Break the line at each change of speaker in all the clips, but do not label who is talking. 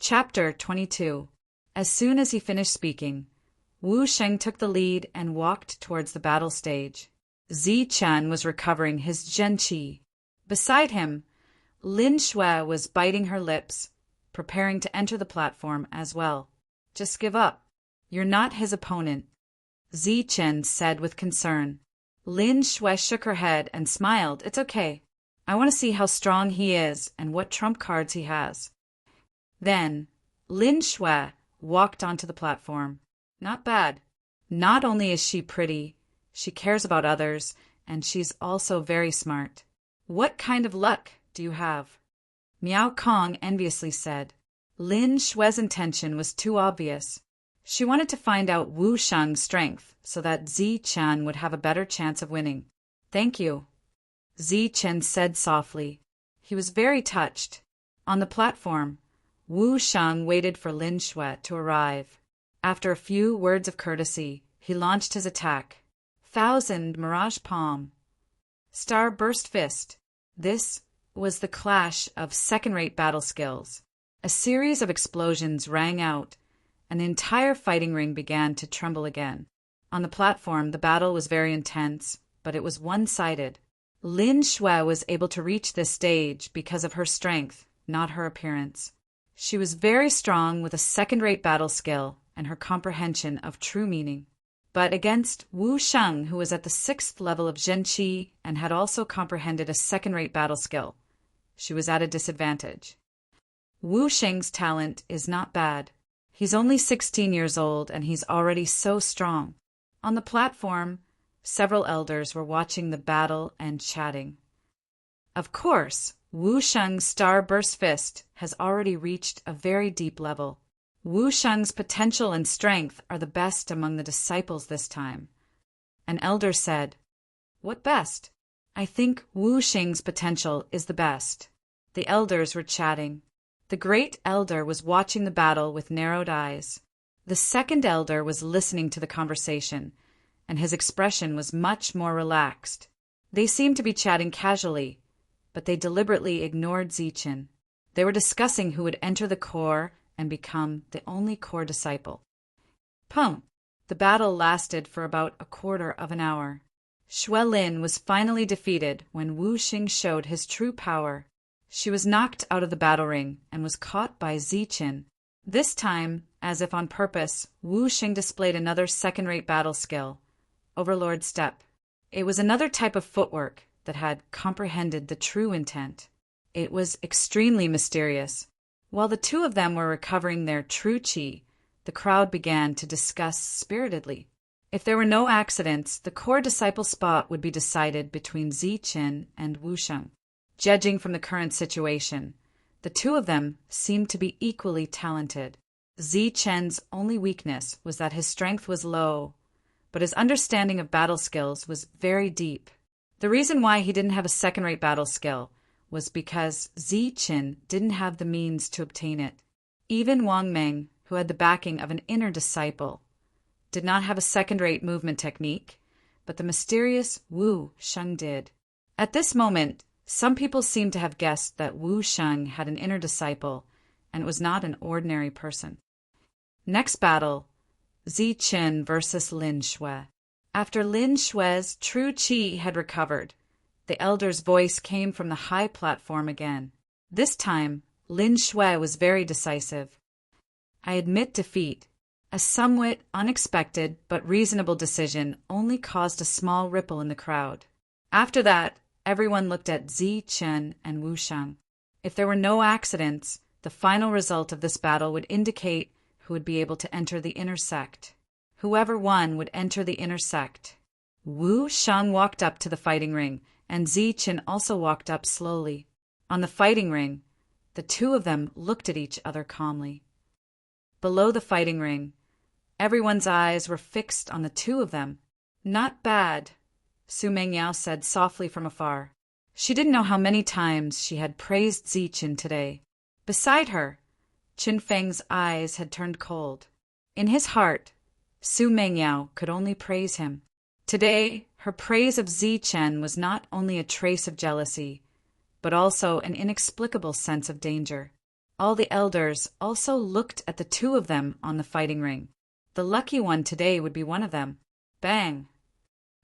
Chapter 22. As soon as he finished speaking, Wu Sheng took the lead and walked towards the battle stage. Zichen was recovering his Zhenqi. Beside him, Lin Shui was biting her lips, preparing to enter the platform as well. Just give up. You're not his opponent, Zichen said with concern. Lin Shui shook her head and smiled. It's okay. I want to see how strong he is and what trump cards he has. Then, Lin Shui walked onto the platform. Not bad. Not only is she pretty, she cares about others, and she's also very smart. What kind of luck do you have? Miao Kong enviously said. Lin Shui's intention was too obvious. She wanted to find out Wu Sheng's strength so that Zichen would have a better chance of winning. Thank you, Zichen said softly. He was very touched. On the platform, Wu Sheng waited for Lin Shui to arrive. After a few words of courtesy, he launched his attack. Thousand Mirage Palm. Star Burst Fist. This was the clash of second-rate battle skills. A series of explosions rang out, and the entire fighting ring began to tremble again. On the platform, the battle was very intense, but it was one-sided. Lin Shui was able to reach this stage because of her strength, not her appearance. She was very strong with a second-rate battle skill and her comprehension of true meaning. But against Wu Sheng, who was at the 6th level of Zhenqi and had also comprehended a second-rate battle skill, she was at a disadvantage. Wu Sheng's talent is not bad. He's only 16 years old and he's already so strong. On the platform, several elders were watching the battle and chatting. Of course, Wu Sheng's Star Burst Fist has already reached a very deep level. Wu Sheng's potential and strength are the best among the disciples this time. An elder said, What best? I think Wu Sheng's potential is the best. The elders were chatting. The great elder was watching the battle with narrowed eyes. The second elder was listening to the conversation, and his expression was much more relaxed. They seemed to be chatting casually, but they deliberately ignored Zichen. They were discussing who would enter the core and become the only core disciple. The battle lasted for about a quarter of an hour. Shui Lin was finally defeated when Wu Sheng showed his true power. She was knocked out of the battle ring and was caught by Zichen. This time, as if on purpose, Wu Sheng displayed another second-rate battle skill, Overlord Step. It was another type of footwork that had comprehended the true intent. It was extremely mysterious. While the two of them were recovering their true qi, the crowd began to discuss spiritedly. If there were no accidents, the core disciple spot would be decided between Zichen and Wu Sheng. Judging from the current situation, the two of them seemed to be equally talented. Zichen's only weakness was that his strength was low, but his understanding of battle skills was very deep. The reason why he didn't have a second-rate battle skill was because Zichen didn't have the means to obtain it. Even Wang Meng, who had the backing of an inner disciple, did not have a second-rate movement technique, but the mysterious Wu Sheng did. At this moment, some people seemed to have guessed that Wu Sheng had an inner disciple and was not an ordinary person. Next battle, Zichen versus Lin Shui. After Lin Shui's true qi had recovered, the elder's voice came from the high platform again. This time, Lin Shui was very decisive. I admit defeat. A somewhat unexpected but reasonable decision only caused a small ripple in the crowd. After that, everyone looked at Zichen and Wu Sheng. If there were no accidents, the final result of this battle would indicate who would be able to enter the inner sect. Whoever won would enter the inner sect. Wu Sheng walked up to the fighting ring, and Zichen also walked up slowly. On the fighting ring, the two of them looked at each other calmly. Below the fighting ring, everyone's eyes were fixed on the two of them. Not bad, Su Mengyao said softly from afar. She didn't know how many times she had praised Zichen today. Beside her, Qin Feng's eyes had turned cold. In his heart, Su Mengyao could only praise him. Today, her praise of Zichen was not only a trace of jealousy, but also an inexplicable sense of danger. All the elders also looked at the two of them on the fighting ring. The lucky one today would be one of them. Bang!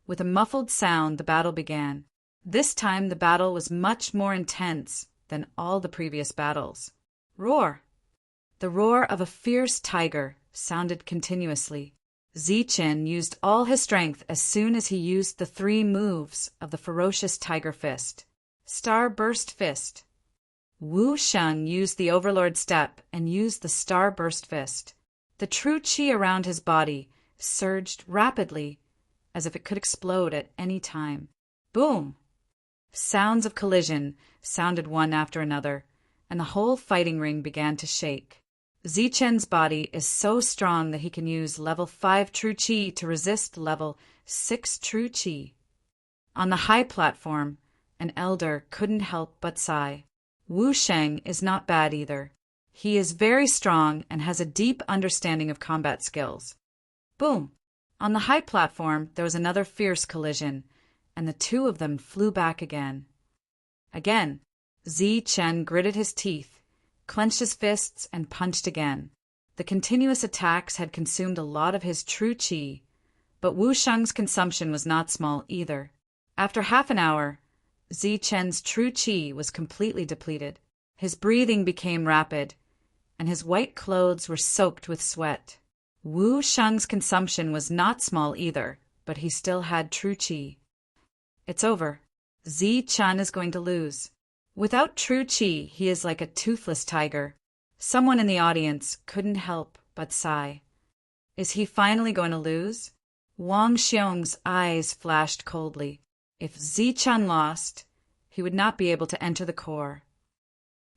With a muffled sound, the battle began. This time the battle was much more intense than all the previous battles. Roar! The roar of a fierce tiger sounded continuously. Zichen used all his strength as soon as he used the 3 moves of the ferocious tiger fist. Starburst Fist. Wu Sheng used the Overlord Step and used the Starburst Fist. The true qi around his body surged rapidly, as if it could explode at any time. Boom! Sounds of collision sounded one after another, and the whole fighting ring began to shake. Zichen's body is so strong that he can use level 5 true qi to resist level 6 true qi. On the high platform, an elder couldn't help but sigh. Wu Sheng is not bad either. He is very strong and has a deep understanding of combat skills. Boom! On the high platform, there was another fierce collision, and the two of them flew back again. Again, Zichen gritted his teeth, clenched his fists, and punched again. The continuous attacks had consumed a lot of his true qi, but Wu Sheng's consumption was not small either. After half an hour, Zichen's true qi was completely depleted. His breathing became rapid, and his white clothes were soaked with sweat. Wu Sheng's consumption was not small either, but he still had true qi. It's over. Zichen is going to lose. Without true qi, he is like a toothless tiger. Someone in the audience couldn't help but sigh. Is he finally going to lose? Wang Xiong's eyes flashed coldly. If Zichen lost, he would not be able to enter the core.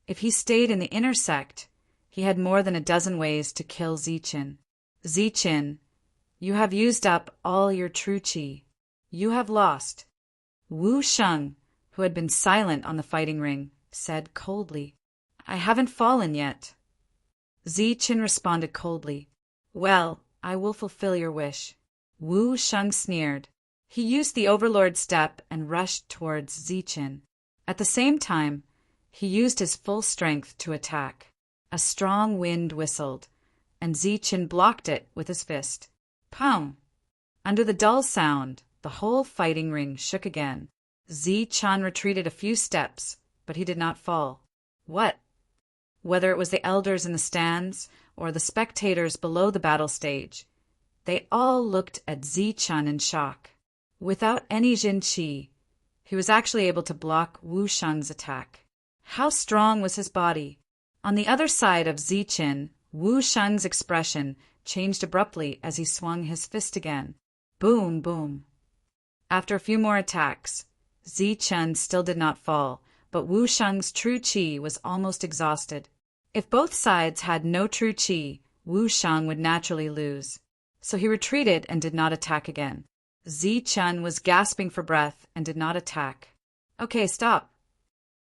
If he stayed in the inner sect, he had more than a dozen ways to kill Zichen. Zichen, you have used up all your true qi. You have lost. Wu Sheng, who had been silent on the fighting ring, said coldly, I haven't fallen yet. Zichen responded coldly, Well, I will fulfill your wish. Wu Sheng sneered. He used the Overlord Step and rushed towards Zichen. At the same time, he used his full strength to attack. A strong wind whistled, and Zichen blocked it with his fist. Pow! Under the dull sound, the whole fighting ring shook again. Zichen retreated a few steps, but he did not fall. What? Whether it was the elders in the stands or the spectators below the battle stage, they all looked at Zichen in shock. Without any Jin Qi, he was actually able to block Wu Sheng's attack. How strong was his body? On the other side of Zichen, Wu Sheng's expression changed abruptly as he swung his fist again. Boom, boom. After a few more attacks, Zichen still did not fall, but Wu Sheng's true qi was almost exhausted. If both sides had no true qi, Wu Sheng would naturally lose. So he retreated and did not attack again. Zichen was gasping for breath and did not attack. Okay, stop.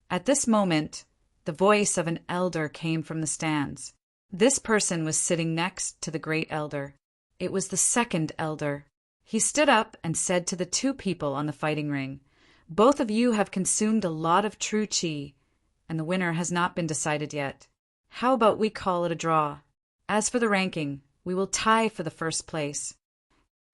At this moment, the voice of an elder came from the stands. This person was sitting next to the great elder. It was the second elder. He stood up and said to the two people on the fighting ring, Both of you have consumed a lot of true qi, and the winner has not been decided yet. How about we call it a draw? As for the ranking, we will tie for the first place.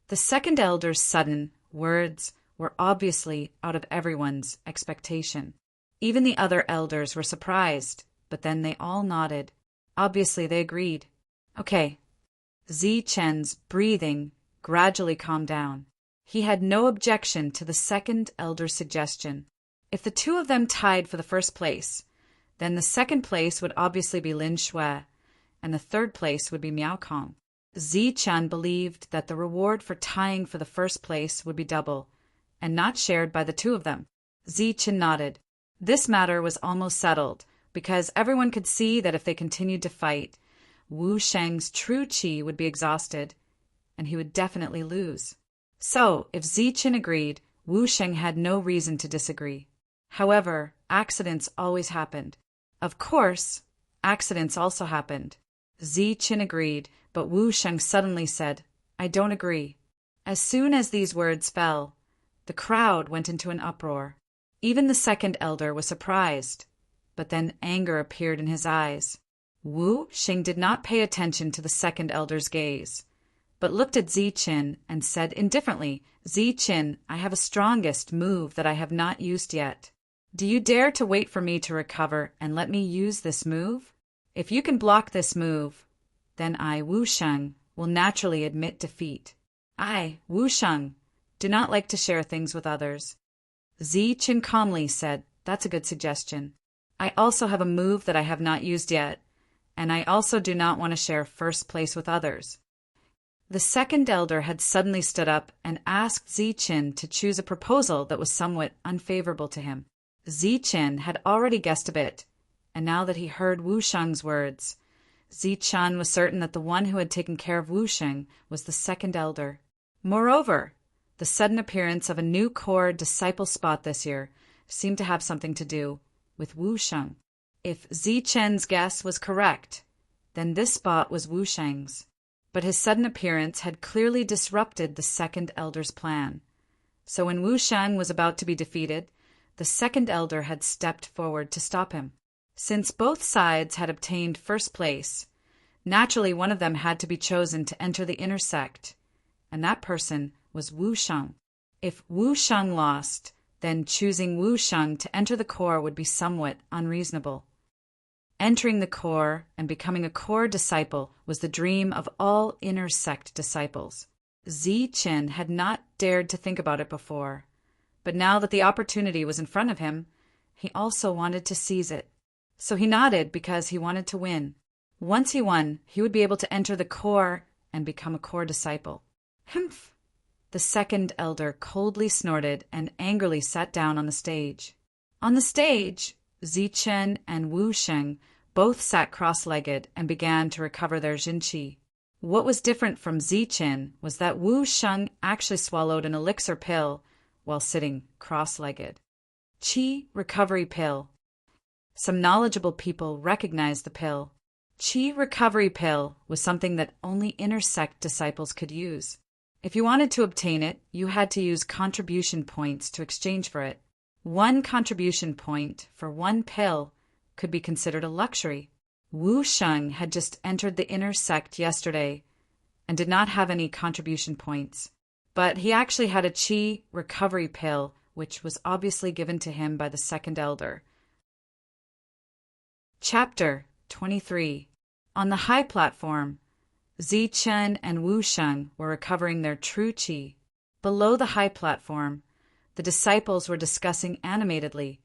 The second elder's sudden words were obviously out of everyone's expectation. Even the other elders were surprised, but then they all nodded. Obviously, they agreed. Okay. Zichen's breathing gradually calmed down. He had no objection to the second elder's suggestion. If the two of them tied for the first place, then the second place would obviously be Lin Shui, and the third place would be Miao Kong. Zichen believed that the reward for tying for the first place would be double, and not shared by the two of them. Zichen nodded. This matter was almost settled, because everyone could see that if they continued to fight, Wu Sheng's true qi would be exhausted, and he would definitely lose. So, if Zichen agreed, Wu Sheng had no reason to disagree. However, accidents always happened. Of course, accidents also happened. Zichen agreed, but Wu Sheng suddenly said, I don't agree. As soon as these words fell, the crowd went into an uproar. Even the second elder was surprised, but then anger appeared in his eyes. Wu Xing did not pay attention to the second elder's gaze, but looked at Ziqin and said indifferently, Ziqin, I have a strongest move that I have not used yet. Do you dare to wait for me to recover and let me use this move? If you can block this move, then I, Wu Sheng, will naturally admit defeat. I, Wu Sheng, do not like to share things with others. Ziqin calmly said, That's a good suggestion. I also have a move that I have not used yet, and I also do not want to share first place with others. The second elder had suddenly stood up and asked Ziqin to choose a proposal that was somewhat unfavorable to him. Ziqin had already guessed a bit, and now that he heard Wu Sheng's words, Ziqin was certain that the one who had taken care of Wu Sheng was the second elder. Moreover, the sudden appearance of a new core disciple spot this year seemed to have something to do with Wu Sheng. If Ziqin's guess was correct, then this spot was Wu Sheng's. But his sudden appearance had clearly disrupted the second elder's plan. So when Wu Sheng was about to be defeated, the second elder had stepped forward to stop him. Since both sides had obtained first place, naturally one of them had to be chosen to enter the inner sect, and that person was Wu Sheng. If Wu Sheng lost, then choosing Wu Sheng to enter the core would be somewhat unreasonable. Entering the core and becoming a core disciple was the dream of all inner sect disciples. Ziqin had not dared to think about it before, but now that the opportunity was in front of him, he also wanted to seize it. So he nodded because he wanted to win. Once he won, he would be able to enter the core and become a core disciple. Humph! The second elder coldly snorted and angrily sat down on the stage. On the stage, Ziqin and Wu Sheng both sat cross-legged and began to recover their Jinqi. What was different from Ziqin was that Wu Sheng actually swallowed an elixir pill while sitting cross-legged. Qi recovery pill. Some knowledgeable people recognized the pill. Qi recovery pill was something that only inner sect disciples could use. If you wanted to obtain it, you had to use contribution points to exchange for it. 1 contribution point for 1 pill could be considered a luxury. Wu Sheng had just entered the inner sect yesterday and did not have any contribution points, but he actually had a Qi recovery pill, which was obviously given to him by the second elder. Chapter 23. On the high platform, Ziqin and Wu Sheng were recovering their true Qi. Below the high platform, the disciples were discussing animatedly,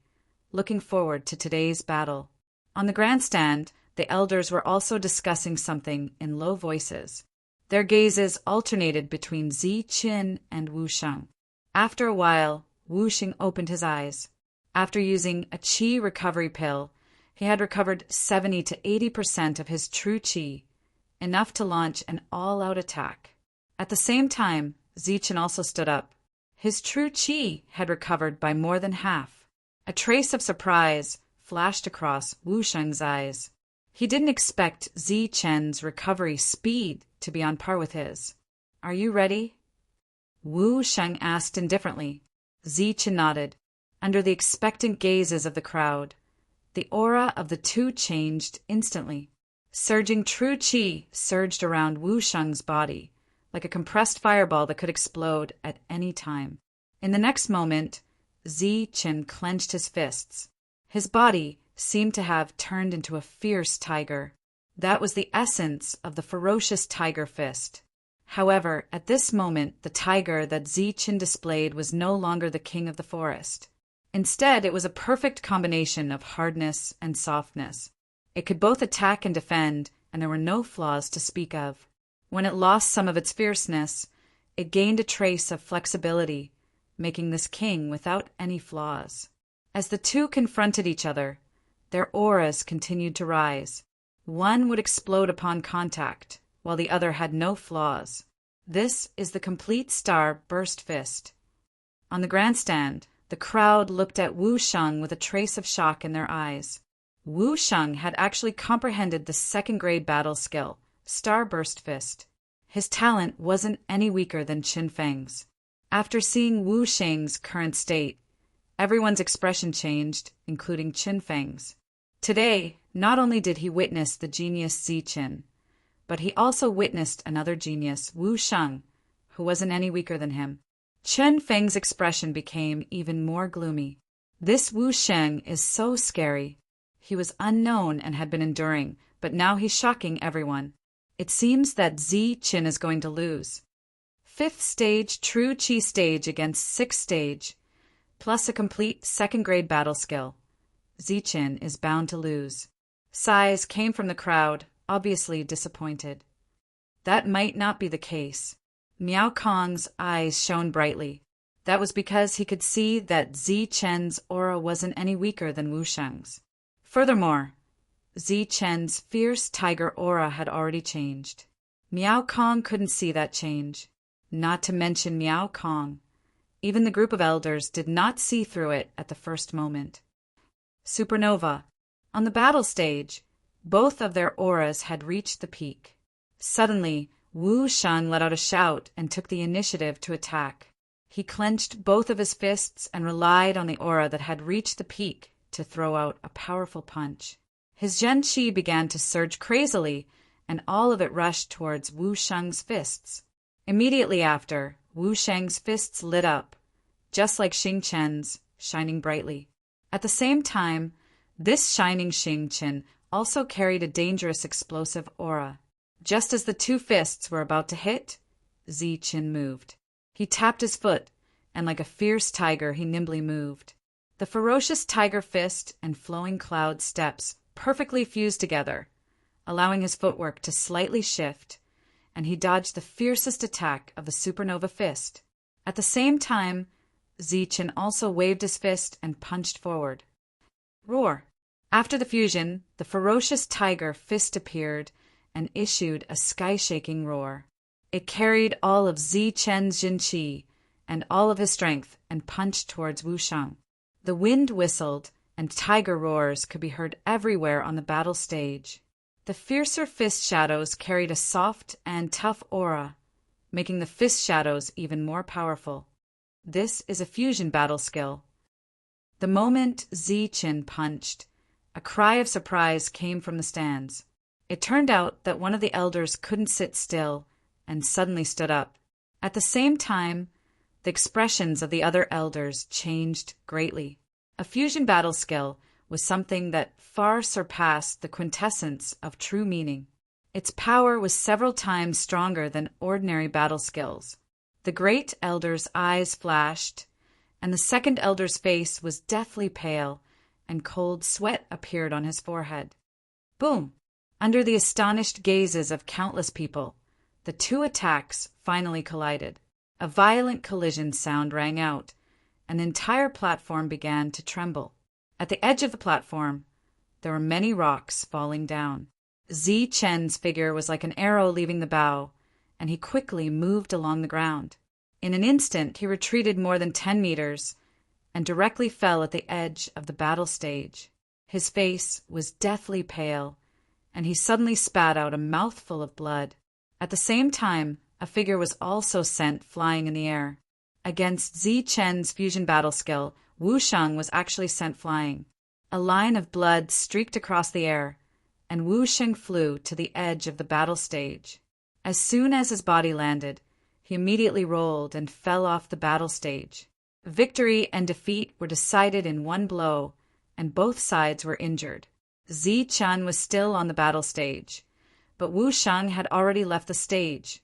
looking forward to today's battle. On the grandstand, the elders were also discussing something in low voices. Their gazes alternated between Ziqin and Wu Sheng. After a while, Wu Sheng opened his eyes. After using a Qi recovery pill, he had recovered 70 to 80% of his true Qi, enough to launch an all-out attack. At the same time, Ziqin also stood up. His true Qi had recovered by more than half. A trace of surprise flashed across Wu Sheng's eyes. He didn't expect Ziqin's recovery speed to be on par with his. Are you ready? Wu Sheng asked indifferently. Ziqin nodded. Under the expectant gazes of the crowd, the aura of the two changed instantly. Surging true Qi surged around Wu Sheng's body, like a compressed fireball that could explode at any time. In the next moment, Ziqin clenched his fists. His body seemed to have turned into a fierce tiger. That was the essence of the ferocious tiger fist. However, at this moment, the tiger that Ziqin displayed was no longer the king of the forest. Instead, it was a perfect combination of hardness and softness. It could both attack and defend, and there were no flaws to speak of. When it lost some of its fierceness, it gained a trace of flexibility, making this king without any flaws. As the two confronted each other, their auras continued to rise. One would explode upon contact, while the other had no flaws. This is the complete star burst fist. On the grandstand, the crowd looked at Wu Sheng with a trace of shock in their eyes. Wu Sheng had actually comprehended the second-grade battle skill, Starburst Fist. His talent wasn't any weaker than Qin Feng's. After seeing Wu Sheng's current state, everyone's expression changed, including Qin Feng's. Today, Not only did he witness the genius Zichen, but he also witnessed another genius, Wu Sheng, who wasn't any weaker than him. Chen Feng's expression became even more gloomy. This Wu Sheng is so scary. He was unknown and had been enduring, but now he's shocking everyone. It seems that Zichen is going to lose. 5th stage True Qi stage against 6th stage, plus a complete 2nd grade battle skill. Zichen is bound to lose. Sighs came from the crowd, obviously disappointed. That might not be the case. Miao Kong's eyes shone brightly. That was because he could see that Zichen's aura wasn't any weaker than Wu Sheng's. Furthermore, Zichen's fierce tiger aura had already changed. Miao Kong couldn't see that change. Not to mention Miao Kong. Even the group of elders did not see through it at the first moment. Supernova. On the battle stage, both of their auras had reached the peak. Suddenly, Wu Sheng let out a shout and took the initiative to attack. He clenched both of his fists and relied on the aura that had reached the peak to throw out a powerful punch. His Zhen Qi began to surge crazily, and all of it rushed towards Wu Sheng's fists. Immediately after, Wu Sheng's fists lit up, just like Xing Chen's, shining brightly. At the same time, this shining Xing Chen also carried a dangerous explosive aura. Just as the two fists were about to hit, Zichen moved. He tapped his foot, and like a fierce tiger he nimbly moved. The ferocious tiger fist and flowing cloud steps perfectly fused together, allowing his footwork to slightly shift, and he dodged the fiercest attack of the supernova fist. At the same time, Zichen also waved his fist and punched forward. Roar! After the fusion, the ferocious tiger fist appeared and issued a sky-shaking roar. It carried all of Zichen's Jin Qi and all of his strength and punched towards Wu Sheng. The wind whistled, and tiger roars could be heard everywhere on the battle stage. The fiercer fist shadows carried a soft and tough aura, making the fist shadows even more powerful. This is a fusion battle skill. The moment Zichen punched, a cry of surprise came from the stands. It turned out that one of the elders couldn't sit still and suddenly stood up. At the same time, the expressions of the other elders changed greatly. A fusion battle skill was something that far surpassed the quintessence of true meaning. Its power was several times stronger than ordinary battle skills. The great elder's eyes flashed, and the second elder's face was deathly pale, and cold sweat appeared on his forehead. Boom! Under the astonished gazes of countless people, the two attacks finally collided. A violent collision sound rang out, and the entire platform began to tremble. At the edge of the platform, there were many rocks falling down. Zichen's figure was like an arrow leaving the bow, and he quickly moved along the ground. In an instant, he retreated more than 10 meters and directly fell at the edge of the battle stage. His face was deathly pale, and he suddenly spat out a mouthful of blood. At the same time, a figure was also sent flying in the air. Against Zichen's fusion battle skill, Wu Sheng was actually sent flying. A line of blood streaked across the air, and Wu Sheng flew to the edge of the battle stage. As soon as his body landed, he immediately rolled and fell off the battle stage. Victory and defeat were decided in one blow, and both sides were injured. Zichen was still on the battle stage, but Wu Sheng had already left the stage,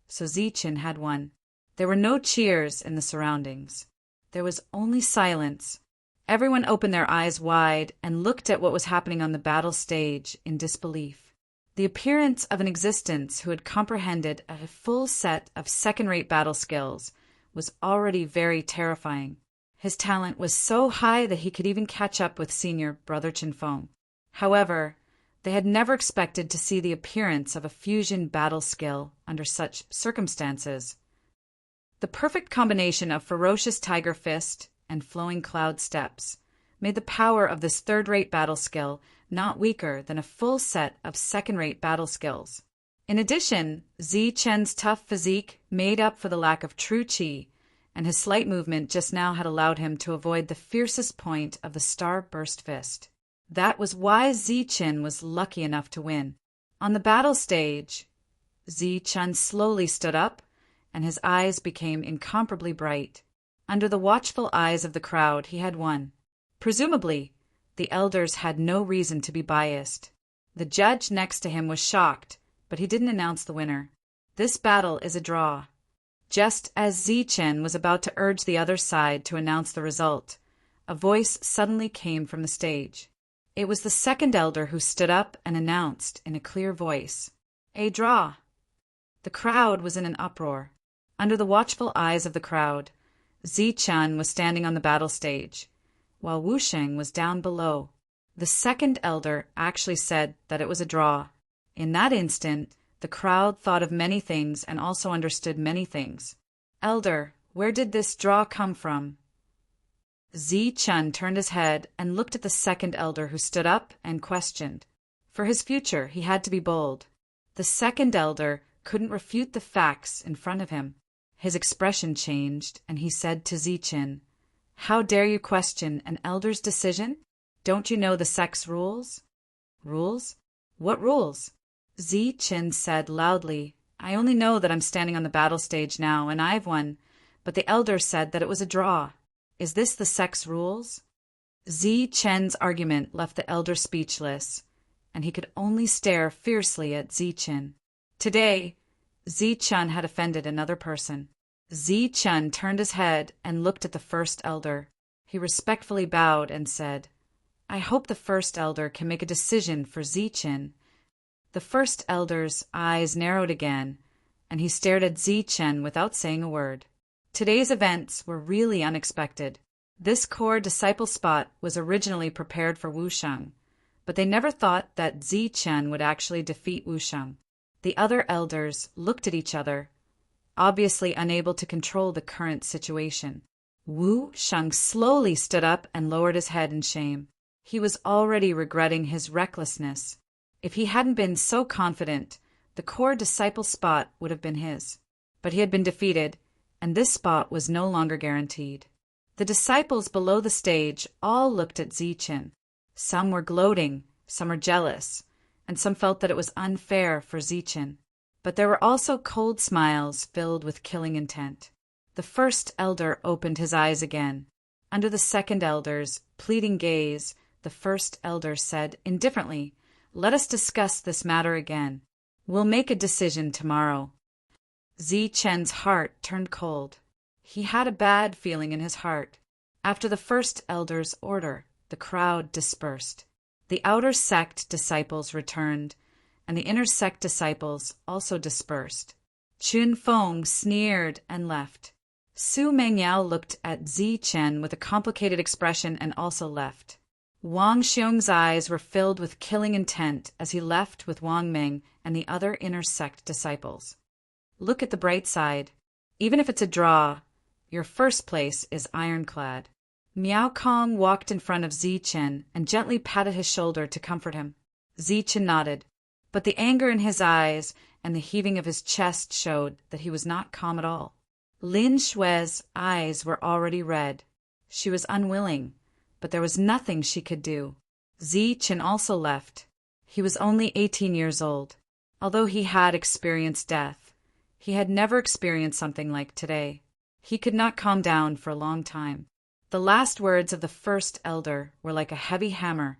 so Zichen had won. There were no cheers in the surroundings. There was only silence. Everyone opened their eyes wide and looked at what was happening on the battle stage in disbelief. The appearance of an existence who had comprehended a full set of second-rate battle skills was already very terrifying. His talent was so high that he could even catch up with senior Brother Chinfeng. However, they had never expected to see the appearance of a fusion battle skill under such circumstances. The perfect combination of ferocious tiger fist and flowing cloud steps made the power of this third-rate battle skill not weaker than a full set of second-rate battle skills. In addition, Zichen's tough physique made up for the lack of true qi, and his slight movement just now had allowed him to avoid the fiercest point of the star-burst fist. That was why Zichen was lucky enough to win. On the battle stage, Zichen slowly stood up, and his eyes became incomparably bright. Under the watchful eyes of the crowd, he had won. Presumably, the elders had no reason to be biased. The judge next to him was shocked, but he didn't announce the winner. This battle is a draw. Just as Zichen was about to urge the other side to announce the result, a voice suddenly came from the stage. It was the second elder who stood up and announced in a clear voice, "A draw." The crowd was in an uproar. Under the watchful eyes of the crowd, Zichen was standing on the battle stage, while Wu Sheng was down below. The second elder actually said that it was a draw. In that instant, the crowd thought of many things and also understood many things. "Elder, where did this draw come from?" Zichen turned his head and looked at the second elder, who stood up and questioned. For his future, he had to be bold. The second elder couldn't refute the facts in front of him. His expression changed, and he said to Zichen, "How dare you question an elder's decision? Don't you know the sect's rules?" "Rules? What rules?" Zichen said loudly, "I only know that I'm standing on the battle stage now, and I've won, but the elder said that it was a draw. Is this the sect's rules?" Zichen's argument left the elder speechless, and he could only stare fiercely at Zichen. Today, Zichen had offended another person. Zichen turned his head and looked at the first elder. He respectfully bowed and said, "I hope the first elder can make a decision for Zichen." The first elder's eyes narrowed again, and he stared at Zichen without saying a word. Today's events were really unexpected. This core disciple spot was originally prepared for Wu Sheng, but they never thought that Zichen would actually defeat Wu Sheng. The other elders looked at each other, obviously unable to control the current situation. Wu Sheng slowly stood up and lowered his head in shame. He was already regretting his recklessness. If he hadn't been so confident, the core disciple spot would have been his. But he had been defeated, and this spot was no longer guaranteed. The disciples below the stage all looked at Zichen. Some were gloating, some were jealous, and some felt that it was unfair for Zichen. But there were also cold smiles filled with killing intent. The first elder opened his eyes again. Under the second elder's pleading gaze, the first elder said indifferently, "Let us discuss this matter again. We'll make a decision tomorrow." Zichen's heart turned cold. He had a bad feeling in his heart. After the first elder's order, the crowd dispersed. The outer sect disciples returned, and the inner sect disciples also dispersed. Chun Feng sneered and left. Su Mengyao looked at Zichen with a complicated expression and also left. Wang Xiong's eyes were filled with killing intent as he left with Wang Ming and the other inner sect disciples. Look at the bright side. Even if it's a draw, your first place is ironclad. Miao Kong walked in front of Zichen and gently patted his shoulder to comfort him. Zichen nodded, but the anger in his eyes and the heaving of his chest showed that he was not calm at all. Lin Shui's eyes were already red. She was unwilling, but there was nothing she could do. Zichen also left. He was only 18 years old. Although he had experienced death, he had never experienced something like today. He could not calm down for a long time. The last words of the first elder were like a heavy hammer,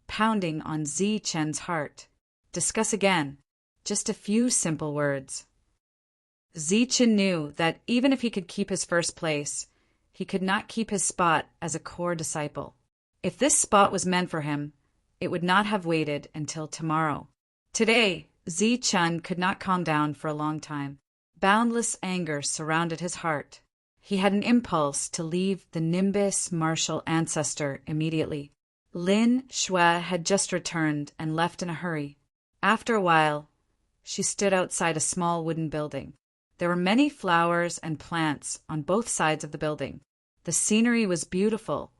pounding on Zichen's heart. Discuss again. Just a few simple words. Zichen knew that even if he could keep his first place, he could not keep his spot as a core disciple. If this spot was meant for him, it would not have waited until tomorrow. Today, Zichen could not calm down for a long time. Boundless anger surrounded his heart. He had an impulse to leave the Nimbus martial ancestor immediately. Lin Shui had just returned and left in a hurry. After a while, she stood outside a small wooden building. There were many flowers and plants on both sides of the building. The scenery was beautiful,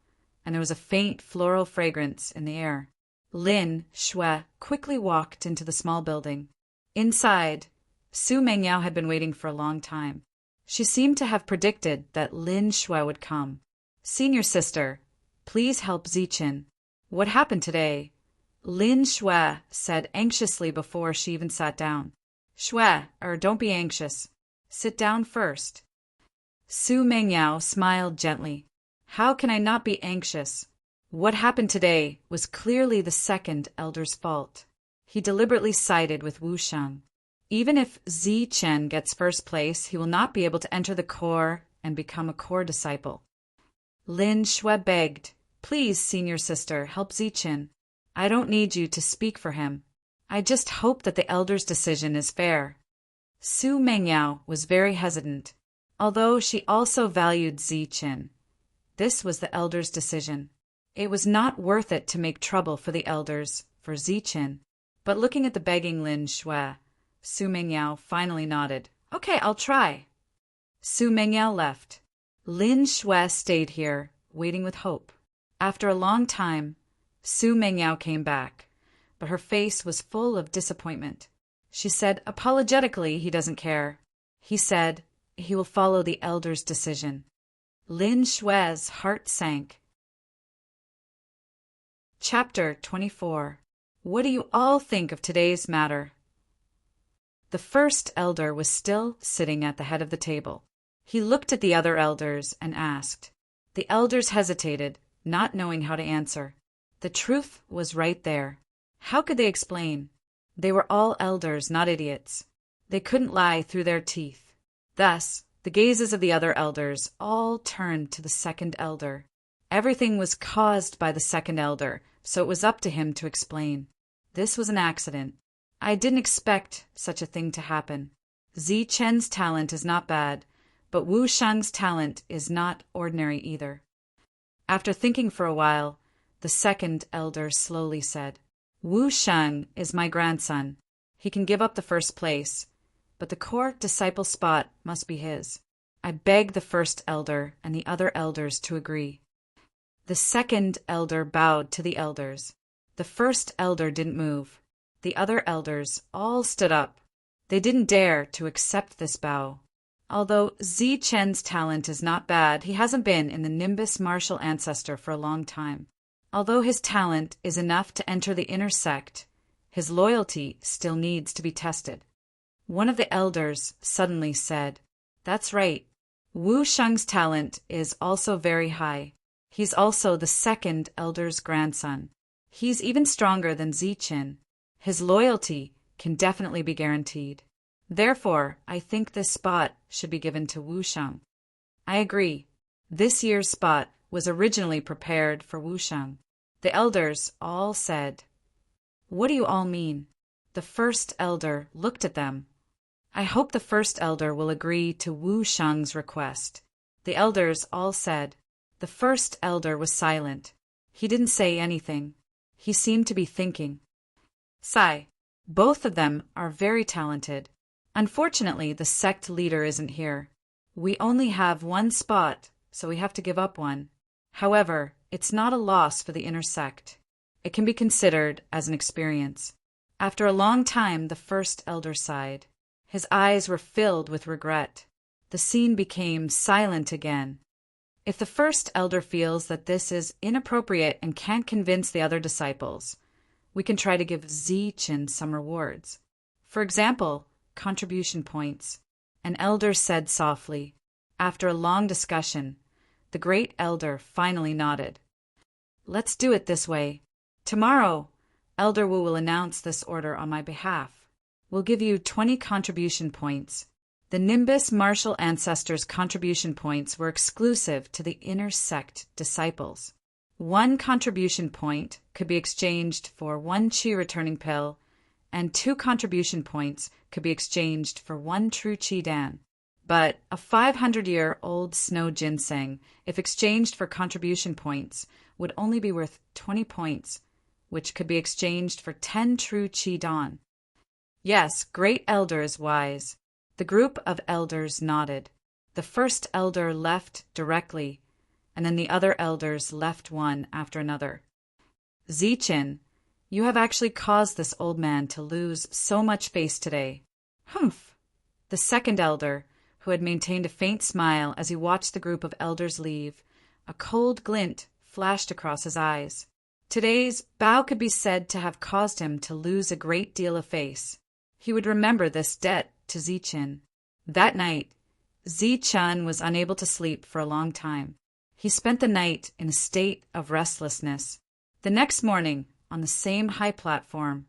and there was a faint floral fragrance in the air. Lin Shui quickly walked into the small building. Inside, Su Mengyao had been waiting for a long time. She seemed to have predicted that Lin Shui would come. "Senior sister, please help Zichen." What happened today? Lin Shui said anxiously before she even sat down. Don't be anxious. Sit down first. Su Mengyao smiled gently. How can I not be anxious? What happened today was clearly the second elder's fault. He deliberately sided with Wu Sheng. Even if Zi Chen gets first place, he will not be able to enter the core and become a core disciple. Lin Shui begged, Please, senior sister, help Zi Chen. I don't need you to speak for him. I just hope that the elder's decision is fair. Su Mengyao was very hesitant, although she also valued Zi Chen. This was the elder's decision. It was not worth it to make trouble for the elders, for Zi Chen. But looking at the begging Lin Shui, Su Mengyao finally nodded. Okay, I'll try. Su Mengyao left. Lin Shui stayed here, waiting with hope. After a long time, Su Mengyao came back, but her face was full of disappointment. She said apologetically he doesn't care. He said he will follow the elder's decision. Lin Shui's heart sank. Chapter 24. What do you all think of today's matter? The first elder was still sitting at the head of the table. He looked at the other elders and asked. The elders hesitated, not knowing how to answer. The truth was right there. How could they explain? They were all elders, not idiots. They couldn't lie through their teeth. Thus, the gazes of the other elders all turned to the second elder. Everything was caused by the second elder, so it was up to him to explain. This was an accident. I didn't expect such a thing to happen. Zi Chen's talent is not bad, but Wu Sheng's talent is not ordinary either. After thinking for a while, the second elder slowly said, Wu Sheng is my grandson. He can give up the first place, but the core disciple spot must be his. I beg the first elder and the other elders to agree. The second elder bowed to the elders. The first elder didn't move. The other elders all stood up. They didn't dare to accept this bow. Although Zi Chen's talent is not bad, he hasn't been in the Nimbus martial ancestor for a long time. Although his talent is enough to enter the inner sect, his loyalty still needs to be tested. One of the elders suddenly said, That's right. Wu Sheng's talent is also very high. He's also the second elder's grandson. He's even stronger than Zi Chen. His loyalty can definitely be guaranteed. Therefore, I think this spot should be given to Wu Sheng. I agree. This year's spot was originally prepared for Wu Sheng. The elders all said, What do you all mean? The first elder looked at them. I hope the first elder will agree to Wu Sheng's request. The elders all said. The first elder was silent. He didn't say anything. He seemed to be thinking. Sigh. Both of them are very talented. Unfortunately, the sect leader isn't here. We only have one spot, so we have to give up one. However, it's not a loss for the inner sect. It can be considered as an experience. After a long time, the first elder sighed. His eyes were filled with regret. The scene became silent again. If the first elder feels that this is inappropriate and can't convince the other disciples, we can try to give Zi Chen some rewards. For example, contribution points. An elder said softly. After a long discussion, the great elder finally nodded. Let's do it this way. Tomorrow, Elder Wu will announce this order on my behalf. We'll give you 20 contribution points. The Nimbus martial ancestors' contribution points were exclusive to the inner sect disciples. 1 contribution point could be exchanged for 1 Qi returning pill, and 2 contribution points could be exchanged for 1 true Qi Dan. But a 500-year-old snow ginseng, if exchanged for contribution points, would only be worth 20 points, which could be exchanged for 10 true Qi Dan. Yes, great elder is wise. The group of elders nodded. The first elder left directly, and then the other elders left one after another. Zi Chen, you have actually caused this old man to lose so much face today. Humph! The second elder, who had maintained a faint smile as he watched the group of elders leave, a cold glint flashed across his eyes. Today's bow could be said to have caused him to lose a great deal of face. He would remember this debt to Zichen. That night, Zichen was unable to sleep for a long time. He spent the night in a state of restlessness. The next morning, on the same high platform,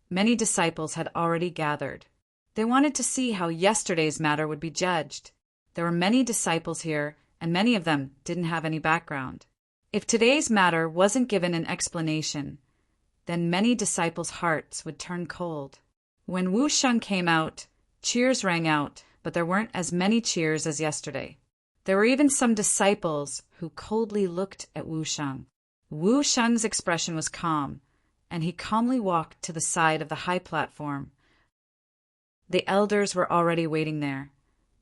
many disciples had already gathered. They wanted to see how yesterday's matter would be judged. There were many disciples here, and many of them didn't have any background. If today's matter wasn't given an explanation, then many disciples' hearts would turn cold. When Wu Sheng came out, cheers rang out, but there weren't as many cheers as yesterday. There were even some disciples who coldly looked at Wu Sheng. Wu Sheng's expression was calm, and he calmly walked to the side of the high platform. The elders were already waiting there,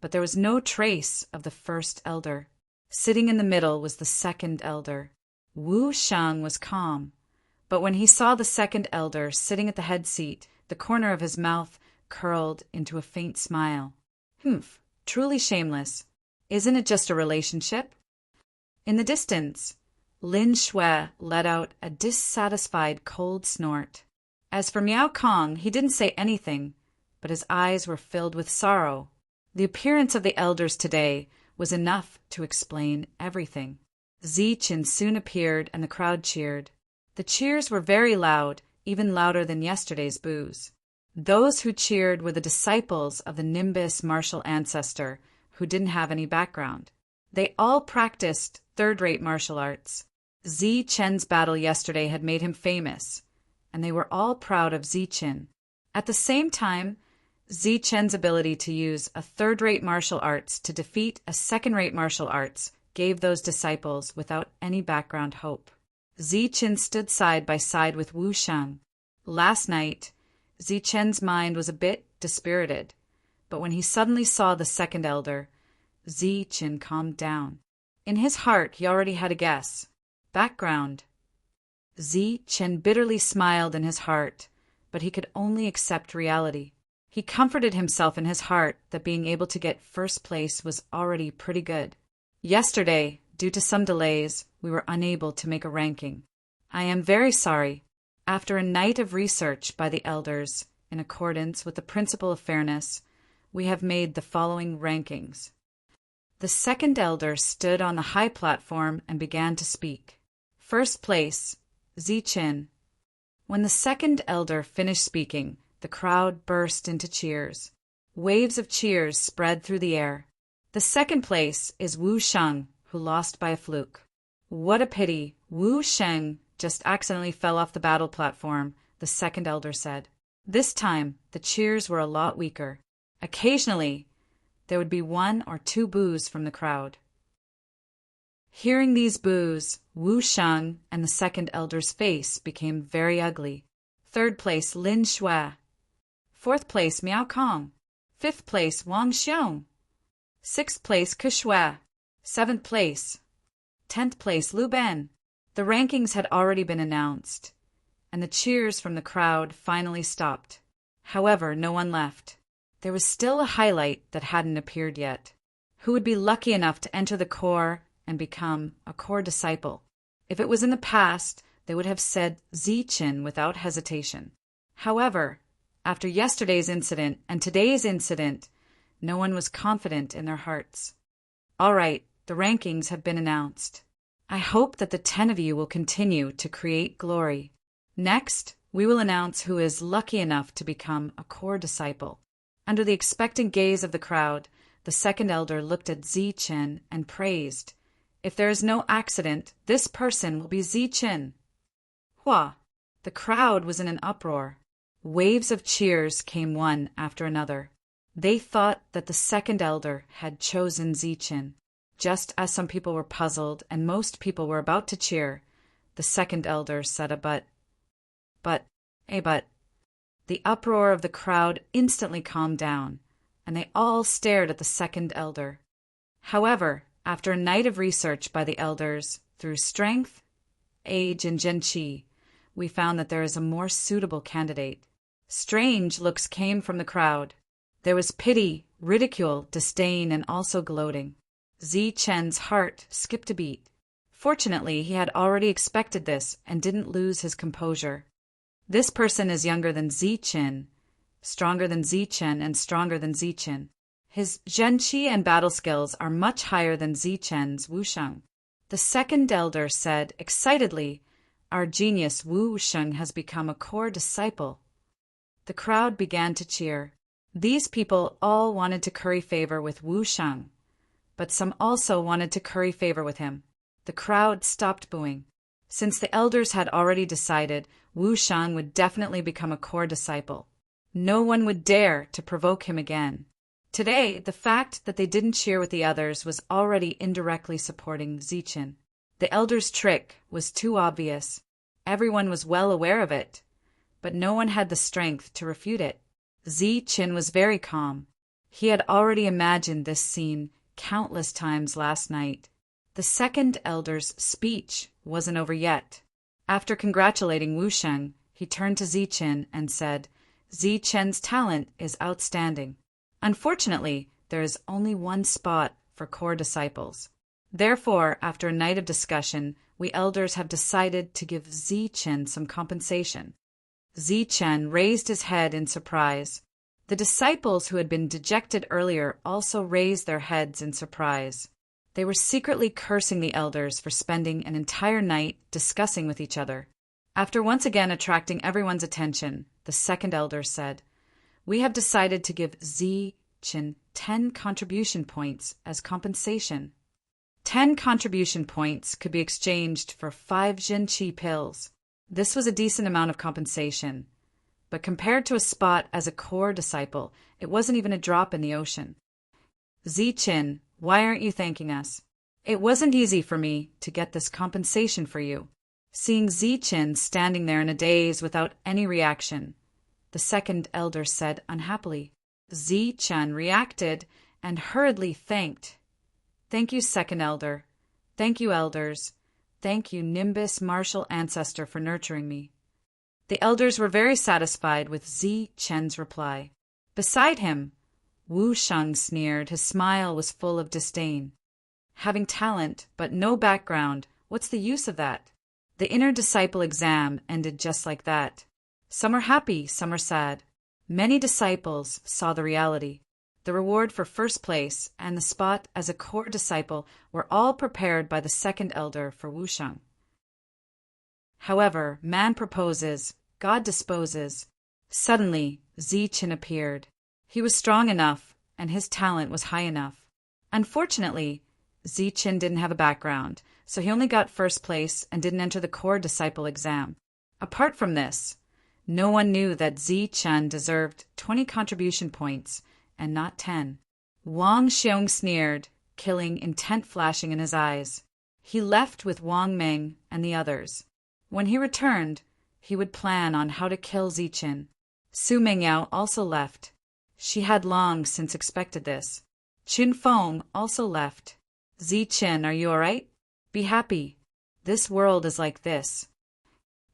but there was no trace of the first elder. Sitting in the middle was the second elder. Wu Sheng was calm, but when he saw the second elder sitting at the head seat, the corner of his mouth curled into a faint smile. Humph, truly shameless. Isn't it just a relationship? In the distance, Lin Shui let out a dissatisfied cold snort. As for Miao Kong, he didn't say anything, but his eyes were filled with sorrow. The appearance of the elders today was enough to explain everything. Zichen soon appeared and the crowd cheered. The cheers were very loud, even louder than yesterday's boos. Those who cheered were the disciples of the Nimbus martial ancestor, who didn't have any background. They all practiced third-rate martial arts. Zichen's battle yesterday had made him famous, and they were all proud of Zichen. At the same time, Zichen's ability to use a third-rate martial arts to defeat a second-rate martial arts gave those disciples without any background hope. Zichen stood side by side with Wu Sheng. Last night, Zichen's mind was a bit dispirited, but when he suddenly saw the second elder, Zichen calmed down. In his heart, he already had a guess. Background. Zichen bitterly smiled in his heart, but he could only accept reality. He comforted himself in his heart that being able to get first place was already pretty good. Yesterday, due to some delays, we were unable to make a ranking. I am very sorry. After a night of research by the elders, in accordance with the principle of fairness, we have made the following rankings. The second elder stood on the high platform and began to speak. First place, Zichen. When the second elder finished speaking, the crowd burst into cheers. Waves of cheers spread through the air. The second place is Wu Sheng, who lost by a fluke. What a pity, Wu Sheng just accidentally fell off the battle platform, the second elder said. This time, the cheers were a lot weaker. Occasionally, there would be 1 or 2 boos from the crowd. Hearing these boos, Wu Sheng and the second elder's face became very ugly. Third place, Lin Shui. Fourth place, Miao Kong. Fifth place, Wang Xiong. Sixth place, Ke Shui. Seventh place. 10th place, Lu Ben. The rankings had already been announced, and the cheers from the crowd finally stopped. However, no one left. There was still a highlight that hadn't appeared yet. Who would be lucky enough to enter the core and become a core disciple? If it was in the past, they would have said Zichen without hesitation. However, after yesterday's incident and today's incident, no one was confident in their hearts. All right, the rankings have been announced. I hope that the 10 of you will continue to create glory. Next, we will announce who is lucky enough to become a core disciple. Under the expectant gaze of the crowd, the second elder looked at Zichen and praised. If there is no accident, this person will be Zichen. Hua! The crowd was in an uproar. Waves of cheers came one after another. They thought that the second elder had chosen Zichen. Just as some people were puzzled and most people were about to cheer, the second elder said a but. But. The uproar of the crowd instantly calmed down, and they all stared at the second elder. However, after a night of research by the elders, through strength, age, and genqi, we found that there is a more suitable candidate. Strange looks came from the crowd. There was pity, ridicule, disdain, and also gloating. Zichen's heart skipped a beat. Fortunately, he had already expected this and didn't lose his composure. This person is younger than Zichen, stronger than Zichen, and stronger than Zichen. His zhenqi and battle skills are much higher than Zichen's wusheng. The second elder said excitedly, "Our genius Wu Sheng has become a core disciple." The crowd began to cheer. These people all wanted to curry favor with Wu Sheng, but some also wanted to curry favor with him. The crowd stopped booing. Since the elders had already decided Wu Sheng would definitely become a core disciple, no one would dare to provoke him again. Today, the fact that they didn't cheer with the others was already indirectly supporting Zichen. The elders' trick was too obvious. Everyone was well aware of it, but no one had the strength to refute it. Zichen was very calm. He had already imagined this scene countless times last night. The second elder's speech wasn't over yet. After congratulating Wu Sheng, he turned to Zichen and said, "Zichen's talent is outstanding. Unfortunately, there is only one spot for core disciples. Therefore, after a night of discussion, we elders have decided to give Zichen some compensation." Zichen raised his head in surprise. The disciples who had been dejected earlier also raised their heads in surprise. They were secretly cursing the elders for spending an entire night discussing with each other. After once again attracting everyone's attention, the second elder said, "We have decided to give Zichen 10 contribution points as compensation." 10 contribution points could be exchanged for 5 zhenqi pills. This was a decent amount of compensation, but compared to a spot as a core disciple, it wasn't even a drop in the ocean. "Zichen, why aren't you thanking us? It wasn't easy for me to get this compensation for you." Seeing Zichen standing there in a daze without any reaction, the second elder said unhappily. Zichen reacted and hurriedly thanked. "Thank you, second elder. Thank you, elders. Thank you, Nimbus martial ancestor, for nurturing me." The elders were very satisfied with Zichen's reply. Beside him, Wu Sheng sneered. His smile was full of disdain. "Having talent, but no background, what's the use of that?" The inner disciple exam ended just like that. Some are happy, some are sad. Many disciples saw the reality. The reward for first place and the spot as a core disciple were all prepared by the second elder for Wu Sheng. However, man proposes, God disposes. Suddenly, Zichen appeared. He was strong enough, and his talent was high enough. Unfortunately, Zichen didn't have a background, so he only got first place and didn't enter the core disciple exam. Apart from this, no one knew that Zichen deserved 20 contribution points and not 10. Wang Xiong sneered, killing intent flashing in his eyes. He left with Wang Meng and the others. When he returned, he would plan on how to kill Zichen. Su Mengyao also left. She had long since expected this. Qin Feng also left. "Zichen, are you all right? Be happy. This world is like this."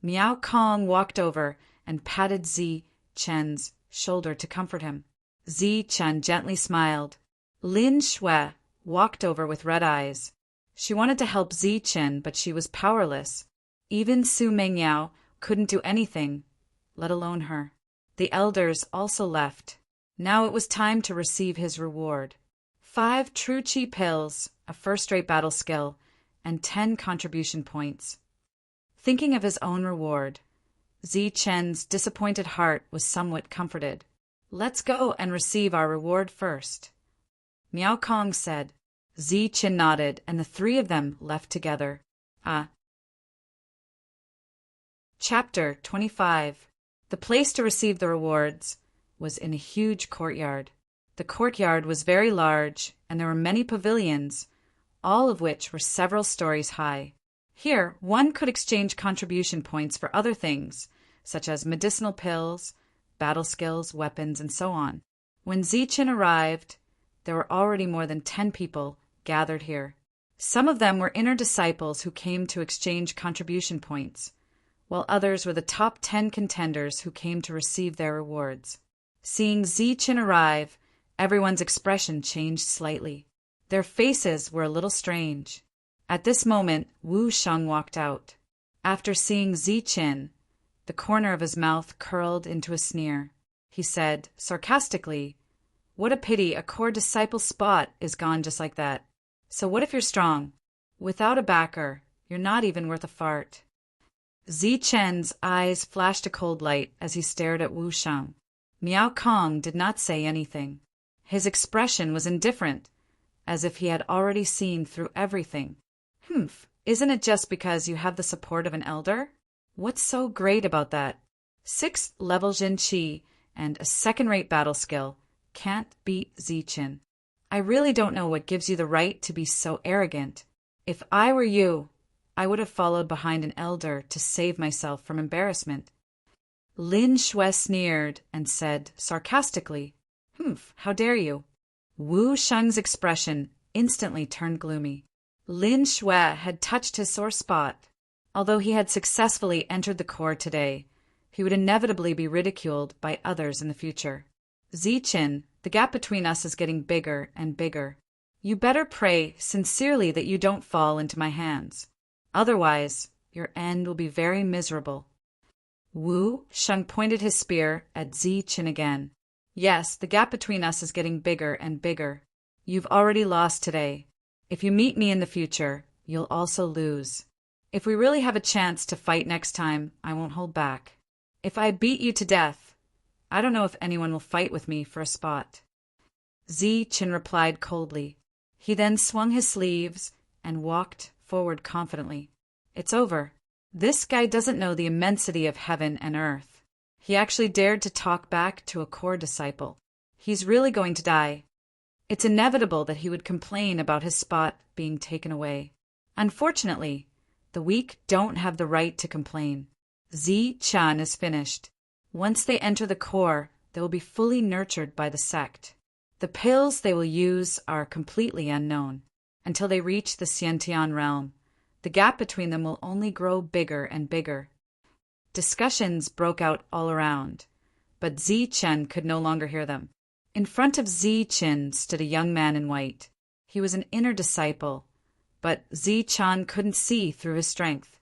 Miao Kong walked over and patted Zichen's shoulder to comfort him. Zichen gently smiled. Lin Shui walked over with red eyes. She wanted to help Zichen, but she was powerless. Even Su Mengyao couldn't do anything, let alone her. The elders also left. Now it was time to receive his reward. 5 true chi pills, a first-rate battle skill, and 10 contribution points. Thinking of his own reward, Zichen's disappointed heart was somewhat comforted. "Let's go and receive our reward first," Miao Kong said. Zichen nodded, and the 3 of them left together. Chapter 25. The place to receive the rewards was in a huge courtyard. The courtyard was very large, and there were many pavilions, all of which were several stories high. Here, one could exchange contribution points for other things, such as medicinal pills, battle skills, weapons, and so on. When Zichen arrived, there were already more than 10 people gathered here. Some of them were inner disciples who came to exchange contribution points, while others were the top 10 contenders who came to receive their rewards. Seeing Zichen arrive, everyone's expression changed slightly. Their faces were a little strange. At this moment, Wu Sheng walked out. After seeing Ziqin, the corner of his mouth curled into a sneer. He said, sarcastically, "What a pity a core disciple's spot is gone just like that. So what if you're strong? Without a backer, you're not even worth a fart." Ziqin's eyes flashed a cold light as he stared at Wu Sheng. Miao Kong did not say anything. His expression was indifferent, as if he had already seen through everything. "Humph, isn't it just because you have the support of an elder? What's so great about that? 6th level Jin Qi and a second-rate battle skill. Can't beat Ziqin. I really don't know what gives you the right to be so arrogant. If I were you, I would have followed behind an elder to save myself from embarrassment." Lin Shui sneered and said sarcastically, "Humph, how dare you?" Wu Sheng's expression instantly turned gloomy. Lin Shui had touched his sore spot. Although he had successfully entered the core today, he would inevitably be ridiculed by others in the future. "Ziqin, the gap between us is getting bigger and bigger. You better pray sincerely that you don't fall into my hands. Otherwise, your end will be very miserable." Wu Sheng pointed his spear at Ziqin again. "Yes, the gap between us is getting bigger and bigger. You've already lost today. If you meet me in the future, you'll also lose. If we really have a chance to fight next time, I won't hold back. If I beat you to death, I don't know if anyone will fight with me for a spot." Ziqin replied coldly. He then swung his sleeves and walked forward confidently. "It's over. This guy doesn't know the immensity of heaven and earth. He actually dared to talk back to a core disciple. He's really going to die. It's inevitable that he would complain about his spot being taken away. Unfortunately, the weak don't have the right to complain. Ziqin is finished. Once they enter the core, they will be fully nurtured by the sect. The pills they will use are completely unknown. Until they reach the Xiantian realm, the gap between them will only grow bigger and bigger." Discussions broke out all around, but Ziqin could no longer hear them. In front of Ziqin stood a young man in white. He was an inner disciple, but Ziqin couldn't see through his strength.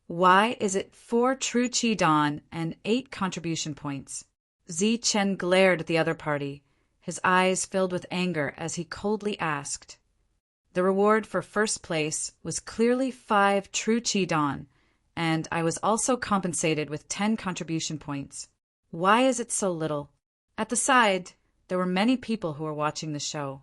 "Why is it 4 true Qi Dan and 8 contribution points?" Ziqin glared at the other party, his eyes filled with anger as he coldly asked. "The reward for first place was clearly 5 true Qi Dan, and I was also compensated with 10 contribution points. Why is it so little?" At the side, there were many people who were watching the show.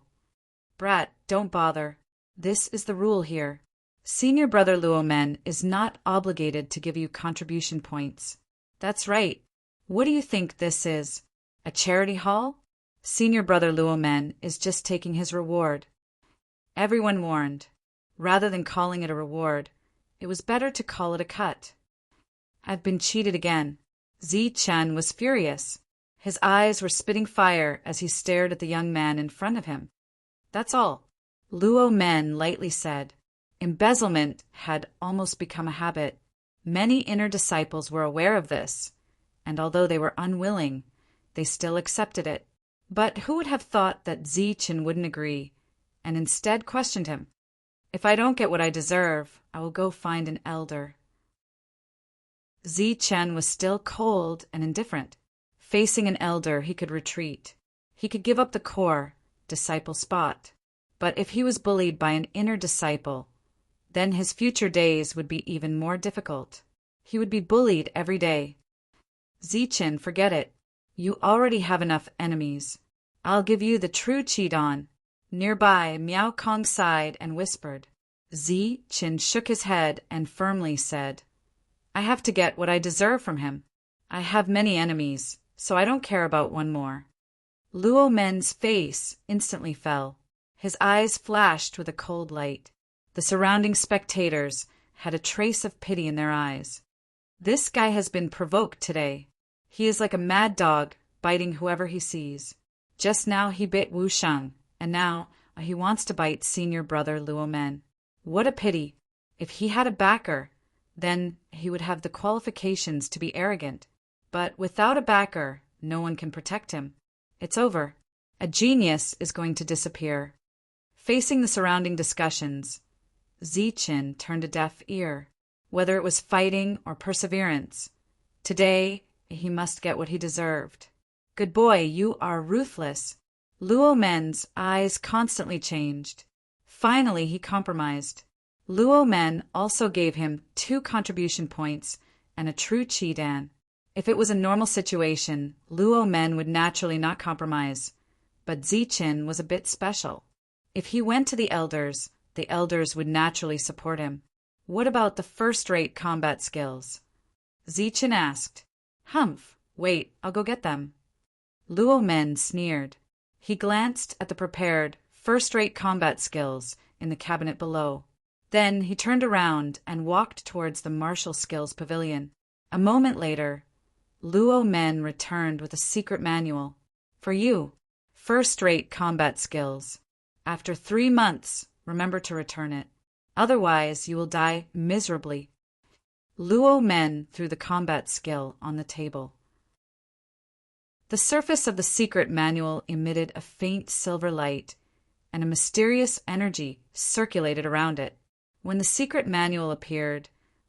"Brat, don't bother. This is the rule here. Senior brother Luo Men is not obligated to give you contribution points." "That's right. What do you think this is? A charity hall? Senior brother Luo Men is just taking his reward." Everyone warned. Rather than calling it a reward, it was better to call it a cut. "I've been cheated again." Ziqin was furious. His eyes were spitting fire as he stared at the young man in front of him. "That's all," Luo Men lightly said. Embezzlement had almost become a habit. Many inner disciples were aware of this, and although they were unwilling, they still accepted it. But who would have thought that Ziqin wouldn't agree, and instead questioned him? "If I don't get what I deserve, I will go find an elder." Ziqin was still cold and indifferent. Facing an elder, he could retreat. He could give up the core disciple spot. But if he was bullied by an inner disciple, then his future days would be even more difficult. He would be bullied every day. "Ziqin, forget it. You already have enough enemies. I'll give you the true Qi-Dan." Nearby, Miao Kong sighed and whispered. Ziqin shook his head and firmly said, "I have to get what I deserve from him. I have many enemies, so I don't care about one more." Luo Men's face instantly fell. His eyes flashed with a cold light. The surrounding spectators had a trace of pity in their eyes. "This guy has been provoked today. He is like a mad dog, biting whoever he sees. Just now he bit Wu Sheng, and now he wants to bite senior brother Luo Men. What a pity! If he had a backer, then he would have the qualifications to be arrogant. But without a backer, no one can protect him. It's over. A genius is going to disappear." Facing the surrounding discussions, Zichen turned a deaf ear. Whether it was fighting or perseverance, today he must get what he deserved. Good boy, you are ruthless. Luo Men's eyes constantly changed. Finally, he compromised. Luo Men also gave him 2 contribution points and a true Qi Dan. If it was a normal situation, Luo Men would naturally not compromise, but Zichen was a bit special. If he went to the elders would naturally support him. What about the first-rate combat skills? Zichen asked. Humph, wait, I'll go get them. Luo Men sneered. He glanced at the prepared, first-rate combat skills in the cabinet below. Then he turned around and walked towards the martial skills pavilion. A moment later, Luo Men returned with a secret manual. For you, first-rate combat skills. After 3 months, remember to return it. Otherwise, you will die miserably. Luo Men threw the combat skill on the table. The surface of the secret manual emitted a faint silver light, and a mysterious energy circulated around it. When the secret manual appeared,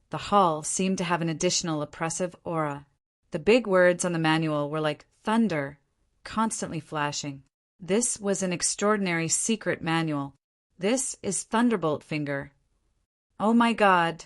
the hall seemed to have an additional oppressive aura. The big words on the manual were like thunder, constantly flashing. This was an extraordinary secret manual. This is Thunderbolt Finger. Oh my God!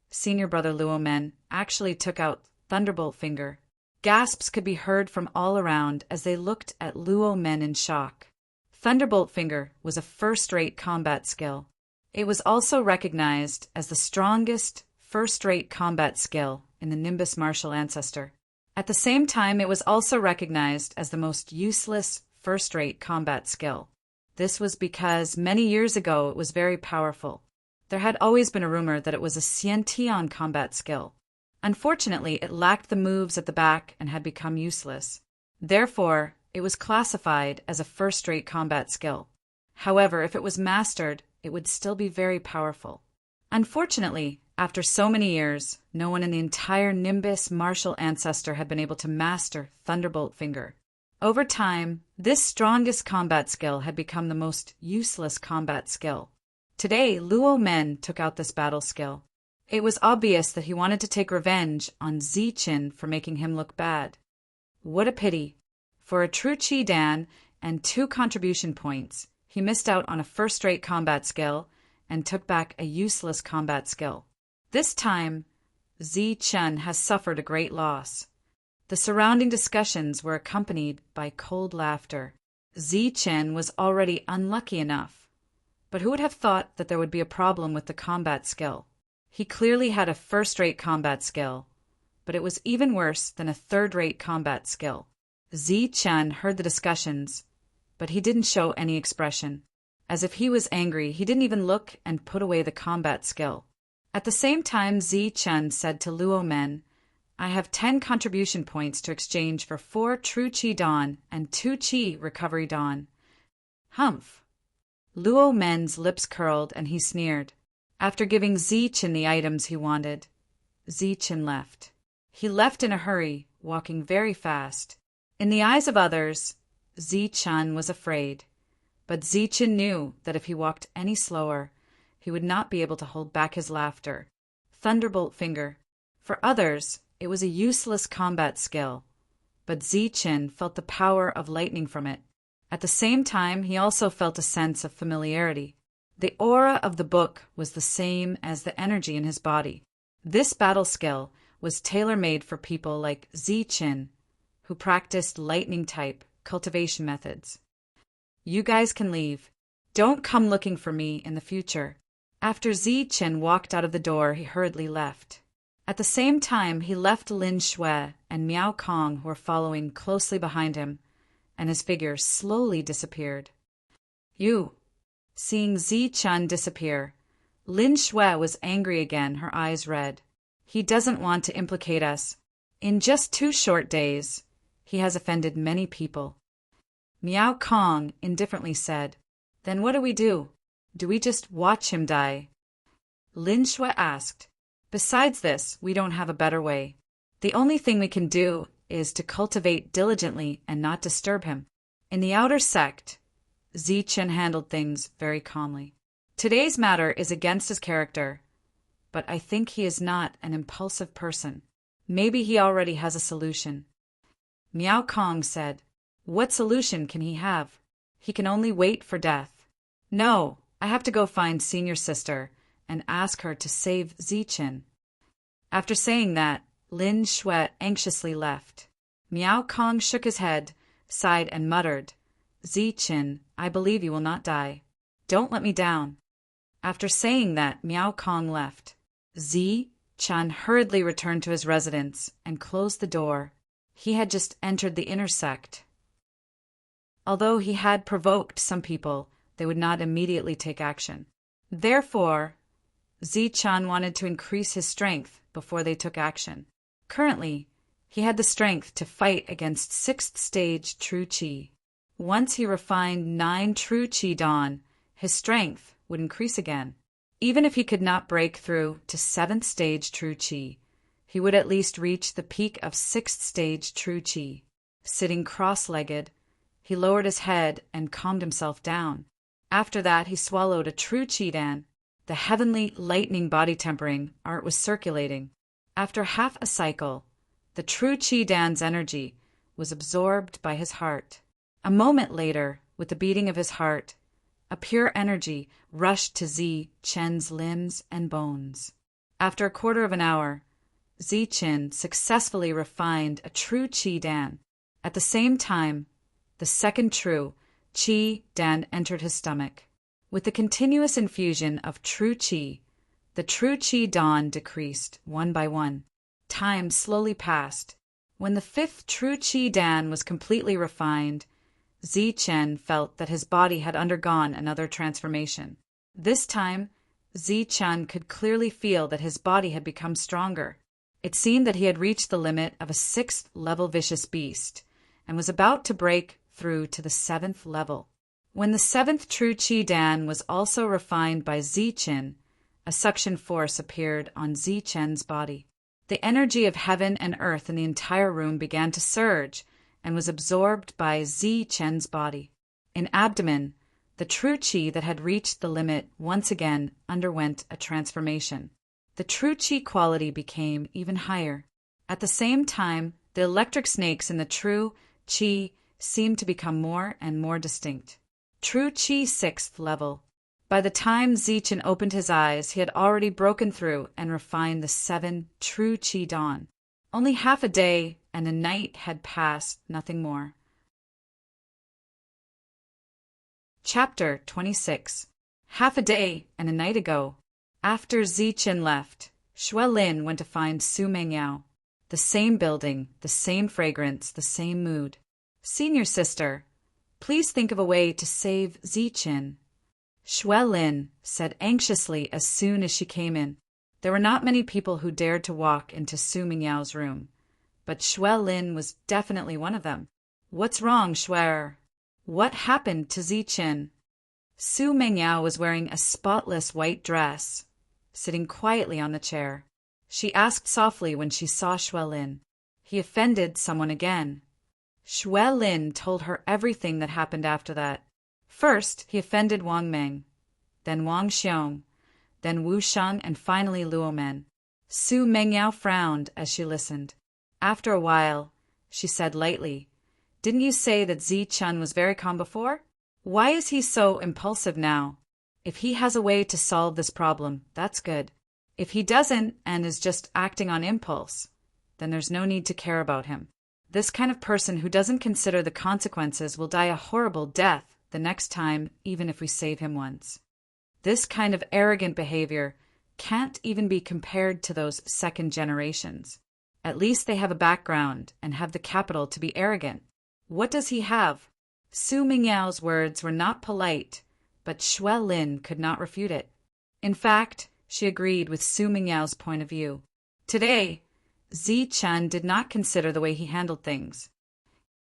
Senior brother Luo Men actually took out Thunderbolt Finger. Gasps could be heard from all around as they looked at Luo Men in shock. Thunderbolt Finger was a first-rate combat skill. It was also recognized as the strongest first-rate combat skill in the Nimbus martial ancestor. At the same time, it was also recognized as the most useless first-rate combat skill. This was because many years ago it was very powerful. There had always been a rumor that it was a Xiantian combat skill. Unfortunately, it lacked the moves at the back and had become useless. Therefore, it was classified as a first-rate combat skill. However, if it was mastered, it would still be very powerful. Unfortunately, after so many years, no one in the entire Nimbus martial ancestor had been able to master Thunderbolt Finger. Over time, this strongest combat skill had become the most useless combat skill. Today, Luo Men took out this battle skill. It was obvious that he wanted to take revenge on Zichen for making him look bad. What a pity. For a true Qi Dan and 2 contribution points, he missed out on a first-rate combat skill and took back a useless combat skill. This time, Zichen has suffered a great loss. The surrounding discussions were accompanied by cold laughter. Zichen was already unlucky enough, but who would have thought that there would be a problem with the combat skill? He clearly had a first-rate combat skill, but it was even worse than a third-rate combat skill. Zichen heard the discussions, but he didn't show any expression. As if he was angry, he didn't even look and put away the combat skill. At the same time, Zichen said to Luo Men, I have 10 contribution points to exchange for 4 true Qi Dan and 2 Qi recovery Dan. Humph! Luo Men's lips curled and he sneered. After giving Zichen the items he wanted, Zichen left. He left in a hurry, walking very fast. In the eyes of others, Zichen was afraid. But Zichen knew that if he walked any slower, he would not be able to hold back his laughter. Thunderbolt Finger. For others, it was a useless combat skill, but Zichen felt the power of lightning from it. At the same time, he also felt a sense of familiarity. The aura of the book was the same as the energy in his body. This battle skill was tailor-made for people like Zichen, who practiced lightning-type cultivation methods. You guys can leave. Don't come looking for me in the future. After Zichen walked out of the door, he hurriedly left. At the same time, he left Lin Shui and Miao Kong, who were following closely behind him, and his figure slowly disappeared. Seeing Zichen disappear, Lin Shui was angry again, her eyes red. He doesn't want to implicate us. In just 2 short days, he has offended many people. Miao Kong indifferently said, Then what do? Do we just watch him die? Lin Shui asked, Besides this, we don't have a better way. The only thing we can do is to cultivate diligently and not disturb him. In the outer sect, Zichen handled things very calmly. Today's matter is against his character, but I think he is not an impulsive person. Maybe he already has a solution. Miao Kong said, "What solution can he have? He can only wait for death." "No, I have to go find senior sister and ask her to save Zichen." After saying that, Lin Shui anxiously left. Miao Kong shook his head, sighed and muttered, "Zichen, I believe you will not die. Don't let me down." After saying that, Miao Kong left. Zichen hurriedly returned to his residence and closed the door. He had just entered the inner sect. Although he had provoked some people, they would not immediately take action. Therefore, Zichen wanted to increase his strength before they took action. Currently, he had the strength to fight against 6th stage True Qi. Once he refined 9 True Qi Dawn, his strength would increase again. Even if he could not break through to 7th stage True Qi, he would at least reach the peak of 6th stage True Qi. Sitting cross-legged, he lowered his head and calmed himself down. After that, he swallowed a True Qi Dan. The heavenly lightning body tempering art was circulating. After half a cycle, the True Qi Dan's energy was absorbed by his heart. A moment later, with the beating of his heart, a pure energy rushed to Zichen's limbs and bones. After a quarter of an hour, Zichen successfully refined a True Qi Dan. At the same time, the second True Qi Dan entered his stomach. With the continuous infusion of True Qi, the True Qi Dawn decreased one by one. Time slowly passed. When the 5th True Qi Dan was completely refined, Zichen felt that his body had undergone another transformation. This time, Zichen could clearly feel that his body had become stronger. It seemed that he had reached the limit of a 6th level vicious beast and was about to break through to the 7th level. When the 7th True Qi Dan was also refined by Zichen, a suction force appeared on Zichen's body. The energy of heaven and earth in the entire room began to surge and was absorbed by Zichen's body. In abdomen, the True Qi that had reached the limit once again underwent a transformation. The True Qi quality became even higher. At the same time, the electric snakes in the True Qi seemed to become more and more distinct. True Qi 6th level. By the time Zichen opened his eyes, he had already broken through and refined the 7 True Qi Dawn. Only half a day and a night had passed, nothing more. Chapter 26. Half a day and a night ago. After Zichen left, Shui Lin went to find Su Mengyao. The same building, the same fragrance, the same mood. "Senior sister, please think of a way to save Zichen," Shui Lin said anxiously as soon as she came in. There were not many people who dared to walk into Su Mengyao's room, but Shui Lin was definitely one of them. "What's wrong, Shui? What happened to Zichen?" Su Mengyao was wearing a spotless white dress, sitting quietly on the chair. She asked softly when she saw Shui Lin. "He offended someone again." Shui Lin told her everything that happened after that. First, he offended Wang Meng, then Wang Xiong, then Wu Sheng, and finally Luo Men. Su Mengyao frowned as she listened. After a while, she said lightly, "Didn't you say that Zichen was very calm before? Why is he so impulsive now? If he has a way to solve this problem, that's good. If he doesn't and is just acting on impulse, then there's no need to care about him. This kind of person who doesn't consider the consequences will die a horrible death the next time, even if we save him once. This kind of arrogant behavior can't even be compared to those second generations. At least they have a background and have the capital to be arrogant. What does he have?" Su Mengyao's words were not polite, but Shui Lin could not refute it. In fact, she agreed with Su Mengyao's point of view. Today, Zichen did not consider the way he handled things.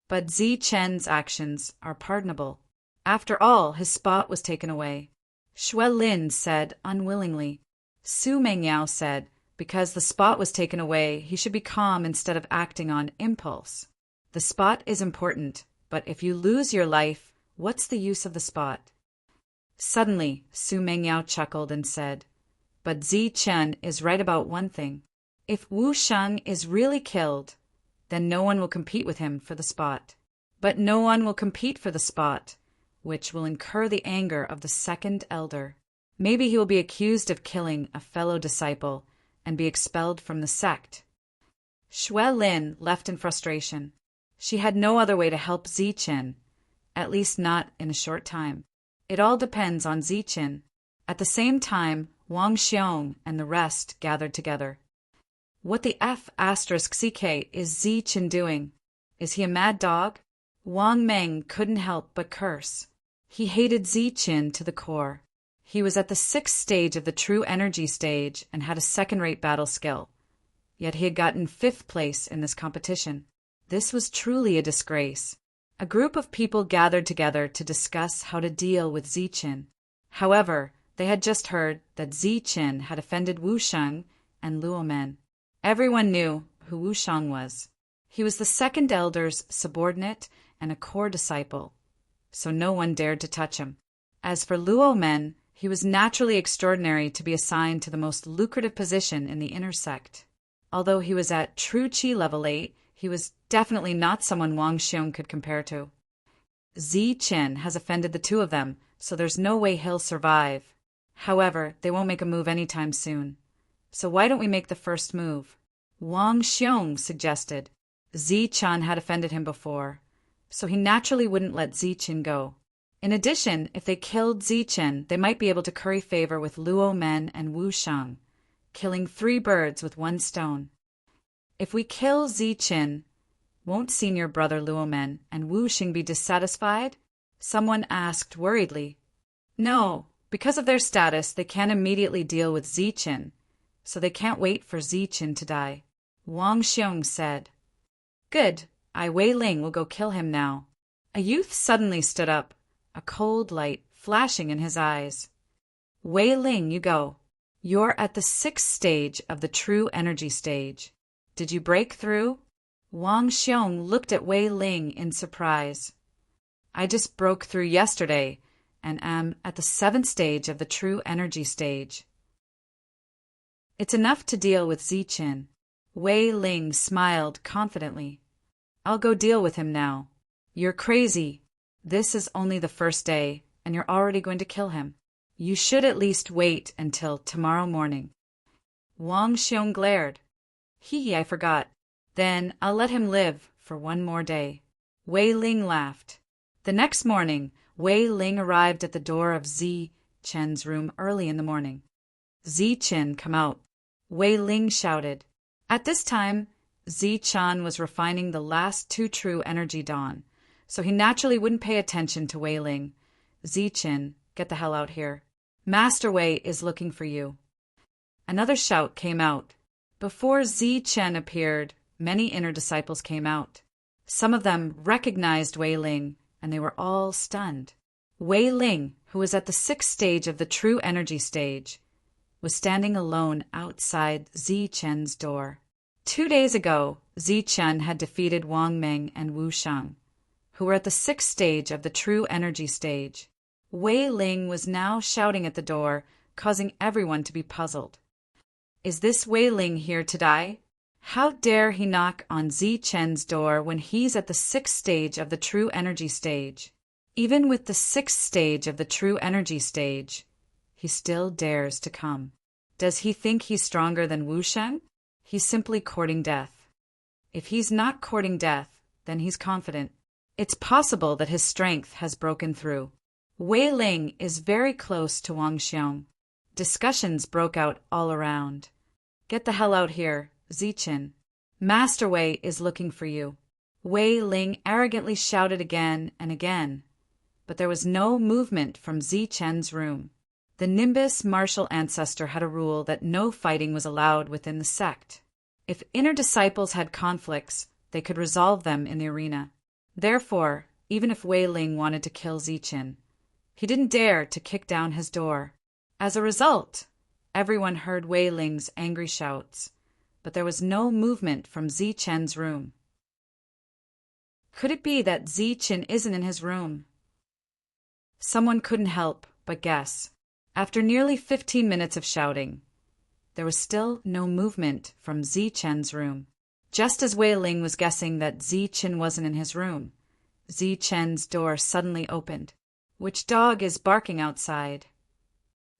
But Zichen's actions are pardonable. After all, his spot was taken away. Shui Lin said unwillingly. Su Mengyao said, because the spot was taken away, he should be calm instead of acting on impulse. The spot is important, but if you lose your life, what's the use of the spot? Suddenly, Su Mengyao chuckled and said, "But Zi Chen is right about one thing. If Wu Sheng is really killed, then no one will compete with him for the spot. But no one will compete for the spot, which will incur the anger of the second elder. Maybe he will be accused of killing a fellow disciple and be expelled from the sect." Xue Lin left in frustration. She had no other way to help Zi Chen, at least not in a short time. It all depends on Zi Chen. At the same time, Wang Xiong and the rest gathered together. What the F***CK is Zi Chen doing? Is he a mad dog? Wang Meng couldn't help but curse. He hated Zi Chen to the core. He was at the 6th stage of the true energy stage and had a second-rate battle skill. Yet he had gotten 5th place in this competition. This was truly a disgrace. A group of people gathered together to discuss how to deal with Zi Chen. However, they had just heard that Zi Chen had offended Wu Sheng and Luo Men. Everyone knew who Wu Sheng was. He was the second elder's subordinate and a core disciple, so no one dared to touch him. As for Luo Men, he was naturally extraordinary to be assigned to the most lucrative position in the inner sect. Although he was at true Qi level 8, he was definitely not someone Wang Xiong could compare to. Zi Chen has offended the two of them, so there's no way he'll survive. However, they won't make a move anytime soon. So why don't we make the first move? Wang Xiong suggested. Zi Chen had offended him before, so he naturally wouldn't let Zi Chen go. In addition, if they killed Zi Chen, they might be able to curry favor with Luo Men and Wu Sheng, killing 3 birds with 1 stone. If we kill Zi Chen, won't senior brother Luo Men and Wu Sheng be dissatisfied? Someone asked worriedly. No, because of their status, they can't immediately deal with Zi Chen, so they can't wait for Zi Chen to die. Wang Xiong said. Good, Wei Ling will go kill him now. A youth suddenly stood up, a cold light flashing in his eyes. Wei Ling, you go. You're at the 6th stage of the true energy stage. Did you break through? Wang Xiong looked at Wei Ling in surprise. I just broke through yesterday and am at the 7th stage of the true energy stage. It's enough to deal with Zi Chen. Wei Ling smiled confidently. I'll go deal with him now. You're crazy. This is only the first day, and you're already going to kill him. You should at least wait until tomorrow morning. Wang Xiong glared. I forgot. Then I'll let him live for 1 more day. Wei Ling laughed. The next morning, Wei Ling arrived at the door of Zi Chen's room early in the morning. Zi Chen, come out. Wei Ling shouted. At this time, Zi Chen was refining the last 2 true energy dawn, so he naturally wouldn't pay attention to Wei Ling. Zi Chen, get the hell out here. Master Wei is looking for you. Another shout came out. Before Zi Chen appeared, many inner disciples came out. Some of them recognized Wei Ling, and they were all stunned. Wei Ling, who was at the 6th stage of the true energy stage, was standing alone outside Zi Chen's door. 2 days ago, Zi Chen had defeated Wang Meng and Wu Sheng, who were at the 6th stage of the true energy stage. Wei Ling was now shouting at the door, causing everyone to be puzzled. Is this Wei Ling here to die? How dare he knock on Zi Chen's door when he's at the 6th stage of the true energy stage? Even with the 6th stage of the true energy stage, he still dares to come. Does he think he's stronger than Wu Sheng? He's simply courting death. If he's not courting death, then he's confident. It's possible that his strength has broken through. Wei Ling is very close to Wang Xiong. Discussions broke out all around. Get the hell out here, Zi Chen. Master Wei is looking for you. Wei Ling arrogantly shouted again and again, but there was no movement from Zi Chen's room. The Nimbus martial ancestor had a rule that no fighting was allowed within the sect. If inner disciples had conflicts, they could resolve them in the arena. Therefore, even if Wei Ling wanted to kill Zi Chen, he didn't dare to kick down his door. As a result, everyone heard Wei Ling's angry shouts, but there was no movement from Zi Chen's room. Could it be that Zi Chen isn't in his room? Someone couldn't help But guess, after nearly 15 minutes of shouting, there was still no movement from Zichen's room. Just as Wei Ling was guessing that Zichen wasn't in his room, Zichen's door suddenly opened. "Which dog is barking outside?"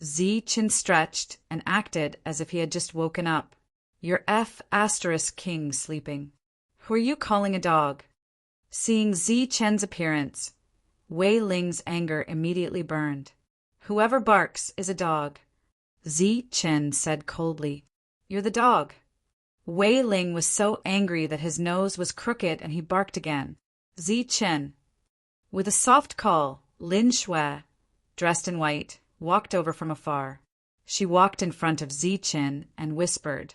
Zichen stretched and acted as if he had just woken up. "Your F***king sleeping. Who are you calling a dog?" Seeing Zichen's appearance, Wei Ling's anger immediately burned. "Whoever barks is a dog," Zichen said coldly. "You're the dog." Wei Ling was so angry that his nose was crooked and he barked again. Zichen. With a soft call, Lin Shui, dressed in white, walked over from afar. She walked in front of Zichen and whispered,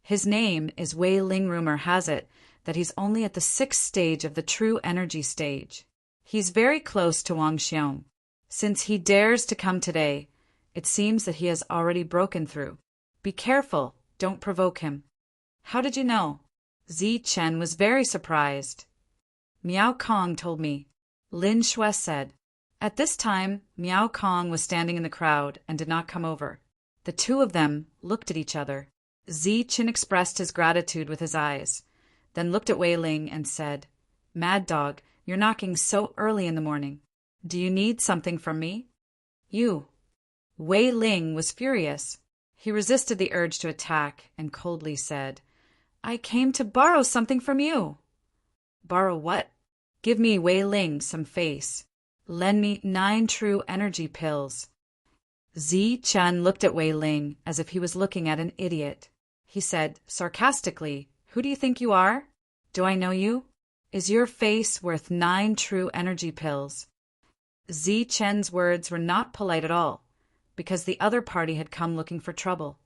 "His name is Wei Ling. Rumor has it that he's only at the 6th stage of the true energy stage. He's very close to Wang Xiong. Since he dares to come today, it seems that he has already broken through. Be careful, don't provoke him." "How did you know?" Zichen was very surprised. "Miao Kong told me," Lin Shui said. At this time, Miao Kong was standing in the crowd and did not come over. The two of them looked at each other. Zichen expressed his gratitude with his eyes, then looked at Wei Ling and said, "Mad dog, you're knocking so early in the morning. Do you need something from me?" "You." Wei Ling was furious. He resisted the urge to attack and coldly said, "I came to borrow something from you." "Borrow what?" "Give me, Wei Ling, some face. Lend me 9 true energy pills." Zichen looked at Wei Ling as if he was looking at an idiot. He said sarcastically, "Who do you think you are? Do I know you? Is your face worth 9 true energy pills?" Zichen's words were not polite at all, because the other party had come looking for trouble.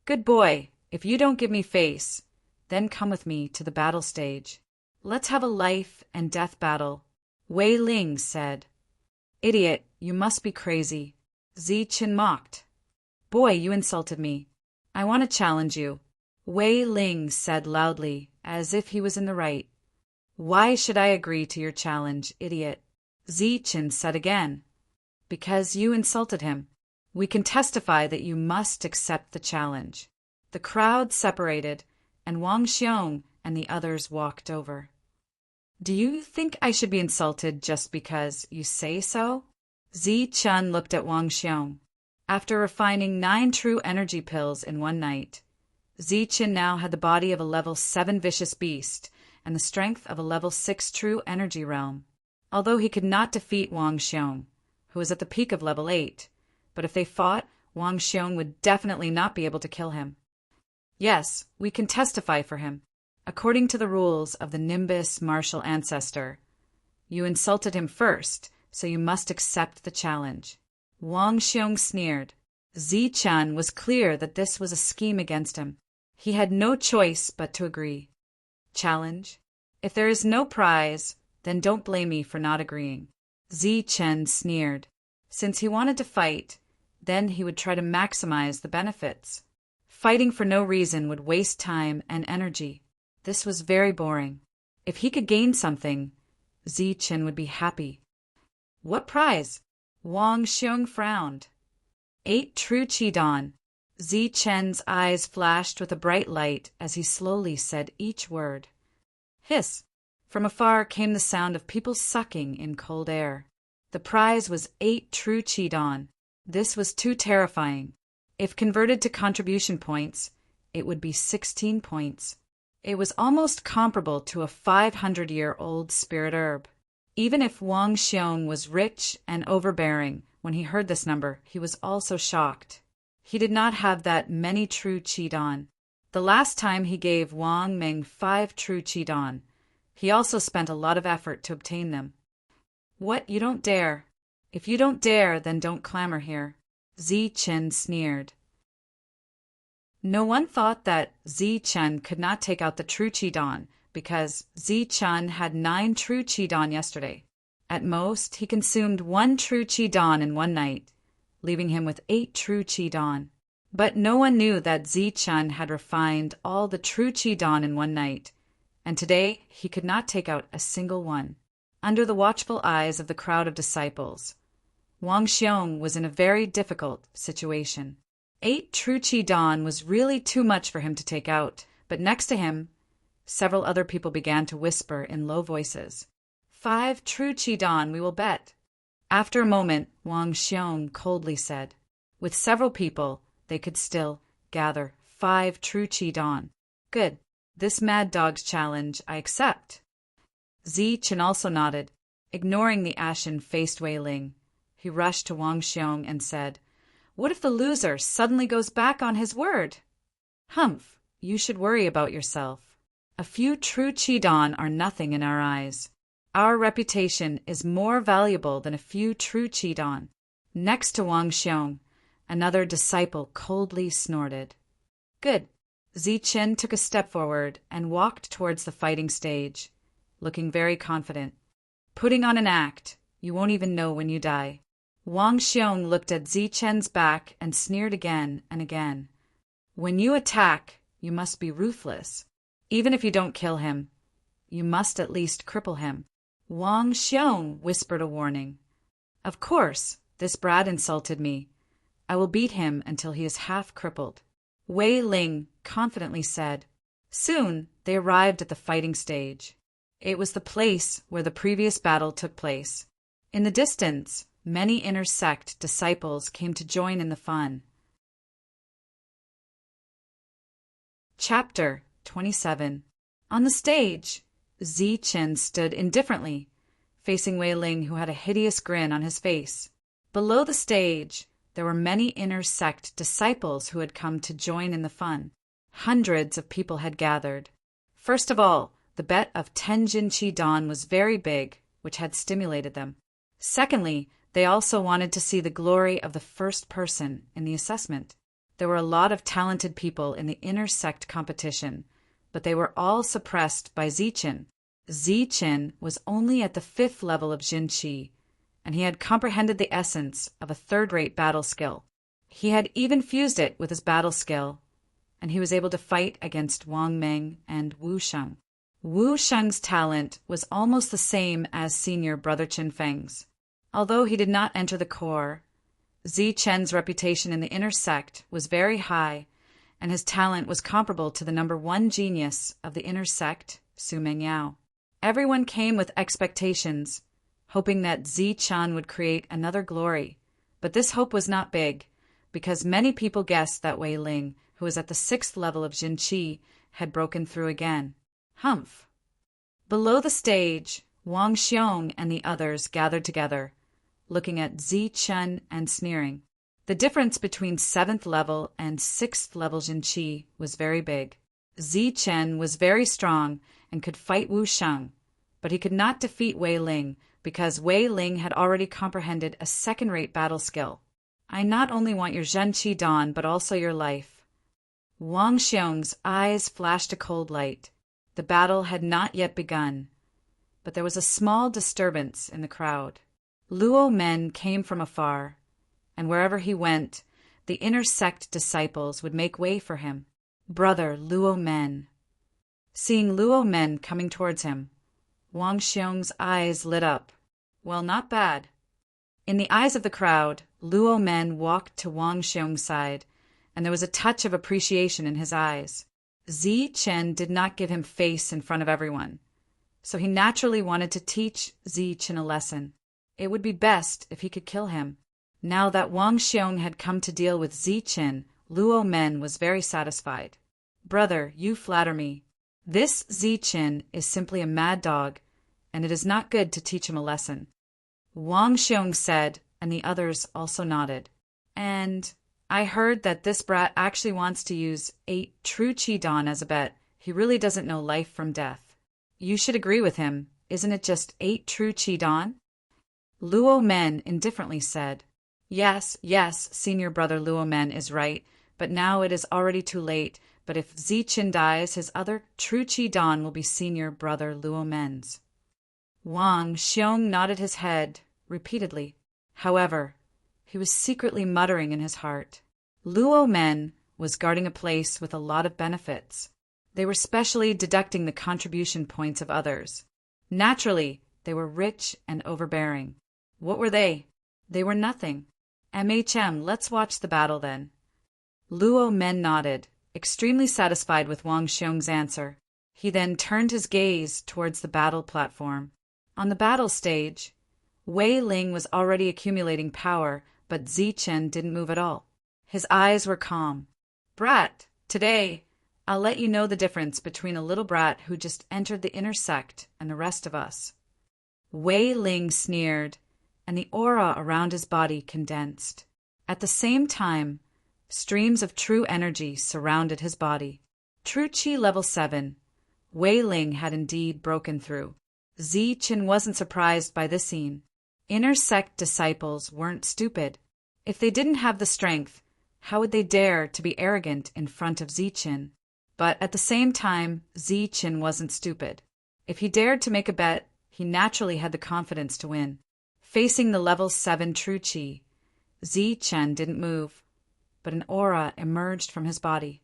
"Good boy, if you don't give me face, then come with me to the battle stage. Let's have a life and death battle," Wei Ling said. "Idiot, you must be crazy," Zichen mocked. "Boy, you insulted me. I want to challenge you," Wei Ling said loudly, as if he was in the right. "Why should I agree to your challenge, idiot?" Zichen said again. "Because you insulted him. We can testify that you must accept the challenge." The crowd separated, and Wang Xiong and the others walked over. "Do you think I should be insulted just because you say so?" Zichen looked at Wang Xiong. After refining 9 true energy pills in one night, Zichen now had the body of a level 7 vicious beast and the strength of a level 6 true energy realm. Although he could not defeat Wang Xiong, who was at the peak of level 8, but if they fought, Wang Xiong would definitely not be able to kill him. Yes, we can testify for him. According to the rules of the Nimbus martial ancestor, you insulted him first, so you must accept the challenge. Wang Xiong sneered. Zichen was clear that this was a scheme against him. He had no choice but to agree. Challenge? If there is no prize, then don't blame me for not agreeing. Zichen sneered. Since he wanted to fight, then he would try to maximize the benefits. Fighting for no reason would waste time and energy. This was very boring. If he could gain something, Zichen would be happy. "What prize?" Wang Xiong frowned. 8 true Qidong. Zichen's eyes flashed with a bright light as he slowly said each word. Hiss! From afar came the sound of people sucking in cold air. The prize was 8 true Qidong. This was too terrifying. If converted to contribution points, it would be 16 points. It was almost comparable to a 500-year-old spirit herb. Even if Wang Xiong was rich and overbearing, when he heard this number, he was also shocked. He did not have that many true Qidong. The last time he gave Wang Ming 5 true Qidong, he also spent a lot of effort to obtain them. "What, you don't dare? If you don't dare, then don't clamor here," Zichen sneered. No one thought that Zichen could not take out the true Qidong because Zichen had 9 true Qidong yesterday. At most, he consumed 1 true Qidong in one night, leaving him with 8 true Qidong. But no one knew that Zichen had refined all the true Qidong in one night, and today he could not take out a single one. Under the watchful eyes of the crowd of disciples, Wang Xiong was in a very difficult situation. 8 true qi dan was really too much for him to take out, but next to him, several other people began to whisper in low voices. 5 true qi dan, we will bet. After a moment, Wang Xiong coldly said, with several people, they could still gather 5 true qi dan. Good. This mad dog's challenge I accept. Zi Chen also nodded, ignoring the ashen-faced Wei Ling. He rushed to Wang Xiong and said, what if the loser suddenly goes back on his word? Humph, you should worry about yourself. A few true qi dan are nothing in our eyes. Our reputation is more valuable than a few true qi dan. Next to Wang Xiong, another disciple coldly snorted. Good. Zi Chen took a step forward and walked towards the fighting stage, looking very confident. Putting on an act, you won't even know when you die. Wang Xiong looked at Zi Chen's back and sneered again and again. When you attack, you must be ruthless. Even if you don't kill him, you must at least cripple him. Wang Xiong whispered a warning. Of course, this brat insulted me. I will beat him until he is half crippled. Wei Ling confidently said. Soon they arrived at the fighting stage. It was the place where the previous battle took place. In the distance, many inner sect disciples came to join in the fun. Chapter 27. On the stage, Zi Chen stood indifferently, facing Wei Ling, who had a hideous grin on his face. Below the stage, there were many inner sect disciples who had come to join in the fun. Hundreds of people had gathered. First of all, the bet of 10 Jin Qi Dan was very big, which had stimulated them. Secondly, they also wanted to see the glory of the first person in the assessment. There were a lot of talented people in the inner sect competition, but they were all suppressed by Zi Chen. Zi Chen was only at the 5th level of Jin Qi, and he had comprehended the essence of a third-rate battle skill. He had even fused it with his battle skill, and he was able to fight against Wang Meng and Wu Sheng. Wu Sheng's talent was almost the same as senior brother Chen Feng's. Although he did not enter the corps, Zi Chen's reputation in the inner sect was very high, and his talent was comparable to the number 1 genius of the inner sect, Su Mengyao. Everyone came with expectations, hoping that Zi Chen would create another glory, but this hope was not big, because many people guessed that Wei Ling, who was at the 6th level of Jin Qi, had broken through again. Humph! Below the stage, Wang Xiong and the others gathered together, looking at Zi Chen and sneering. The difference between 7th level and 6th level Jin Qi was very big. Zi Chen was very strong and could fight Wu Sheng, but he could not defeat Wei Ling because Wei Ling had already comprehended a second-rate battle skill. I not only want your Zhen Qi Dan, but also your life. Wang Xiong's eyes flashed a cold light. The battle had not yet begun, but there was a small disturbance in the crowd. Luo Men came from afar, and wherever he went, the inner sect disciples would make way for him. Brother Luo Men. Seeing Luo Men coming towards him, Wang Xiong's eyes lit up. Well, not bad. In the eyes of the crowd, Luo Men walked to Wang Xiong's side, and there was a touch of appreciation in his eyes. Zi Chen did not give him face in front of everyone, so he naturally wanted to teach Zi Chen a lesson. It would be best if he could kill him. Now that Wang Xiong had come to deal with Zi Chen, Luo Men was very satisfied. Brother, you flatter me. This Zi Chen is simply a mad dog, and it is not good to teach him a lesson. Wang Xiong said, and the others also nodded. And I heard that this brat actually wants to use 8 true Qi Dan as a bet. He really doesn't know life from death. You should agree with him. Isn't it just 8 true Qi Dan? Luo Men indifferently said. Yes, senior brother Luo Men is right, but now it is already too late. But if Zi Chen dies, his other true Qi Dan will be senior brother Luo Men's. Wang Xiong nodded his head repeatedly. However, he was secretly muttering in his heart. Luo Men was guarding a place with a lot of benefits. They were specially deducting the contribution points of others. Naturally, they were rich and overbearing. What were they? They were nothing. Let's watch the battle then. Luo Men nodded, extremely satisfied with Wang Xiong's answer. He then turned his gaze towards the battle platform. On the battle stage, Wei Ling was already accumulating power, but Zichen didn't move at all. His eyes were calm. Brat, today, I'll let you know the difference between a little brat who just entered the inner sect and the rest of us. Wei Ling sneered, and the aura around his body condensed. At the same time, streams of true energy surrounded his body. True Qi level 7, Wei Ling had indeed broken through. Zichen wasn't surprised by this scene. Inner sect disciples weren't stupid. If they didn't have the strength, how would they dare to be arrogant in front of Zichen? But at the same time, Zichen wasn't stupid. If he dared to make a bet, he naturally had the confidence to win. Facing the level 7 True Qi, Zichen didn't move, but an aura emerged from his body.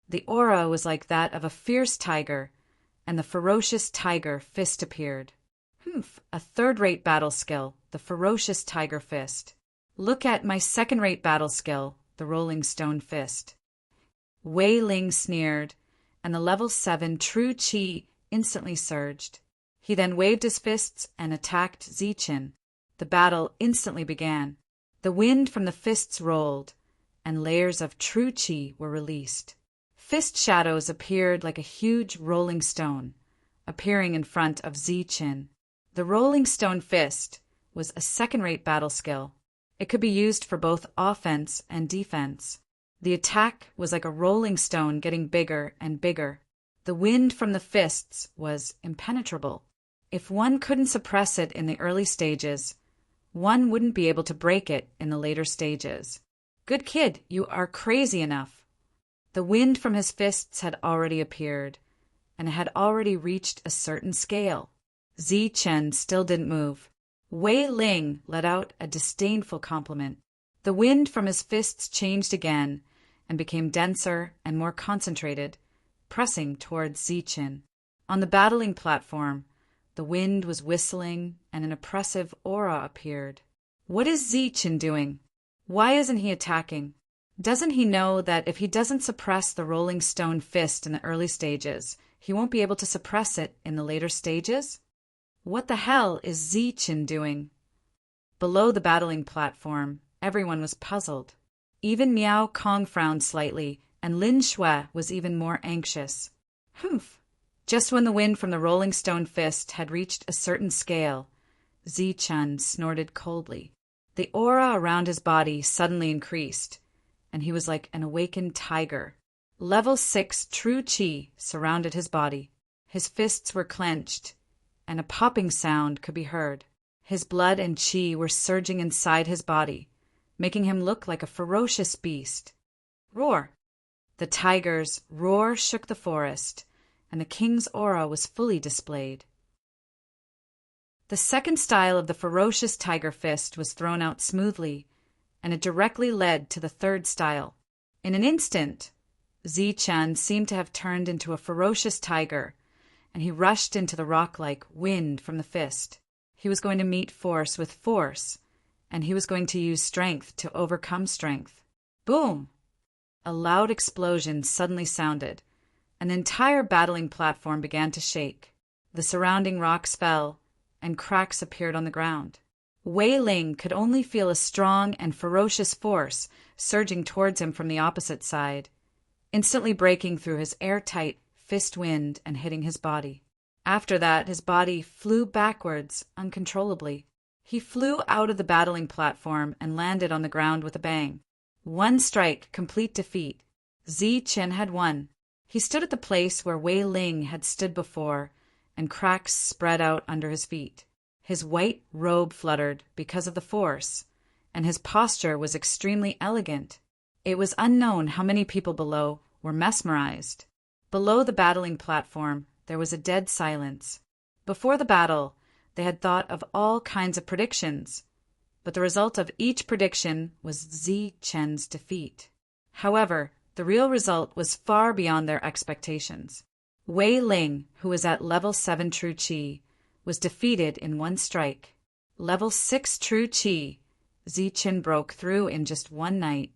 The aura was like that of a fierce tiger, and the ferocious tiger fist appeared. A third-rate battle skill, the ferocious tiger fist. Look at my second-rate battle skill, the rolling stone fist. Wei Ling sneered, and the level 7 True Qi instantly surged. He then waved his fists and attacked Zichen. The battle instantly began. The wind from the fists rolled, and layers of True Qi were released. Fist shadows appeared like a huge rolling stone, appearing in front of Zichen. The rolling stone fist was a second-rate battle skill. It could be used for both offense and defense. The attack was like a rolling stone getting bigger and bigger. The wind from the fists was impenetrable. If one couldn't suppress it in the early stages, one wouldn't be able to break it in the later stages. Good kid, you are crazy enough. The wind from his fists had already appeared, and it had already reached a certain scale. Zichen still didn't move. Wei Ling let out a disdainful compliment. The wind from his fists changed again and became denser and more concentrated, pressing towards Zichen. On the battling platform, the wind was whistling and an oppressive aura appeared. What is Zichen doing? Why isn't he attacking? Doesn't he know that if he doesn't suppress the rolling stone fist in the early stages, he won't be able to suppress it in the later stages? What the hell is Zichen doing? Below the battling platform, everyone was puzzled. Even Miao Kong frowned slightly, and Lin Shui was even more anxious. Just when the wind from the rolling stone fist had reached a certain scale, Zichen snorted coldly. The aura around his body suddenly increased, and he was like an awakened tiger. Level 6 True Qi surrounded his body. His fists were clenched, and a popping sound could be heard. His blood and qi were surging inside his body, making him look like a ferocious beast. Roar! The tiger's roar shook the forest, and the king's aura was fully displayed. The second style of the ferocious tiger fist was thrown out smoothly, and it directly led to the third style. In an instant, Zichen seemed to have turned into a ferocious tiger, and he rushed into the rock-like wind from the fist. He was going to meet force with force, and he was going to use strength to overcome strength. Boom! A loud explosion suddenly sounded. An entire battling platform began to shake. The surrounding rocks fell, and cracks appeared on the ground. Wei Ling could only feel a strong and ferocious force surging towards him from the opposite side, instantly breaking through his airtight fist wind and hitting his body. After that, his body flew backwards uncontrollably. He flew out of the battling platform and landed on the ground with a bang. One strike, complete defeat. Zichen had won. He stood at the place where Wei Ling had stood before, and cracks spread out under his feet. His white robe fluttered because of the force, and his posture was extremely elegant. It was unknown how many people below were mesmerized. Below the battling platform, there was a dead silence. Before the battle, they had thought of all kinds of predictions, but the result of each prediction was Zichen's defeat. However, the real result was far beyond their expectations. Wei Ling, who was at level 7 True Qi, was defeated in one strike. Level 6 True Qi. Zichen broke through in just one night.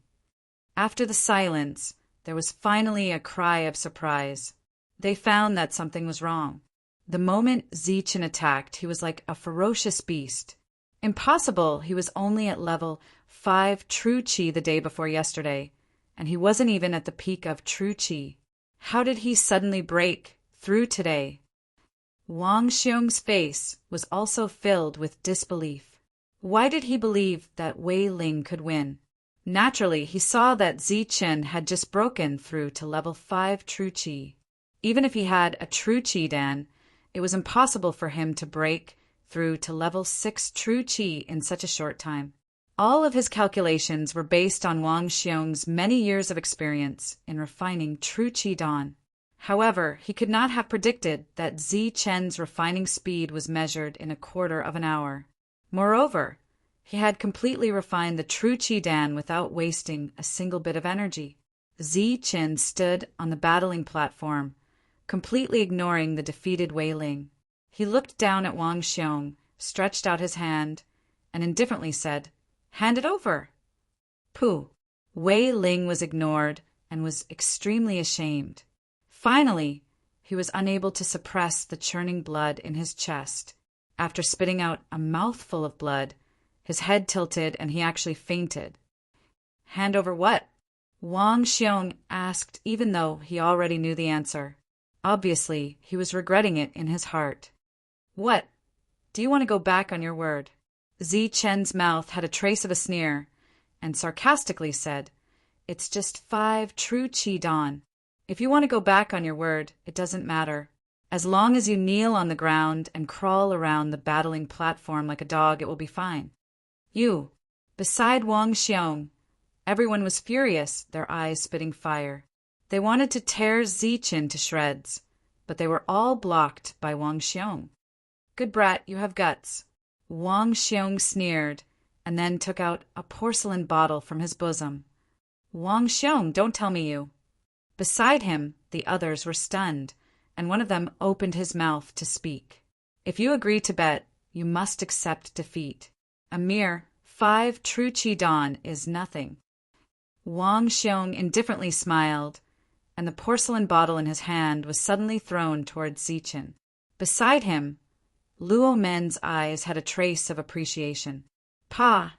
After the silence, there was finally a cry of surprise. They found that something was wrong. The moment Zichen attacked, he was like a ferocious beast. Impossible, he was only at level 5 True Qi the day before yesterday, and he wasn't even at the peak of True Qi. How did he suddenly break through today? Wang Xiong's face was also filled with disbelief. Why did he believe that Wei Ling could win? Naturally, he saw that Zichen had just broken through to level 5 True Qi. Even if he had a True Qi Dan, it was impossible for him to break through to level 6 True Qi in such a short time. All of his calculations were based on Wang Xiong's many years of experience in refining True Qi Dan. However, he could not have predicted that Zichen's refining speed was measured in a quarter of an hour. Moreover, he had completely refined the True Qi Dan without wasting a single bit of energy. Zichen stood on the battling platform, completely ignoring the defeated Wei Ling. He looked down at Wang Xiong, stretched out his hand, and indifferently said, "Hand it over." Pooh! Wei Ling was ignored and was extremely ashamed. Finally, he was unable to suppress the churning blood in his chest. After spitting out a mouthful of blood, his head tilted and he actually fainted. "Hand over what?" Wang Xiong asked, even though he already knew the answer. Obviously, he was regretting it in his heart. "What? Do you want to go back on your word?" Zichen's mouth had a trace of a sneer, and sarcastically said, "It's just 5 True Qi Dan. If you want to go back on your word, it doesn't matter. As long as you kneel on the ground and crawl around the battling platform like a dog, it will be fine." You, beside Wang Xiong, everyone was furious, their eyes spitting fire. They wanted to tear Zichen to shreds, but they were all blocked by Wang Xiong. "Good brat, you have guts." Wang Xiong sneered, and then took out a porcelain bottle from his bosom. "Wang Xiong, don't tell me you." Beside him, the others were stunned, and one of them opened his mouth to speak. "If you agree to bet, you must accept defeat. A mere 5 True Qi Dan is nothing." Wang Xiong indifferently smiled, and the porcelain bottle in his hand was suddenly thrown towards Zichen. Beside him, Luo Men's eyes had a trace of appreciation. "Pa!"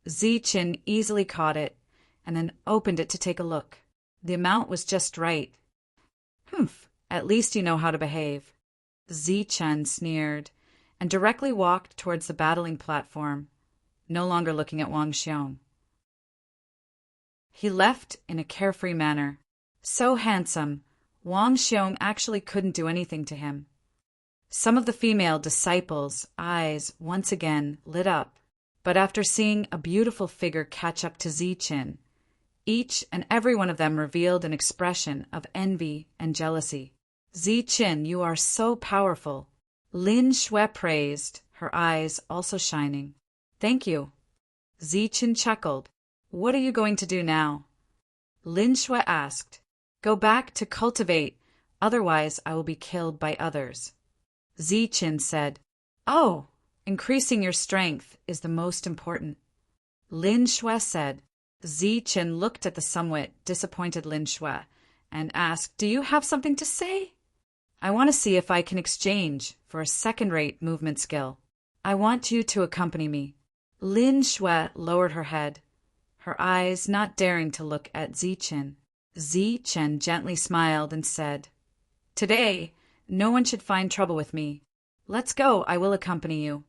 Zichen easily caught it, and then opened it to take a look. The amount was just right. "Humph, at least you know how to behave." Zichen sneered, and directly walked towards the battling platform, no longer looking at Wang Xiong. He left in a carefree manner. So handsome, Wang Xiong actually couldn't do anything to him. Some of the female disciples' eyes once again lit up, but after seeing a beautiful figure catch up to Zichen, each and every one of them revealed an expression of envy and jealousy. "Zichen, you are so powerful." Lin Shui praised, her eyes also shining. "Thank you." Zichen chuckled. "What are you going to do now?" Lin Shui asked. "Go back to cultivate, otherwise I will be killed by others." Zichen said, "Oh, increasing your strength is the most important." Lin Shui said. Zichen looked at the somewhat disappointed Lin Shui and asked, "Do you have something to say?" "I want to see if I can exchange for a second-rate movement skill. I want you to accompany me." Lin Shui lowered her head, her eyes not daring to look at Zichen. Zichen gently smiled and said, "Today, no one should find trouble with me. Let's go, I will accompany you."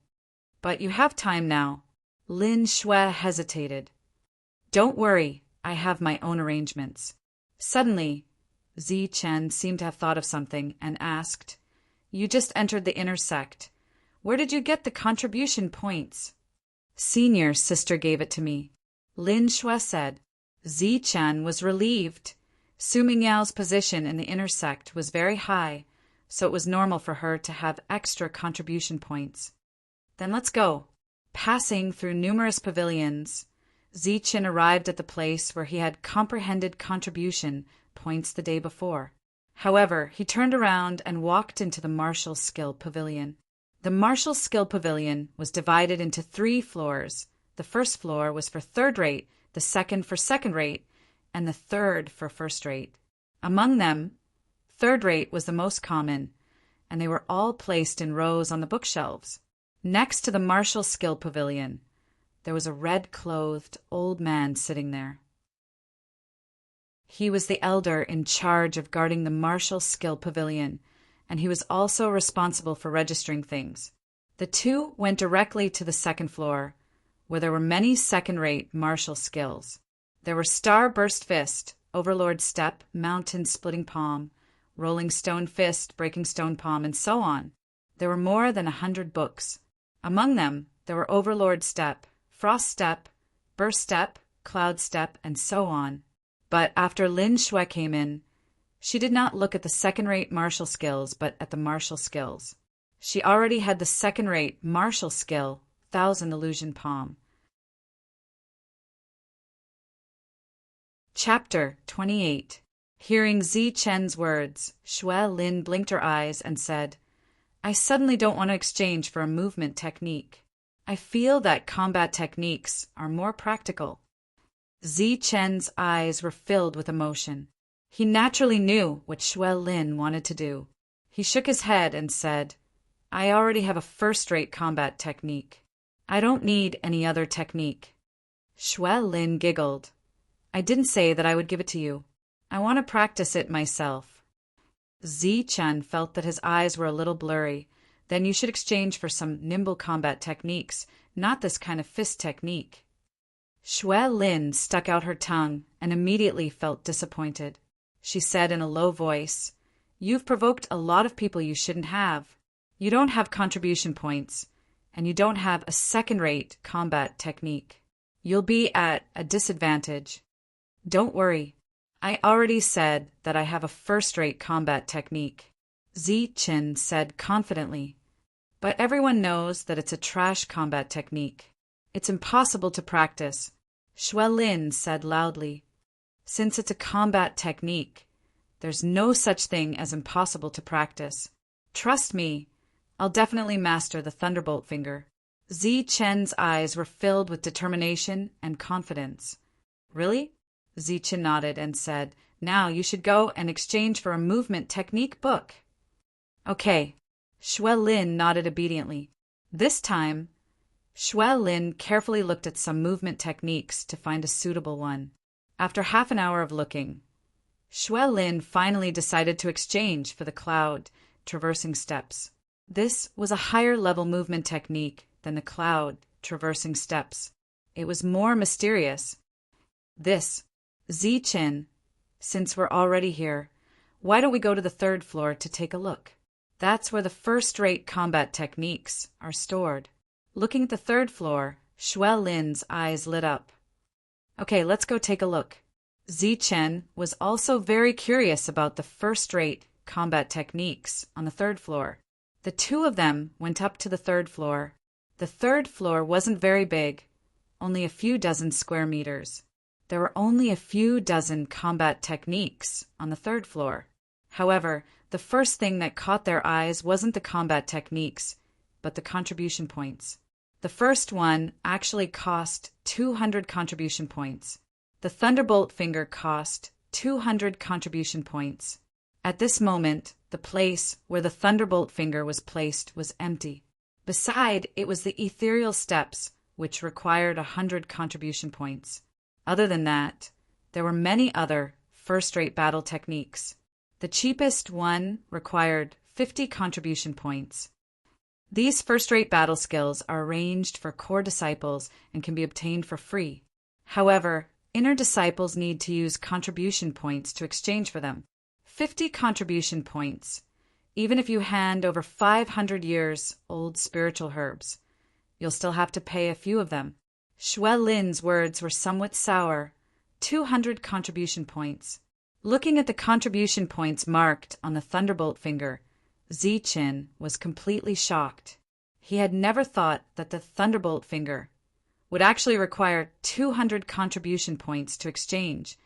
"But you have time now." Lin Shui hesitated. "Don't worry, I have my own arrangements." Suddenly, Zichen seemed to have thought of something and asked, "You just entered the inner sect. Where did you get the contribution points?" "Senior sister gave it to me," Lin Shui said. Zichen was relieved. Su Mingyao's position in the inner sect was very high, so it was normal for her to have extra contribution points. "Then let's go." Passing through numerous pavilions, Zichen arrived at the place where he had comprehended contribution points the day before. However, he turned around and walked into the martial skill pavilion. The martial skill pavilion was divided into 3 floors. The first floor was for third rate, the second for second rate, and the third for first rate. Among them, third rate was the most common, and they were all placed in rows on the bookshelves. Next to the martial skill pavilion, there was a red-clothed old man sitting there. He was the elder in charge of guarding the martial skill pavilion, and he was also responsible for registering things. The two went directly to the second floor, where there were many second-rate martial skills. There were Star-Burst Fist, Overlord Step, Mountain Splitting Palm, Rolling Stone Fist, Breaking Stone Palm, and so on. There were more than 100 books. Among them, there were Overlord Step, Frost Step, Burst Step, Cloud Step, and so on. But after Lin Shui came in, she did not look at the second-rate martial skills, but at the martial skills. She already had the second-rate martial skill, Thousand Illusion Palm. Chapter 28. Hearing Zi Chen's words, Shui Lin blinked her eyes and said, I suddenly don't want to exchange for a movement technique. I feel that combat techniques are more practical. Zi Chen's eyes were filled with emotion. He naturally knew what Shui Lin wanted to do. He shook his head and said, I already have a first-rate combat technique. I don't need any other technique. Shui Lin giggled. I didn't say that I would give it to you. I want to practice it myself. Zi Chen felt that his eyes were a little blurry. Then you should exchange for some nimble combat techniques, not this kind of fist technique. Shui Lin stuck out her tongue and immediately felt disappointed. She said in a low voice, You've provoked a lot of people you shouldn't have. You don't have contribution points, and you don't have a second-rate combat technique. You'll be at a disadvantage. Don't worry. I already said that I have a first-rate combat technique, Zi Chen said confidently. But everyone knows that it's a trash combat technique. It's impossible to practice, Shui Lin said loudly. Since it's a combat technique, there's no such thing as impossible to practice. Trust me, I'll definitely master the Thunderbolt Finger. Zi Chen's eyes were filled with determination and confidence. Really? Zi Chen nodded and said, Now you should go and exchange for a movement technique book. Okay. Shui Lin nodded obediently. This time, Shui Lin carefully looked at some movement techniques to find a suitable one. After half an hour of looking, Shui Lin finally decided to exchange for the cloud traversing steps. This was a higher-level movement technique than the cloud traversing steps. It was more mysterious. This, Zi Chen, since we're already here, why don't we go to the third floor to take a look? That's where the first-rate combat techniques are stored. Looking at the third floor, Shui Lin's eyes lit up. Okay, let's go take a look. Zi Chen was also very curious about the first-rate combat techniques on the third floor. The two of them went up to the third floor. The third floor wasn't very big, only a few dozen square meters. There were only a few dozen combat techniques on the third floor. However, the first thing that caught their eyes wasn't the combat techniques, but the contribution points. The first one actually cost 200 contribution points. The Thunderbolt Finger cost 200 contribution points. At this moment, the place where the Thunderbolt Finger was placed was empty. Beside, it was the ethereal steps, which required 100 contribution points. Other than that, there were many other first-rate battle techniques. The cheapest one required 50 contribution points. These first-rate battle skills are arranged for core disciples and can be obtained for free. However, inner disciples need to use contribution points to exchange for them. 50 contribution points, even if you hand over 500 years old spiritual herbs. You'll still have to pay a few of them. Shui Lin's words were somewhat sour. 200 contribution points. Looking at the contribution points marked on the Thunderbolt Finger, Zi Chen was completely shocked. He had never thought that the Thunderbolt Finger would actually require 200 contribution points to exchange,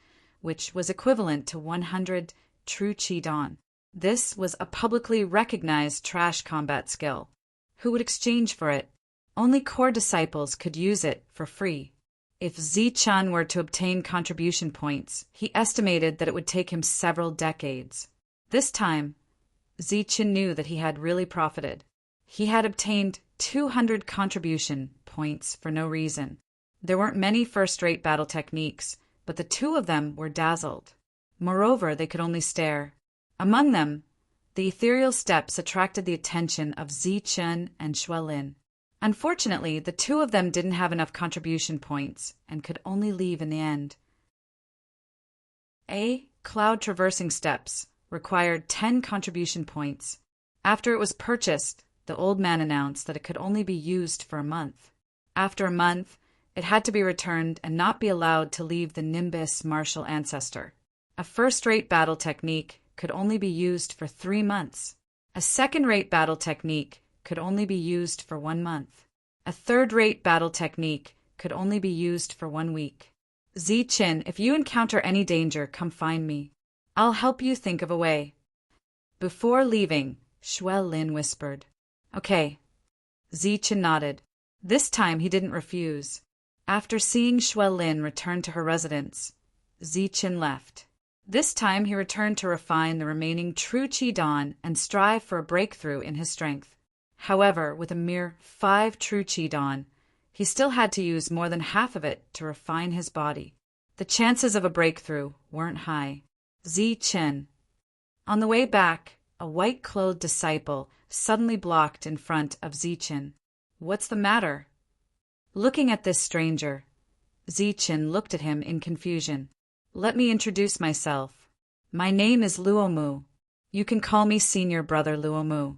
which was equivalent to 100 true Qi Dan. This was a publicly recognized trash combat skill. Who would exchange for it? Only core disciples could use it for free. If Zichen were to obtain contribution points, he estimated that it would take him several decades. This time, Zichen knew that he had really profited. He had obtained 200 contribution points for no reason. There weren't many first-rate battle techniques, but the two of them were dazzled. Moreover, they could only stare. Among them, the ethereal steps attracted the attention of Zichen and Xuelin. Unfortunately, the two of them didn't have enough contribution points and could only leave in the end. Cloud traversing steps required 10 contribution points. After it was purchased, the old man announced that it could only be used for a month. After a month, it had to be returned and not be allowed to leave the Nimbus martial ancestor. A first-rate battle technique could only be used for 3 months. A second-rate battle technique could only be used for 1 month. A third-rate battle technique could only be used for 1 week. Zichen, if you encounter any danger, come find me. I'll help you think of a way. Before leaving, Xuelin whispered. Okay. Zichen nodded. This time he didn't refuse. After seeing Xuelin return to her residence, Zichen left. This time he returned to refine the remaining true Qi Dan and strive for a breakthrough in his strength. However, with a mere 5 true Qi Dan, he still had to use more than half of it to refine his body. The chances of a breakthrough weren't high. Zichen. On the way back, a white-clothed disciple suddenly blocked in front of Zichen. What's the matter? Looking at this stranger, Zichen looked at him in confusion. Let me introduce myself. My name is Luomu. You can call me Senior Brother Luomu.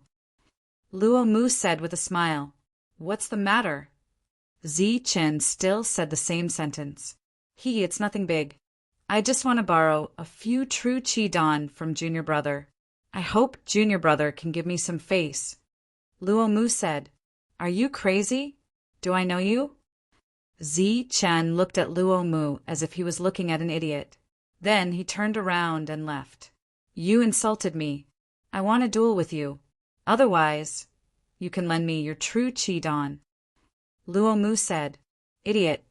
Luomu said with a smile. What's the matter? Zichen still said the same sentence. It's nothing big. I just want to borrow a few true Qi Dan from Junior Brother. I hope Junior Brother can give me some face. Luomu said. Are you crazy? Do I know you? Zichen looked at Luomu as if he was looking at an idiot. Then he turned around and left. You insulted me. I want to duel with you. Otherwise, you can lend me your true Qi Dan. Luomu said. Idiot.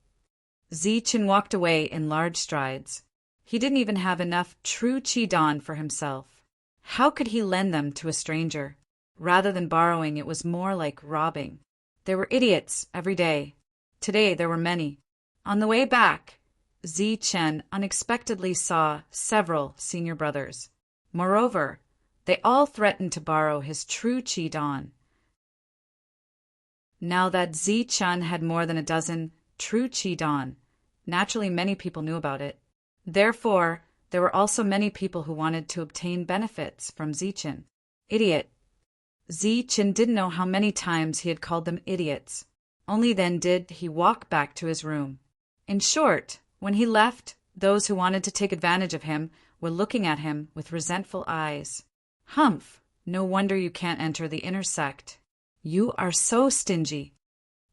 Zichen walked away in large strides. He didn't even have enough true Qi Dan for himself. How could he lend them to a stranger? Rather than borrowing, it was more like robbing. There were idiots every day. Today there were many. On the way back, Zichen unexpectedly saw several senior brothers. Moreover, they all threatened to borrow his true Qi Dan. Now that Zichen had more than a dozen true Qi Dan, naturally many people knew about it. Therefore, there were also many people who wanted to obtain benefits from Zichen. Idiot. Zichen didn't know how many times he had called them idiots. Only then did he walk back to his room. In short, when he left, those who wanted to take advantage of him were looking at him with resentful eyes. Humph, no wonder you can't enter the inner sect. You are so stingy,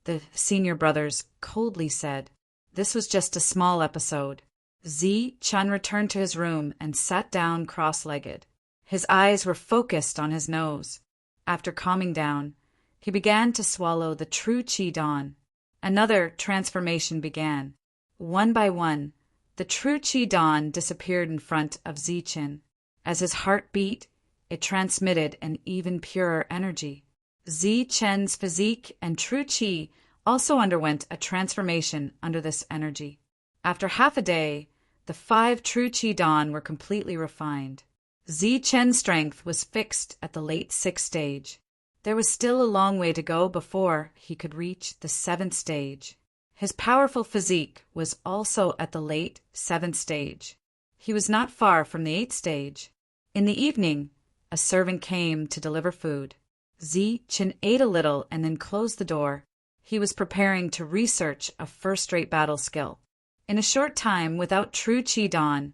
the senior brothers coldly said. This was just a small episode. Zichen returned to his room and sat down cross-legged. His eyes were focused on his nose. After calming down, he began to swallow the true Qi Dan. Another transformation began. One by one, the true Qi Dan disappeared in front of Zichen. As his heart beat, it transmitted an even purer energy. Zichen's physique and true Qi also underwent a transformation under this energy. After half a day, the 5 true Qi Dan were completely refined. Zichen's strength was fixed at the late 6th stage. There was still a long way to go before he could reach the 7th stage. His powerful physique was also at the late 7th stage. He was not far from the 8th stage. In the evening, a servant came to deliver food. Zichen ate a little and then closed the door. He was preparing to research a first-rate battle skill. In a short time, without true Qi Dan,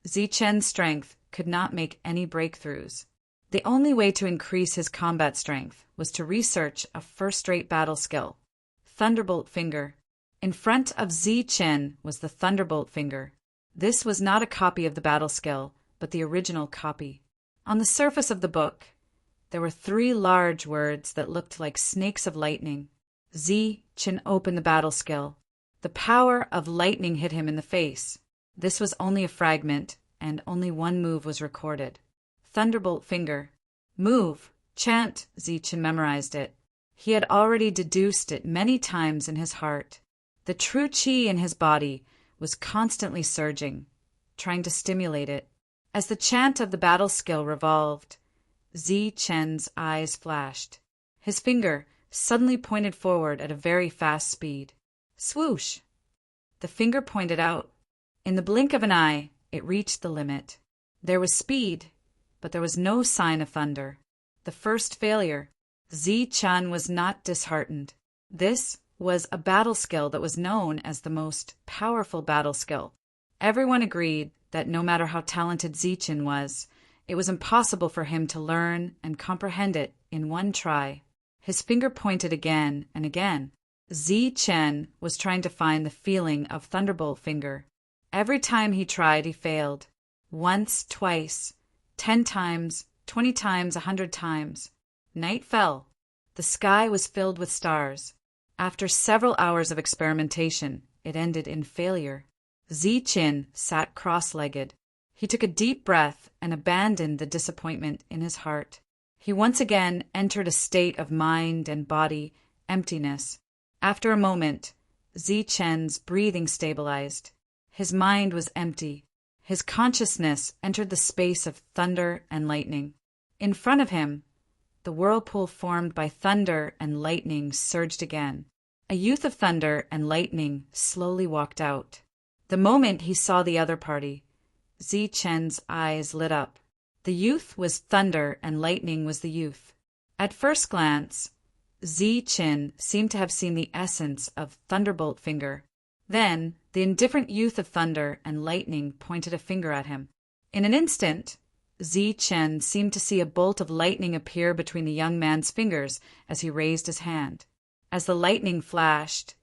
Zichen's strength could not make any breakthroughs. The only way to increase his combat strength was to research a first-rate battle skill. Thunderbolt Finger. In front of Zichen was the Thunderbolt Finger. This was not a copy of the battle skill, but the original copy. On the surface of the book, there were 3 large words that looked like snakes of lightning. Zi Chen opened the battle skill. The power of lightning hit him in the face. This was only a fragment, and only one move was recorded. Thunderbolt Finger. Move, chant, Zi Chen memorized it. He had already deduced it many times in his heart. The true qi in his body was constantly surging, trying to stimulate it. As the chant of the battle skill revolved, Zi Chen's eyes flashed. His finger suddenly pointed forward at a very fast speed. Swoosh! The finger pointed out. In the blink of an eye, it reached the limit. There was speed, but there was no sign of thunder. The first failure. Zi Chen was not disheartened. This was a battle skill that was known as the most powerful battle skill. Everyone agreed that no matter how talented Zi Chen was, it was impossible for him to learn and comprehend it in one try. His finger pointed again and again. Zi Chen was trying to find the feeling of Thunderbolt Finger. Every time he tried, he failed. Once, twice, 10 times, 20 times, 100 times. Night fell. The sky was filled with stars. After several hours of experimentation, it ended in failure. Zi Chen sat cross-legged. He took a deep breath and abandoned the disappointment in his heart. He once again entered a state of mind and body emptiness. After a moment, Zi Chen's breathing stabilized. His mind was empty. His consciousness entered the space of thunder and lightning. In front of him, the whirlpool formed by thunder and lightning surged again. A youth of thunder and lightning slowly walked out. The moment he saw the other party, Zi Chen's eyes lit up. The youth was thunder and lightning was the youth. At first glance, Zi Chen seemed to have seen the essence of Thunderbolt Finger. Then, the indifferent youth of thunder and lightning pointed a finger at him. In an instant, Zi Chen seemed to see a bolt of lightning appear between the young man's fingers as he raised his hand. As the lightning flashed,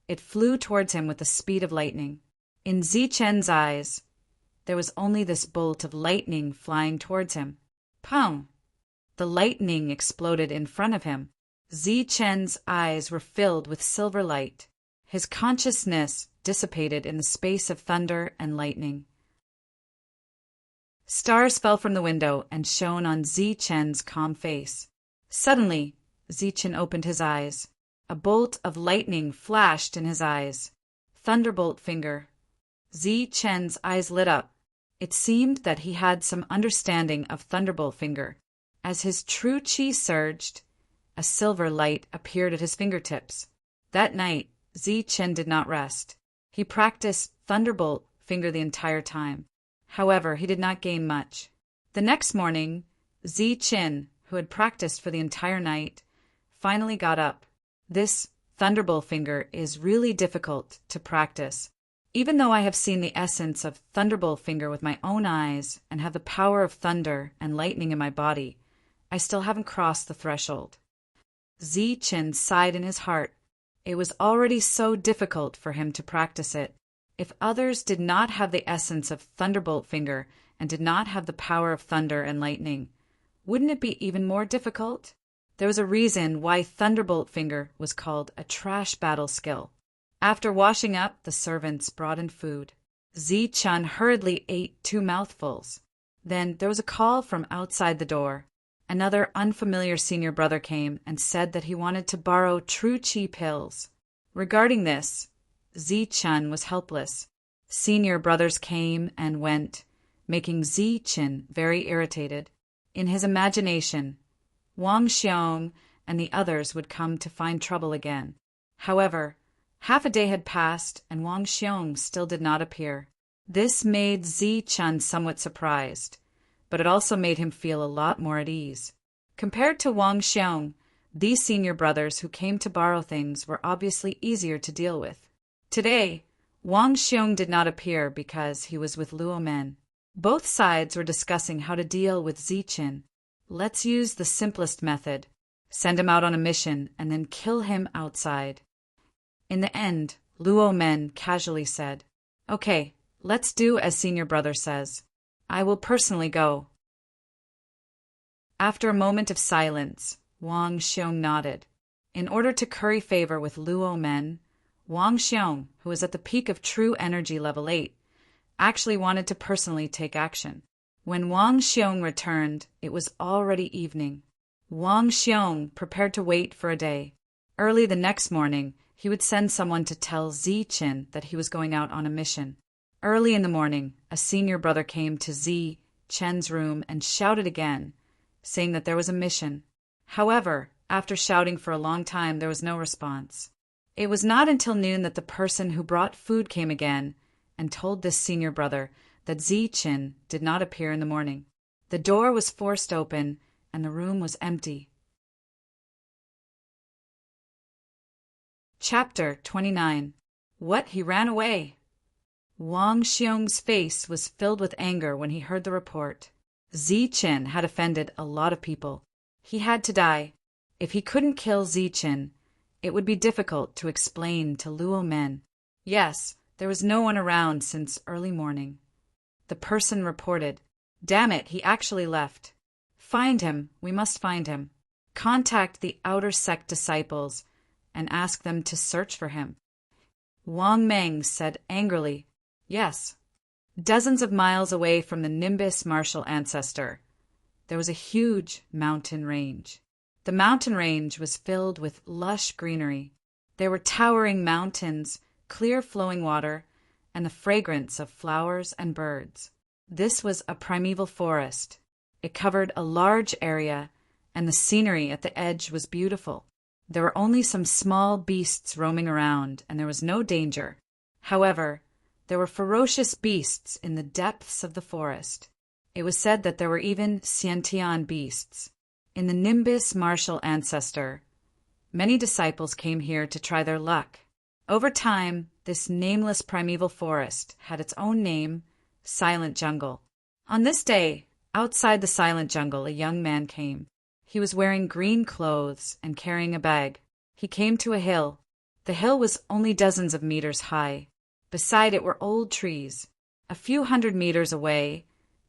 it flew towards him with the speed of lightning. In Zi Chen's eyes, there was only this bolt of lightning flying towards him. Pow! The lightning exploded in front of him. Zi Chen's eyes were filled with silver light. His consciousness dissipated in the space of thunder and lightning. Stars fell from the window and shone on Zi Chen's calm face. Suddenly, Zi Chen opened his eyes. A bolt of lightning flashed in his eyes. Thunderbolt Finger. Zi Chen's eyes lit up. It seemed that he had some understanding of Thunderbolt Finger. As his true qi surged, a silver light appeared at his fingertips. That night, Zi Chen did not rest. He practiced Thunderbolt Finger the entire time. However, he did not gain much. The next morning, Zi Chen, who had practiced for the entire night, finally got up. This Thunderbolt Finger is really difficult to practice. Even though I have seen the essence of Thunderbolt Finger with my own eyes and have the power of thunder and lightning in my body, I still haven't crossed the threshold. Zi Chen sighed in his heart. It was already so difficult for him to practice it. If others did not have the essence of Thunderbolt Finger and did not have the power of thunder and lightning, wouldn't it be even more difficult? There was a reason why Thunderbolt Finger was called a trash battle skill. After washing up, the servants brought in food. Zi Chen hurriedly ate 2 mouthfuls. Then there was a call from outside the door. Another unfamiliar senior brother came and said that he wanted to borrow true qi pills. Regarding this, Zi Chen was helpless. Senior brothers came and went, making Zi Chen very irritated. In his imagination, Wang Xiong and the others would come to find trouble again. However, half a day had passed and Wang Xiong still did not appear. This made Zi Chen somewhat surprised, but it also made him feel a lot more at ease. Compared to Wang Xiong, these senior brothers who came to borrow things were obviously easier to deal with. Today, Wang Xiong did not appear because he was with Luo Men. Both sides were discussing how to deal with Zi Chen. Let's use the simplest method. Send him out on a mission and then kill him outside. In the end, Luo Men casually said, "Okay, let's do as senior brother says. I will personally go." After a moment of silence, Wang Xiong nodded. In order to curry favor with Luo Men, Wang Xiong, who was at the peak of true energy level 8, actually wanted to personally take action. When Wang Xiong returned, it was already evening. Wang Xiong prepared to wait for a day. Early the next morning, he would send someone to tell Zi Qin that he was going out on a mission. Early in the morning, a senior brother came to Zi Chen's room and shouted again, saying that there was a mission. However, after shouting for a long time, there was no response. It was not until noon that the person who brought food came again and told this senior brother that Zi Qin did not appear in the morning. The door was forced open and the room was empty. Chapter 29. What? He ran away. Wang Xiong's face was filled with anger when he heard the report. Zi Qin had offended a lot of people. He had to die. If he couldn't kill Zi Qin, it would be difficult to explain to Luo Men. Yes, there was no one around since early morning. The person reported, "Damn it, he actually left. Find him, we must find him. Contact the outer sect disciples and ask them to search for him." Wang Meng said angrily, "Yes." Dozens of miles away from the Nimbus martial ancestor, there was a huge mountain range. The mountain range was filled with lush greenery. There were towering mountains, clear flowing water, and the fragrance of flowers and birds. This was a primeval forest. It covered a large area, and the scenery at the edge was beautiful. There were only some small beasts roaming around, and there was no danger. However, there were ferocious beasts in the depths of the forest. It was said that there were even Xiantian beasts. In the Nimbus martial ancestor, many disciples came here to try their luck. Over time, this nameless primeval forest had its own name, Silent Jungle. On this day, outside the Silent Jungle, a young man came. He was wearing green clothes and carrying a bag. He came to a hill. The hill was only dozens of meters high. Beside it were old trees. A few hundred meters away,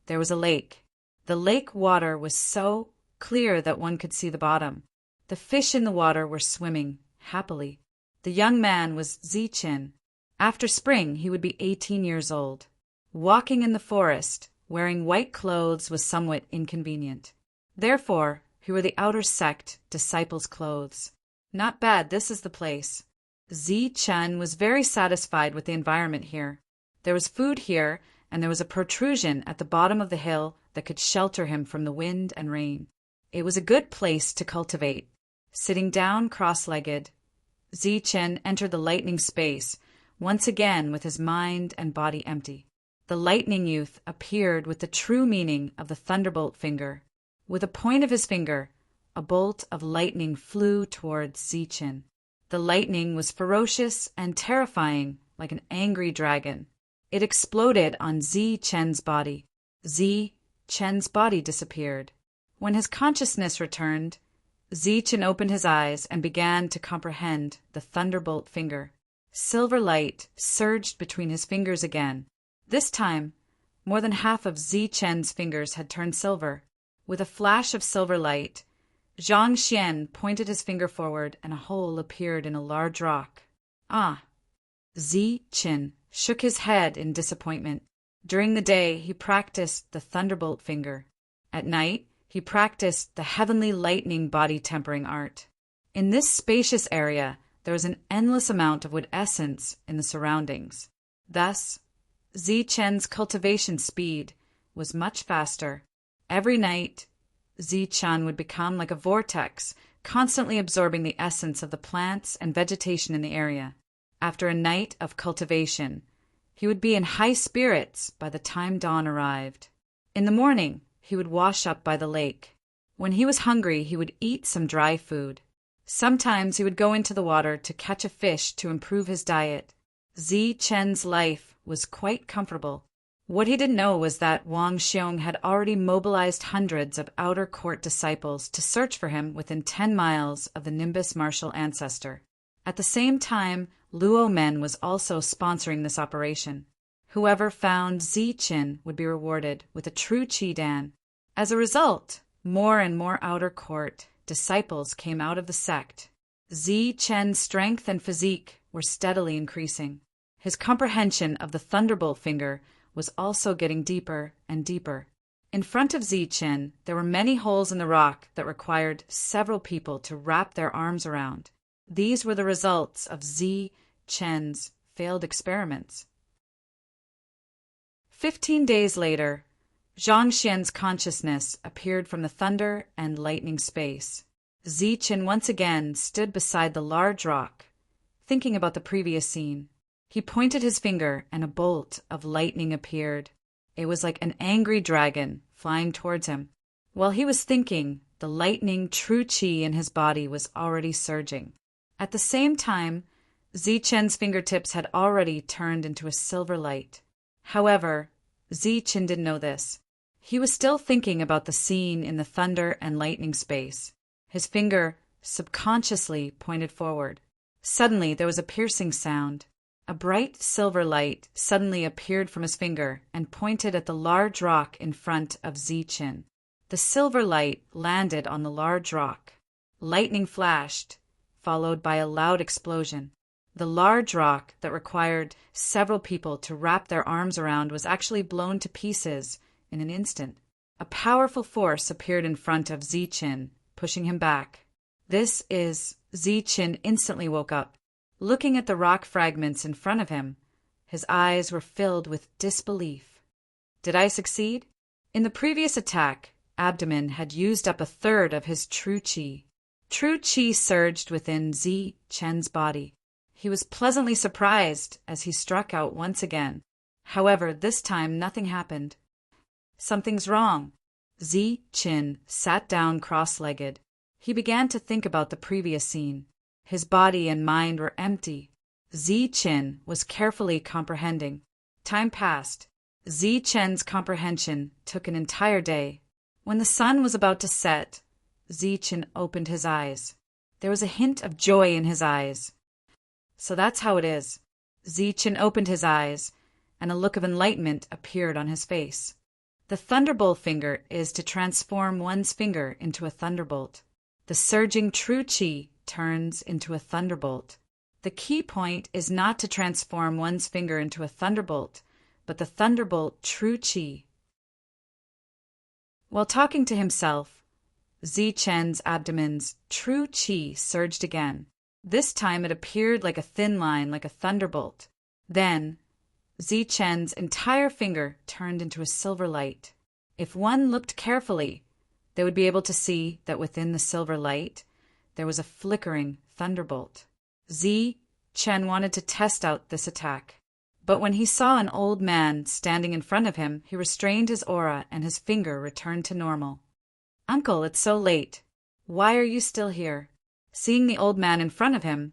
there was a lake. The lake water was so clear that one could see the bottom. The fish in the water were swimming happily. The young man was Zi Qin. After spring, he would be 18 years old. Walking in the forest, wearing white clothes was somewhat inconvenient. Therefore, he wore the outer sect disciples' clothes. Not bad, this is the place. Zi Chen was very satisfied with the environment here. There was food here, and there was a protrusion at the bottom of the hill that could shelter him from the wind and rain. It was a good place to cultivate. Sitting down cross-legged, Zi Chen entered the lightning space, once again with his mind and body empty. The lightning youth appeared with the true meaning of the thunderbolt finger. With a point of his finger, a bolt of lightning flew towards Zi Chen. The lightning was ferocious and terrifying, like an angry dragon. It exploded on Zi Chen's body. Zi Chen's body disappeared. When his consciousness returned, Zi Chen opened his eyes and began to comprehend the thunderbolt finger. Silver light surged between his fingers again. This time, more than half of Zi Chen's fingers had turned silver. With a flash of silver light, Zhang Xian pointed his finger forward and a hole appeared in a large rock. Ah! Zi Chen shook his head in disappointment. During the day, he practiced the thunderbolt finger. At night, he practiced the heavenly lightning body tempering art. In this spacious area, there was an endless amount of wood essence in the surroundings. Thus, Zi Chen's cultivation speed was much faster. Every night, Zi Chen would become like a vortex, constantly absorbing the essence of the plants and vegetation in the area. After a night of cultivation, he would be in high spirits by the time dawn arrived. In the morning, he would wash up by the lake. When he was hungry, he would eat some dry food. Sometimes he would go into the water to catch a fish to improve his diet. Zi Chen's life was quite comfortable. What he didn't know was that Wang Xiong had already mobilized hundreds of outer court disciples to search for him within 10 miles of the Nimbus martial ancestor. At the same time, Luo Men was also sponsoring this operation. Whoever found Zi Qin would be rewarded with a true Qi Dan. As a result, More and more outer court disciples came out of the sect. Zi Chen's strength and physique were steadily increasing. His comprehension of the thunderbolt finger was also getting deeper and deeper. In front of Zi Chen, there were many holes in the rock that required several people to wrap their arms around. These were the results of Zi Chen's failed experiments. 15 days later, Zhang Xian's consciousness appeared from the thunder and lightning space. Zi Chen once again stood beside the large rock, thinking about the previous scene. He pointed his finger and a bolt of lightning appeared. It was like an angry dragon flying towards him. While he was thinking, the lightning true qi in his body was already surging. At the same time, Zi Chen's fingertips had already turned into a silver light. However, Zi Chen didn't know this. He was still thinking about the scene in the thunder and lightning space. His finger subconsciously pointed forward. Suddenly, there was a piercing sound. A bright silver light suddenly appeared from his finger and pointed at the large rock in front of Zi Chen. The silver light landed on the large rock. Lightning flashed, followed by a loud explosion. The large rock that required several people to wrap their arms around was actually blown to pieces in an instant. A powerful force appeared in front of Zi Chen, pushing him back. Zi Chen instantly woke up. Looking at the rock fragments in front of him, his eyes were filled with disbelief. Did I succeed? In the previous attack, Abdomen had used up a third of his true qi. True qi surged within Zi Chen's body. He was pleasantly surprised as he struck out once again. However, this time nothing happened. Something's wrong. Zi Chen sat down cross-legged. He began to think about the previous scene. His body and mind were empty. Zi Chen was carefully comprehending. Time passed. Zi Chen's comprehension took an entire day. When the sun was about to set, Zi Chen opened his eyes. There was a hint of joy in his eyes. So that's how it is. Zi Chen opened his eyes, and a look of enlightenment appeared on his face. The thunderbolt finger is to transform one's finger into a thunderbolt. The surging true qi turns into a thunderbolt. The key point is not to transform one's finger into a thunderbolt, but the thunderbolt true qi. While talking to himself, Zi Chen's abdomen's true qi surged again. This time it appeared like a thin line, like a thunderbolt. Then, Zi Chen's entire finger turned into a silver light. If one looked carefully, they would be able to see that within the silver light, there was a flickering thunderbolt. Zi Chen wanted to test out this attack. But when he saw an old man standing in front of him, he restrained his aura and his finger returned to normal. "Uncle, it's so late. Why are you still here?" Seeing the old man in front of him,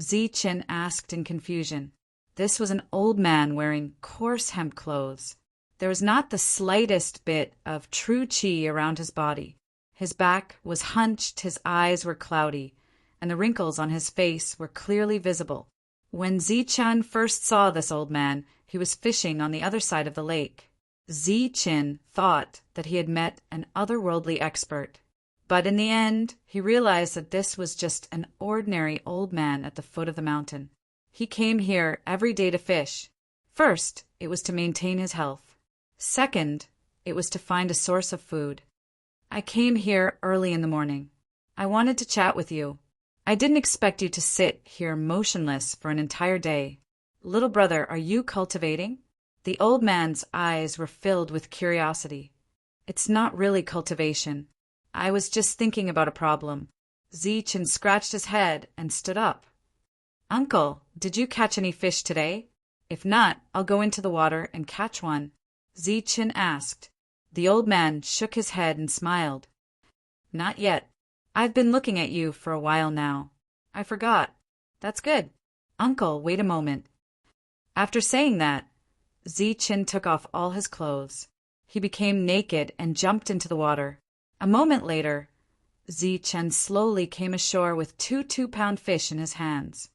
Zi Chen asked in confusion. This was an old man wearing coarse hemp clothes. There was not the slightest bit of true qi around his body. His back was hunched, his eyes were cloudy, and the wrinkles on his face were clearly visible. When Zi Chen first saw this old man, he was fishing on the other side of the lake. Zi Chen thought that he had met an otherworldly expert. But in the end, he realized that this was just an ordinary old man at the foot of the mountain. He came here every day to fish. First, it was to maintain his health. Second, it was to find a source of food. "I came here early in the morning. I wanted to chat with you. I didn't expect you to sit here motionless for an entire day. Little brother, are you cultivating?" The old man's eyes were filled with curiosity. "It's not really cultivation. I was just thinking about a problem." Zi Chen scratched his head and stood up. "Uncle, did you catch any fish today? If not, I'll go into the water and catch one," Zi Chen asked. The old man shook his head and smiled. "Not yet. I've been looking at you for a while now. I forgot. That's good. Uncle, wait a moment." After saying that, Zi Chen took off all his clothes. He became naked and jumped into the water. A moment later, Zi Chen slowly came ashore with two 2-pound fish in his hands.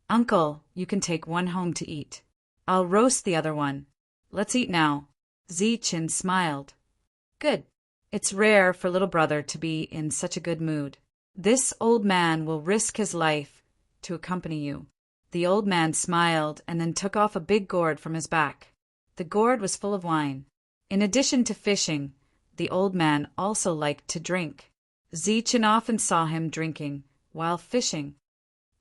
"Uncle, you can take one home to eat. I'll roast the other one. Let's eat now." Zi Chen smiled. "Good. It's rare for little brother to be in such a good mood. This old man will risk his life to accompany you." The old man smiled and then took off a big gourd from his back. The gourd was full of wine. In addition to fishing, the old man also liked to drink. Zichen often saw him drinking while fishing.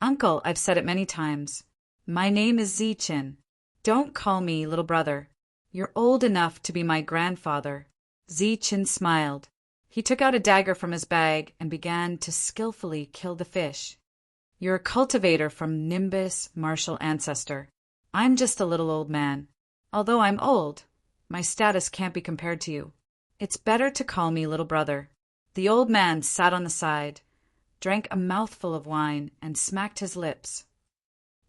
"Uncle, I've said it many times. My name is Zichen. Don't call me little brother. You're old enough to be my grandfather." Zichen smiled. He took out a dagger from his bag and began to skillfully kill the fish. "You're a cultivator from Nimbus martial ancestor. I'm just a little old man. Although I'm old, my status can't be compared to you. It's better to call me little brother." The old man sat on the side, drank a mouthful of wine, and smacked his lips.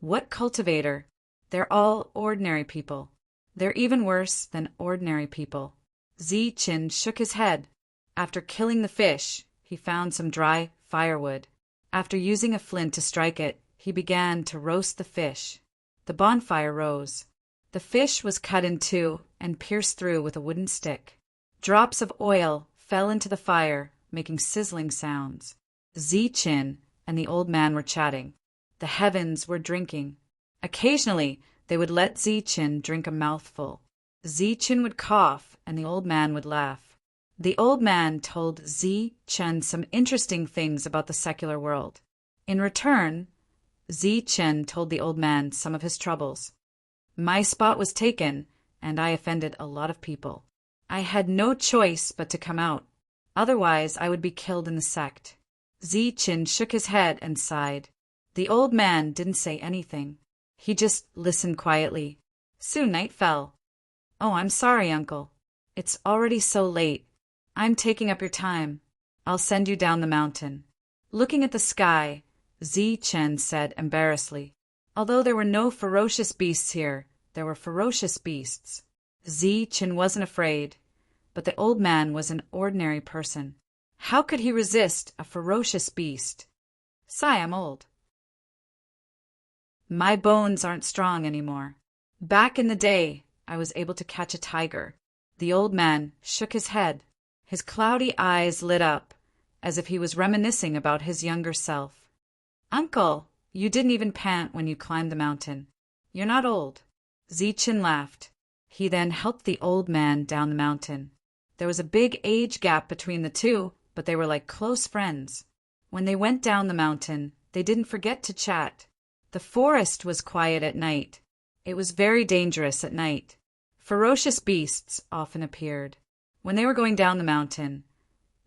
"What cultivator? They're all ordinary people. They're even worse than ordinary people." Zichen shook his head. After killing the fish, he found some dry firewood. After using a flint to strike it, he began to roast the fish. The bonfire rose. The fish was cut in two and pierced through with a wooden stick. Drops of oil fell into the fire, making sizzling sounds. Zichen and the old man were chatting. The heavens were drinking. Occasionally, they would let Zichen drink a mouthful. Zichen would cough, and the old man would laugh. The old man told Zichen some interesting things about the secular world. In return, Zichen told the old man some of his troubles. "My spot was taken, and I offended a lot of people. I had no choice but to come out. Otherwise, I would be killed in the sect." Zichen shook his head and sighed. The old man didn't say anything. He just listened quietly. Soon night fell. "Oh, I'm sorry, uncle. It's already so late. I'm taking up your time. I'll send you down the mountain." Looking at the sky, Zichen said embarrassedly, "Although there were no ferocious beasts here, there were ferocious beasts." Zichen wasn't afraid, but the old man was an ordinary person. How could he resist a ferocious beast? "Sigh, I'm old. My bones aren't strong anymore. Back in the day, I was able to catch a tiger." The old man shook his head. His cloudy eyes lit up, as if he was reminiscing about his younger self. "Uncle, you didn't even pant when you climbed the mountain. You're not old." Zichen laughed. He then helped the old man down the mountain. There was a big age gap between the two, but they were like close friends. When they went down the mountain, they didn't forget to chat. The forest was quiet at night. It was very dangerous at night. Ferocious beasts often appeared. When they were going down the mountain,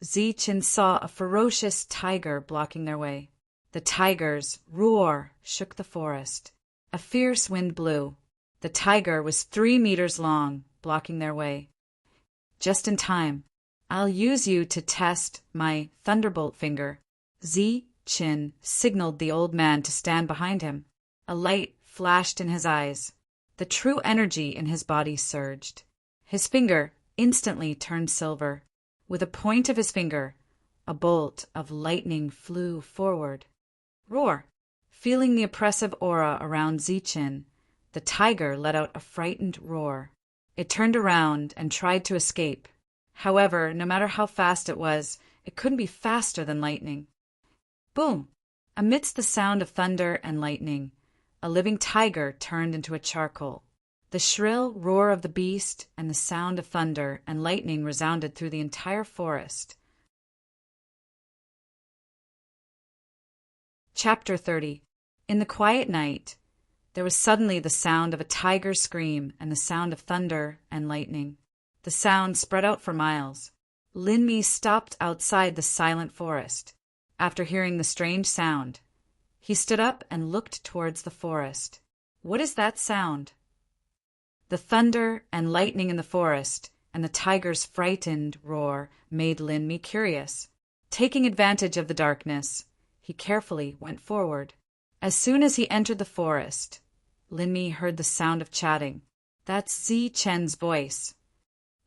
Zichen saw a ferocious tiger blocking their way. The tiger's roar shook the forest. A fierce wind blew. The tiger was 3 meters long, blocking their way. "Just in time. I'll use you to test my thunderbolt finger." Zichen signaled the old man to stand behind him. A light flashed in his eyes. The true energy in his body surged. His finger instantly turned silver. With a point of his finger, a bolt of lightning flew forward. Roar! Feeling the oppressive aura around Zichen, the tiger let out a frightened roar. It turned around and tried to escape. However, no matter how fast it was, it couldn't be faster than lightning. Boom! Amidst the sound of thunder and lightning, a living tiger turned into a charcoal. The shrill roar of the beast and the sound of thunder and lightning resounded through the entire forest. Chapter 30. In the quiet night, there was suddenly the sound of a tiger's scream and the sound of thunder and lightning. The sound spread out for miles. Linmi stopped outside the silent forest. After hearing the strange sound, he stood up and looked towards the forest. What is that sound? The thunder and lightning in the forest and the tiger's frightened roar made Linmi curious. Taking advantage of the darkness, he carefully went forward. As soon as he entered the forest, Linmi heard the sound of chatting. That's Zichen's voice.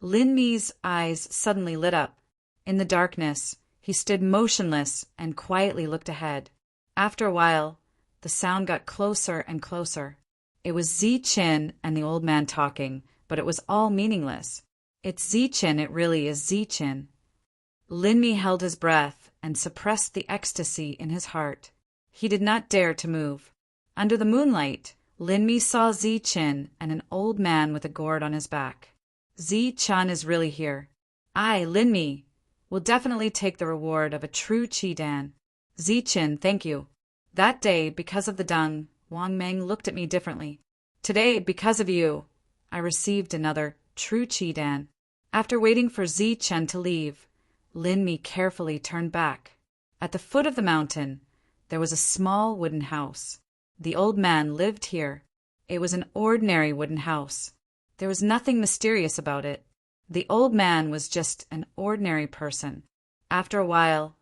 Linmi's eyes suddenly lit up. In the darkness, he stood motionless and quietly looked ahead. After a while, the sound got closer and closer. It was Zichen and the old man talking, but it was all meaningless. It's Zichen, it really is Zichen. Linmi held his breath and suppressed the ecstasy in his heart. He did not dare to move. Under the moonlight, Linmi saw Zi-Chin and an old man with a gourd on his back. Zi-Chan is really here. I, Linmi, will definitely take the reward of a true Chi-Dan. Zi-Chin, thank you. That day, because of the dung, Wang Meng looked at me differently. Today, because of you, I received another true Chi-Dan. After waiting for Zi-Chen to leave, Linmi carefully turned back. At the foot of the mountain, there was a small wooden house. The old man lived here. It was an ordinary wooden house. There was nothing mysterious about it. The old man was just an ordinary person. After a while,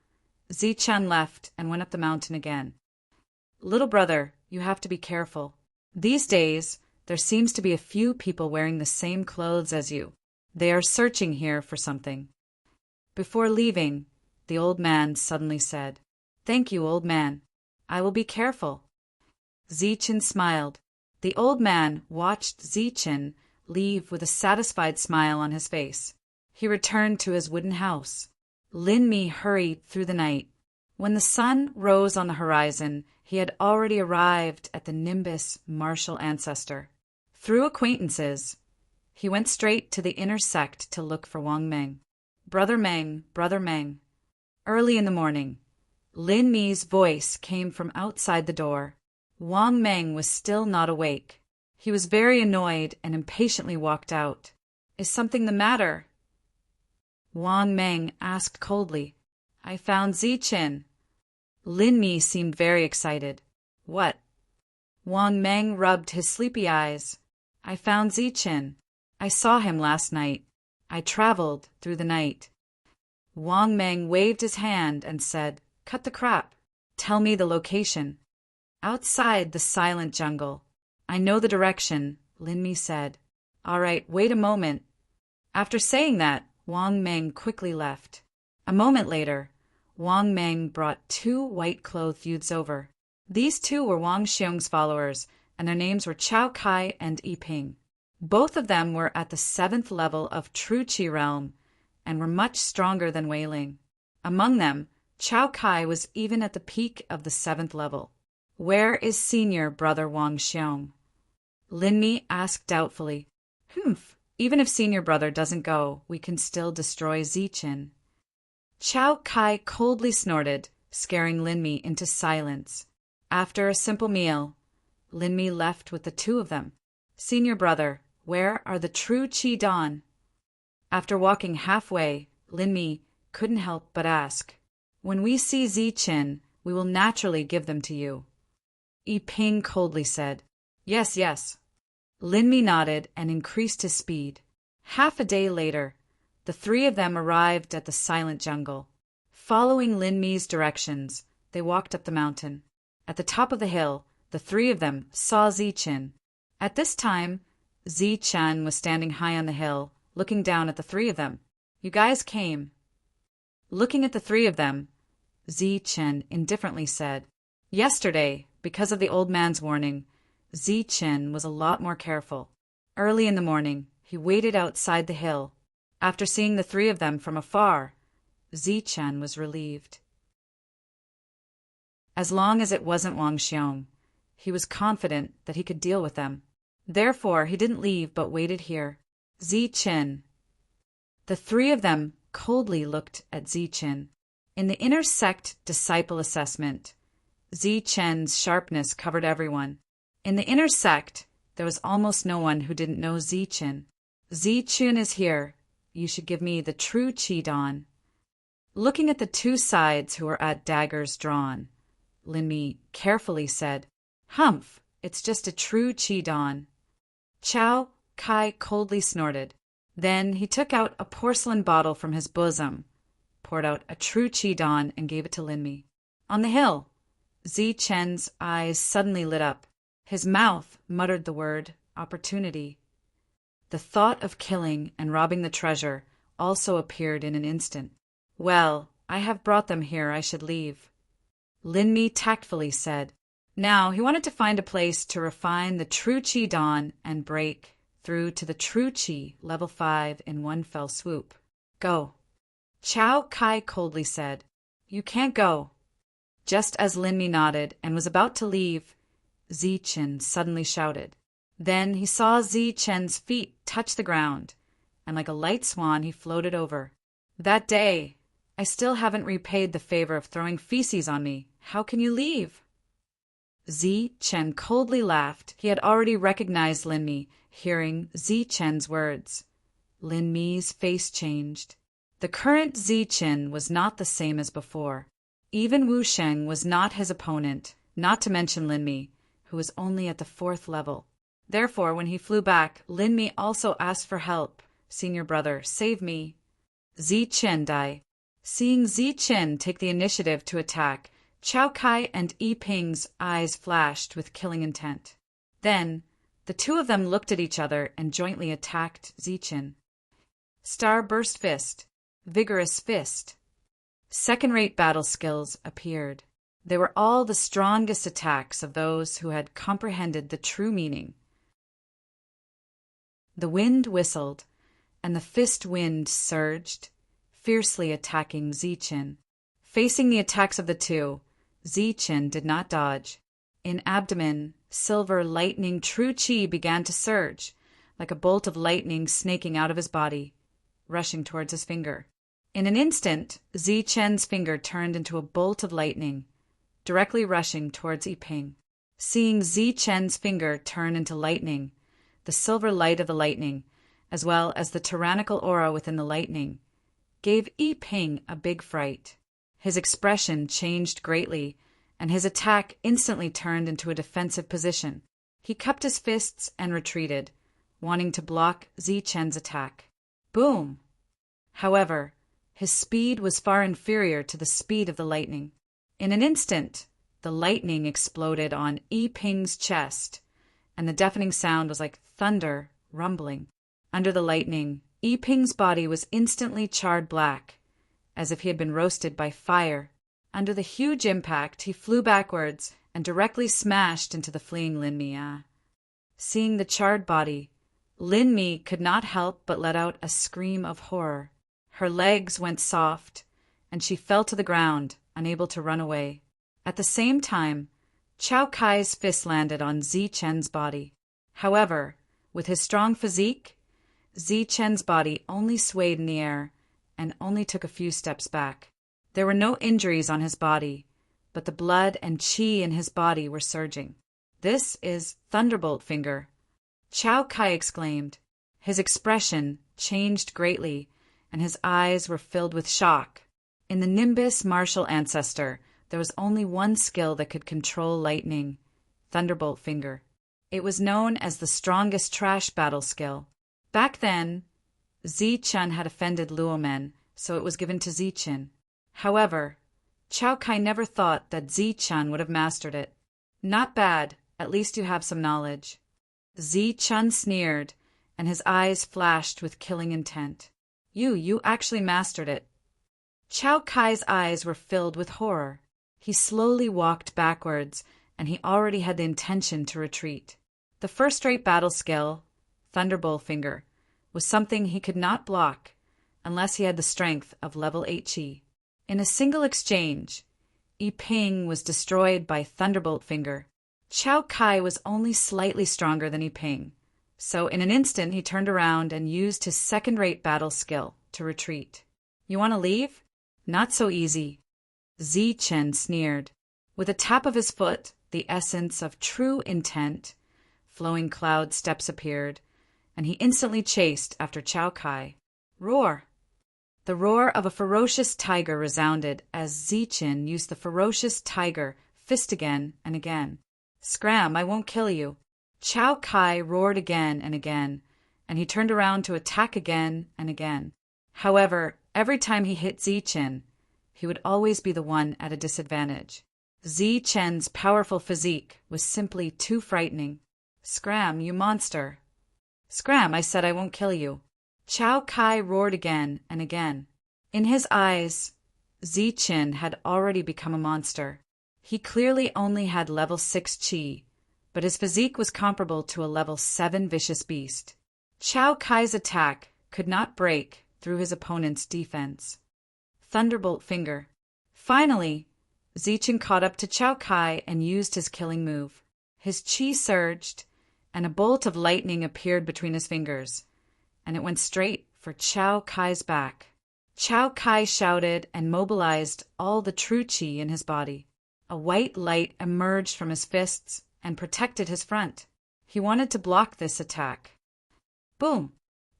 Zi-Chan left and went up the mountain again. Little brother, you have to be careful. These days, there seems to be a few people wearing the same clothes as you. They are searching here for something. Before leaving, the old man suddenly said, Thank you, old man. I will be careful. Zi-Chin smiled. The old man watched Zi-Chin leave with a satisfied smile on his face. He returned to his wooden house. Linmi hurried through the night. When the sun rose on the horizon, he had already arrived at the Nimbus martial ancestor. Through acquaintances, he went straight to the inner sect to look for Wang Meng. Brother Meng, Brother Meng. Early in the morning, Lin Mi's voice came from outside the door. Wang Meng was still not awake. He was very annoyed and impatiently walked out. Is something the matter? Wang Meng asked coldly. I found Zi-Chin. Lin Mi seemed very excited. What? Wang Meng rubbed his sleepy eyes. I found Zi-Chin. I saw him last night. I traveled through the night. Wang Meng waved his hand and said, Cut the crap. Tell me the location. Outside the silent jungle. I know the direction, Lin Mi said. All right, wait a moment. After saying that, Wang Meng quickly left. A moment later, Wang Meng brought 2 white-clothed youths over. These 2 were Wang Xiong's followers, and their names were Chao Kai and Yi Ping. Both of them were at the 7th level of True Qi realm, and were much stronger than Wei Ling. Among them, Chao Kai was even at the peak of the 7th level. Where is senior brother Wang Xiong? Lin Mi asked doubtfully. Humph, even if senior brother doesn't go, we can still destroy Zi-Chin. Chao Kai coldly snorted, scaring Lin Mi into silence. After a simple meal, Lin Mi left with the 2 of them. Senior brother, where are the true Qi Dan? After walking halfway, Lin Mi couldn't help but ask. When we see Zi-Chin, we will naturally give them to you. Yi Ping coldly said, Yes, yes. Lin Mi nodded and increased his speed. Half a day later, the 3 of them arrived at the silent jungle. Following Lin Mi's directions, they walked up the mountain. At the top of the hill, the 3 of them saw Zi-Chin. At this time, Zi-Chan was standing high on the hill, looking down at the 3 of them. You guys came. Looking at the 3 of them, Zi-Chin indifferently said, Yesterday, because of the old man's warning, Zi-Chin was a lot more careful. Early in the morning, he waited outside the hill. After seeing the 3 of them from afar, Zi-Chan was relieved. As long as it wasn't Wang Xiong, he was confident that he could deal with them. Therefore, he didn't leave but waited here. Zi-Chin. The 3 of them coldly looked at Zi-Chin. In the inner sect disciple assessment, Zi-Chin's sharpness covered everyone. In the inner sect, there was almost no one who didn't know Zi-Chin. Zi-Chin is here. You should give me the true Qi Dan. Looking at the 2 sides who were at daggers drawn, Lin Mi carefully said, Humph, it's just a true Qi Dan. Chao Kai coldly snorted. Then he took out a porcelain bottle from his bosom, poured out a true Qi Dan, and gave it to Lin Mi. On the hill, Zi-Chen's eyes suddenly lit up. His mouth muttered the word opportunity. The thought of killing and robbing the treasure also appeared in an instant. Well, I have brought them here. I should leave. Lin Mi tactfully said. Now he wanted to find a place to refine the true Qi Dan and break through to the true Qi level 5 in one fell swoop. Go. Chao Kai coldly said, "You can't go." Just as Lin Mi nodded and was about to leave, Zichen suddenly shouted. Then he saw Zichen's feet touch the ground, and like a light swan he floated over. "That day, I still haven't repaid the favor of throwing feces on me. How can you leave?" Zichen coldly laughed. He had already recognized Lin Mi, hearing Zichen's words. Lin Mi's face changed. The current Zichen was not the same as before. Even Wu Sheng was not his opponent, not to mention Lin Mi, who was only at the 4th level. Therefore, when he flew back, Lin Mi also asked for help. "Senior brother, save me." Zichen died. Seeing Zichen take the initiative to attack, Chao Kai and Yi Ping's eyes flashed with killing intent. Then, the two of them looked at each other and jointly attacked Zichen. Starburst Fist, Vigorous Fist. Second-rate battle skills appeared. They were all the strongest attacks of those who had comprehended the true meaning. The wind whistled, and the fist wind surged, fiercely attacking Zichen. Facing the attacks of the two, Zichen did not dodge. In abdomen, silver lightning true chi began to surge, like a bolt of lightning snaking out of his body, rushing towards his finger. In an instant, Zichen's finger turned into a bolt of lightning, directly rushing towards Yiping. Seeing Zichen's finger turn into lightning, the silver light of the lightning, as well as the tyrannical aura within the lightning, gave Yiping a big fright. His expression changed greatly, and his attack instantly turned into a defensive position. He cupped his fists and retreated, wanting to block Zichen's attack. Boom! However, his speed was far inferior to the speed of the lightning. In an instant, the lightning exploded on Yiping's chest, and the deafening sound was like thunder rumbling. Under the lightning, Yiping's body was instantly charred black, as if he had been roasted by fire. Under the huge impact, he flew backwards and directly smashed into the fleeing Lin Mi. Seeing the charred body, Lin Mi could not help but let out a scream of horror. Her legs went soft, and she fell to the ground, unable to run away. At the same time, Chao Kai's fist landed on Zichen's body. However, with his strong physique, Zichen's body only swayed in the air and only took a few steps back. There were no injuries on his body, but the blood and qi in his body were surging. "This is Thunderbolt Finger," Chao Kai exclaimed. His expression changed greatly, and his eyes were filled with shock. In the Nimbus martial ancestor, there was only one skill that could control lightning: Thunderbolt Finger. It was known as the strongest trash battle skill. Back then, Zichen had offended Luomen, so it was given to Zichen. However, Chao Kai never thought that Zichen would have mastered it. "Not bad, at least you have some knowledge." Zichen sneered, and his eyes flashed with killing intent. You actually mastered it." Chao Kai's eyes were filled with horror. He slowly walked backwards, and he already had the intention to retreat. The first-rate battle skill, Thunderbolt Finger, was something he could not block unless he had the strength of level 8 Qi. In a single exchange, Yiping was destroyed by Thunderbolt Finger. Chao Kai was only slightly stronger than Yiping, so in an instant he turned around and used his second-rate battle skill to retreat. "You want to leave? Not so easy." Zichen sneered. With a tap of his foot, the essence of true intent, flowing cloud steps appeared, and he instantly chased after Chao Kai. Roar! The roar of a ferocious tiger resounded as Zichen used the ferocious tiger fist again and again. "Scram, I won't kill you." Chao Kai roared again, and he turned around to attack again and again. However, every time he hit Zichen, he would always be the one at a disadvantage. Zichen's powerful physique was simply too frightening. "Scram, you monster." "Scram, I said I won't kill you." Chao Kai roared again and again. In his eyes, Zichen had already become a monster. He clearly only had level 6 Qi, but his physique was comparable to a level 7 vicious beast. Chao Kai's attack could not break through his opponent's defense. Thunderbolt finger. Finally, Zichen caught up to Chao Kai and used his killing move. His chi surged, and a bolt of lightning appeared between his fingers, and it went straight for Chao Kai's back. Chao Kai shouted and mobilized all the true chi in his body. A white light emerged from his fists and protected his front. He wanted to block this attack. Boom!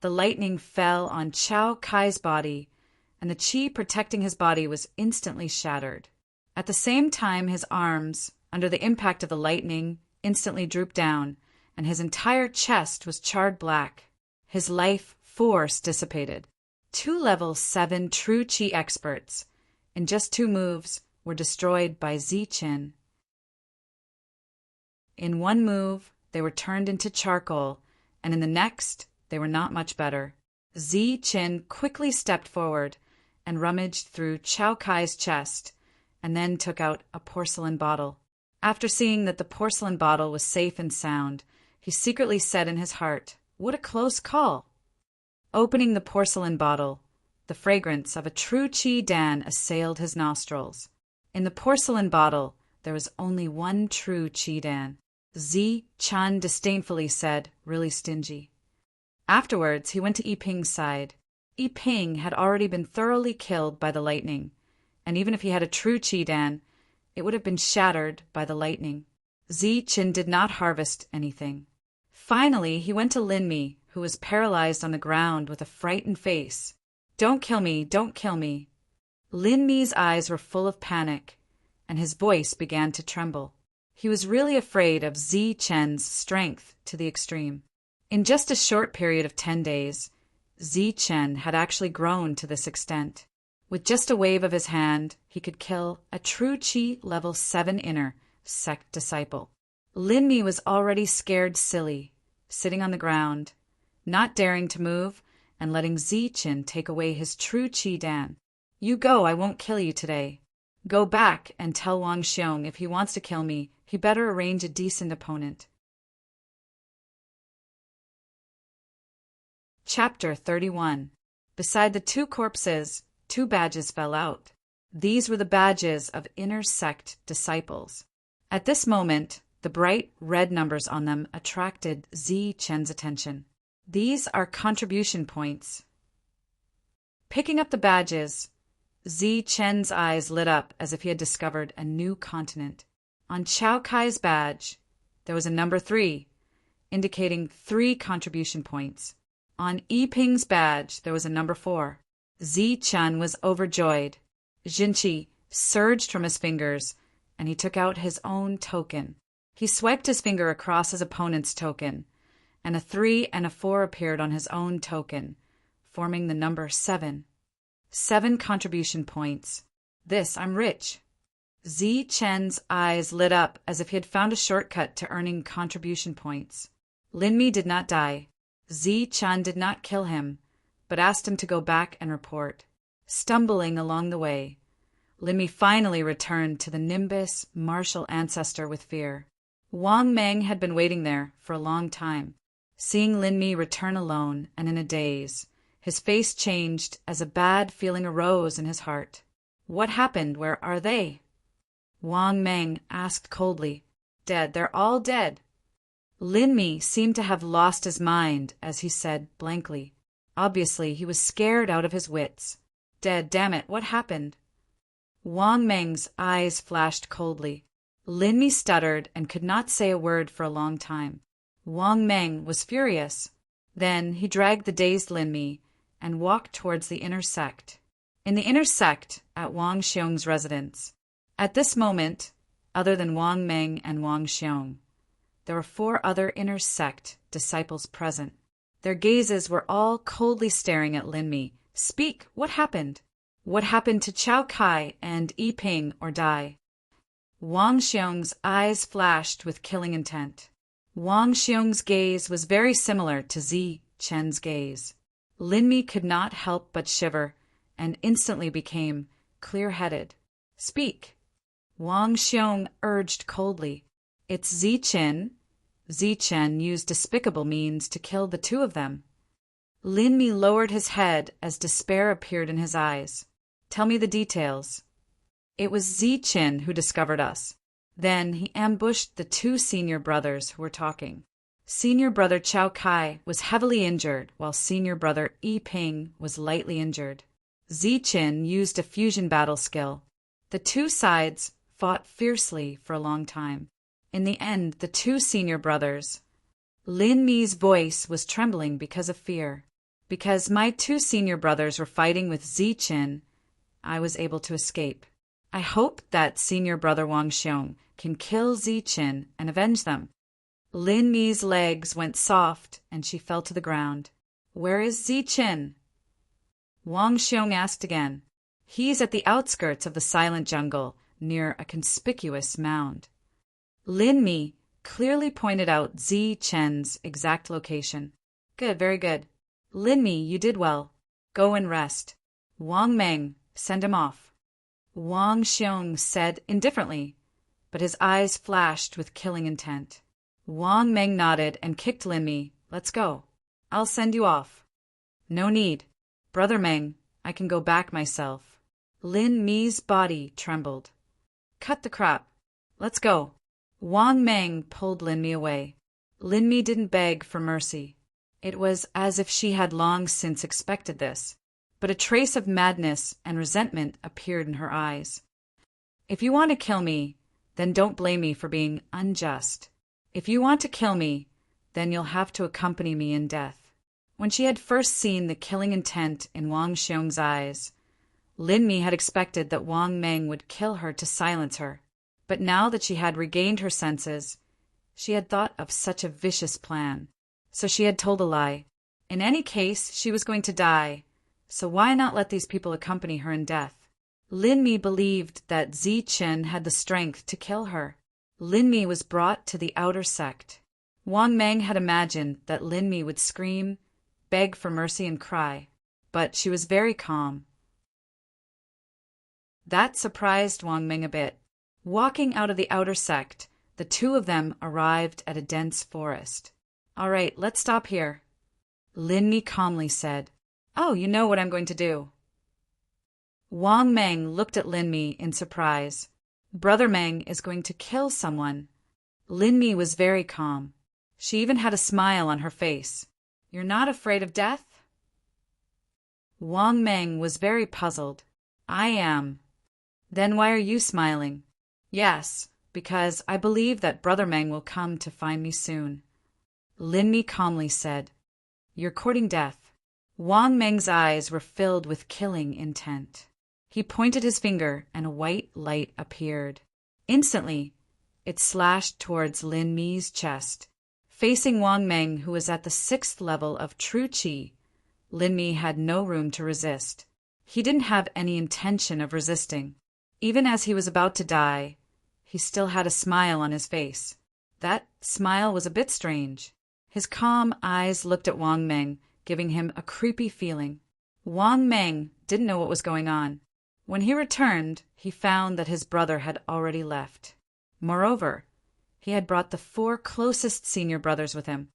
The lightning fell on Chao Kai's body, and the chi protecting his body was instantly shattered. At the same time, his arms, under the impact of the lightning, instantly drooped down, and his entire chest was charred black. His life force dissipated. 2 level 7 true chi experts, in just 2 moves, were destroyed by Zichen. In 1 move, they were turned into charcoal, and in the next, they were not much better. Zichen quickly stepped forward and rummaged through Chao Kai's chest, and then took out a porcelain bottle. After seeing that the porcelain bottle was safe and sound, he secretly said in his heart, "What a close call!" Opening the porcelain bottle, the fragrance of a true Chi Dan assailed his nostrils. In the porcelain bottle, there was only 1 true Chi Dan. Zichen disdainfully said, "Really stingy." Afterwards, he went to Yiping's side. Yiping had already been thoroughly killed by the lightning, and even if he had a true Chi Dan, it would have been shattered by the lightning. Zichen did not harvest anything. Finally, he went to Linmi, who was paralyzed on the ground with a frightened face. "Don't kill me, don't kill me." Linmi's eyes were full of panic, and his voice began to tremble. He was really afraid of Zichen's strength to the extreme. In just a short period of 10 days, Zichen had actually grown to this extent. With just a wave of his hand, he could kill a true Chi level 7 inner sect disciple. Linmi was already scared silly, sitting on the ground, not daring to move, and letting Zichen take away his true Chi Dan. "You go, I won't kill you today. Go back and tell Wang Xiong if he wants to kill me, he better arrange a decent opponent." Chapter 31. Beside the 2 corpses, 2 badges fell out. These were the badges of inner sect disciples. At this moment, the bright red numbers on them attracted Zichen's attention. These are contribution points. Picking up the badges, Zichen's eyes lit up as if he had discovered a new continent. On Chao Kai's badge, there was a number 3, indicating 3 contribution points. On Yiping's badge, there was a number 4. Zichen was overjoyed. Jinqi surged from his fingers, and he took out his own token. He swiped his finger across his opponent's token, and a 3 and a 4 appeared on his own token, forming the number 7. 7 contribution points. This, I'm rich. Zichen's eyes lit up as if he had found a shortcut to earning contribution points. Linmi did not die. Zichen did not kill him, but asked him to go back and report. Stumbling along the way, Linmi finally returned to the Nimbus martial ancestor with fear. Wang Meng had been waiting there for a long time. Seeing Linmi return alone and in a daze, his face changed as a bad feeling arose in his heart. "What happened? Where are they?" Wang Meng asked coldly. "Dead. They're all dead." Linmi seemed to have lost his mind as he said blankly. Obviously, he was scared out of his wits. "Dead, damn it, what happened?" Wang Meng's eyes flashed coldly. Linmi stuttered and could not say a word for a long time. Wang Meng was furious. Then he dragged the dazed Linmi and walked towards the inner sect. In the inner sect, at Wang Xiong's residence. At this moment, other than Wang Meng and Wang Xiong, there were 4 other inner sect disciples present. Their gazes were all coldly staring at Linmi. "Speak! What happened? What happened to Chao Kai and Yiping or Dai?" Wang Xiong's eyes flashed with killing intent. Wang Xiong's gaze was very similar to Zichen's gaze. Linmi could not help but shiver and instantly became clear-headed. "Speak!" Wang Xiong urged coldly. "It's Zichen." Zichen used despicable means to kill the 2 of them. Linmi lowered his head as despair appeared in his eyes. Tell me the details. It was Ziqin who discovered us. Then he ambushed the two senior brothers who were talking. Senior brother Chao Kai was heavily injured, while senior brother Yi Ping was lightly injured. Ziqin used a fusion battle skill. The two sides fought fiercely for a long time. In the end, the two senior brothers. Lin Mi's voice was trembling because of fear. Because my two senior brothers were fighting with Ziqin, I was able to escape. I hope that senior brother Wang Xiong can kill Ziqin and avenge them. Lin Mi's legs went soft and she fell to the ground. Where is Ziqin? Wang Xiong asked again. He's at the outskirts of the silent jungle, near a conspicuous mound. Lin Mi clearly pointed out Ziqin's exact location. Good, very good. Lin Mi, you did well. Go and rest. Wang Meng, send him off. Wang Xiong said indifferently, but his eyes flashed with killing intent. Wang Meng nodded and kicked Lin Mi. Let's go. I'll send you off. No need. Brother Meng, I can go back myself. Lin Mi's body trembled. Cut the crap. Let's go. Wang Meng pulled Lin Mi away. Lin Mi didn't beg for mercy. It was as if she had long since expected this, but a trace of madness and resentment appeared in her eyes. If you want to kill me, then don't blame me for being unjust. If you want to kill me, then you'll have to accompany me in death. When she had first seen the killing intent in Wang Xiong's eyes, Lin Mi had expected that Wang Meng would kill her to silence her. But now that she had regained her senses, she had thought of such a vicious plan. So she had told a lie. In any case, she was going to die, so why not let these people accompany her in death? Lin Mi believed that Ziqin had the strength to kill her. Lin Mi was brought to the outer sect. Wang Meng had imagined that Lin Mi would scream, beg for mercy and cry, but she was very calm. That surprised Wang Meng a bit. Walking out of the outer sect, the two of them arrived at a dense forest. All right, let's stop here. Lin Mi calmly said, Oh, you know what I'm going to do. Wang Meng looked at Lin Mi in surprise. Brother Meng is going to kill someone. Lin Mi was very calm. She even had a smile on her face. You're not afraid of death? Wang Meng was very puzzled. I am. Then why are you smiling? Yes, because I believe that Brother Meng will come to find me soon. Lin Mi calmly said, You're courting death. Wang Meng's eyes were filled with killing intent. He pointed his finger and a white light appeared. Instantly, it slashed towards Lin Mi's chest. Facing Wang Meng, who was at the 6th level of true qi, Lin Mi had no room to resist. He didn't have any intention of resisting. Even as he was about to die, he still had a smile on his face. That smile was a bit strange. His calm eyes looked at Wang Meng, giving him a creepy feeling. Wang Meng didn't know what was going on. When he returned, he found that his brother had already left. Moreover, he had brought the 4 closest senior brothers with him.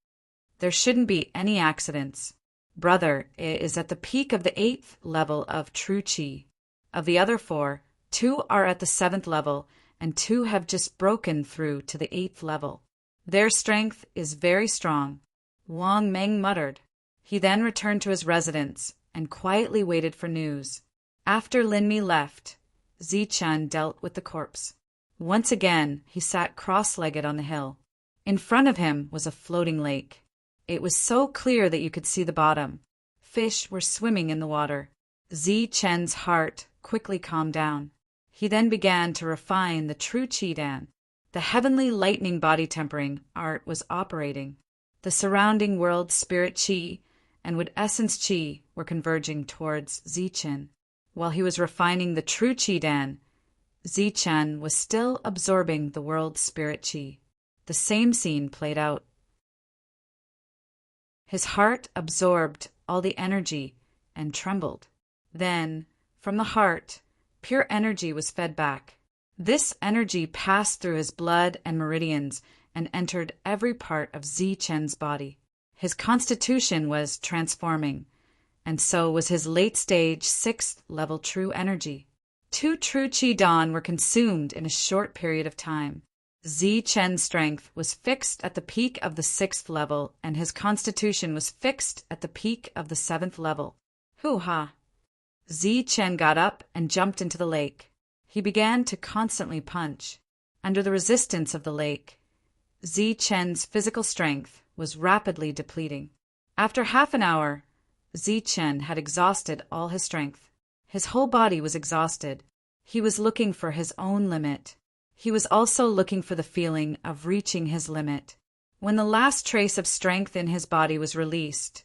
There shouldn't be any accidents. Brother is at the peak of the 8th level of true qi. Of the other 4, 2 are at the 7th level, and 2 have just broken through to the 8th level. Their strength is very strong. Wang Meng muttered. He then returned to his residence and quietly waited for news. After Lin Mi left, Ziqin dealt with the corpse. Once again, he sat cross-legged on the hill. In front of him was a floating lake. It was so clear that you could see the bottom. Fish were swimming in the water. Ziqin's heart quickly calmed down. He then began to refine the true qi dan. The heavenly lightning body tempering art was operating. The surrounding world spirit qi and wood essence qi were converging towards Ziqin. While he was refining the true qi dan, Ziqin was still absorbing the world spirit qi. The same scene played out. His heart absorbed all the energy and trembled. Then, from the heart, pure energy was fed back. This energy passed through his blood and meridians and entered every part of Ziqin's body. His constitution was transforming. and so was his late-stage 6th level true energy. 2 true Qi Dan were consumed in a short period of time. Zi Chen's strength was fixed at the peak of the 6th level, and his constitution was fixed at the peak of the 7th level. Hoo-ha! Zi Chen got up and jumped into the lake. He began to constantly punch. Under the resistance of the lake, Zi Chen's physical strength was rapidly depleting. After half an hour, Zi Chen had exhausted all his strength. His whole body was exhausted. He was looking for his own limit. He was also looking for the feeling of reaching his limit. When the last trace of strength in his body was released,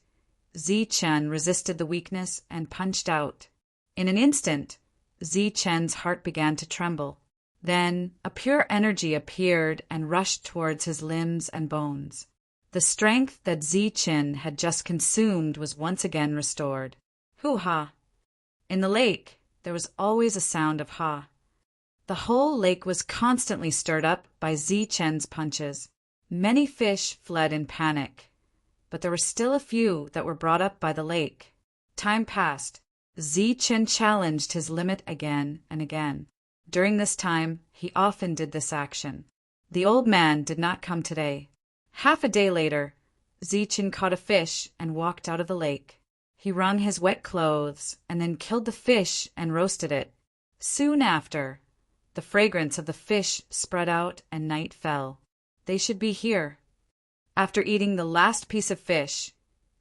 Zi Chen resisted the weakness and punched out. In an instant, Zi Chen's heart began to tremble. Then a pure energy appeared and rushed towards his limbs and bones. The strength that Zi Chen had just consumed was once again restored. Hoo-ha! In the lake, there was always a sound of ha. The whole lake was constantly stirred up by Zi Chen's punches. Many fish fled in panic, but there were still a few that were brought up by the lake. Time passed. Zi Chen challenged his limit again and again. During this time, he often did this action. The old man did not come today. Half a day later, Zi Chen caught a fish and walked out of the lake. He wrung his wet clothes and then killed the fish and roasted it. Soon after, the fragrance of the fish spread out and night fell. They should be here. After eating the last piece of fish,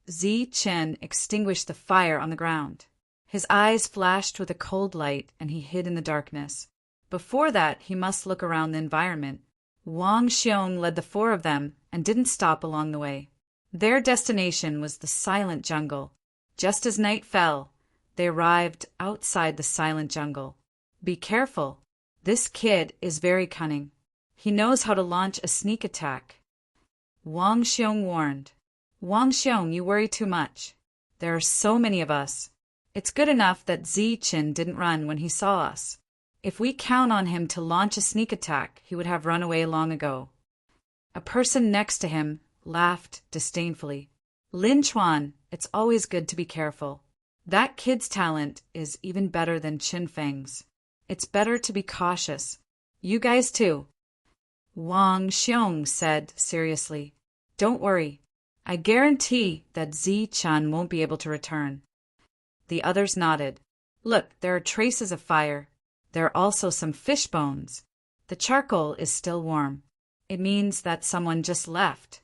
Zi Chen extinguished the fire on the ground. His eyes flashed with a cold light and he hid in the darkness. Before that, he must look around the environment. Wang Xiong led the 4 of them and didn't stop along the way. Their destination was the silent jungle. Just as night fell, they arrived outside the silent jungle. Be careful. This kid is very cunning. He knows how to launch a sneak attack. Wang Xiong warned. Wang Xiong, you worry too much. There are so many of us. It's good enough that Zi Chen didn't run when he saw us. If we count on him to launch a sneak attack, he would have run away long ago. A person next to him laughed disdainfully. Lin Chuan, it's always good to be careful. That kid's talent is even better than Qin Feng's. It's better to be cautious. You guys too. Wang Xiong said seriously. Don't worry. I guarantee that Zi Chen won't be able to return. The others nodded. Look, there are traces of fire. There are also some fish bones. The charcoal is still warm. It means that someone just left.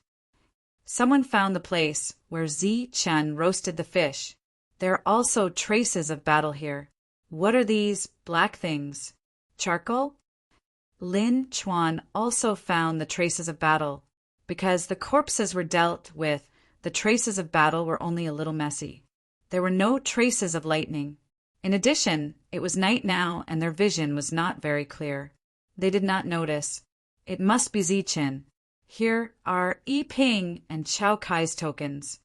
Someone found the place where Zi Chen roasted the fish. There are also traces of battle here. What are these black things? Charcoal? Lin Chuan also found the traces of battle. Because the corpses were dealt with, the traces of battle were only a little messy. There were no traces of lightning. In addition, it was night now and their vision was not very clear. They did not notice. It must be Zi Chen. Here are Yi Ping and Chao Kai's tokens.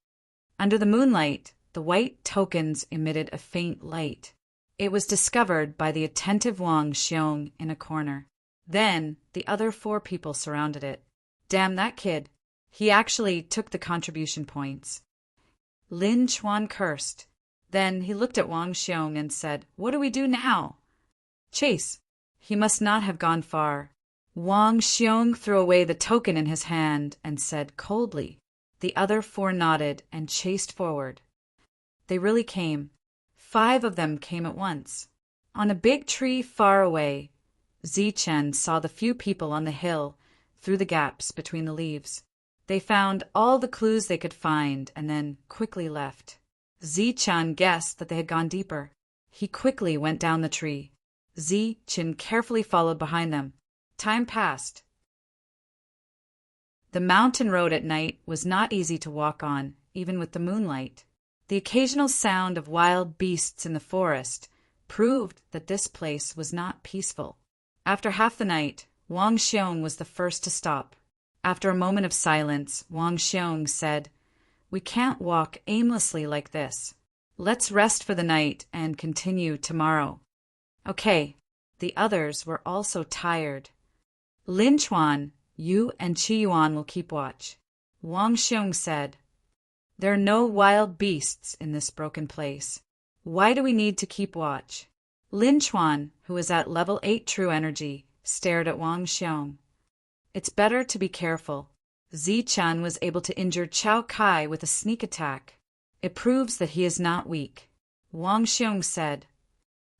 Under the moonlight, the white tokens emitted a faint light. It was discovered by the attentive Wang Xiong in a corner. Then the other 4 people surrounded it. Damn that kid. He actually took the contribution points. Lin Chuan cursed. Then he looked at Wang Xiong and said, What do we do now? Chase. He must not have gone far. Wang Xiong threw away the token in his hand and said coldly. The other 4 nodded and chased forward. They really came. 5 of them came at once. On a big tree far away, Zi Chen saw the few people on the hill through the gaps between the leaves. They found all the clues they could find and then quickly left. Zi Chen guessed that they had gone deeper. He quickly went down the tree. Zi Chen carefully followed behind them. Time passed. The mountain road at night was not easy to walk on, even with the moonlight. The occasional sound of wild beasts in the forest proved that this place was not peaceful. After half the night, Wang Xiong was the first to stop. After a moment of silence, Wang Xiong said, We can't walk aimlessly like this. Let's rest for the night and continue tomorrow. Okay. The others were also tired. Lin Chuan, you and Qi Yuan will keep watch. Wang Xiong said. There are no wild beasts in this broken place. Why do we need to keep watch? Lin Chuan, who was at level 8 true energy, stared at Wang Xiong. It's better to be careful. Zichen was able to injure Chao Kai with a sneak attack. It proves that he is not weak. Wang Xiong said,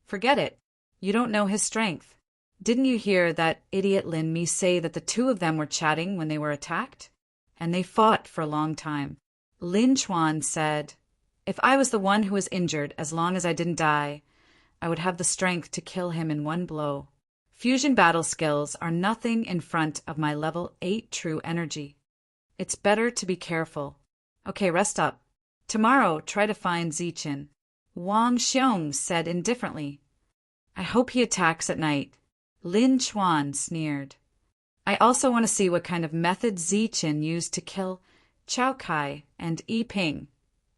"Forget it. You don't know his strength. Didn't you hear that idiot Lin Mi say that the two of them were chatting when they were attacked? And they fought for a long time." Lin Chuan said, "If I was the one who was injured, as long as I didn't die, I would have the strength to kill him in one blow. Fusion battle skills are nothing in front of my level 8 true energy. It's better to be careful. Okay, rest up. Tomorrow, try to find Zichen." Wang Xiong said indifferently, "I hope he attacks at night." Lin Chuan sneered. "I also want to see what kind of method Zichen used to kill Chao Kai and Yi Ping,"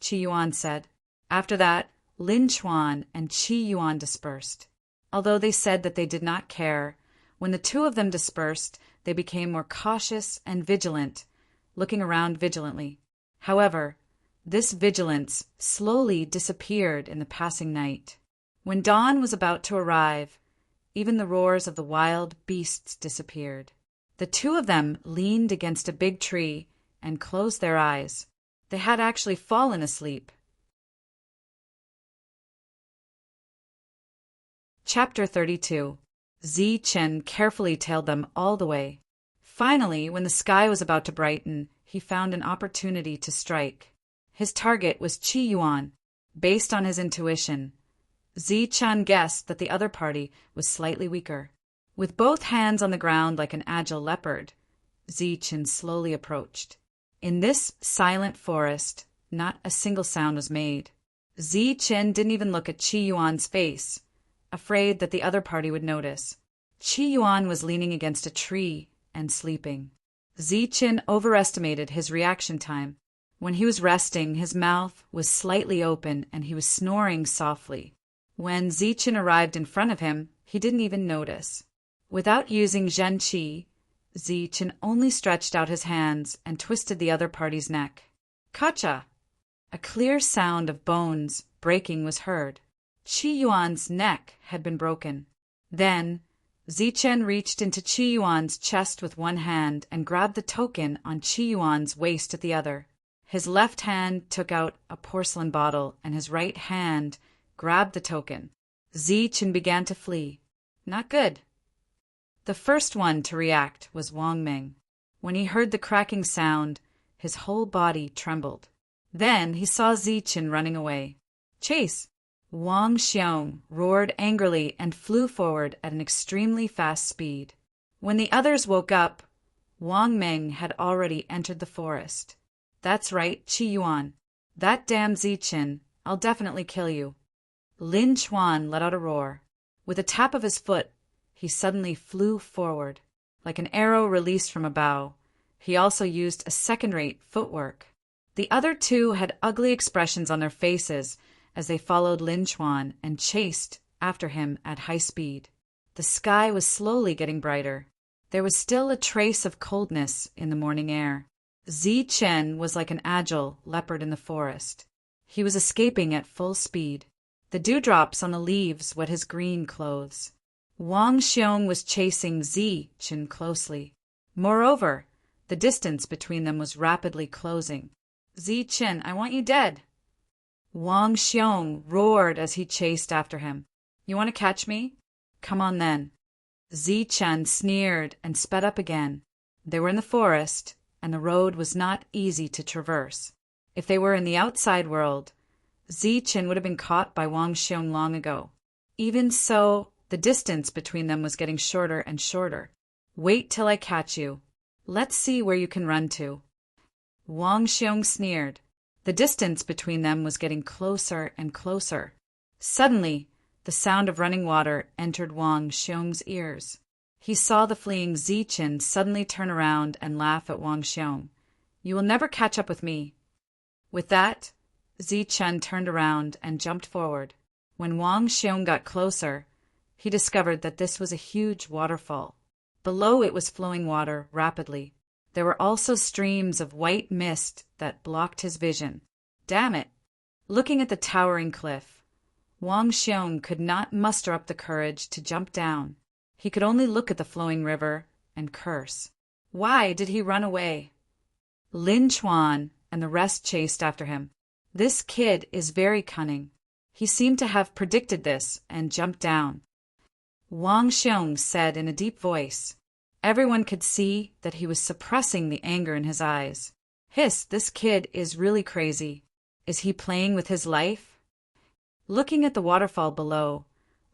Qi Yuan said. After that, Lin Chuan and Qi Yuan dispersed. Although they said that they did not care, when the two of them dispersed, they became more cautious and vigilant, looking around vigilantly. However, this vigilance slowly disappeared in the passing night. When dawn was about to arrive, even the roars of the wild beasts disappeared. The two of them leaned against a big tree and closed their eyes. They had actually fallen asleep. Chapter 32. Zichen carefully tailed them all the way. Finally, when the sky was about to brighten, he found an opportunity to strike. His target was Qi Yuan. Based on his intuition, Zichen guessed that the other party was slightly weaker. With both hands on the ground like an agile leopard, Zichen slowly approached. In this silent forest, not a single sound was made. Zichen didn't even look at Qi Yuan's face, afraid that the other party would notice. Qi Yuan was leaning against a tree and sleeping. Zichen overestimated his reaction time. When he was resting, his mouth was slightly open and he was snoring softly. When Zichen arrived in front of him, he didn't even notice. Without using Zhen Qi, Zichen only stretched out his hands and twisted the other party's neck. Kacha! A clear sound of bones breaking was heard. Qi Yuan's neck had been broken. Then, Zichen reached into Qi Yuan's chest with one hand and grabbed the token on Qi Yuan's waist with the other. His left hand took out a porcelain bottle and his right hand grabbed the token. Zichen began to flee. Not good. The first one to react was Wang Ming. When he heard the cracking sound, his whole body trembled. Then he saw Zichen running away. Chase! Wang Xiong roared angrily and flew forward at an extremely fast speed. When the others woke up, Wang Ming had already entered the forest. That's right, Qi Yuan. That damn Zichen, I'll definitely kill you. Lin Chuan let out a roar. With a tap of his foot, he suddenly flew forward. Like an arrow released from a bow, he also used a second-rate footwork. The other two had ugly expressions on their faces as they followed Lin Chuan and chased after him at high speed. The sky was slowly getting brighter. There was still a trace of coldness in the morning air. Zichen was like an agile leopard in the forest. He was escaping at full speed. The dewdrops on the leaves wet his green clothes. Wang Xiong was chasing Zichen closely. Moreover, the distance between them was rapidly closing. Zichen, I want you dead. Wang Xiong roared as he chased after him. You want to catch me? Come on then. Zichen sneered and sped up again. They were in the forest, and the road was not easy to traverse. If they were in the outside world, Zichen would have been caught by Wang Xiong long ago. Even so, the distance between them was getting shorter and shorter. Wait till I catch you. Let's see where you can run to. Wang Xiong sneered. The distance between them was getting closer and closer. Suddenly, the sound of running water entered Wang Xiong's ears. He saw the fleeing Zichen suddenly turn around and laugh at Wang Xiong. You will never catch up with me. With that, Zichen turned around and jumped forward. When Wang Xiong got closer, he discovered that this was a huge waterfall. Below it was flowing water rapidly. There were also streams of white mist that blocked his vision. Damn it! Looking at the towering cliff, Wang Xiong could not muster up the courage to jump down. He could only look at the flowing river and curse. Why did he run away? Lin Chuan and the rest chased after him. This kid is very cunning. He seemed to have predicted this and jumped down. Wang Xiong said in a deep voice. Everyone could see that he was suppressing the anger in his eyes. Hiss, this kid is really crazy. Is he playing with his life? Looking at the waterfall below,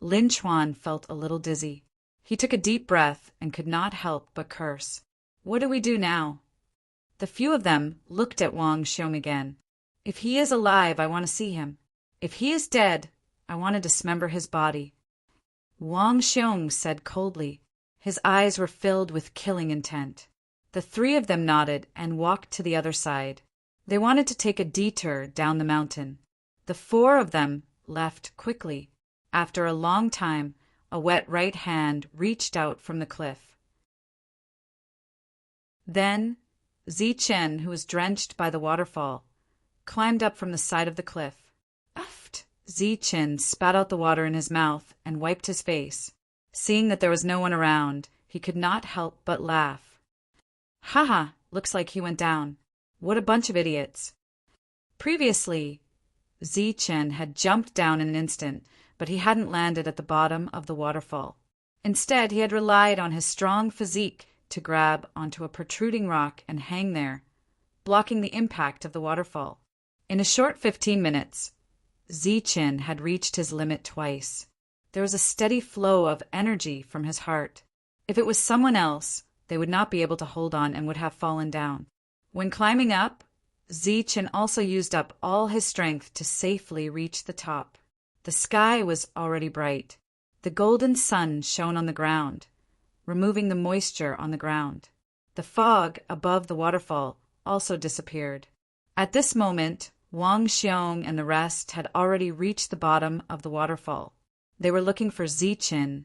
Lin Chuan felt a little dizzy. He took a deep breath and could not help but curse. What do we do now? The few of them looked at Wang Xiong again. If he is alive, I want to see him. If he is dead, I want to dismember his body. Wang Xiong said coldly. His eyes were filled with killing intent. The three of them nodded and walked to the other side. They wanted to take a detour down the mountain. The four of them left quickly. After a long time, a wet right hand reached out from the cliff. Then, Zichen, who was drenched by the waterfall, climbed up from the side of the cliff. Uft! Zichen spat out the water in his mouth and wiped his face. Seeing that there was no one around, he could not help but laugh. Haha, looks like he went down. What a bunch of idiots. Previously, Zichen had jumped down in an instant, but he hadn't landed at the bottom of the waterfall. Instead, he had relied on his strong physique to grab onto a protruding rock and hang there, blocking the impact of the waterfall. In a short 15 minutes, Zichen had reached his limit twice. There was a steady flow of energy from his heart. If it was someone else, they would not be able to hold on and would have fallen down. When climbing up, Zichen also used up all his strength to safely reach the top. The sky was already bright. The golden sun shone on the ground, removing the moisture on the ground. The fog above the waterfall also disappeared. At this moment, Wang Xiong and the rest had already reached the bottom of the waterfall. They were looking for Zichen,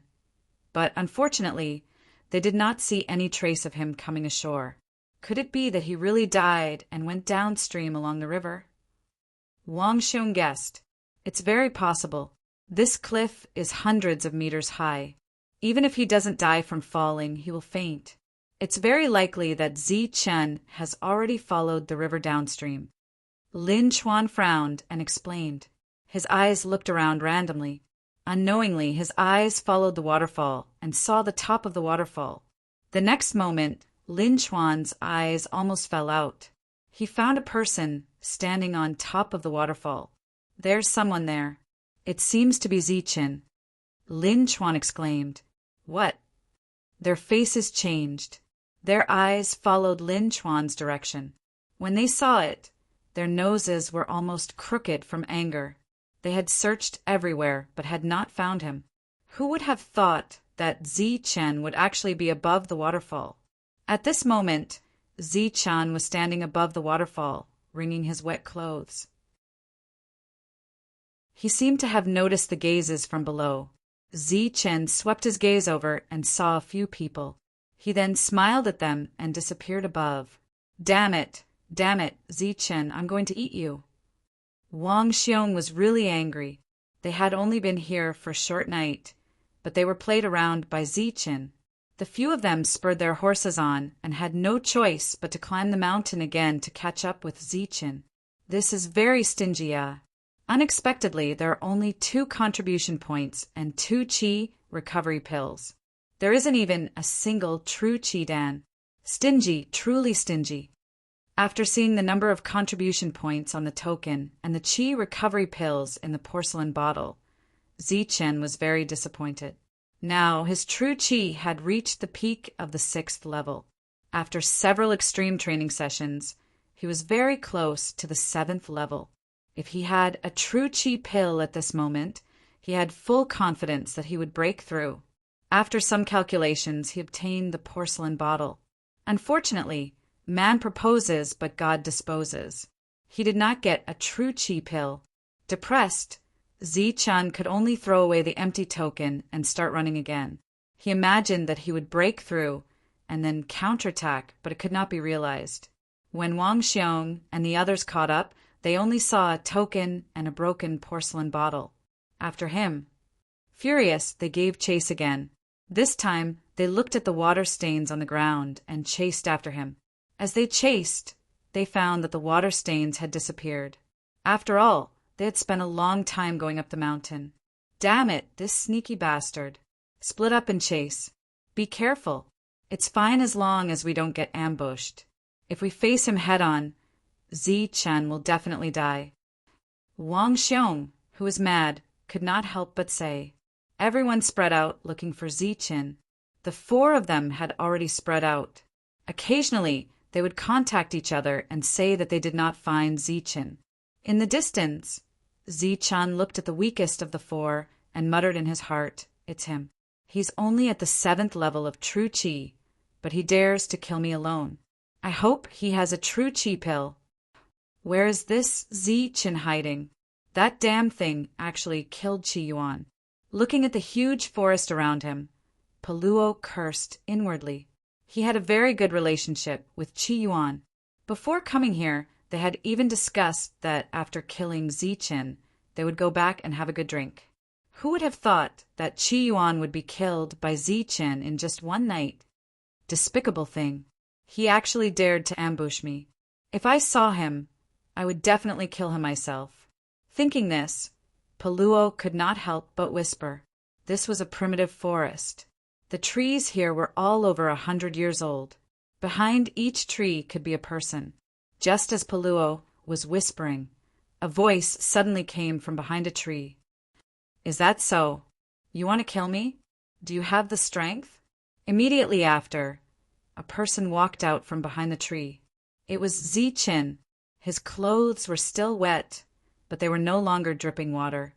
but unfortunately, they did not see any trace of him coming ashore. Could it be that he really died and went downstream along the river? Wang Xiong guessed. It's very possible. This cliff is hundreds of meters high. Even if he doesn't die from falling, he will faint. It's very likely that Zichen has already followed the river downstream. Lin Chuan frowned and explained. His eyes looked around randomly. Unknowingly, his eyes followed the waterfall and saw the top of the waterfall. The next moment, Lin Chuan's eyes almost fell out. He found a person standing on top of the waterfall. There's someone there. It seems to be Zichen. Lin Chuan exclaimed. What? Their faces changed. Their eyes followed Lin Chuan's direction. When they saw it, their noses were almost crooked from anger. They had searched everywhere, but had not found him. Who would have thought that Zichen would actually be above the waterfall? At this moment, Zichen was standing above the waterfall, wringing his wet clothes. He seemed to have noticed the gazes from below. Zichen swept his gaze over and saw a few people. He then smiled at them and disappeared above. Damn it, Zichen, I'm going to eat you. Wang Xiong was really angry. They had only been here for a short night, but they were played around by Zichen. The few of them spurred their horses on and had no choice but to climb the mountain again to catch up with Zichen. This is very stingy. Unexpectedly, there are only 2 contribution points and 2 chi recovery pills. There isn't even a single true chi dan. Stingy, truly stingy. After seeing the number of contribution points on the token and the chi recovery pills in the porcelain bottle, Zichen was very disappointed. Now, his true chi had reached the peak of the 6th level. After several extreme training sessions, he was very close to the 7th level. If he had a true chi pill at this moment, he had full confidence that he would break through. After some calculations, he obtained the porcelain bottle. Unfortunately, man proposes, but God disposes. He did not get a true chi pill. Depressed, Zichen could only throw away the empty token and start running again. He imagined that he would break through and then counterattack, but it could not be realized. When Wang Xiong and the others caught up, They only saw a token and a broken porcelain bottle. After him. Furious, they gave chase again. This time, they looked at the water stains on the ground and chased after him. As they chased, they found that the water stains had disappeared. After all, they had spent a long time going up the mountain. Damn it, this sneaky bastard. Split up and chase. Be careful. It's fine as long as we don't get ambushed. If we face him head-on, Zi-Chen will definitely die. Wang Xiong, who was mad, could not help but say. Everyone spread out looking for Zi-Chen. The four of them had already spread out. Occasionally, they would contact each other and say that they did not find Zi-Chen. In the distance, Zi-Chen looked at the weakest of the four and muttered in his heart, "It's him. He's only at the 7th level of true qi, but he dares to kill me alone. I hope he has a true qi pill. Where is this Zi-Chen hiding? That damn thing actually killed Qi Yuan." Looking at the huge forest around him, Paluo cursed inwardly. He had a very good relationship with Qi Yuan. Before coming here, they had even discussed that after killing Zi-Chen, they would go back and have a good drink. Who would have thought that Qi Yuan would be killed by Zi-Chen in just one night? Despicable thing. He actually dared to ambush me. If I saw him, I would definitely kill him myself. Thinking this, Paluo could not help but whisper. This was a primitive forest. The trees here were all over 100 years old. Behind each tree could be a person. Just as Paluo was whispering, a voice suddenly came from behind a tree. "Is that so? You want to kill me? Do you have the strength?" Immediately after, a person walked out from behind the tree. It was Zi-Chen. His clothes were still wet, but they were no longer dripping water.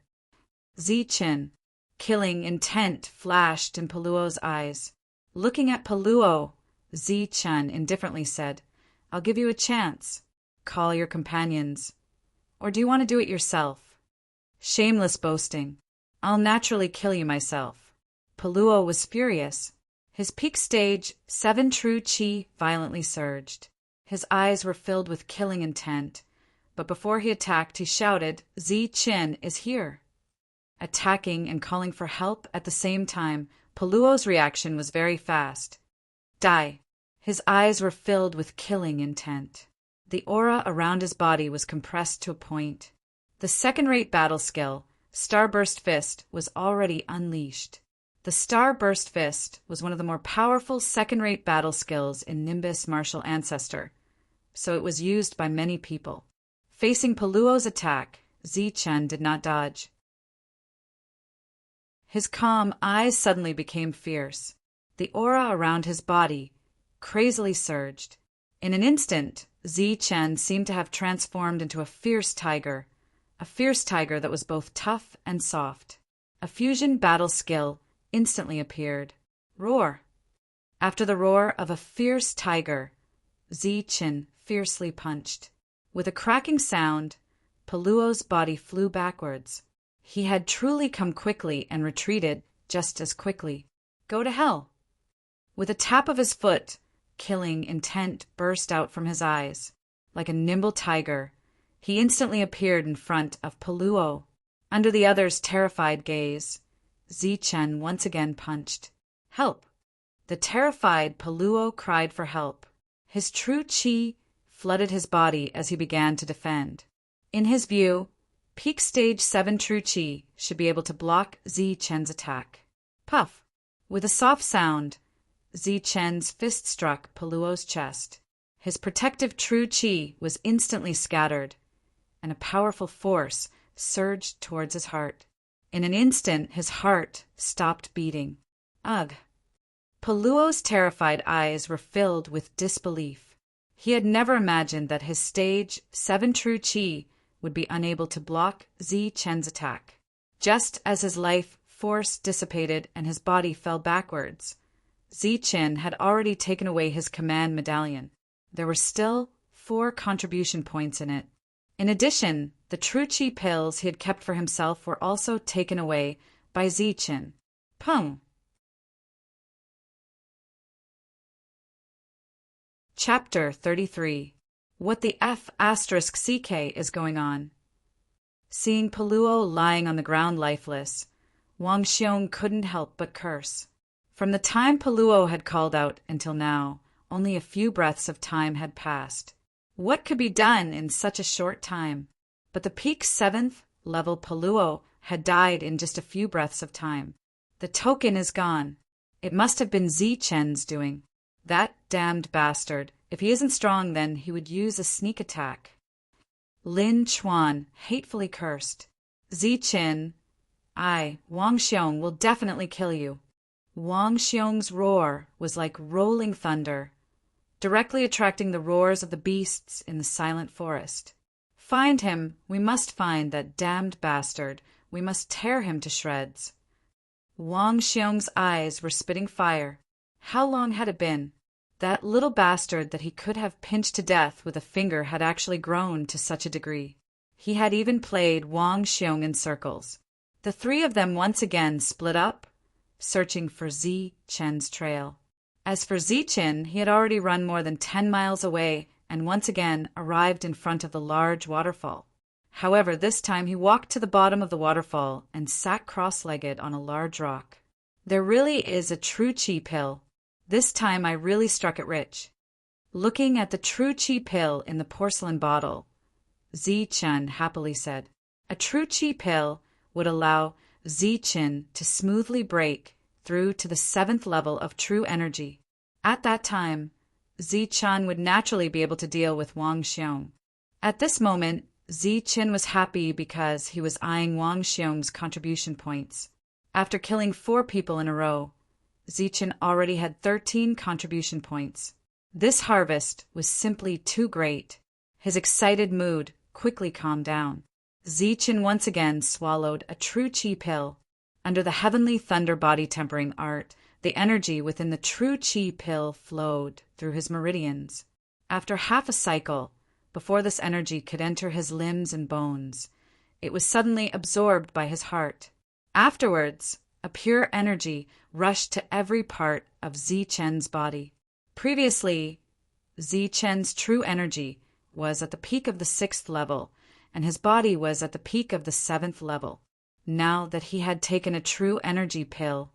Zi-Chen, killing intent, flashed in Paluo's eyes. Looking at Paluo, Zi-Chen indifferently said, "I'll give you a chance. Call your companions. Or do you want to do it yourself?" Shameless boasting. "I'll naturally kill you myself." Paluo was furious. His peak stage 7 true qi violently surged. His eyes were filled with killing intent, but before he attacked, he shouted, "Zi-Chen is here." Attacking and calling for help at the same time, Paluo's reaction was very fast. Die. His eyes were filled with killing intent. The aura around his body was compressed to a point. The second-rate battle skill, Starburst Fist, was already unleashed. The Starburst Fist was one of the more powerful second-rate battle skills in Nimbus Martial Ancestor, so it was used by many people. Facing Paluo's attack, Zi-Chen did not dodge. His calm eyes suddenly became fierce. The aura around his body crazily surged. In an instant, Zi-Chen seemed to have transformed into a fierce tiger that was both tough and soft. A fusion battle skill instantly appeared. Roar. After the roar of a fierce tiger, Zi-Chen fiercely punched. With a cracking sound, Paluo's body flew backwards. He had truly come quickly and retreated just as quickly. Go to hell. With a tap of his foot, killing intent burst out from his eyes. Like a nimble tiger, he instantly appeared in front of Paluo. Under the other's terrified gaze, Zi-Chen once again punched. Help! The terrified Paluo cried for help. His true qi flooded his body as he began to defend. In his view, peak stage 7 true qi should be able to block Zi-Chen's attack. Puff! With a soft sound, Zi-Chen's fist struck Paluo's chest. His protective true qi was instantly scattered, and a powerful force surged towards his heart. In an instant, his heart stopped beating. Ugh! Paluo's terrified eyes were filled with disbelief. He had never imagined that his stage 7 true qi would be unable to block Zi-Chen's attack. Just as his life force dissipated and his body fell backwards, Zi-Chen had already taken away his command medallion. There were still 4 contribution points in it. In addition, the true qi pills he had kept for himself were also taken away by Zi-Chen. Pung! Chapter 33. What the F***ck is going on? Seeing Paluo lying on the ground lifeless, Wang Xiong couldn't help but curse. From the time Paluo had called out until now, only a few breaths of time had passed. What could be done in such a short time? But the peak 7th level Paluo had died in just a few breaths of time. The token is gone. It must have been Zichen's doing. That damned bastard. If he isn't strong, then he would use a sneak attack. Lin Chuan hatefully cursed. Zichen, Wang Xiong will definitely kill you. Wang Xiong's roar was like rolling thunder, directly attracting the roars of the beasts in the silent forest. Find him, we must find that damned bastard. We must tear him to shreds. Wang Xiong's eyes were spitting fire. How long had it been? That little bastard that he could have pinched to death with a finger had actually grown to such a degree. He had even played Wang Xiong in circles. The three of them once again split up, searching for Zichen's trail. As for Zichen, he had already run more than 10 miles away and once again arrived in front of the large waterfall. However, this time he walked to the bottom of the waterfall and sat cross-legged on a large rock. There really is a true chi pill. This time I really struck it rich. Looking at the true chi pill in the porcelain bottle, Zichen happily said, a true chi pill would allow Zichen to smoothly break through to the 7th level of true energy. At that time, Zichen would naturally be able to deal with Wang Xiong. At this moment, Zichen was happy because he was eyeing Wang Xiong's contribution points. After killing 4 people in a row, Zichen already had 13 contribution points. This harvest was simply too great. His excited mood quickly calmed down. Zichen once again swallowed a true chi pill. Under the heavenly thunder body tempering art, the energy within the true chi pill flowed through his meridians. After half a cycle, before this energy could enter his limbs and bones, it was suddenly absorbed by his heart. Afterwards, a pure energy rushed to every part of Zichen's body. Previously, Zichen's true energy was at the peak of the 6th level, and his body was at the peak of the 7th level. Now that he had taken a true energy pill,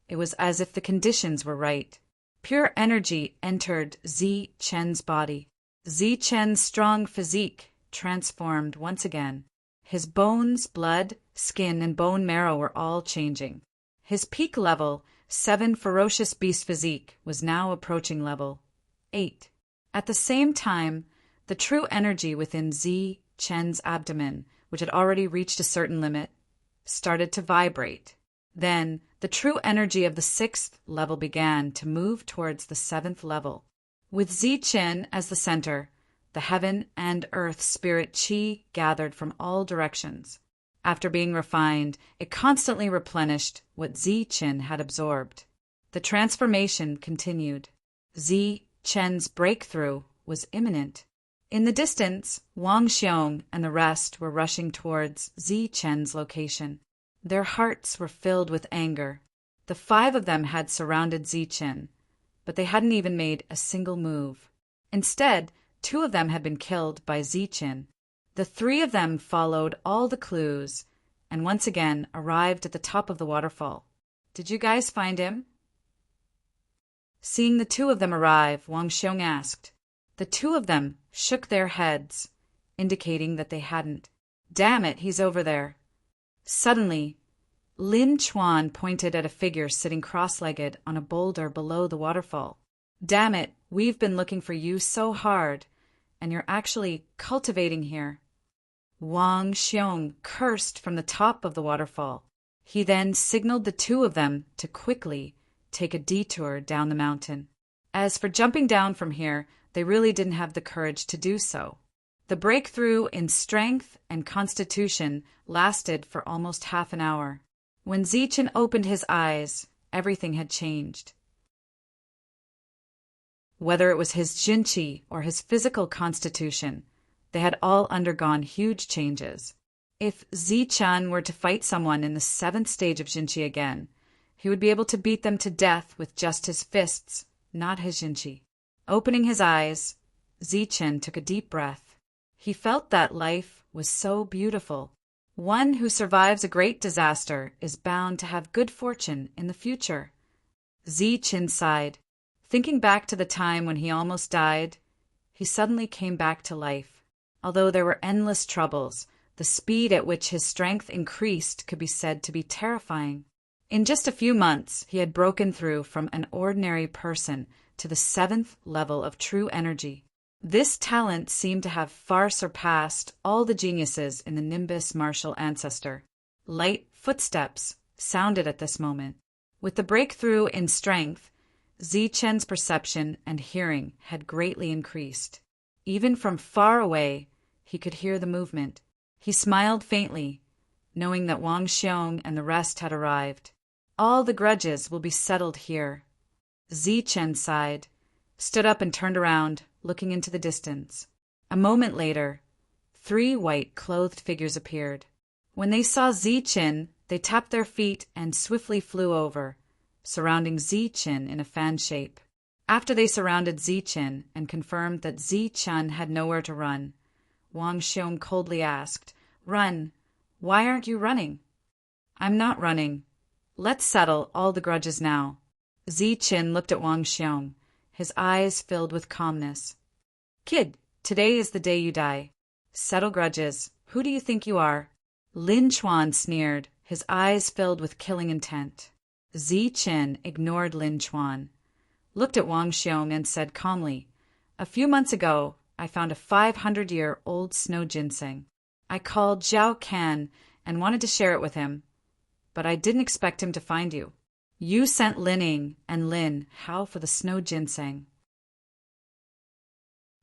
it was as if the conditions were right. Pure energy entered Zichen's body. Zichen's strong physique transformed once again. His bones, blood, skin, and bone marrow were all changing. His peak level, 7 ferocious beast physique, was now approaching level 8. At the same time, the true energy within Zichen's abdomen, which had already reached a certain limit, started to vibrate. Then, the true energy of the 6th level began to move towards the 7th level. With Zichen as the center, the heaven and earth spirit chi gathered from all directions. After being refined, it constantly replenished what Zichen had absorbed. The transformation continued. Zichen's breakthrough was imminent. In the distance, Wang Xiong and the rest were rushing towards Zichen's location. Their hearts were filled with anger. The 5 of them had surrounded Zichen, but they hadn't even made a single move. Instead, 2 of them had been killed by Zichen. The 3 of them followed all the clues and once again arrived at the top of the waterfall. Did you guys find him? Seeing the 2 of them arrive, Wang Xiong asked. The 2 of them shook their heads, indicating that they hadn't. Damn it, he's over there. Suddenly, Lin Chuan pointed at a figure sitting cross-legged on a boulder below the waterfall. Damn it, we've been looking for you so hard, and you're actually cultivating here. Wang Xiong cursed from the top of the waterfall. He then signaled the 2 of them to quickly take a detour down the mountain. As for jumping down from here, they really didn't have the courage to do so. The breakthrough in strength and constitution lasted for almost half an hour. When Zichen opened his eyes, everything had changed. Whether it was his jinqi or his physical constitution, they had all undergone huge changes. If Zichen were to fight someone in the 7th stage of jinqi again, he would be able to beat them to death with just his fists, not his jinqi. Opening his eyes, Zichen took a deep breath. He felt that life was so beautiful. One who survives a great disaster is bound to have good fortune in the future. Zichen sighed. Thinking back to the time when he almost died, he suddenly came back to life. Although there were endless troubles, the speed at which his strength increased could be said to be terrifying. In just a few months, he had broken through from an ordinary person to the 7th level of true energy. This talent seemed to have far surpassed all the geniuses in the Nimbus martial ancestor. Light footsteps sounded at this moment. With the breakthrough in strength, Zichen's perception and hearing had greatly increased. Even from far away, he could hear the movement. He smiled faintly, knowing that Wang Xiong and the rest had arrived. All the grudges will be settled here. Zichen sighed, stood up and turned around, looking into the distance. A moment later, 3 white-clothed figures appeared. When they saw Zichen, they tapped their feet and swiftly flew over, surrounding Zichen in a fan shape. After they surrounded Zichen and confirmed that Zichen had nowhere to run, Wang Xiong coldly asked, "Run. Why aren't you running?" "I'm not running. Let's settle all the grudges now." Zichen looked at Wang Xiong, his eyes filled with calmness. "Kid, today is the day you die. Settle grudges. Who do you think you are?" Lin Chuan sneered, his eyes filled with killing intent. Zichen ignored Lin Chuan, looked at Wang Xiong and said calmly, "A few months ago, I found a 500-year-old snow ginseng. I called Zhao Can and wanted to share it with him, but I didn't expect him to find you. You sent Lining and Lin How for the snow ginseng.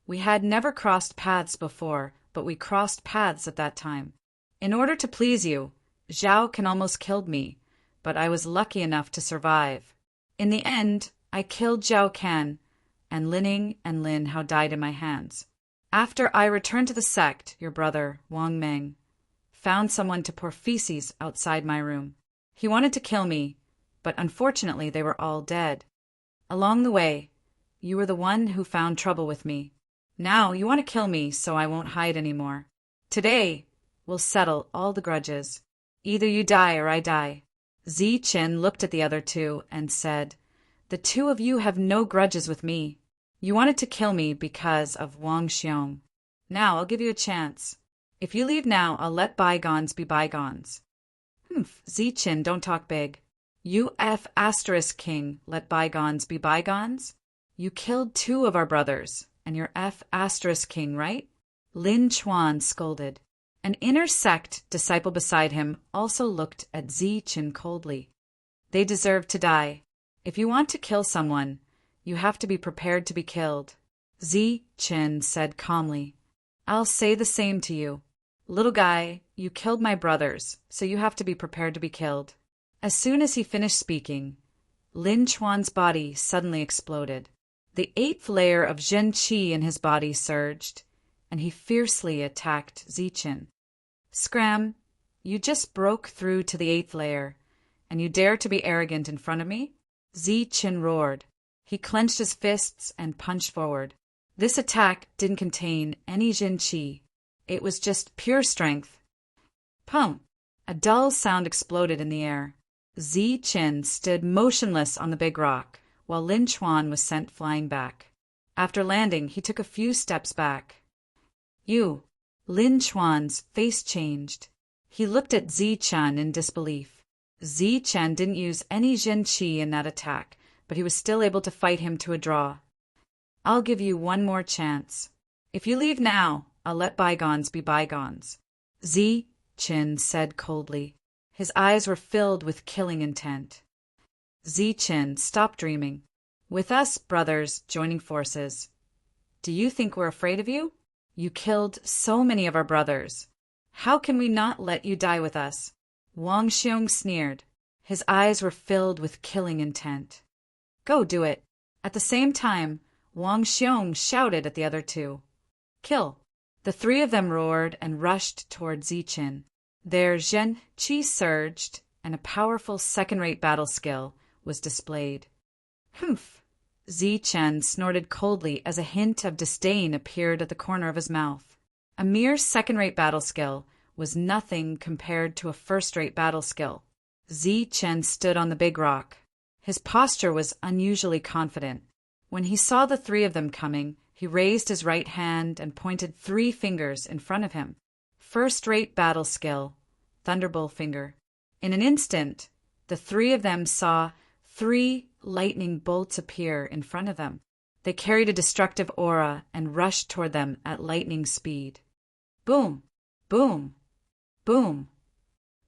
We had never crossed paths before, but we crossed paths at that time. In order to please you, Zhao Can almost killed me, but I was lucky enough to survive. In the end, I killed Zhao Can, and Lining and Lin How died in my hands. After I returned to the sect, your brother, Wang Meng, found someone to pour feces outside my room. He wanted to kill me, but unfortunately they were all dead. Along the way, you were the one who found trouble with me. Now you want to kill me so I won't hide anymore. Today, we'll settle all the grudges. Either you die or I die." Zichen looked at the other two and said, "The two of you have no grudges with me. You wanted to kill me because of Wang Xiong. Now I'll give you a chance. If you leave now, I'll let bygones be bygones." Zichen, don't talk big. You F** king, let bygones be bygones? You killed 2 of our brothers, and you're F** king, right? Lin Chuan scolded. An inner sect disciple beside him also looked at Zichen coldly. They deserve to die. If you want to kill someone, you have to be prepared to be killed. Zichen said calmly, "I'll say the same to you. Little guy, you killed my brothers, so you have to be prepared to be killed." As soon as he finished speaking, Lin Chuan's body suddenly exploded. The 8th layer of Zhen Qi in his body surged, and he fiercely attacked Zichen. "Scram, you just broke through to the 8th layer, and you dare to be arrogant in front of me?" Zichen roared. He clenched his fists and punched forward. This attack didn't contain any Zhen Qi. It was just pure strength. Pum! A dull sound exploded in the air. Zichen stood motionless on the big rock, while Lin Chuan was sent flying back. After landing, he took a few steps back. "You!" Lin Chuan's face changed. He looked at Zichen in disbelief. Zichen didn't use any Zhen Qi in that attack, but he was still able to fight him to a draw. "I'll give you one more chance. If you leave now, I'll let bygones be bygones," Zichen said coldly. His eyes were filled with killing intent. Zichen, stop dreaming. With us, brothers, joining forces. Do you think we're afraid of you? You killed so many of our brothers. How can we not let you die with us? Wang Xiong sneered. His eyes were filled with killing intent. Go do it. At the same time, Wang Xiong shouted at the other two. Kill. The 3 of them roared and rushed toward Zichen. Their Zhen Qi surged, and a powerful second-rate battle skill was displayed. Humph! Chen snorted coldly as a hint of disdain appeared at the corner of his mouth. A mere second-rate battle skill was nothing compared to a first-rate battle skill. Chen stood on the big rock. His posture was unusually confident. When he saw the three of them coming, he raised his right hand and pointed 3 fingers in front of him. First-rate battle skill, Thunderbolt finger. In an instant, the 3 of them saw 3 lightning bolts appear in front of them. They carried a destructive aura and rushed toward them at lightning speed. Boom! Boom! Boom!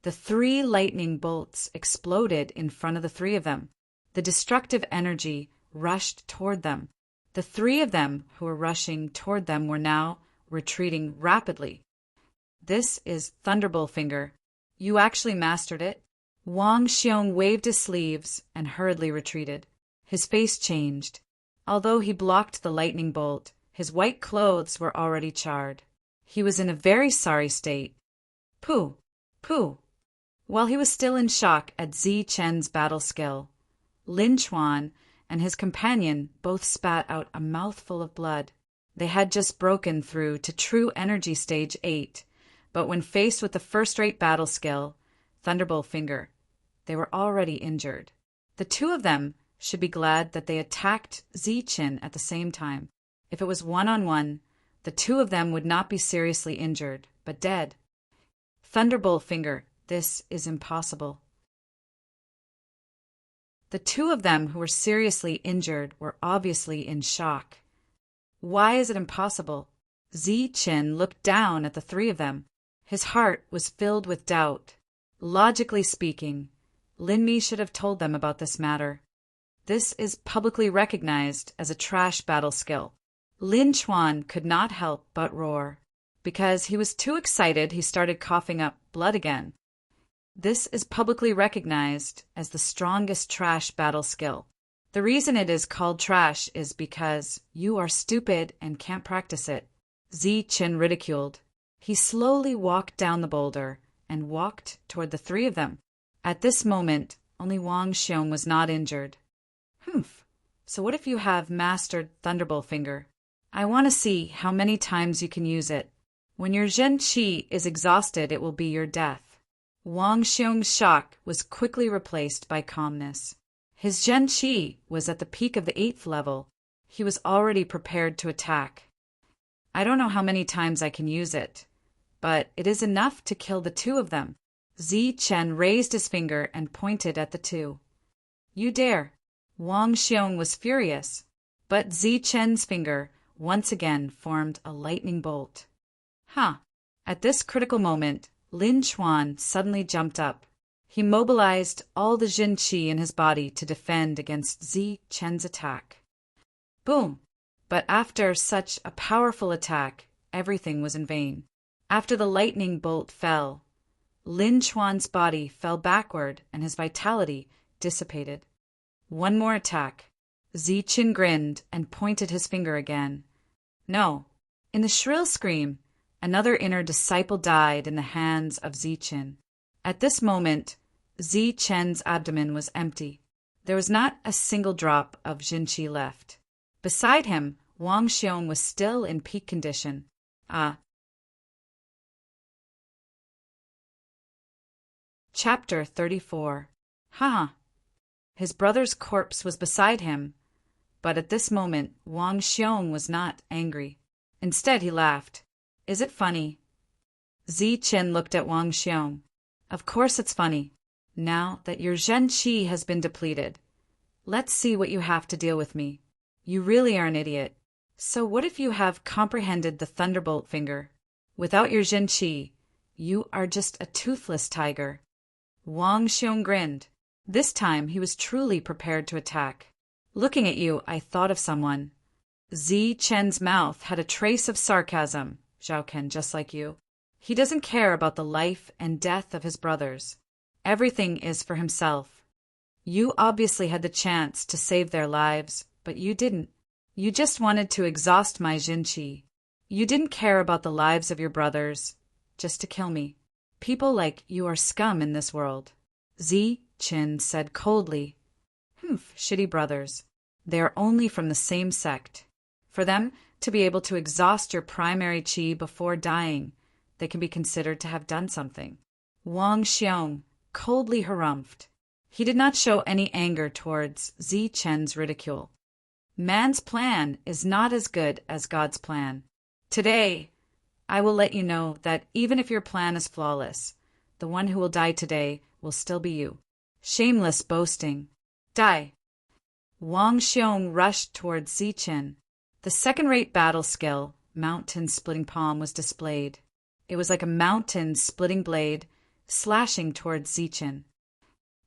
The 3 lightning bolts exploded in front of the 3 of them. The destructive energy rushed toward them. The 3 of them who were rushing toward them were now retreating rapidly. This is Thunderbolt finger. You actually mastered it. Wang Xiong waved his sleeves and hurriedly retreated. His face changed. Although he blocked the lightning bolt, his white clothes were already charred. He was in a very sorry state. Pooh! Pooh! While he was still in shock at Chen's battle skill, Lin Chuan and his companion both spat out a mouthful of blood. They had just broken through to true energy stage 8, but when faced with the first-rate battle skill, Thunderbolt finger, they were already injured. The 2 of them should be glad that they attacked Chen at the same time. If it was one-on-one, the 2 of them would not be seriously injured, but dead. Thunderbolt finger, this is impossible. The 2 of them who were seriously injured were obviously in shock. Why is it impossible? Chen looked down at the 3 of them. His heart was filled with doubt. Logically speaking, Lin Mi should have told them about this matter. This is publicly recognized as a trash battle skill. Lin Chuan could not help but roar. Because he was too excited, he started coughing up blood again. This is publicly recognized as the strongest trash battle skill. The reason it is called trash is because you are stupid and can't practice it. Chen ridiculed. He slowly walked down the boulder and walked toward the 3 of them. At this moment, only Wang Xiong was not injured. Humph. So what if you have mastered Thunderbolt finger? I want to see how many times you can use it. When your Zhen Qi is exhausted, it will be your death. Wang Xiong's shock was quickly replaced by calmness. His Zhen Qi was at the peak of the 8th level. He was already prepared to attack. I don't know how many times I can use it, but it is enough to kill the 2 of them. Chen raised his finger and pointed at the 2. You dare! Wang Xiong was furious, but Chen's finger once again formed a lightning bolt. At this critical moment, Lin Chuan suddenly jumped up. He mobilized all the Jin Qi in his body to defend against Chen's attack. Boom! But after such a powerful attack, everything was in vain. After the lightning bolt fell, Lin Chuan's body fell backward and his vitality dissipated. One more attack. Chen grinned and pointed his finger again. No. In the shrill scream, another inner disciple died in the hands of Chen. At this moment, Chen's abdomen was empty. There was not a single drop of Jinqi left. Beside him, Wang Xiong was still in peak condition. Chapter 34. His brother's corpse was beside him, but at this moment Wang Xiong was not angry. Instead, he laughed. Is it funny? Chen looked at Wang Xiong. Of course it's funny. Now that your Zhen Qi has been depleted, let's see what you have to deal with me. You really are an idiot. So what if you have comprehended the Thunderbolt finger? Without your Zhen Qi, you are just a toothless tiger. Wang Xiong grinned. This time he was truly prepared to attack. Looking at you, I thought of someone. Chen's mouth had a trace of sarcasm. Zhao Ken, just like you. He doesn't care about the life and death of his brothers. Everything is for himself. You obviously had the chance to save their lives, but you didn't. You just wanted to exhaust my Jinqi. You didn't care about the lives of your brothers, just to kill me. People like you are scum in this world. Chen said coldly. Shitty brothers. They are only from the same sect. For them to be able to exhaust your primary qi before dying, they can be considered to have done something. Wang Xiong coldly harumphed. He did not show any anger towards Zi Chen's ridicule. Man's plan is not as good as God's plan. Today, I will let you know that even if your plan is flawless, the one who will die today will still be you. Shameless boasting. Die. Wang Xiong rushed towards Zi Chen. The second-rate battle skill, Mountain Splitting Palm, was displayed. It was like a mountain splitting blade, slashing towards Zi Chen.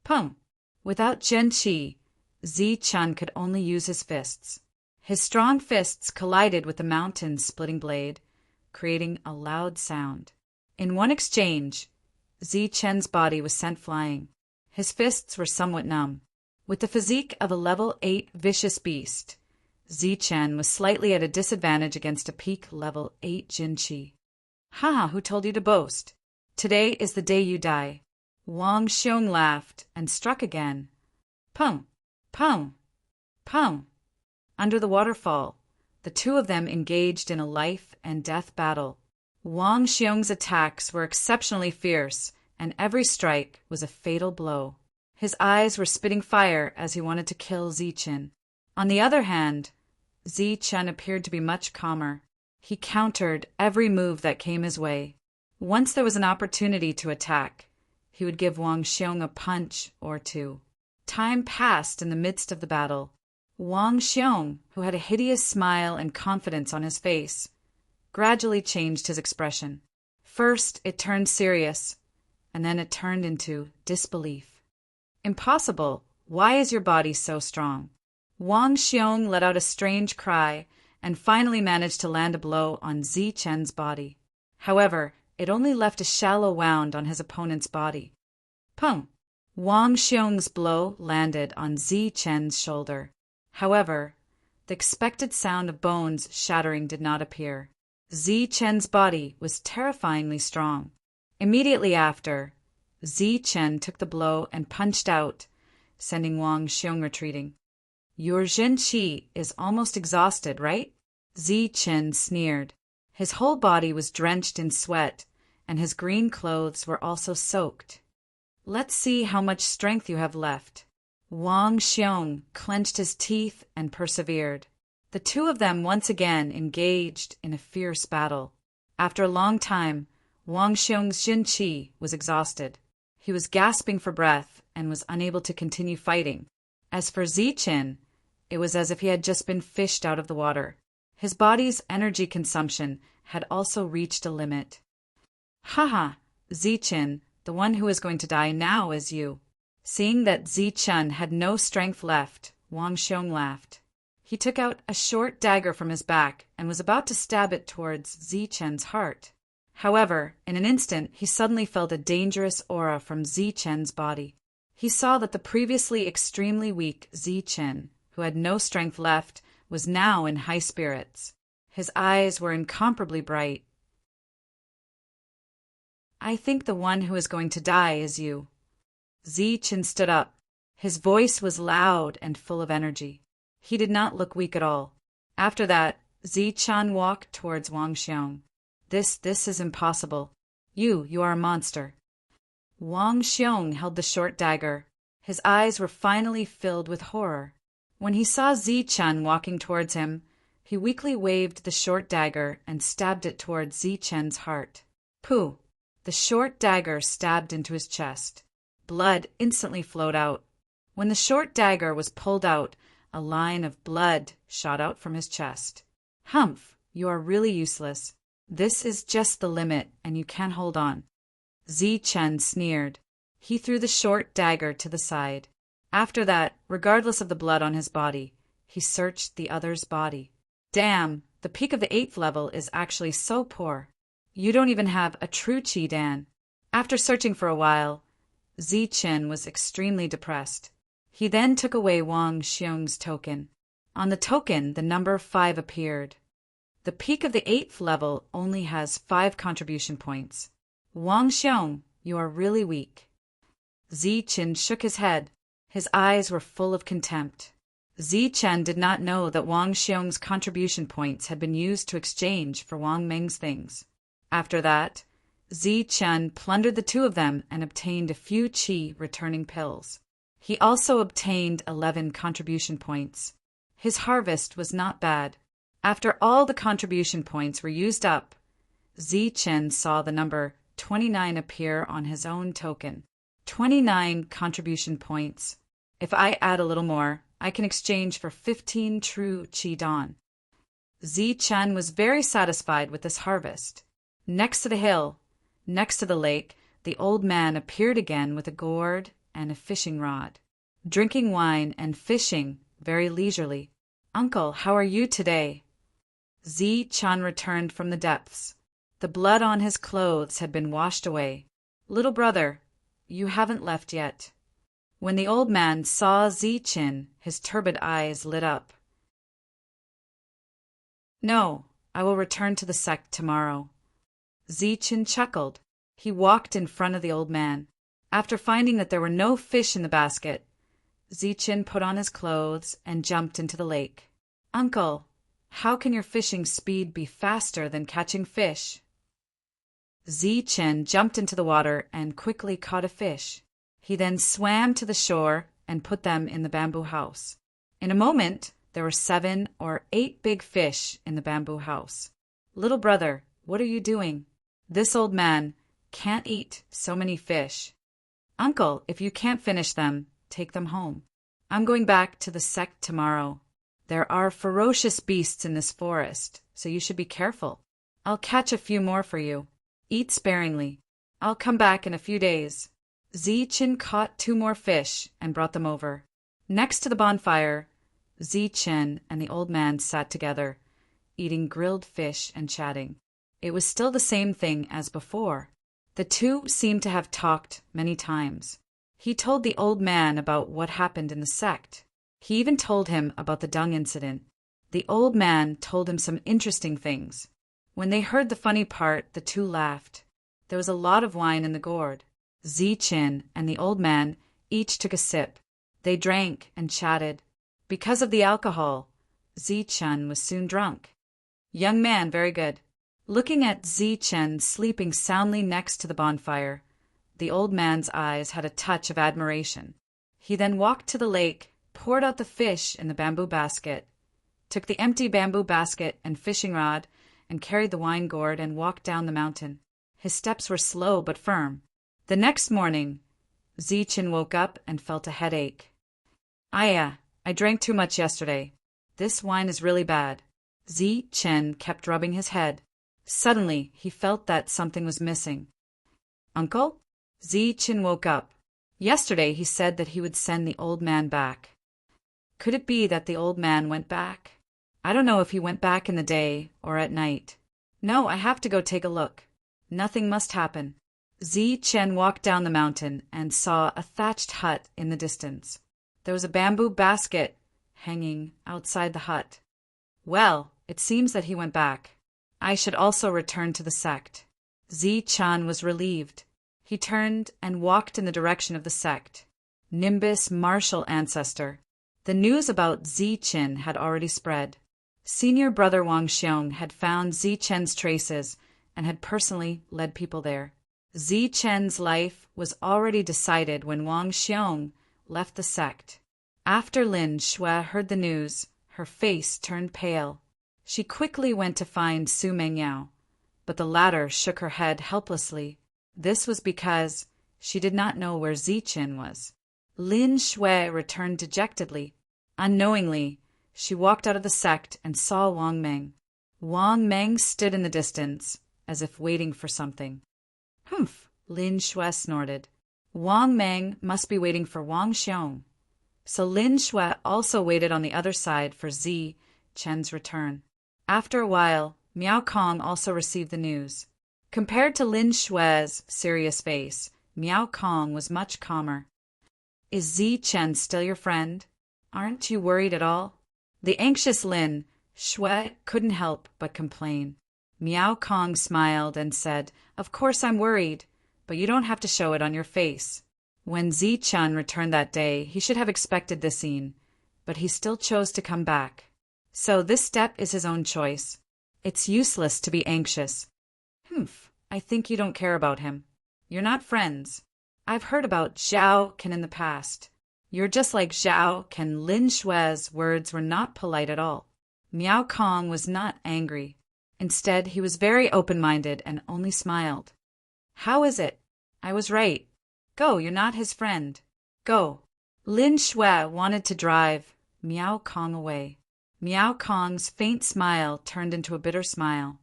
Pum! Without Zhen Qi, Zi Chen could only use his fists. His strong fists collided with the mountain splitting blade, creating a loud sound. In one exchange, Zi Chen's body was sent flying. His fists were somewhat numb. With the physique of a level 8 vicious beast, Zi Chen was slightly at a disadvantage against a peak level 8 Jin Qi. Ha! Who told you to boast? Today is the day you die. Wang Xiong laughed and struck again. Pum! Pum! Pum! Under the waterfall, the two of them engaged in a life-and-death battle. Wang Xiong's attacks were exceptionally fierce, and every strike was a fatal blow. His eyes were spitting fire as he wanted to kill Zi Chen. On the other hand, Zi Chen appeared to be much calmer. He countered every move that came his way. Once there was an opportunity to attack, he would give Wang Xiong a punch or two. Time passed in the midst of the battle. Wang Xiong, who had a hideous smile and confidence on his face, gradually changed his expression. First, it turned serious, and then it turned into disbelief. Impossible! Why is your body so strong? Wang Xiong let out a strange cry and finally managed to land a blow on Zi Chen's body. However, it only left a shallow wound on his opponent's body. Pum! Wang Xiong's blow landed on Zi Chen's shoulder. However, the expected sound of bones shattering did not appear. Zi Chen's body was terrifyingly strong. Immediately after, Zi Chen took the blow and punched out, sending Wang Xiong retreating. Your Zhen Qi is almost exhausted, right? Zi Chen sneered. His whole body was drenched in sweat, and his green clothes were also soaked. Let's see how much strength you have left. Wang Xiong clenched his teeth and persevered. The two of them once again engaged in a fierce battle. After a long time, Wang Xiong's Jin Qi was exhausted. He was gasping for breath and was unable to continue fighting. As for Zi Chen, it was as if he had just been fished out of the water. His body's energy consumption had also reached a limit. Haha, Zi Chen, the one who is going to die now is you. Seeing that Zi Chen had no strength left, Wang Xiong laughed. He took out a short dagger from his back and was about to stab it towards Zi Chen's heart. However, in an instant, he suddenly felt a dangerous aura from Zi Chen's body. He saw that the previously extremely weak Zi Chen, who had no strength left, was now in high spirits. His eyes were incomparably bright. I think the one who is going to die is you. Zi Chen stood up. His voice was loud and full of energy. He did not look weak at all. After that, Zi Chen walked towards Wang Xiong. This is impossible. You are a monster. Wang Xiong held the short dagger. His eyes were finally filled with horror. When he saw Zi Chen walking towards him, he weakly waved the short dagger and stabbed it towards Zi Chen's heart. Pooh! The short dagger stabbed into his chest. Blood instantly flowed out. When the short dagger was pulled out, a line of blood shot out from his chest. Humph! You are really useless. This is just the limit, and you can't hold on. Zi Chen sneered. He threw the short dagger to the side. After that, regardless of the blood on his body, he searched the other's body. Damn, the peak of the 8th level is actually so poor. You don't even have a true Qi Dan. After searching for a while, Zi Chen was extremely depressed. He then took away Wang Xiong's token. On the token, the number 5 appeared. The peak of the 8th level only has 5 contribution points. Wang Xiong, you are really weak. Zi Chen shook his head. His eyes were full of contempt. Zi Chen did not know that Wang Xiong's contribution points had been used to exchange for Wang Meng's things. After that, Zi Chen plundered the two of them and obtained a few qi returning pills. He also obtained 11 contribution points. His harvest was not bad. After all the contribution points were used up, Zi Chen saw the number 29 appear on his own token. 29 contribution points. If I add a little more, I can exchange for 15 true qi dan. Zi Chen was very satisfied with this harvest. Next to the hill, next to the lake, the old man appeared again with a gourd and a fishing rod, drinking wine and fishing very leisurely. "Uncle, how are you today?" Zi Chen returned from the depths. The blood on his clothes had been washed away. "Little brother, you haven't left yet." When the old man saw Zi Chen, his turbid eyes lit up. "No, I will return to the sect tomorrow." Zi Chen chuckled. He walked in front of the old man. After finding that there were no fish in the basket, Zi Chen put on his clothes and jumped into the lake. "Uncle, how can your fishing speed be faster than catching fish?" Zi Chen jumped into the water and quickly caught a fish. He then swam to the shore and put them in the bamboo house. In a moment, there were 7 or 8 big fish in the bamboo house. "Little brother, what are you doing? This old man can't eat so many fish." "Uncle, if you can't finish them, take them home. I'm going back to the sect tomorrow. There are ferocious beasts in this forest, so you should be careful. I'll catch a few more for you. Eat sparingly. I'll come back in a few days." Zi Chen caught 2 more fish and brought them over. Next to the bonfire, Zi Chen and the old man sat together, eating grilled fish and chatting. It was still the same thing as before. The two seemed to have talked many times. He told the old man about what happened in the sect. He even told him about the dung incident. The old man told him some interesting things. When they heard the funny part, the two laughed. There was a lot of wine in the gourd. Zi Chen and the old man each took a sip. They drank and chatted. Because of the alcohol, Zi Chen was soon drunk. "Young man, very good." Looking at Zi Chen sleeping soundly next to the bonfire, the old man's eyes had a touch of admiration. He then walked to the lake, poured out the fish in the bamboo basket, took the empty bamboo basket and fishing rod, and carried the wine gourd and walked down the mountain. His steps were slow but firm. The next morning, Zi Chen woke up and felt a headache. I drank too much yesterday. This wine is really bad." Zi Chen kept rubbing his head. Suddenly, he felt that something was missing. "Uncle?" Zi Chen woke up. Yesterday he said that he would send the old man back. Could it be that the old man went back? I don't know if he went back in the day or at night. No, I have to go take a look. Nothing must happen. Zi Chen walked down the mountain and saw a thatched hut in the distance. There was a bamboo basket hanging outside the hut. Well, it seems that he went back. I should also return to the sect. Zi Chen was relieved. He turned and walked in the direction of the sect. Nimbus martial ancestor. The news about Zi Chen had already spread. Senior brother Wang Xiong had found Zi Chen's traces and had personally led people there. Zi Chen's life was already decided when Wang Xiong left the sect. After Lin Shui heard the news, her face turned pale. She quickly went to find Su Mengyao, but the latter shook her head helplessly. This was because she did not know where Zi Chen was. Lin Shui returned dejectedly. Unknowingly, she walked out of the sect and saw Wang Meng. Wang Meng stood in the distance, as if waiting for something. "Humph," Lin Shui snorted. Wang Meng must be waiting for Wang Xiong. So Lin Shui also waited on the other side for Zi Chen's return. After a while, Miao Kong also received the news. Compared to Lin Shui's serious face, Miao Kong was much calmer. "Is Zi Chen still your friend? Aren't you worried at all?" The anxious Lin Shui couldn't help but complain. Miao Kong smiled and said, "Of course I'm worried, but you don't have to show it on your face." When Zi Chen returned that day, he should have expected this scene. but he still chose to come back. So this step is his own choice. It's useless to be anxious. Humph, I think you don't care about him. You're not friends. I've heard about Zhao Ken in the past. You're just like Zhao Ken. Lin Shui's words were not polite at all. Miao Kong was not angry. Instead, he was very open-minded and only smiled. How is it? I was right. Go, you're not his friend. Go. Lin Shui wanted to drive Miao Kong away. Miao Kong's faint smile turned into a bitter smile.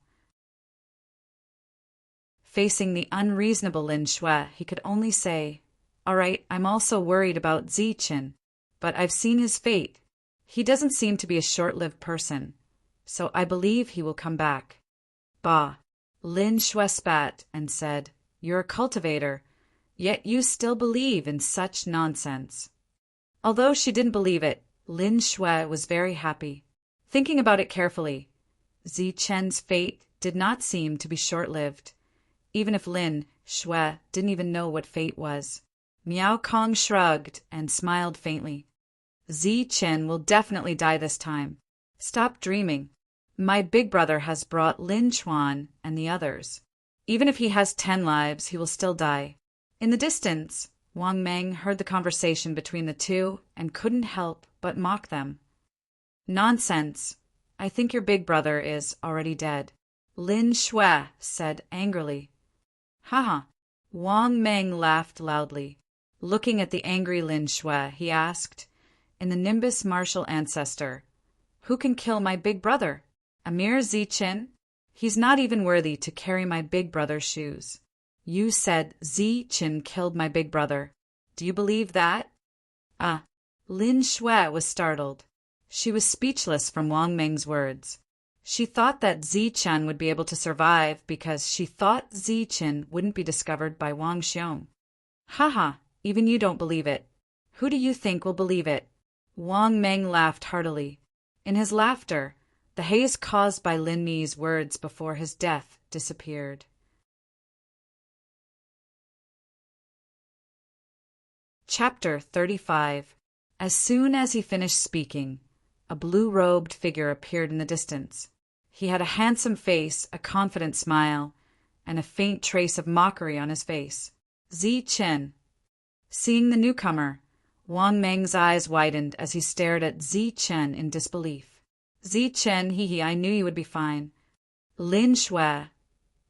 Facing the unreasonable Lin Shui, he could only say, "All right, I'm also worried about Ziqin, but I've seen his fate. He doesn't seem to be a short-lived person, so I believe he will come back." Bah! Lin Shui spat and said, "You're a cultivator, yet you still believe in such nonsense." Although she didn't believe it, Lin Shui was very happy. Thinking about it carefully, Ziqin's fate did not seem to be short-lived, even if Lin Shui didn't even know what fate was. Miao Kong shrugged and smiled faintly. Ziqin will definitely die this time. Stop dreaming. My big brother has brought Lin Chuan and the others. Even if he has 10 lives, he will still die. In the distance, Wang Meng heard the conversation between the two and couldn't help but mock them. Nonsense. I think your big brother is already dead, Lin Shui said angrily. Haha. Wang Meng laughed loudly. Looking at the angry Lin Shui, he asked, in the Nimbus martial ancestor, "Who can kill my big brother? Amir Ziqin? He's not even worthy to carry my big brother's shoes." You said Ziqin killed my big brother. Do you believe that? Ah. Lin Shui was startled. She was speechless from Wang Meng's words. She thought that Ziqin would be able to survive because she thought Ziqin wouldn't be discovered by Wang Xiong. Haha, even you don't believe it. Who do you think will believe it? Wang Meng laughed heartily. In his laughter, the haze caused by Lin Mi's words before his death disappeared. Chapter 35. As soon as he finished speaking, a blue-robed figure appeared in the distance. He had a handsome face, a confident smile, and a faint trace of mockery on his face. Ziqin. Seeing the newcomer, Wang Meng's eyes widened as he stared at Ziqin in disbelief. Ziqin, hee, I knew you would be fine. Lin Shui,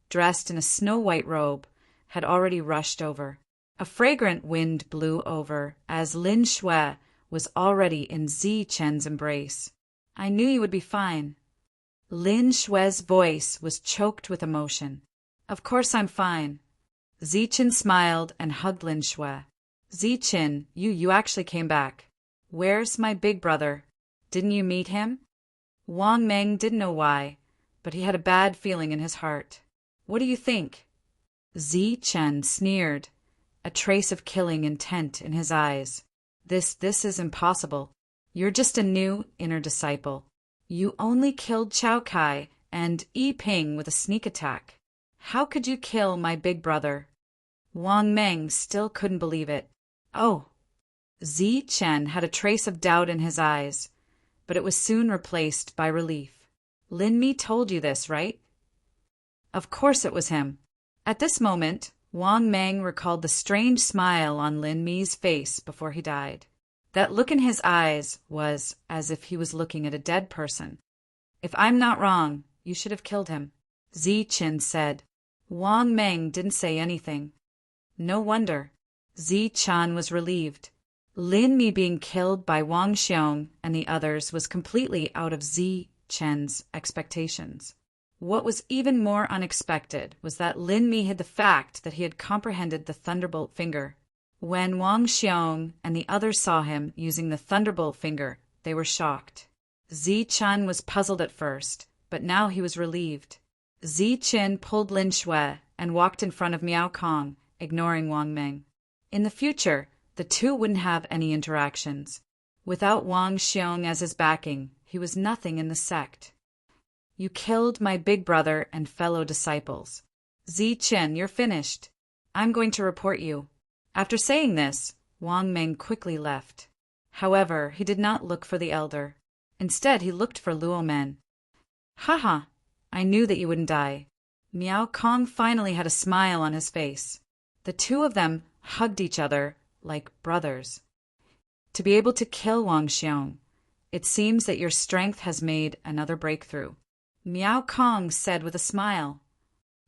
dressed in a snow-white robe, had already rushed over. A fragrant wind blew over as Lin Shui was already in Ziqin's embrace. I knew you would be fine. Lin Shui's voice was choked with emotion. Of course I'm fine. Ziqin smiled and hugged Lin Shui. Ziqin, you actually came back. Where's my big brother? Didn't you meet him? Wang Meng didn't know why, but he had a bad feeling in his heart. What do you think? Ziqin sneered, a trace of killing intent in his eyes. This is impossible. You're just a new inner disciple. You only killed Chao Kai and Yi Ping with a sneak attack. How could you kill my big brother? Wang Meng still couldn't believe it. Oh. Ziqin had a trace of doubt in his eyes, but it was soon replaced by relief. Lin Mi told you this, right? Of course it was him. At this moment, Wang Meng recalled the strange smile on Lin Mi's face before he died. That look in his eyes was as if he was looking at a dead person. If I'm not wrong, you should have killed him, Ziqin said. Wang Meng didn't say anything. No wonder. Ziqin was relieved. Lin Mi being killed by Wang Xiong and the others was completely out of Ziqin's expectations. What was even more unexpected was that Lin Mi hid the fact that he had comprehended the Thunderbolt finger. When Wang Xiong and the others saw him using the Thunderbolt finger, they were shocked. Ziqin was puzzled at first, but now he was relieved. Ziqin pulled Lin Shui and walked in front of Miao Kong, ignoring Wang Meng. In the future, the two wouldn't have any interactions. Without Wang Xiong as his backing, he was nothing in the sect. You killed my big brother and fellow disciples. Ziqin, you're finished. I'm going to report you. After saying this, Wang Meng quickly left. However, he did not look for the elder. Instead, he looked for Luo Men. Haha, I knew that you wouldn't die. Miao Kong finally had a smile on his face. The two of them hugged each other like brothers. To be able to kill Wang Xiong, it seems that your strength has made another breakthrough, Miao Kong said with a smile.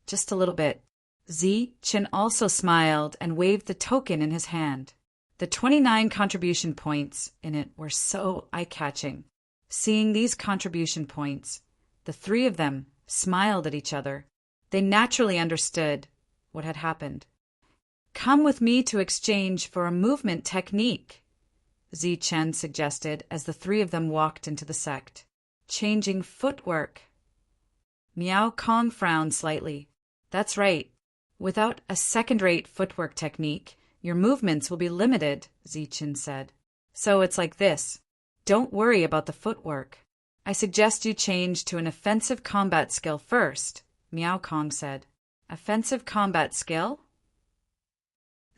Just a little bit. Zi Qin also smiled and waved the token in his hand. The 29 contribution points in it were so eye-catching. Seeing these contribution points, the three of them smiled at each other. They naturally understood what had happened. Come with me to exchange for a movement technique, Zi Chen suggested as the three of them walked into the sect. Changing footwork. Miao Kong frowned slightly. That's right. Without a second-rate footwork technique, your movements will be limited, Zi Chen said. So it's like this. Don't worry about the footwork. I suggest you change to an offensive combat skill first, Miao Kong said. Offensive combat skill?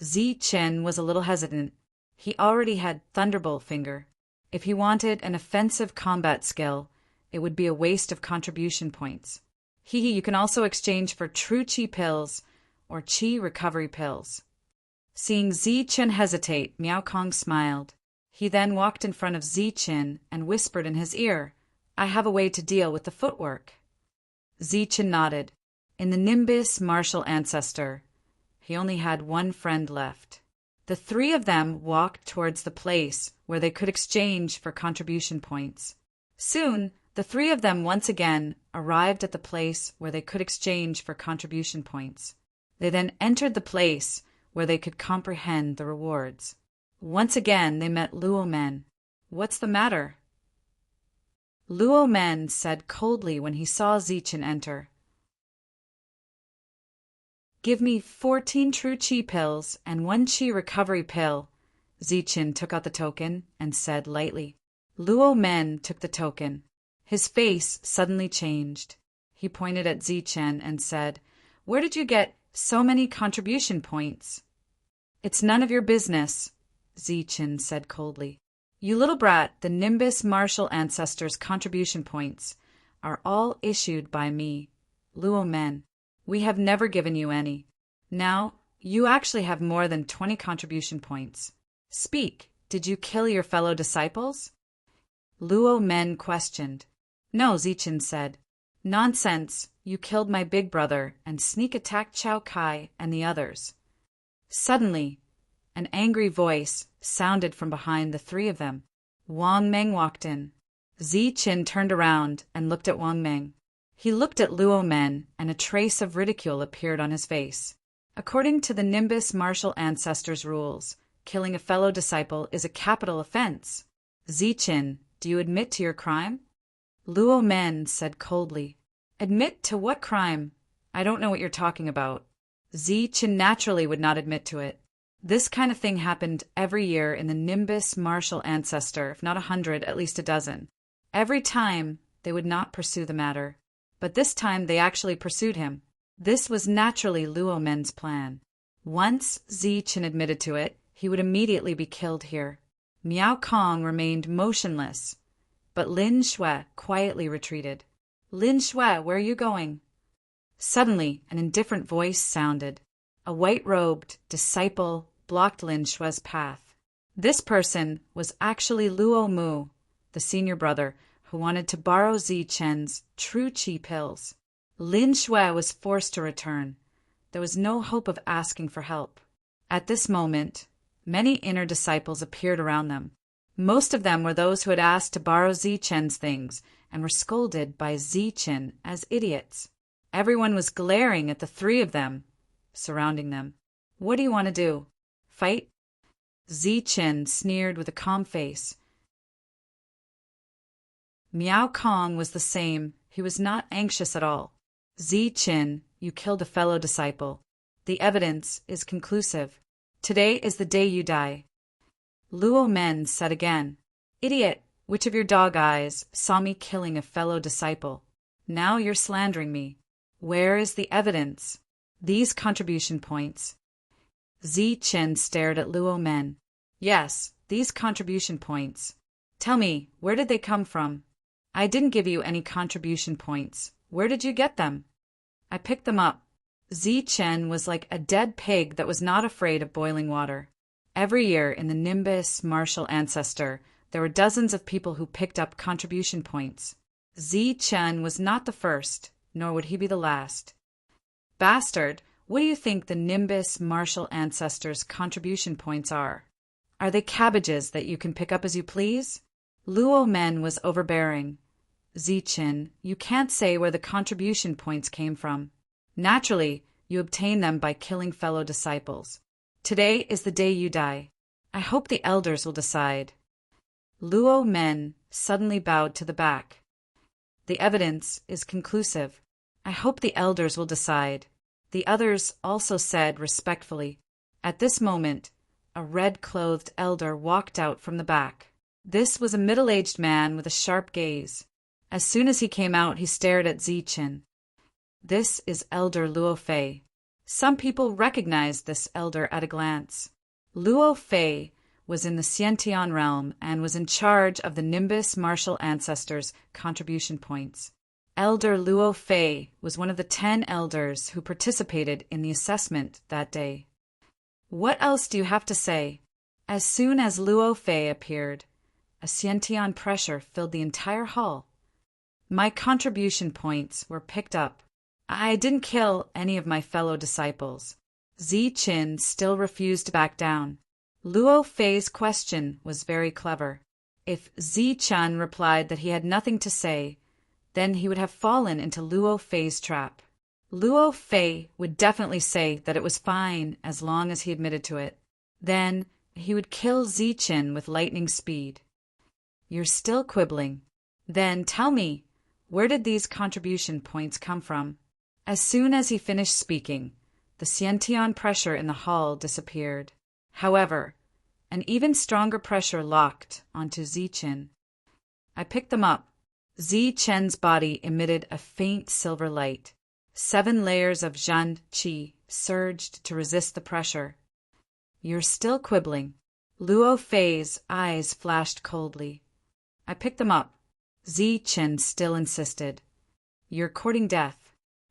Zi Chen was a little hesitant. He already had Thunderbolt Finger. If he wanted an offensive combat skill, it would be a waste of contribution points. You can also exchange for True Qi pills or Qi recovery pills. Seeing Zi Chen hesitate, Miao Kong smiled. He then walked in front of Zi Chen and whispered in his ear, I have a way to deal with the footwork. Zi Chen nodded. In the Nimbus martial ancestor, he only had one friend left. The three of them walked towards the place where they could exchange for contribution points. Soon, the three of them once again arrived at the place where they could exchange for contribution points. They then entered the place where they could comprehend the rewards. Once again, they met Luo Men. What's the matter? Luo Men said coldly when he saw Zi Chen enter. Give me 14 True Qi pills and 1 Qi recovery pill. Zi Chen took out the token and said lightly. Luo Men took the token. His face suddenly changed. He pointed at Zi Chen and said, Where did you get so many contribution points? It's none of your business, Zi Chen said coldly. You little brat, the Nimbus martial ancestors' contribution points are all issued by me, Luo Men. We have never given you any. Now, you actually have more than 20 contribution points. Speak, did you kill your fellow disciples? Luo Men questioned. No, Zi Chen said. Nonsense, you killed my big brother and sneak attacked Chao Kai and the others. Suddenly, an angry voice sounded from behind the three of them. Wang Meng walked in. Zi Chen turned around and looked at Wang Meng. He looked at Luo Men, and a trace of ridicule appeared on his face. According to the Nimbus martial ancestors' rules, killing a fellow disciple is a capital offense. Zi Chen, do you admit to your crime? Luo Men said coldly. Admit to what crime? I don't know what you're talking about. Zi Chen naturally would not admit to it. This kind of thing happened every year in the Nimbus martial ancestor, if not 100, at least a dozen. Every time, they would not pursue the matter. But this time they actually pursued him. This was naturally Luo Men's plan. Once Zi Chen admitted to it, he would immediately be killed here. Miao Kong remained motionless, but Lin Shui quietly retreated. Lin Shui, where are you going? Suddenly, an indifferent voice sounded. A white-robed disciple blocked Lin Shui's path. This person was actually Luo Mu, the senior brother, who wanted to borrow Zi Chen's True Qi pills. Lin Shui was forced to return. There was no hope of asking for help. At this moment, many inner disciples appeared around them. Most of them were those who had asked to borrow Zi Chen's things and were scolded by Zi Chen as idiots. Everyone was glaring at the three of them, surrounding them. What do you want to do? Fight? Zi Chen sneered with a calm face. Miao Kong was the same. He was not anxious at all. Zi Chen, you killed a fellow disciple. The evidence is conclusive. Today is the day you die. Luo Men said again, Idiot, which of your dog eyes saw me killing a fellow disciple? Now you're slandering me. Where is the evidence? These contribution points. Zi Chen stared at Luo Men. Yes, these contribution points. Tell me, where did they come from? I didn't give you any contribution points. Where did you get them? I picked them up. Chen was like a dead pig that was not afraid of boiling water. Every year in the Nimbus martial ancestor, there were dozens of people who picked up contribution points. Chen was not the first, nor would he be the last. Bastard, what do you think the Nimbus martial ancestors' contribution points are? Are they cabbages that you can pick up as you please? Luo Men was overbearing. Chen, you can't say where the contribution points came from. Naturally, you obtain them by killing fellow disciples. Today is the day you die. I hope the elders will decide. Luo Men suddenly bowed to the back. The evidence is conclusive. I hope the elders will decide. The others also said respectfully. At this moment, a red-clothed elder walked out from the back. This was a middle-aged man with a sharp gaze. As soon as he came out, he stared at Chen. This is Elder Luo Fei. Some people recognized this elder at a glance. Luo Fei was in the Xiantian realm and was in charge of the Nimbus martial ancestors' contribution points. Elder Luo Fei was one of the 10 elders who participated in the assessment that day. What else do you have to say? As soon as Luo Fei appeared, a Xiantian pressure filled the entire hall. My contribution points were picked up. I didn't kill any of my fellow disciples. Chen still refused to back down. Luo Fei's question was very clever. If Chen replied that he had nothing to say, then he would have fallen into Luo Fei's trap. Luo Fei would definitely say that it was fine as long as he admitted to it. Then he would kill Chen with lightning speed. You're still quibbling. Then tell me, where did these contribution points come from? As soon as he finished speaking, the Xiantian pressure in the hall disappeared. However, an even stronger pressure locked onto Chen. I picked them up. Chen's body emitted a faint silver light. 7 layers of Zhan Qi surged to resist the pressure. You're still quibbling. Luo Fei's eyes flashed coldly. I picked them up. Chen still insisted. You're courting death.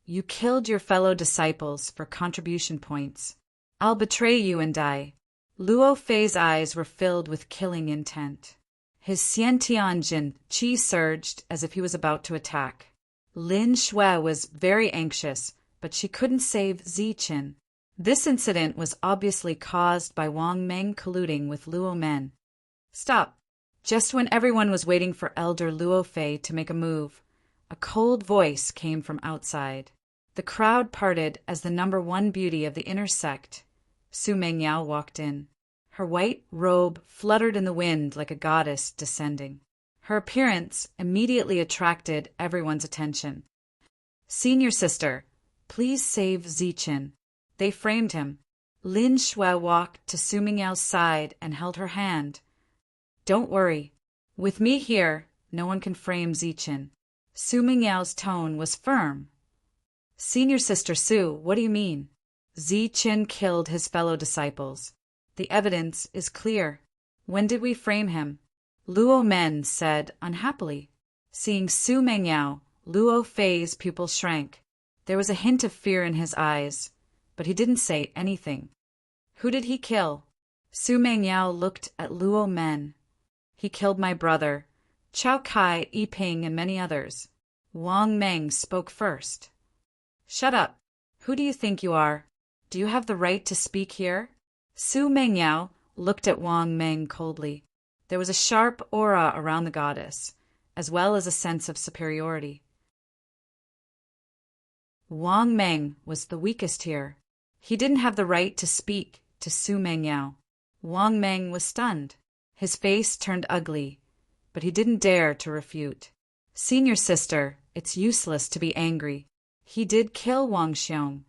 You killed your fellow disciples for contribution points. I'll betray you and die. Luo Fei's eyes were filled with killing intent. His Xiantian Jin Qi surged as if he was about to attack. Lin Shui was very anxious, but she couldn't save Chen. This incident was obviously caused by Wang Meng colluding with Luo Men. Stop! Just when everyone was waiting for Elder Luo Fei to make a move, a cold voice came from outside. The crowd parted as the #1 beauty of the inner sect, Su Mengyao, walked in. Her white robe fluttered in the wind like a goddess descending. Her appearance immediately attracted everyone's attention. Senior sister, please save Chen. They framed him. Lin Shui walked to Su Mengyao's side and held her hand. Don't worry. With me here, no one can frame Chen. Su Mengyao's tone was firm. Senior sister Su, what do you mean? Chen killed his fellow disciples. The evidence is clear. When did we frame him? Luo Men said unhappily. Seeing Su Mengyao, Luo Fei's pupil shrank. There was a hint of fear in his eyes, but he didn't say anything. Who did he kill? Su Mengyao looked at Luo Men. He killed my brother, Chao Kai, Yiping, and many others. Wang Meng spoke first. Shut up. Who do you think you are? Do you have the right to speak here? Su Mengyao looked at Wang Meng coldly. There was a sharp aura around the goddess, as well as a sense of superiority. Wang Meng was the weakest here. He didn't have the right to speak to Su Mengyao. Wang Meng was stunned. His face turned ugly, but he didn't dare to refute. Senior sister, it's useless to be angry. He did kill Wang Xiong.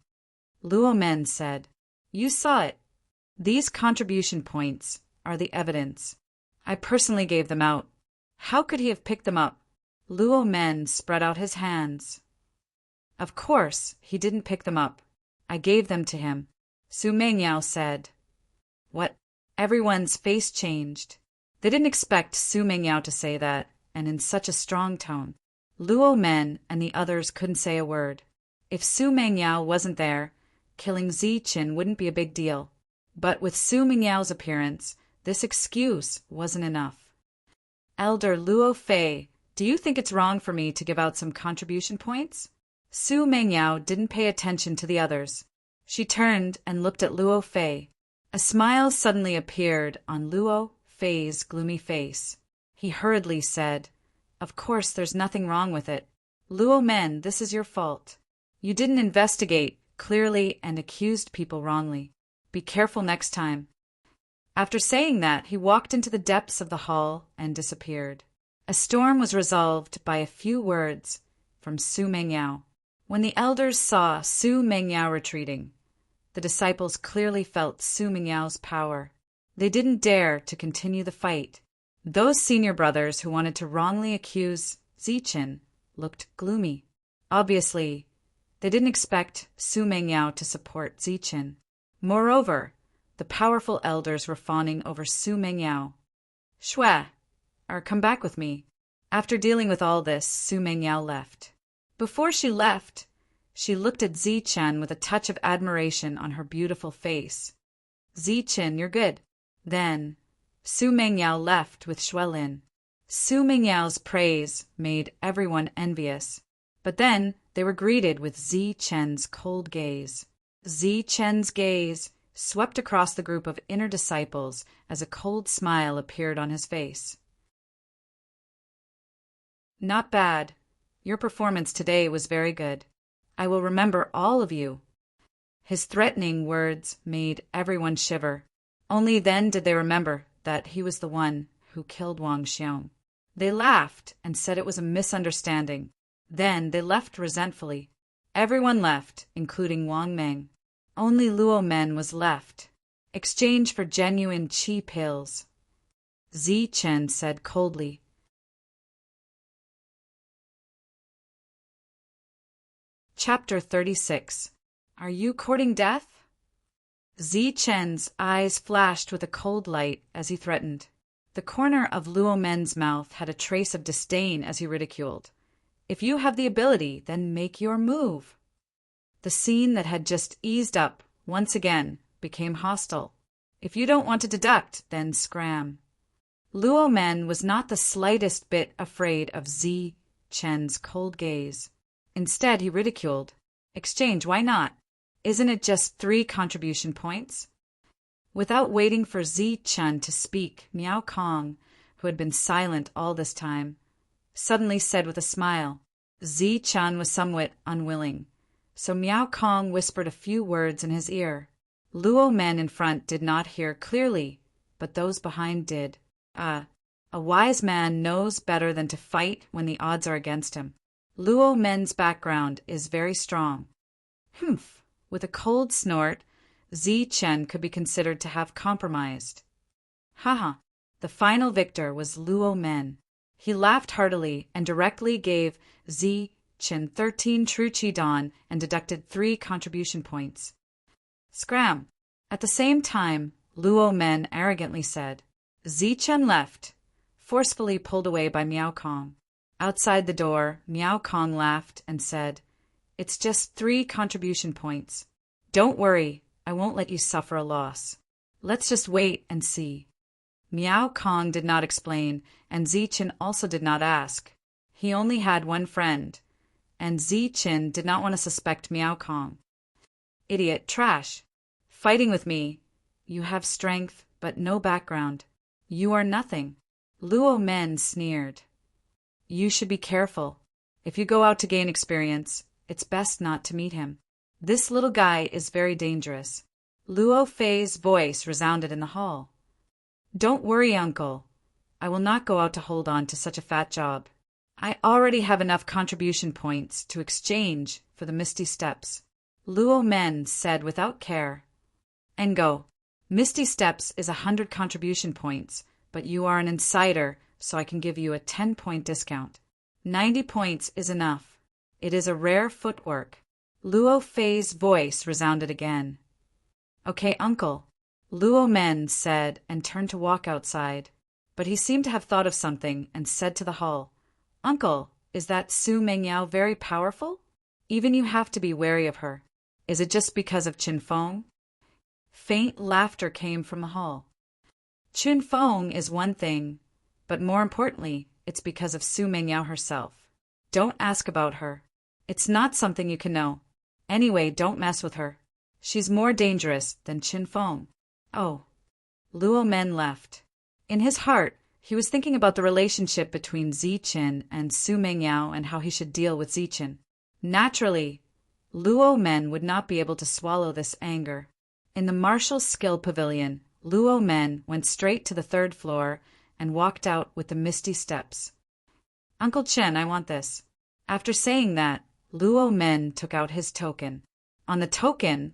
Luo Men said. You saw it. These contribution points are the evidence. I personally gave them out. How could he have picked them up? Luo Men spread out his hands. Of course, he didn't pick them up. I gave them to him. Su Mengyao said. What? Everyone's face changed. They didn't expect Su Mengyao to say that, and in such a strong tone. Luo Men and the others couldn't say a word. If Su Mengyao wasn't there, killing Zichen wouldn't be a big deal. But with Su Mengyao's appearance, this excuse wasn't enough. Elder Luo Fei, do you think it's wrong for me to give out some contribution points? Su Mengyao didn't pay attention to the others. She turned and looked at Luo Fei. A smile suddenly appeared on Luo Fei's gloomy face. He hurriedly said, "Of course there's nothing wrong with it. Luo Men, this is your fault. You didn't investigate clearly and accused people wrongly. Be careful next time." After saying that, he walked into the depths of the hall and disappeared. A storm was resolved by a few words from Su Mengyao. When the elders saw Su Mengyao retreating, the disciples clearly felt Su Mengyao's power. They didn't dare to continue the fight. Those senior brothers who wanted to wrongly accuse Zichen looked gloomy. Obviously, they didn't expect Su Mengyao to support Zichen. Moreover, the powerful elders were fawning over Su Mengyao. "Shui, or come back with me." After dealing with all this, Su Mengyao left. Before she left, she looked at Zichen with a touch of admiration on her beautiful face. "Zichen, you're good." Then, Su Mengyao left with Shuelin. Su Mengyao's praise made everyone envious. But then they were greeted with Zichen's cold gaze. Zichen's gaze swept across the group of inner disciples as a cold smile appeared on his face. "Not bad. Your performance today was very good. I will remember all of you." His threatening words made everyone shiver. Only then did they remember that he was the one who killed Wang Xiong. They laughed and said it was a misunderstanding. Then they left resentfully. Everyone left, including Wang Meng. Only Luo Men was left. "Exchange for genuine qi pills," Zichen said coldly. Chapter 36. Are you courting death? Zichen's eyes flashed with a cold light as he threatened. The corner of Luo Men's mouth had a trace of disdain as he ridiculed. "If you have the ability, then make your move." The scene that had just eased up once again became hostile. "If you don't want to deduct, then scram." Luo Men was not the slightest bit afraid of Zichen's cold gaze. Instead, he ridiculed. "Exchange, why not? Isn't it just 3 contribution points?" Without waiting for Zichen to speak, Miao Kong, who had been silent all this time, suddenly said with a smile. Zichen was somewhat unwilling, so Miao Kong whispered a few words in his ear. Luo Men in front did not hear clearly, but those behind did. A wise man knows better than to fight when the odds are against him. Luo Men's background is very strong. Humph! With a cold snort, Zichen could be considered to have compromised. Haha! The final victor was Luo Men. He laughed heartily and directly gave Zichen 13 true Qi Dan and deducted 3 contribution points. Scram! At the same time, Luo Men arrogantly said. Zichen left, forcefully pulled away by Miao Kong. Outside the door, Miao Kong laughed and said, "It's just 3 contribution points. Don't worry, I won't let you suffer a loss. Let's just wait and see." Miao Kong did not explain, and Zichen also did not ask. He only had one friend, and Zichen did not want to suspect Miao Kong. "Idiot, trash. Fighting with me. You have strength, but no background. You are nothing." Luo Men sneered. "You should be careful. If you go out to gain experience, it's best not to meet him. This little guy is very dangerous." Luo Fei's voice resounded in the hall. "Don't worry, uncle. I will not go out to hold on to such a fat job. I already have enough contribution points to exchange for the Misty Steps," Luo Men said without care. "Engo, Misty Steps is 100 contribution points, but you are an insider, so I can give you a 10-point discount. 90 points is enough. It is a rare footwork." Luo Fei's voice resounded again. "Okay, uncle. Luo Men said and turned to walk outside. But he seemed to have thought of something and said to the hall, "Uncle, is that Su Mengyao very powerful? Even you have to be wary of her. Is it just because of Qin Feng?" Faint laughter came from the hall. Qin Feng is one thing, but more importantly, it's because of Su Mengyao herself. Don't ask about her. It's not something you can know. Anyway, don't mess with her. She's more dangerous than Qin Feng. Oh. Luo Men left. In his heart, he was thinking about the relationship between Ziqin and Su Mengyao and how he should deal with Ziqin. Naturally, Luo Men would not be able to swallow this anger. In the martial skill pavilion, Luo Men went straight to the third floor and walked out with the misty steps. "Uncle Chen, I want this." After saying that, Luo Men took out his token. On the token,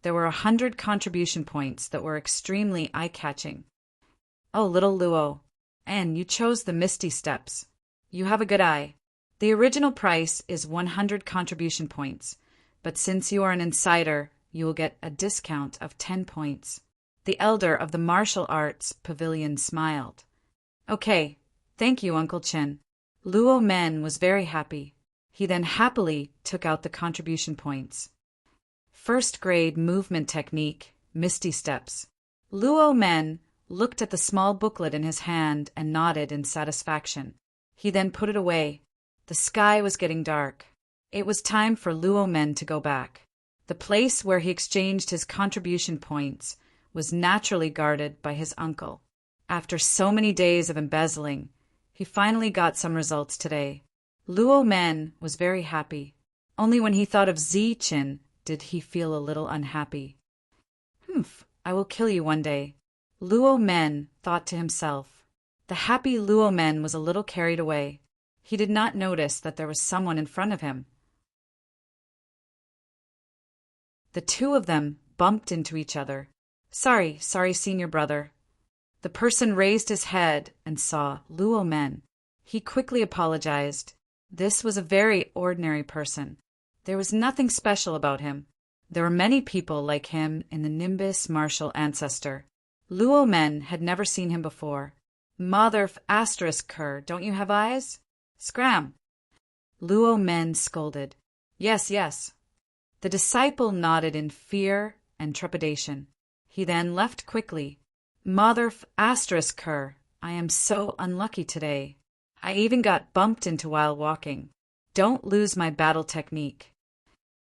there were 100 contribution points that were extremely eye-catching. "Oh, little Luo, and you chose the misty steps. You have a good eye. The original price is 100 contribution points, but since you are an insider, you will get a discount of 10 points. The elder of the martial arts pavilion smiled. "Okay, thank you, Uncle Chen." Luo Men was very happy. He then happily took out the contribution points. First grade movement technique, Misty Steps. Luo Men looked at the small booklet in his hand and nodded in satisfaction. He then put it away. The sky was getting dark. It was time for Luo Men to go back. The place where he exchanged his contribution points was naturally guarded by his uncle. After so many days of embezzling, he finally got some results today. Luo Men was very happy. Only when he thought of Ziqin did he feel a little unhappy. I will kill you one day," Luo Men thought to himself. The happy Luo Men was a little carried away. He did not notice that there was someone in front of him. The two of them bumped into each other. Sorry, senior brother." The person raised his head and saw Luo Men. He quickly apologized. This was a very ordinary person. There was nothing special about him. There were many people like him in the Nimbus martial ancestor. Luo Men had never seen him before. "Mother ****, don't you have eyes? Scram!" Luo Men scolded. Yes. The disciple nodded in fear and trepidation. He then left quickly. "Mother ****, I am so unlucky today. I even got bumped into while walking. Don't lose my battle technique."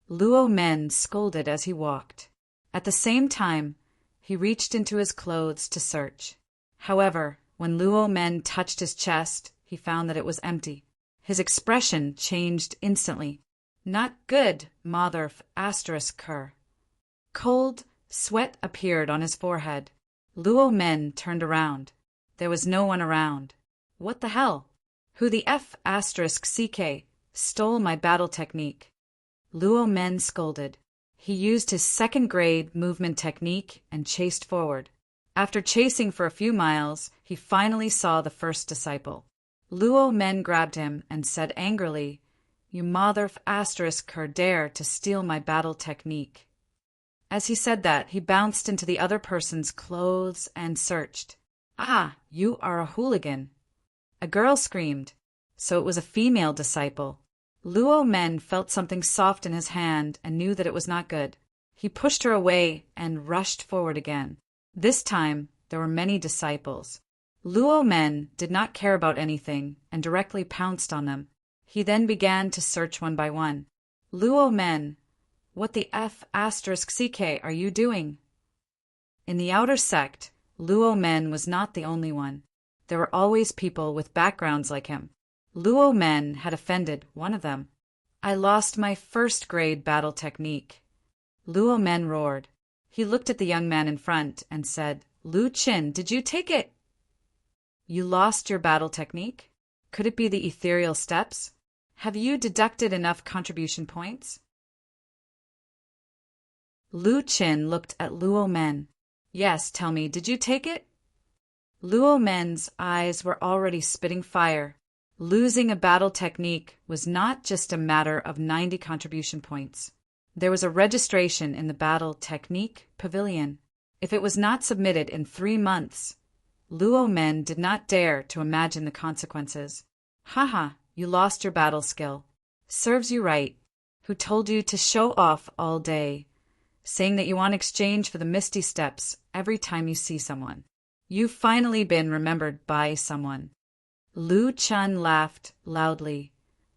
Luo Men scolded as he walked. At the same time, he reached into his clothes to search. However, when Luo Men touched his chest, he found that it was empty. His expression changed instantly. "Not good, Mother ****. Cold sweat appeared on his forehead. Luo Men turned around. There was no one around. What the hell? Who the ****CK stole my battle technique? Luo Men scolded. He used his second-grade movement technique and chased forward. After chasing for a few miles, he finally saw the first disciple. Luo Men grabbed him and said angrily, "You Mother ****, dare to steal my battle technique." As he said that, he bounced into the other person's clothes and searched. "Ah, you are a hooligan." A girl screamed. So it was a female disciple. Luo Men felt something soft in his hand and knew that it was not good. He pushed her away and rushed forward again. This time, there were many disciples. Luo Men did not care about anything and directly pounced on them. He then began to search one by one. "Luo Men, what the ****CK are you doing?" In the outer sect, Luo Men was not the only one. There were always people with backgrounds like him. Luo Men had offended one of them. "I lost my first-grade battle technique." Luo Men roared. He looked at the young man in front and said, "Lu Qin, did you take it?" "You lost your battle technique? Could it be the ethereal steps? Have you deducted enough contribution points?" Lu Qin looked at Luo Men. "Yes, tell me, did you take it?" Luo Men's eyes were already spitting fire. Losing a battle technique was not just a matter of 90 contribution points. There was a registration in the battle technique pavilion. If it was not submitted in 3 months, Luo Men did not dare to imagine the consequences. Haha, you lost your battle skill. Serves you right. Who told you to show off all day, saying that you want exchange for the misty steps every time you see someone? You've finally been remembered by someone. Lu Chun laughed loudly,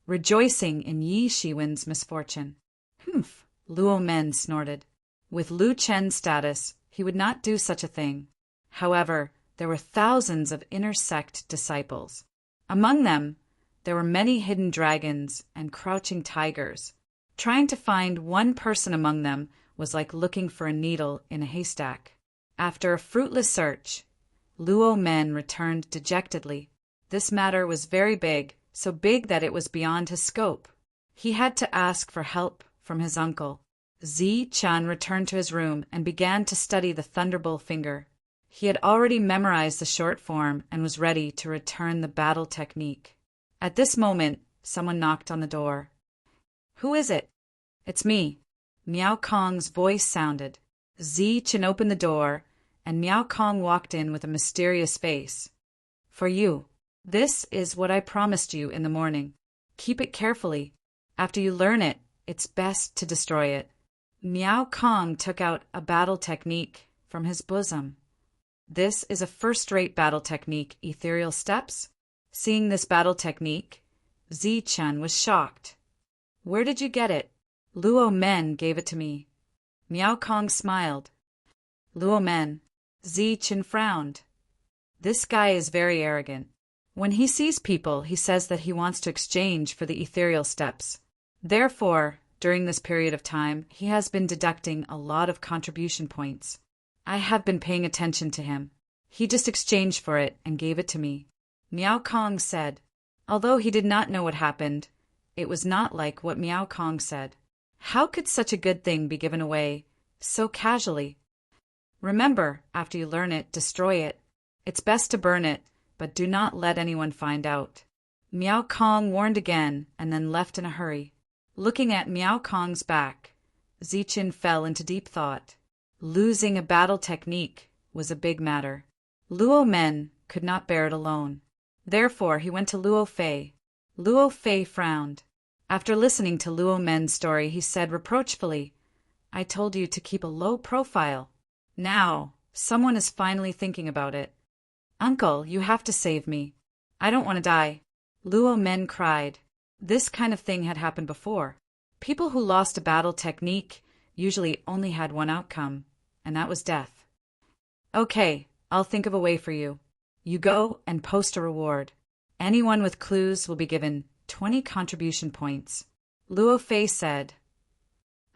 rejoicing in Yi Shiwen's misfortune. Humph, Luo Men snorted. With Lu Chen's status, he would not do such a thing. However, there were thousands of inner sect disciples. Among them, there were many hidden dragons and crouching tigers. Trying to find one person among them was like looking for a needle in a haystack. After a fruitless search, Luo Men returned dejectedly. This matter was very big, so big that it was beyond his scope. He had to ask for help from his uncle. Zi Chan returned to his room and began to study the Thunderbolt finger. He had already memorized the short form and was ready to return the battle technique. At this moment, someone knocked on the door. Who is it? It's me. Miao Kong's voice sounded. Zi Chan opened the door, and Miao Kong walked in with a mysterious face. For you. This is what I promised you in the morning. Keep it carefully. After you learn it, it's best to destroy it. Miao Kong took out a battle technique from his bosom. This is a first-rate battle technique, ethereal steps. Seeing this battle technique, Zi Chan was shocked. Where did you get it? Luo Men gave it to me. Miao Kong smiled. Luo Men. Zi Chan frowned. This guy is very arrogant. When he sees people, he says that he wants to exchange for the ethereal steps. Therefore, during this period of time, he has been deducting a lot of contribution points. I have been paying attention to him. He just exchanged for it and gave it to me. Miao Kong said. Although he did not know what happened, it was not like what Miao Kong said. How could such a good thing be given away so casually? Remember, after you learn it, destroy it. It's best to burn it, but do not let anyone find out. Miao Kong warned again and then left in a hurry. Looking at Miao Kong's back, Zichin fell into deep thought. Losing a battle technique was a big matter. Luo Men could not bear it alone. Therefore, he went to Luo Fei. Luo Fei frowned. After listening to Luo Men's story, he said reproachfully, I told you to keep a low profile. Now, someone is finally thinking about it. Uncle, you have to save me. I don't want to die. Luo Men cried. This kind of thing had happened before. People who lost a battle technique usually only had one outcome, and that was death. Okay, I'll think of a way for you. You go and post a reward. Anyone with clues will be given 20 contribution points. Luo Fei said.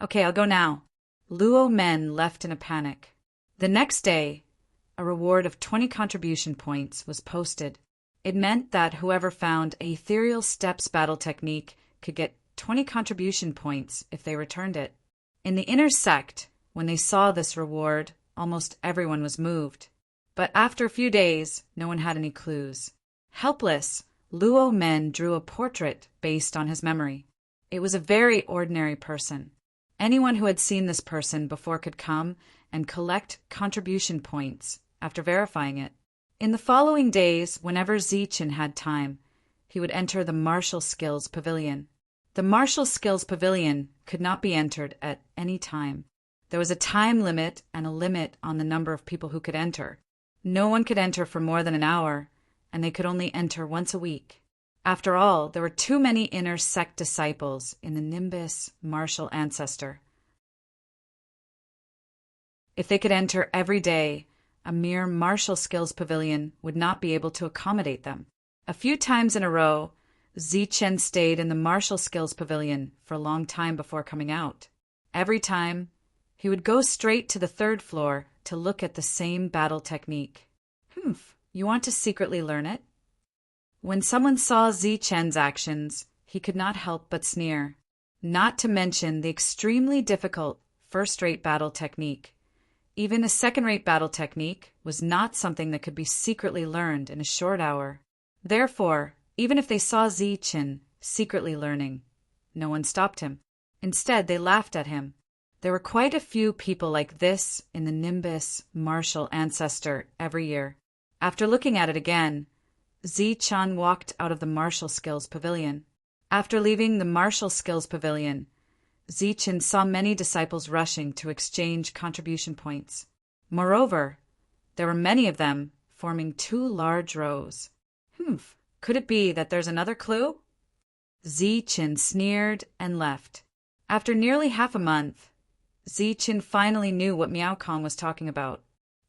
Okay, I'll go now. Luo Men left in a panic. The next day, a reward of 20 contribution points was posted. It meant that whoever found a ethereal steps battle technique could get 20 contribution points if they returned it. In the inner sect, when they saw this reward, almost everyone was moved. But after a few days, no one had any clues. Helpless, Luo Men drew a portrait based on his memory. It was a very ordinary person. Anyone who had seen this person before could come and collect contribution points after verifying it. In the following days, whenever Zichin had time, he would enter the Martial Skills Pavilion. The Martial Skills Pavilion could not be entered at any time. There was a time limit and a limit on the number of people who could enter. No one could enter for more than an hour, and they could only enter once a week. After all, there were too many inner sect disciples in the Nimbus martial ancestor. If they could enter every day, a mere martial skills pavilion would not be able to accommodate them. A few times in a row, Zichen stayed in the martial skills pavilion for a long time before coming out. Every time, he would go straight to the 3rd floor to look at the same battle technique. You want to secretly learn it? When someone saw Zichen's actions, he could not help but sneer. Not to mention the extremely difficult first-rate battle technique. Even a second-rate battle technique was not something that could be secretly learned in a short hour. Therefore, even if they saw Zichen secretly learning, no one stopped him. Instead, they laughed at him. There were quite a few people like this in the Nimbus martial ancestor every year. After looking at it again, Zi-chan walked out of the martial skills pavilion. After leaving the martial skills pavilion, Zi-chan saw many disciples rushing to exchange contribution points. Moreover, there were many of them forming 2 large rows. Could it be that there's another clue? Zi-chan sneered and left. After nearly half a month, Zi-chan finally knew what Miao Kong was talking about.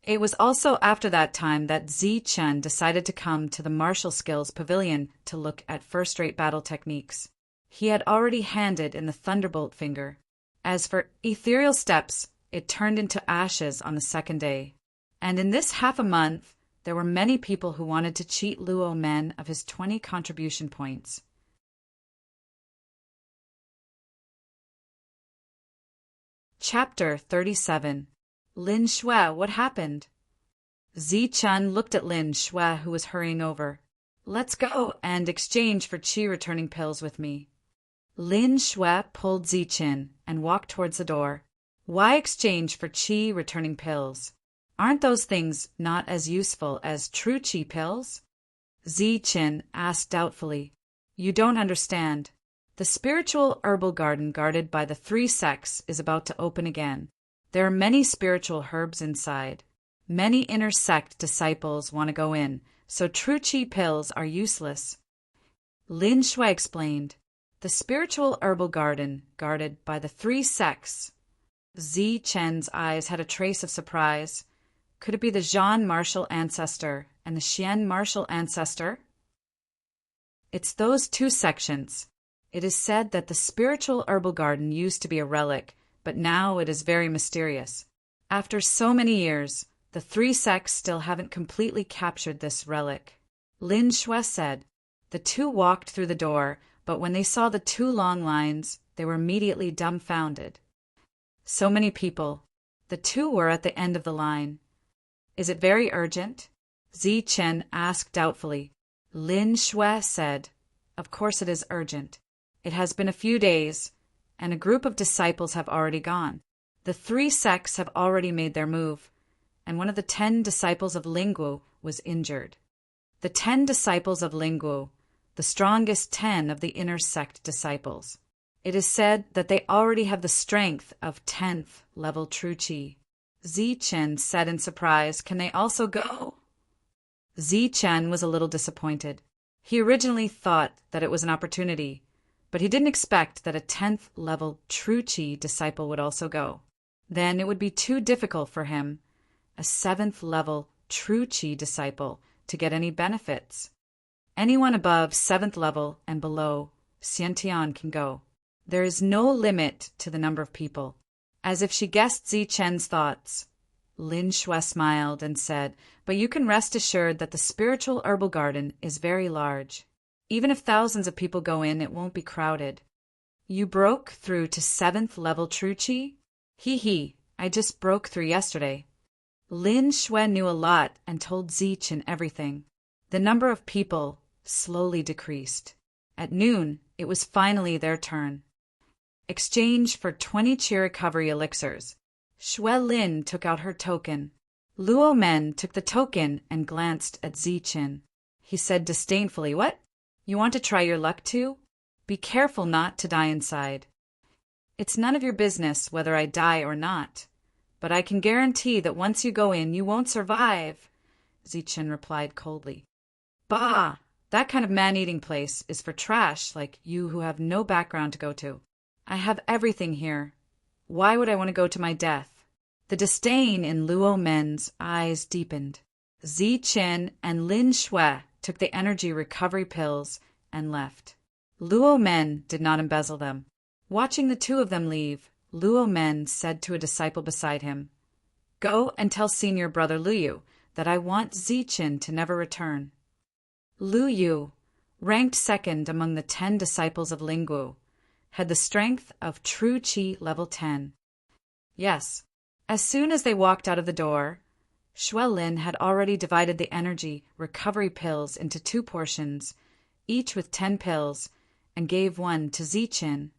It was also after that time that Zi-chan decided to come to the martial skills pavilion to look at first-rate battle techniques. He had already handed in the thunderbolt finger. As for ethereal steps, it turned into ashes on the second day. And in this half a month, there were many people who wanted to cheat Luo Men of his 20 contribution points. Chapter 37. Lin Shui, what happened? Zi-chan looked at Lin Shui, who was hurrying over. Let's go and exchange for qi returning pills with me. Lin Shui pulled Zi-chan and walked towards the door. Why exchange for qi returning pills? Aren't those things not as useful as true qi pills? Zi-chan asked doubtfully. You don't understand. The spiritual herbal garden guarded by the 3 sects is about to open again. There are many spiritual herbs inside. Many inner sect disciples want to go in, so true qi pills are useless. Lin Shui explained. The spiritual herbal garden guarded by the 3 sects. Zi-chan's eyes had a trace of surprise. Could it be the Zhan martial ancestor and the Xian martial ancestor? It's those 2 sections. It is said that the spiritual herbal garden used to be a relic, but now it is very mysterious. After so many years, the 3 sects still haven't completely captured this relic. Lin Shui said. The 2 walked through the door, but when they saw the 2 long lines, they were immediately dumbfounded. So many people. The 2 were at the end of the line. Is it very urgent? Zi-chan asked doubtfully. Lin Shui said, Of course it is urgent. It has been a few days, and a group of disciples have already gone. The 3 sects have already made their move, and one of the 10 disciples of Lingguo was injured. The 10 disciples of Lingguo, the strongest 10 of the inner sect disciples. It is said that they already have the strength of 10th level true qi. Zi-chan said in surprise, Can they also go? Zi-chan was a little disappointed. He originally thought that it was an opportunity, but he didn't expect that a 10th level true qi disciple would also go. Then it would be too difficult for him, a 7th level true qi disciple, to get any benefits. Anyone above 7th level and below, Xiantian can go. There is no limit to the number of people. As if she guessed Zi-chan's thoughts, Lin Shui smiled and said, But you can rest assured that the spiritual herbal garden is very large. Even if thousands of people go in, it won't be crowded. You broke through to 7th level true qi? Hee, I just broke through yesterday. Lin Shui knew a lot and told Zi-chan everything. The number of people slowly decreased. At noon, it was finally their turn. Exchange for 20 qi recovery elixirs. Shui Lin took out her token. Luo Men took the token and glanced at Zi-chan. He said disdainfully, What? You want to try your luck too? Be careful not to die inside. It's none of your business whether I die or not, but I can guarantee that once you go in, you won't survive, Zi-chan replied coldly. Bah! That kind of man-eating place is for trash like you who have no background to go to. I have everything here. Why would I want to go to my death? The disdain in Luo Men's eyes deepened. Zi-chan and Lin Shui took the energy recovery pills and left. Luo Men did not embezzle them. Watching the 2 of them leave, Luo Men said to a disciple beside him, Go and tell senior brother Lu Yu that I want Zi-chan to never return. Lu Yu, ranked 2nd among the 10 disciples of Lingguo, had the strength of true qi level 10. Yes, as soon as they walked out of the door, Shui Lin had already divided the energy recovery pills into 2 portions, each with 10 pills, and gave one to Zi-chan.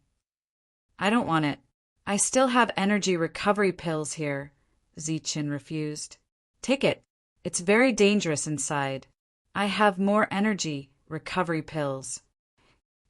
I don't want it. I still have energy recovery pills here, Zichen refused. Take it. It's very dangerous inside. I have more energy recovery pills.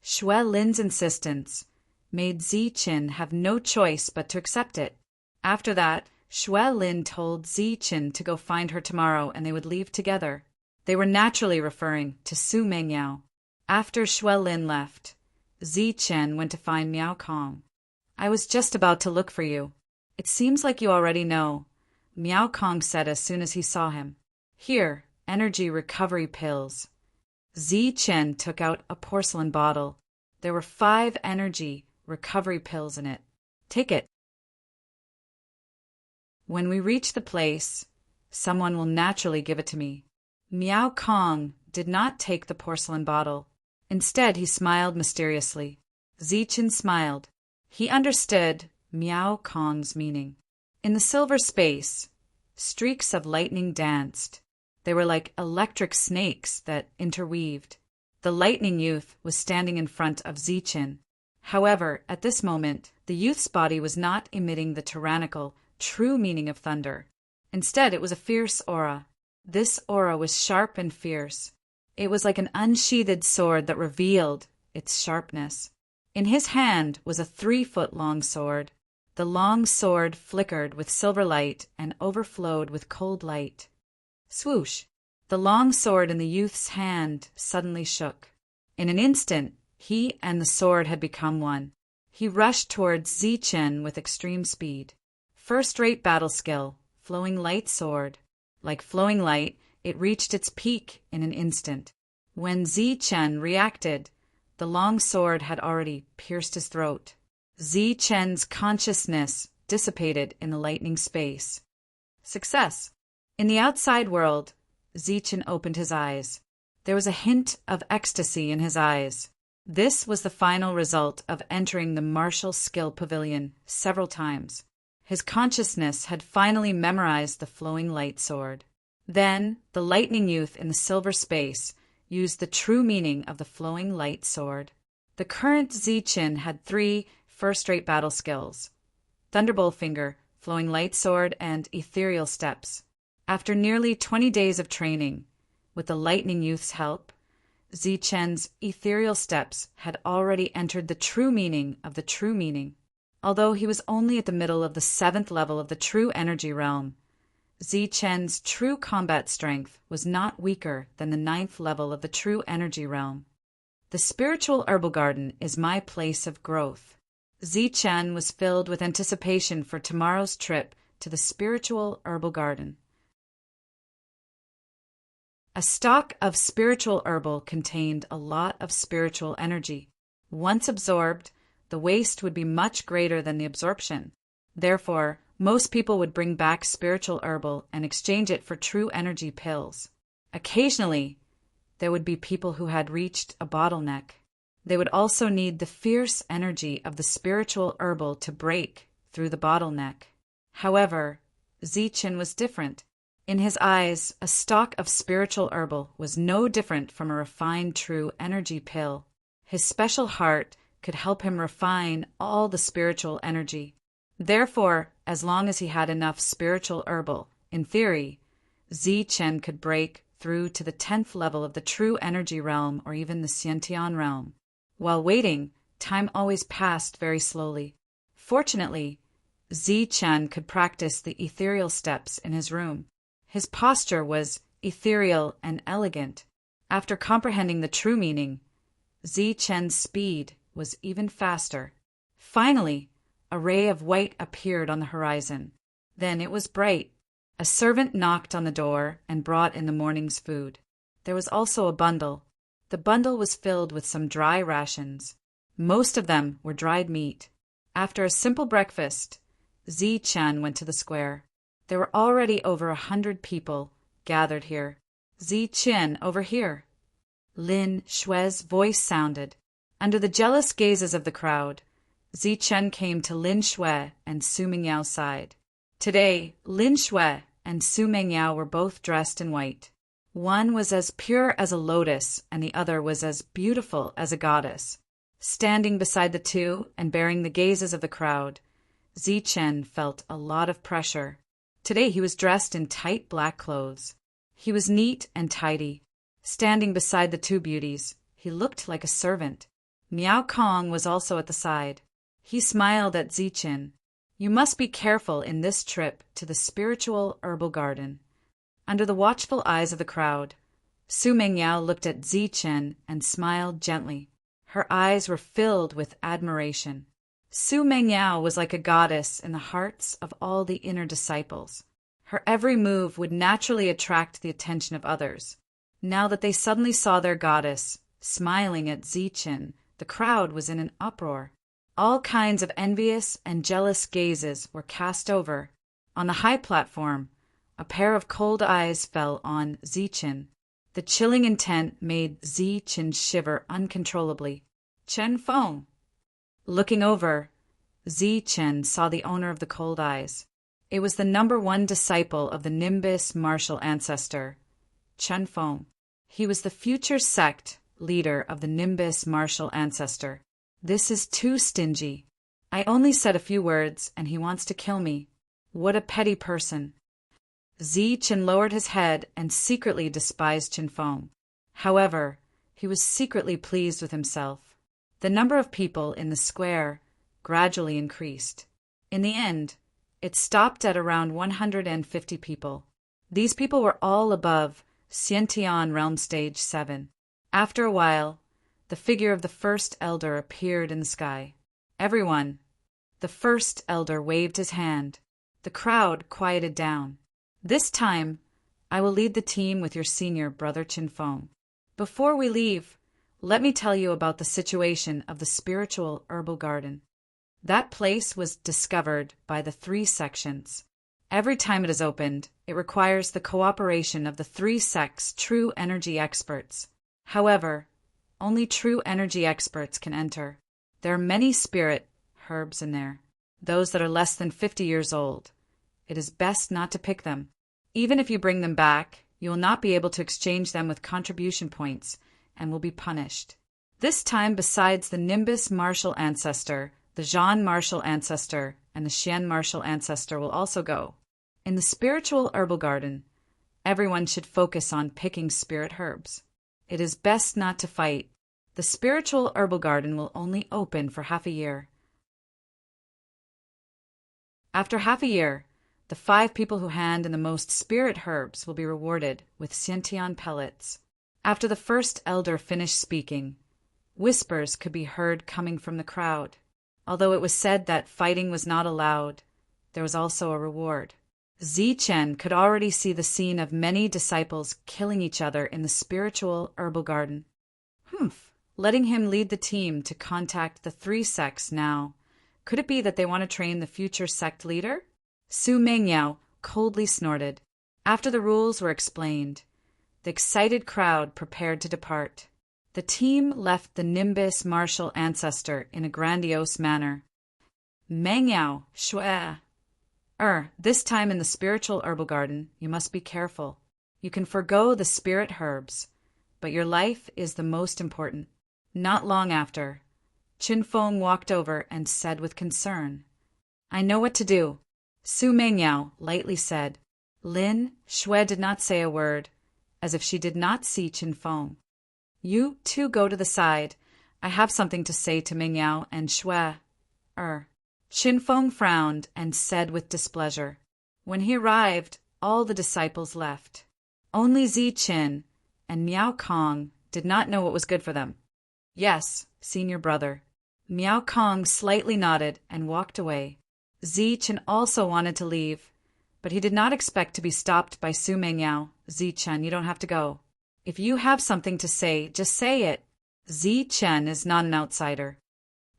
Xue Lin's insistence made Zichen have no choice but to accept it. After that, Xue Lin told Zichen to go find her tomorrow and they would leave together. They were naturally referring to Su Mengyao. After Xue Lin left, Zichen went to find Miao Kong. I was just about to look for you. It seems like you already know, Miao Kong said as soon as he saw him. Here, energy recovery pills. Zichen took out a porcelain bottle. There were 5 energy recovery pills in it. Take it. When we reach the place, someone will naturally give it to me. Miao Kong did not take the porcelain bottle. Instead, he smiled mysteriously. Zichen smiled. He understood Miao Kong's meaning. In the silver space, streaks of lightning danced. They were like electric snakes that interweaved. The lightning youth was standing in front of Zichen. However, at this moment, the youth's body was not emitting the tyrannical, true meaning of thunder. Instead, it was a fierce aura. This aura was sharp and fierce. It was like an unsheathed sword that revealed its sharpness. In his hand was a 3-foot-long sword. The long sword flickered with silver light and overflowed with cold light. Swoosh! The long sword in the youth's hand suddenly shook. In an instant, he and the sword had become one. He rushed towards Zichen with extreme speed. First-rate battle skill, flowing light sword. Like flowing light, it reached its peak in an instant. When Zichen reacted, the long sword had already pierced his throat. Zichen's consciousness dissipated in the lightning space. Success! In the outside world, Zichen opened his eyes. There was a hint of ecstasy in his eyes. This was the final result of entering the martial skill pavilion several times. His consciousness had finally memorized the flowing light sword. Then, the lightning youth in the silver space used the true meaning of the flowing light sword. The current Zichen had 3 first-rate battle skills: Thunderbolt Finger, Flowing Light Sword, and Ethereal Steps. After nearly 20 days of training, with the lightning youth's help, Zichen's Ethereal Steps had already entered the true meaning of the true meaning. Although he was only at the middle of the 7th level of the true energy realm, Zichen's true combat strength was not weaker than the 9th level of the true energy realm. The spiritual herbal garden is my place of growth. Zichen was filled with anticipation for tomorrow's trip to the spiritual herbal garden. A stalk of spiritual herbal contained a lot of spiritual energy. Once absorbed, the waste would be much greater than the absorption. Therefore, most people would bring back spiritual herbal and exchange it for true energy pills. Occasionally, there would be people who had reached a bottleneck. They would also need the fierce energy of the spiritual herbal to break through the bottleneck. However, Zichen was different. In his eyes, a stalk of spiritual herbal was no different from a refined true energy pill. His special heart could help him refine all the spiritual energy. Therefore, as long as he had enough spiritual herbal, in theory, Zichen could break through to the 10th level of the true energy realm or even the Xiantian realm. While waiting, time always passed very slowly. Fortunately, Zichen could practice the ethereal steps in his room. His posture was ethereal and elegant. After comprehending the true meaning, Zichen's speed was even faster. Finally, a ray of white appeared on the horizon. Then it was bright. A servant knocked on the door and brought in the morning's food. There was also a bundle. The bundle was filled with some dry rations. Most of them were dried meat. After a simple breakfast, Zichen went to the square. There were already over 100 people gathered here. Zichen, over here. Lin Xue's voice sounded. Under the jealous gazes of the crowd, Zichen came to Lin Xue and Su Mengyao side. Today, Lin Xue and Su Mengyao were both dressed in white. One was as pure as a lotus and the other was as beautiful as a goddess. Standing beside the two and bearing the gazes of the crowd, Zichen felt a lot of pressure. Today he was dressed in tight black clothes. He was neat and tidy. Standing beside the two beauties, he looked like a servant. Miao Kong was also at the side. He smiled at Zichen. You must be careful in this trip to the spiritual herbal garden. Under the watchful eyes of the crowd, Su Mengyao looked at Zichen and smiled gently. Her eyes were filled with admiration. Su Mengyao was like a goddess in the hearts of all the inner disciples. Her every move would naturally attract the attention of others. Now that they suddenly saw their goddess smiling at Zichen, the crowd was in an uproar. All kinds of envious and jealous gazes were cast over. On the high platform, a pair of cold eyes fell on Zichen. The chilling intent made Zichen shiver uncontrollably. Chen Feng. Looking over, Zichen saw the owner of the cold eyes. It was the #1 disciple of the Nimbus martial ancestor, Chen Feng. He was the future sect leader of the Nimbus martial ancestor. This is too stingy. I only said a few words, and he wants to kill me. What a petty person. Zichen lowered his head and secretly despised Chen Feng. However, he was secretly pleased with himself. The number of people in the square gradually increased. In the end, it stopped at around 150 people. These people were all above Xiantian Realm Stage 7. After a while, the figure of the first elder appeared in the sky. Everyone. The first elder waved his hand. The crowd quieted down. This time, I will lead the team with your senior brother Chen Feng. Before we leave, let me tell you about the situation of the spiritual herbal garden. That place was discovered by the 3 sections. Every time it is opened, it requires the cooperation of the 3 sects' true energy experts. However, only true energy experts can enter. There are many spirit herbs in there, those that are less than 50 years old. It is best not to pick them. Even if you bring them back, you will not be able to exchange them with contribution points and will be punished. This time, besides the Nimbus martial ancestor, the Zhan martial ancestor, and the Xian martial ancestor will also go. In the spiritual herbal garden, everyone should focus on picking spirit herbs. It is best not to fight. The spiritual herbal garden will only open for half a year. After half a year, the 5 people who hand in the most spirit herbs will be rewarded with Xiantian pellets. After the first elder finished speaking, whispers could be heard coming from the crowd. Although it was said that fighting was not allowed, there was also a reward. Zichen could already see the scene of many disciples killing each other in the spiritual herbal garden. Letting him lead the team to contact the 3 sects now. Could it be that they want to train the future sect leader? Su Mengyao coldly snorted. After the rules were explained, the excited crowd prepared to depart. The team left the Nimbus martial ancestor in a grandiose manner. Mengyao, Shui. This time in the spiritual herbal garden, you must be careful. You can forgo the spirit herbs, but your life is the most important. Not long after, Chen Feng walked over and said with concern, I know what to do. Su Mengyao lightly said. Lin Shui did not say a word, as if she did not see Chen Feng. You two go to the side. I have something to say to Mengyao and Shui. Chen Feng frowned and said with displeasure. When he arrived, all the disciples left. Only Zichen and Miao Kong did not know what was good for them. Yes, senior brother. Miao Kong slightly nodded and walked away. Zichen also wanted to leave, but he did not expect to be stopped by Su Mengyao. Zichen, you don't have to go. If you have something to say, just say it. Zichen is not an outsider.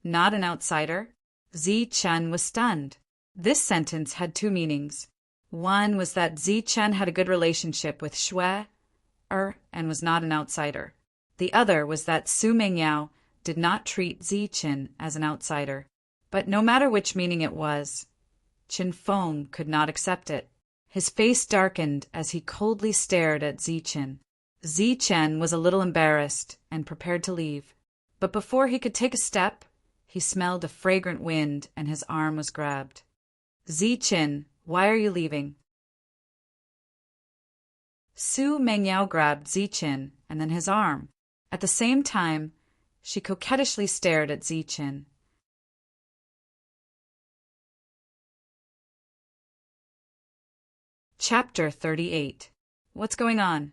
Not an outsider? Zichen was stunned. This sentence had 2 meanings. One was that Zichen had a good relationship with Shui, and was not an outsider. The other was that Su Mengyao did not treat Zichen as an outsider. But no matter which meaning it was, Chen Feng could not accept it. His face darkened as he coldly stared at Zichen. Zichen was a little embarrassed and prepared to leave. But before he could take a step, He smelled a fragrant wind and his arm was grabbed. Zichen, why are you leaving? Su Mengyao grabbed Zichen and then his arm. At the same time, she coquettishly stared at Zichen. Chapter 38. What's going on?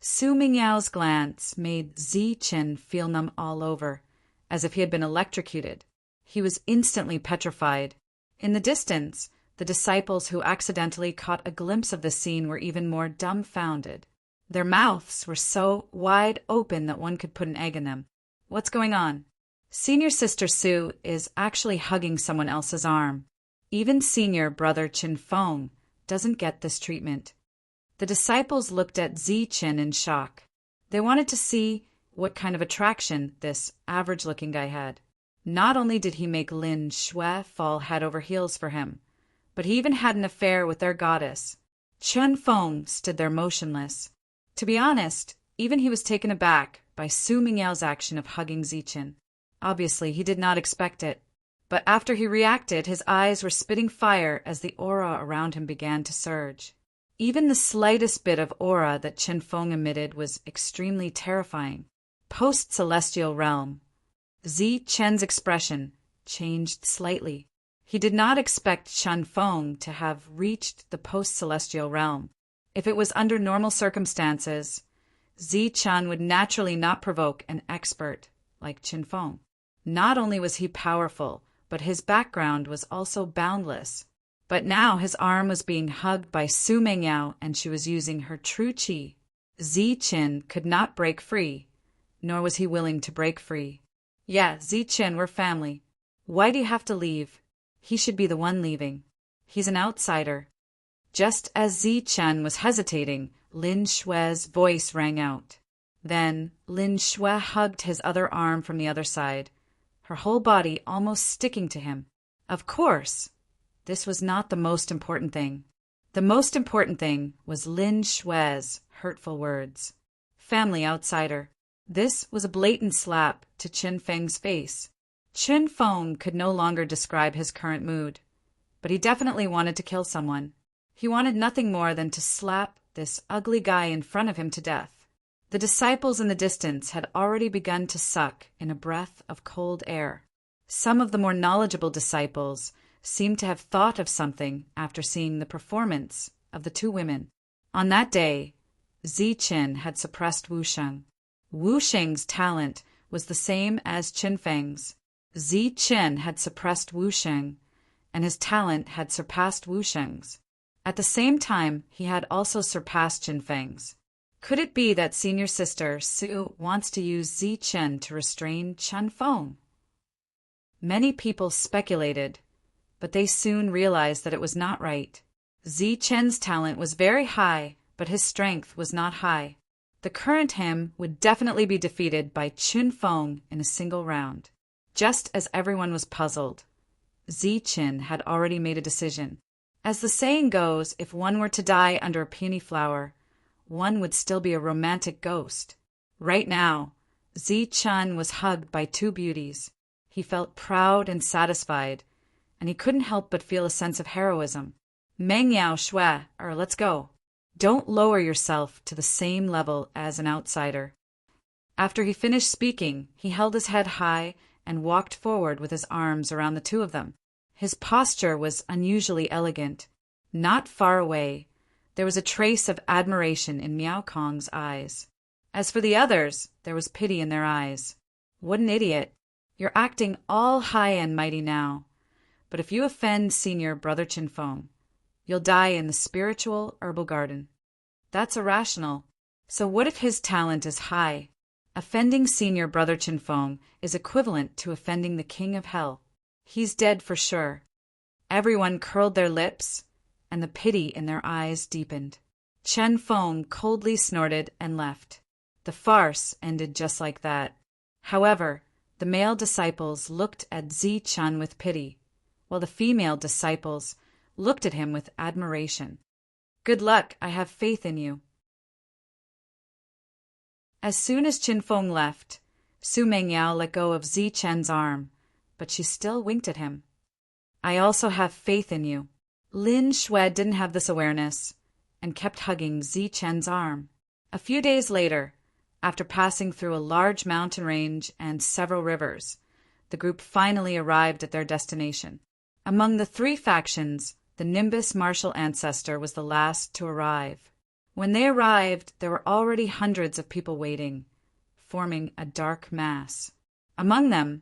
Su Mingyao's glance made Zichen feel numb all over, as if he had been electrocuted. He was instantly petrified. In the distance, the disciples who accidentally caught a glimpse of the scene were even more dumbfounded. Their mouths were so wide open that one could put an egg in them. What's going on? Senior Sister Su is actually hugging someone else's arm. Even Senior Brother Chin Feng doesn't get this treatment. The disciples looked at Zichen in shock. They wanted to see what kind of attraction this average-looking guy had. Not only did he make Lin Shui fall head over heels for him, but he even had an affair with their goddess. Chen Feng stood there motionless. To be honest, even he was taken aback by Su Mingyao's action of hugging Zichen. Obviously, he did not expect it. But after he reacted, his eyes were spitting fire as the aura around him began to surge. Even the slightest bit of aura that Chen Feng emitted was extremely terrifying. Post-celestial realm. Zichen's expression changed slightly. He did not expect Chen Feng to have reached the post-celestial realm. If it was under normal circumstances, Zichen would naturally not provoke an expert like Chen Feng. Not only was he powerful, but his background was also boundless. But now his arm was being hugged by Su Mengyao and she was using her true qi. Zichen could not break free, nor was he willing to break free. Yeah, Zichen, we're family. Why do you have to leave? He should be the one leaving. He's an outsider. Just as Zichen was hesitating, Lin Shui's voice rang out. Then Lin Shui hugged his other arm from the other side, her whole body almost sticking to him. Of course, this was not the most important thing. The most important thing was Lin Shui's hurtful words. Family outsider. This was a blatant slap to Chin Feng's face. Chin Feng could no longer describe his current mood, but he definitely wanted to kill someone. He wanted nothing more than to slap this ugly guy in front of him to death. The disciples in the distance had already begun to suck in a breath of cold air. Some of the more knowledgeable disciples seemed to have thought of something after seeing the performance of the two women. On that day, Zichen had suppressed Wusheng. Wusheng's talent was the same as Chin Feng's. Zichen had suppressed Wusheng, and his talent had surpassed Wusheng's. At the same time, he had also surpassed Chin Feng's. Could it be that Senior Sister Su wants to use Zichen to restrain Chen Feng? Many people speculated, but they soon realized that it was not right. Zichen's talent was very high, but his strength was not high. The current him would definitely be defeated by Chen Feng in a single round. Just as everyone was puzzled, Zichen had already made a decision. As the saying goes, if one were to die under a peony flower, one would still be a romantic ghost. Right now, Zichen was hugged by two beauties. He felt proud and satisfied, and he couldn't help but feel a sense of heroism. Mengyao Shui, let's go. Don't lower yourself to the same level as an outsider. After he finished speaking, he held his head high and walked forward with his arms around the two of them. His posture was unusually elegant. Not far away, there was a trace of admiration in Miao Kong's eyes. As for the others, there was pity in their eyes. What an idiot. You're acting all high and mighty now. But if you offend Senior Brother Chin Feng, you'll die in the spiritual herbal garden. That's irrational. So what if his talent is high? Offending Senior Brother Chin Feng is equivalent to offending the king of hell. He's dead for sure. Everyone curled their lips, and the pity in their eyes deepened. Chen Feng coldly snorted and left. The farce ended just like that. However, the male disciples looked at Zichen with pity, while the female disciples looked at him with admiration. Good luck, I have faith in you. As soon as Chin Feng left, Su Mengyao let go of Zichen's arm, but she still winked at him. I also have faith in you. Lin Shui didn't have this awareness and kept hugging Zi Chen's arm. A few days later, after passing through a large mountain range and several rivers, the group finally arrived at their destination. Among the three factions, the Nimbus martial ancestor was the last to arrive. When they arrived, there were already hundreds of people waiting, forming a dark mass. Among them,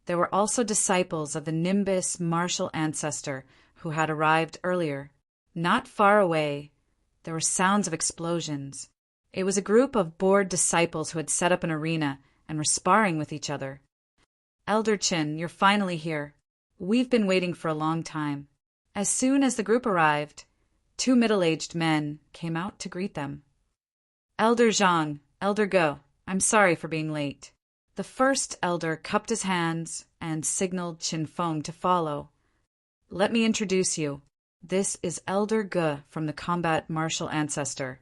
there were also disciples of the Nimbus martial ancestor who had arrived earlier. Not far away, there were sounds of explosions. It was a group of bored disciples who had set up an arena and were sparring with each other. Elder Qin, you're finally here. We've been waiting for a long time. As soon as the group arrived, two middle-aged men came out to greet them. Elder Zhang, Elder Ge, I'm sorry for being late. The first elder cupped his hands and signaled Qin Feng to follow. Let me introduce you. This is Elder Ge from the Combat Martial Ancestor,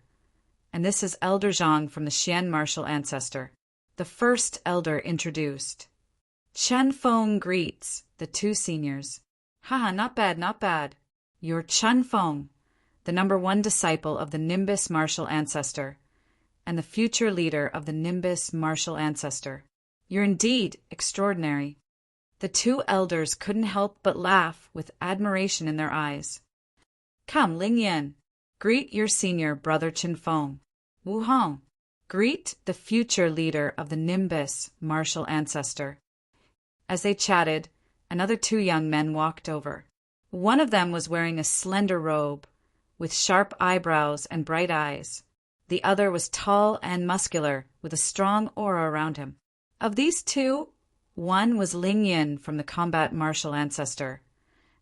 and this is Elder Zhang from the Xian Martial Ancestor. The first elder introduced. Chen Feng greets the two seniors. Haha, not bad, not bad. You're Chen Feng, the #1 disciple of the Nimbus Martial Ancestor, and the future leader of the Nimbus Martial Ancestor. You're indeed extraordinary. The two elders couldn't help but laugh with admiration in their eyes. Come, Ling Yan, greet your senior brother Qin Feng. Wu Hong, greet the future leader of the Nimbus Martial Ancestor. As they chatted, another two young men walked over. One of them was wearing a slender robe, with sharp eyebrows and bright eyes. The other was tall and muscular, with a strong aura around him. Of these two, one was Ling Yin from the Combat Martial Ancestor,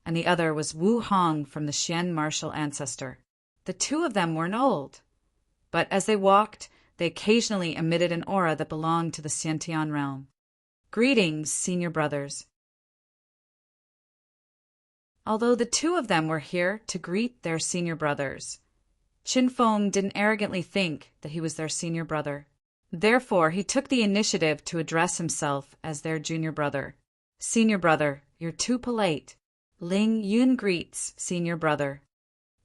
and the other was Wu Hong from the Xian Martial Ancestor. The two of them weren't old, but as they walked, they occasionally emitted an aura that belonged to the Xiantian realm. Greetings, senior brothers. Although the two of them were here to greet their senior brothers, Qin Feng didn't arrogantly think that he was their senior brother. Therefore, he took the initiative to address himself as their junior brother. Senior brother, you're too polite. Ling Yun greets senior brother.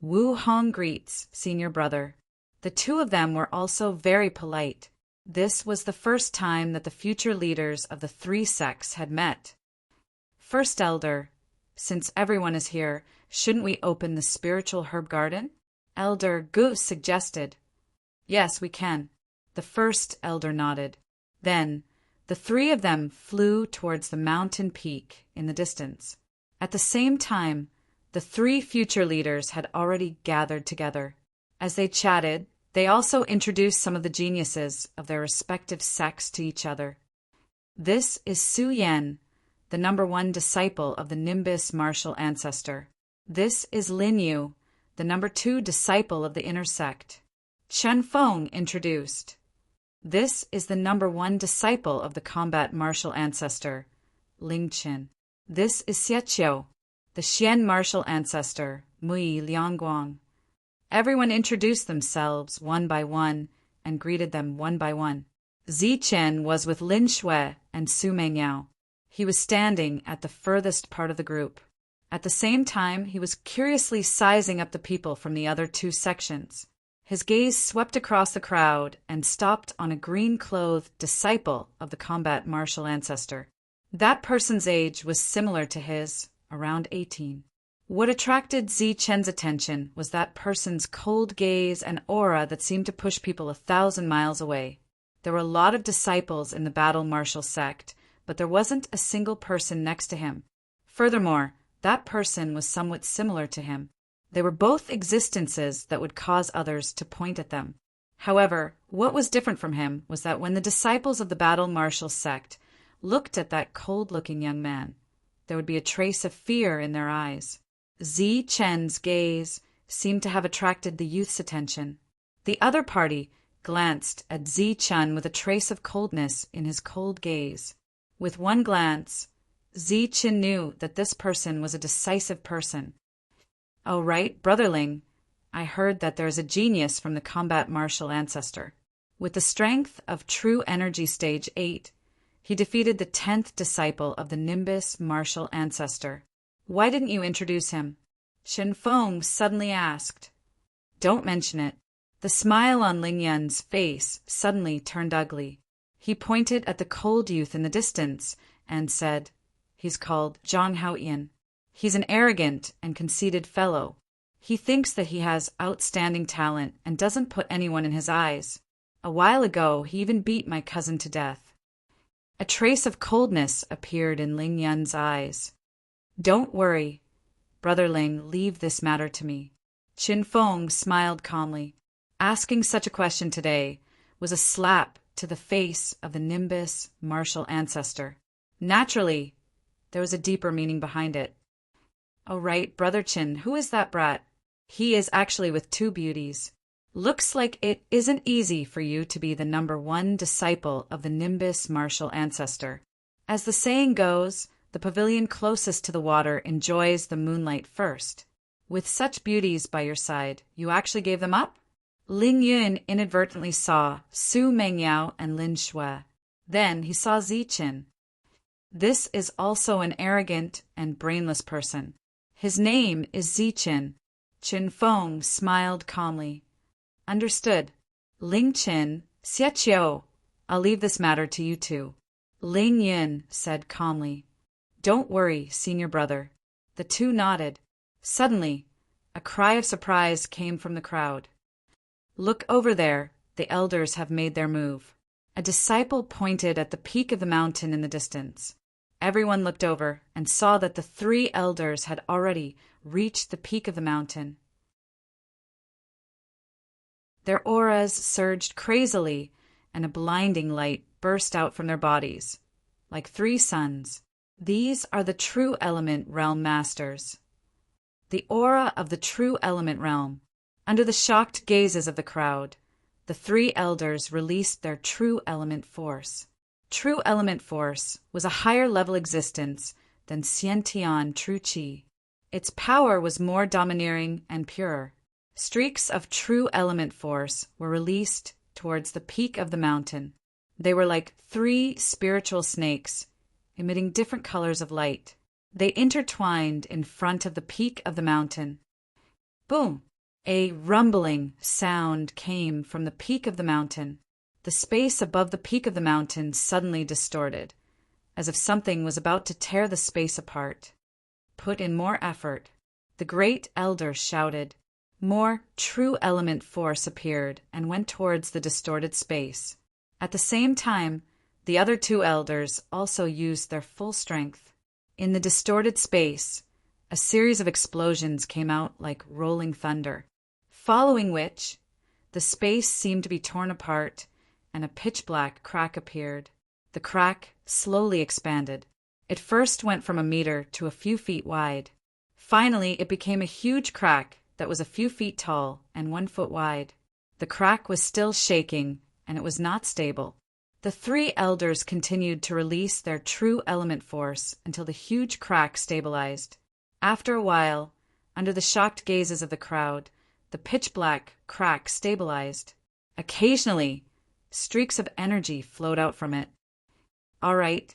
Wu Hong greets senior brother. The two of them were also very polite. This was the first time that the future leaders of the three sects had met. First elder, since everyone is here, shouldn't we open the spiritual herb garden? Elder Gu suggested. Yes, we can. The first elder nodded. Then, the three of them flew towards the mountain peak in the distance. At the same time, the three future leaders had already gathered together. As they chatted, they also introduced some of the geniuses of their respective sects to each other. This is Su Yan, the #1 disciple of the Nimbus Martial Ancestor. This is Lin Yu, the #2 disciple of the inner sect. Chen Feng introduced. This is the #1 disciple of the Combat Martial Ancestor, Ling Qin. This is Xieqiu, the Xian Martial Ancestor, Mui Liangguang. Everyone introduced themselves one by one and greeted them one by one. Zi Chen was with Lin Shui and Su Mengyao. He was standing at the furthest part of the group. At the same time, he was curiously sizing up the people from the other two sections. His gaze swept across the crowd and stopped on a green-clothed disciple of the Combat Martial Ancestor. That person's age was similar to his, around 18. What attracted Zi Chen's attention was that person's cold gaze and aura that seemed to push people 1,000 miles away. There were a lot of disciples in the Battle Martial sect, but there wasn't a single person next to him. Furthermore, that person was somewhat similar to him. They were both existences that would cause others to point at them. However, what was different from him was that when the disciples of the Battle Martial sect looked at that cold-looking young man, there would be a trace of fear in their eyes. Zi Chen's gaze seemed to have attracted the youth's attention. The other party glanced at Zi Chen with a trace of coldness in his cold gaze. With one glance, Zi Chen knew that this person was a decisive person. "Oh, right, Brotherling, I heard that there is a genius from the Combat Martial Ancestor. With the strength of true energy stage 8, He defeated the 10th disciple of the Nimbus martial ancestor. Why didn't you introduce him? Shen Feng suddenly asked. Don't mention it. The smile on Ling Yun's face suddenly turned ugly. He pointed at the cold youth in the distance and said, He's called Zhang Haoyan. He's an arrogant and conceited fellow. He thinks that he has outstanding talent and doesn't put anyone in his eyes. A while ago, he even beat my cousin to death. A trace of coldness appeared in Ling Yun's eyes. Don't worry, Brother Ling, leave this matter to me. Qin Feng smiled calmly. Asking such a question today was a slap to the face of the Nimbus martial ancestor. Naturally, there was a deeper meaning behind it. Oh right, Brother Qin, who is that brat? He is actually with 2 beauties. Looks like it isn't easy for you to be the number 1 disciple of the Nimbus martial ancestor. As the saying goes, the pavilion closest to the water enjoys the moonlight first. With such beauties by your side, you actually gave them up? Ling Yun inadvertently saw Su Mengyao and Lin Shui. Then he saw Ziqin. This is also an arrogant and brainless person. His name is Ziqin. Qin Feng smiled calmly. Understood. Ling Qin, Xieqiu, I'll leave this matter to you two. Ling Yun said calmly. Don't worry, senior brother. The 2 nodded. Suddenly, a cry of surprise came from the crowd. Look over there, the elders have made their move. A disciple pointed at the peak of the mountain in the distance. Everyone looked over and saw that the 3 elders had already reached the peak of the mountain. Their auras surged crazily, and a blinding light burst out from their bodies, like 3 suns. These are the true element realm masters. The aura of the true element realm. Under the shocked gazes of the crowd, the 3 elders released their true element force. True element force was a higher level existence than Xiantian true qi. Its power was more domineering and pure. Streaks of true element force were released towards the peak of the mountain. They were like 3 spiritual snakes, emitting different colors of light. They intertwined in front of the peak of the mountain. Boom! A rumbling sound came from the peak of the mountain. The space above the peak of the mountain suddenly distorted, as if something was about to tear the space apart. Put in more effort. The great elder shouted. More true element force appeared and went towards the distorted space. At the same time, the other 2 elders also used their full strength. In the distorted space, a series of explosions came out like rolling thunder, following which, the space seemed to be torn apart and a pitch-black crack appeared. The crack slowly expanded. It first went from a meter to a few feet wide. Finally, it became a huge crack that was a few feet tall and 1 foot wide. The crack was still shaking, and it was not stable. The 3 elders continued to release their true element force until the huge crack stabilized. After a while, under the shocked gazes of the crowd, the pitch-black crack stabilized. Occasionally, streaks of energy flowed out from it. All right,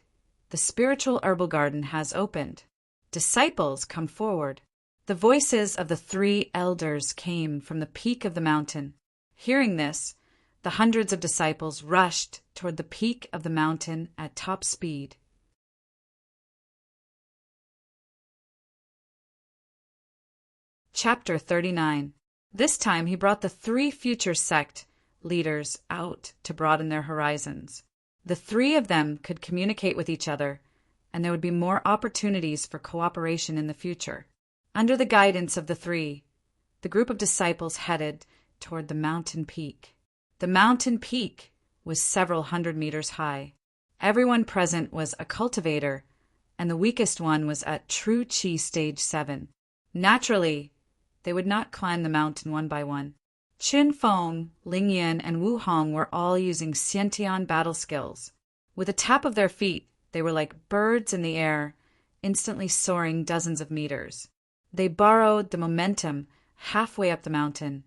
the spiritual herbal garden has opened. Disciples, come forward. The voices of the 3 elders came from the peak of the mountain. Hearing this, the hundreds of disciples rushed toward the peak of the mountain at top speed. Chapter 39. This time he brought the 3 future sect leaders out to broaden their horizons. The 3 of them could communicate with each other, and there would be more opportunities for cooperation in the future. Under the guidance of the 3, the group of disciples headed toward the mountain peak. The mountain peak was several hundred meters high. Everyone present was a cultivator, and the weakest one was at True Qi Stage 7. Naturally, they would not climb the mountain one by one. Qin Feng, Ling Yin, and Wu Hong were all using Xiantian battle skills. With a tap of their feet, they were like birds in the air, instantly soaring dozens of meters. They borrowed the momentum halfway up the mountain,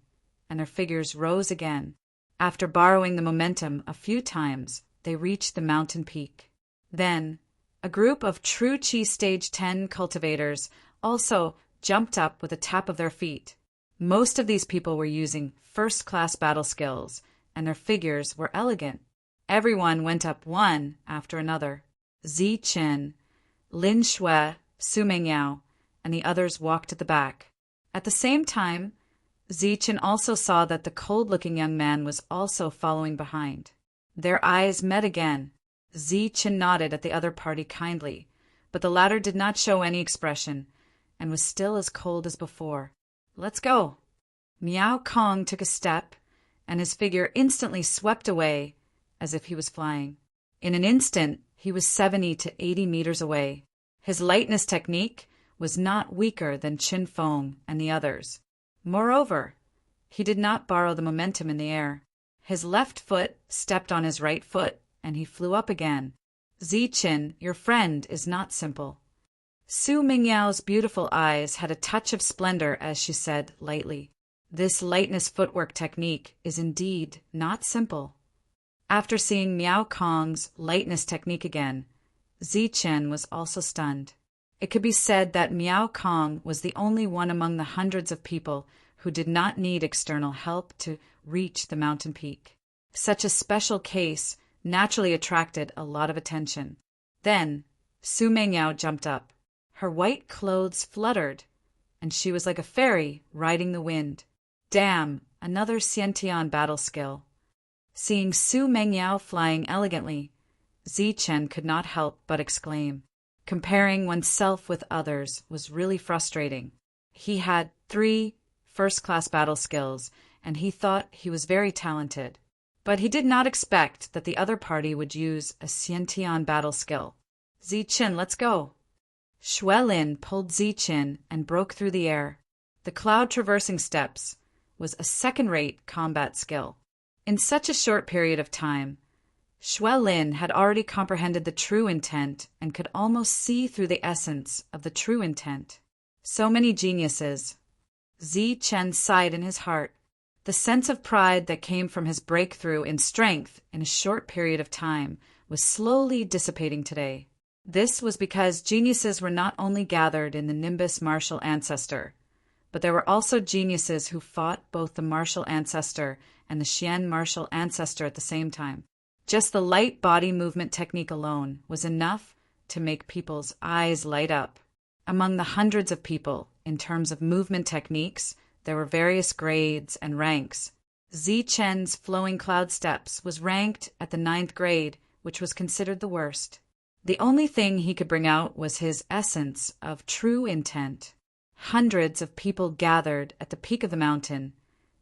and their figures rose again. After borrowing the momentum a few times, they reached the mountain peak. Then, a group of true Qi Stage 10 cultivators also jumped up with a tap of their feet. Most of these people were using first-class battle skills, and their figures were elegant. Everyone went up one after another. Zi Chen, Lin Shui, Su Mengyao, and the others walked at the back. At the same time, Zi Chen also saw that the cold-looking young man was also following behind. Their eyes met again. Zi Chen nodded at the other party kindly, but the latter did not show any expression, and was still as cold as before. "Let's go." Miao Kong took a step, and his figure instantly swept away as if he was flying. In an instant, he was 70 to 80 meters away. His lightness technique was not weaker than Qin Feng and the others. Moreover, he did not borrow the momentum in the air. His left foot stepped on his right foot, and he flew up again. "Zi Chen, your friend is not simple." Su Mingyao's beautiful eyes had a touch of splendor as she said lightly, "This lightness footwork technique is indeed not simple." After seeing Miao Kong's lightness technique again, Zi Chen was also stunned. It could be said that Miao Kong was the only one among the hundreds of people who did not need external help to reach the mountain peak. Such a special case naturally attracted a lot of attention. Then, Su Mengyao jumped up. Her white clothes fluttered, and she was like a fairy riding the wind. Damn, another Xiantian battle skill. Seeing Su Mengyao flying elegantly, Zi Chen could not help but exclaim. Comparing oneself with others was really frustrating. He had 3 first-class battle skills, and he thought he was very talented. But he did not expect that the other party would use a Xiantian battle skill. "Zi Chen, let's go." Shui Lin pulled Zi Chen and broke through the air. The cloud-traversing steps was a second-rate combat skill. In such a short period of time, Shui Lin had already comprehended the true intent and could almost see through the essence of the true intent. So many geniuses. Zi Chen sighed in his heart. The sense of pride that came from his breakthrough in strength in a short period of time was slowly dissipating today. This was because geniuses were not only gathered in the Nimbus martial ancestor, but there were also geniuses who fought both the martial ancestor and the Xian martial ancestor at the same time. Just the light body movement technique alone was enough to make people's eyes light up. Among the hundreds of people, in terms of movement techniques, there were various grades and ranks. Zi Chen's flowing cloud steps was ranked at the 9th grade, which was considered the worst. The only thing he could bring out was his essence of true intent. Hundreds of people gathered at the peak of the mountain,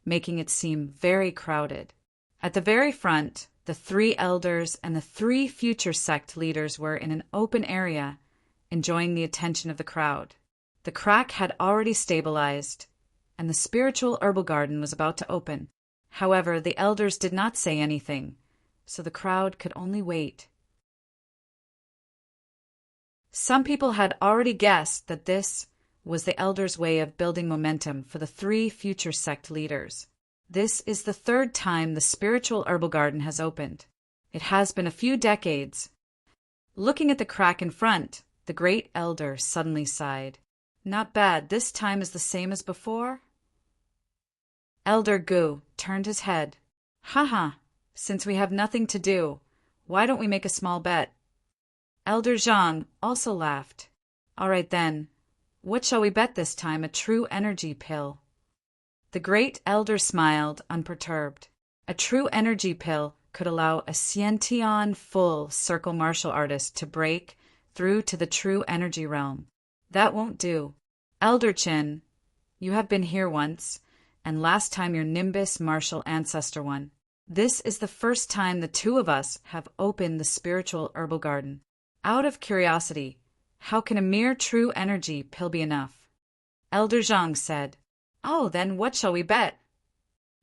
making it seem very crowded. At the very front, the 3 elders and the 3 future sect leaders were in an open area, enjoying the attention of the crowd. The crack had already stabilized, and the spiritual herbal garden was about to open. However, the elders did not say anything, so the crowd could only wait. Some people had already guessed that this was the elders' way of building momentum for the 3 future sect leaders. This is the 3rd time the spiritual herbal garden has opened. It has been a few decades. Looking at the crack in front, the great elder suddenly sighed. "Not bad, this time is the same as before?" Elder Gu turned his head. "Haha, since we have nothing to do, why don't we make a small bet?" Elder Zhang also laughed. "All right then, what shall we bet this time? A true energy pill." The great elder smiled, unperturbed. A true energy pill could allow a Xiantian full circle martial artist to break through to the true energy realm. That won't do. Elder Qin, you have been here once, and last time your Nimbus martial ancestor won. This is the first time the 2 of us have opened the spiritual herbal garden. Out of curiosity, how can a mere true energy pill be enough? Elder Zhang said. "Oh, then what shall we bet?"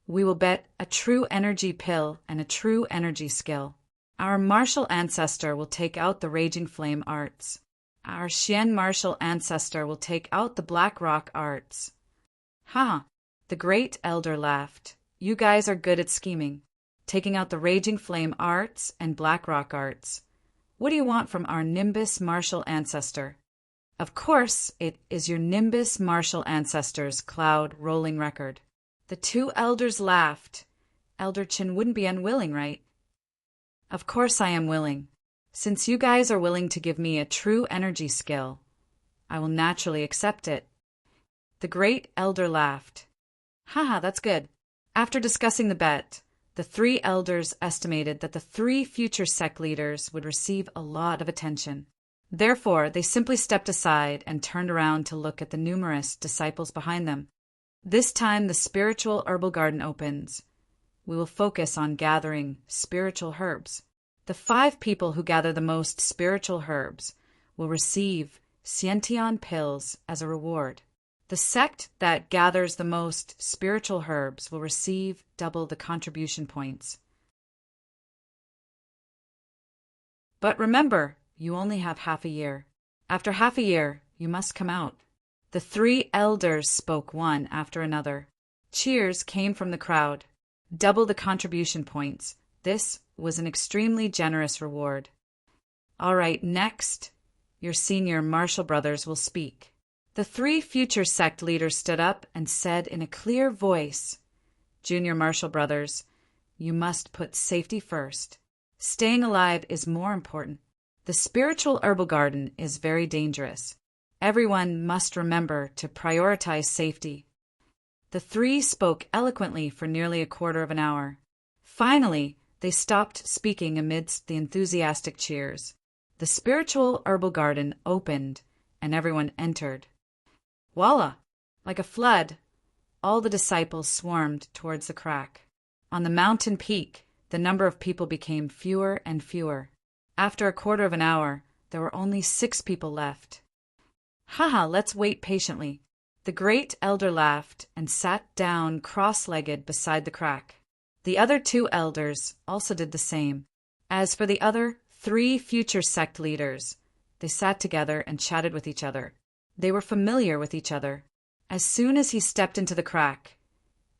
"We will bet a true energy pill and a true energy skill. Our martial ancestor will take out the Raging Flame arts. Our Xian martial ancestor will take out the Black Rock arts." "Ha!" The great elder laughed. "You guys are good at scheming. Taking out the Raging Flame arts and Black Rock arts. What do you want from our Nimbus martial ancestor? Of course, it is your Nimbus martial ancestor's cloud rolling record. The two elders laughed. Elder Chin wouldn't be unwilling, right? Of course I am willing. Since you guys are willing to give me a true energy skill, I will naturally accept it. The great elder laughed. Haha, that's good. After discussing the bet, the three elders estimated that the three future sect leaders would receive a lot of attention. Therefore, they simply stepped aside and turned around to look at the numerous disciples behind them. This time the spiritual herbal garden opens. We will focus on gathering spiritual herbs. The 5 people who gather the most spiritual herbs will receive Sciention pills as a reward. The sect that gathers the most spiritual herbs will receive double the contribution points. But remember, you only have half a year. After half a year, you must come out. The 3 elders spoke one after another. Cheers came from the crowd. Double the contribution points. This was an extremely generous reward. All right, next, your senior Marshall brothers will speak. The 3 future sect leaders stood up and said in a clear voice, Junior Marshall brothers, you must put safety first. Staying alive is more important. The spiritual herbal garden is very dangerous. Everyone must remember to prioritize safety. The 3 spoke eloquently for nearly a quarter of an hour. Finally, they stopped speaking amidst the enthusiastic cheers. The spiritual herbal garden opened, and everyone entered. Voila! Like a flood, all the disciples swarmed towards the crack. On the mountain peak, the number of people became fewer and fewer. After a quarter of an hour, there were only 6 people left. Haha, let's wait patiently. The great elder laughed and sat down cross-legged beside the crack. The other 2 elders also did the same. As for the other 3 future sect leaders, they sat together and chatted with each other. They were familiar with each other. As soon as he stepped into the crack,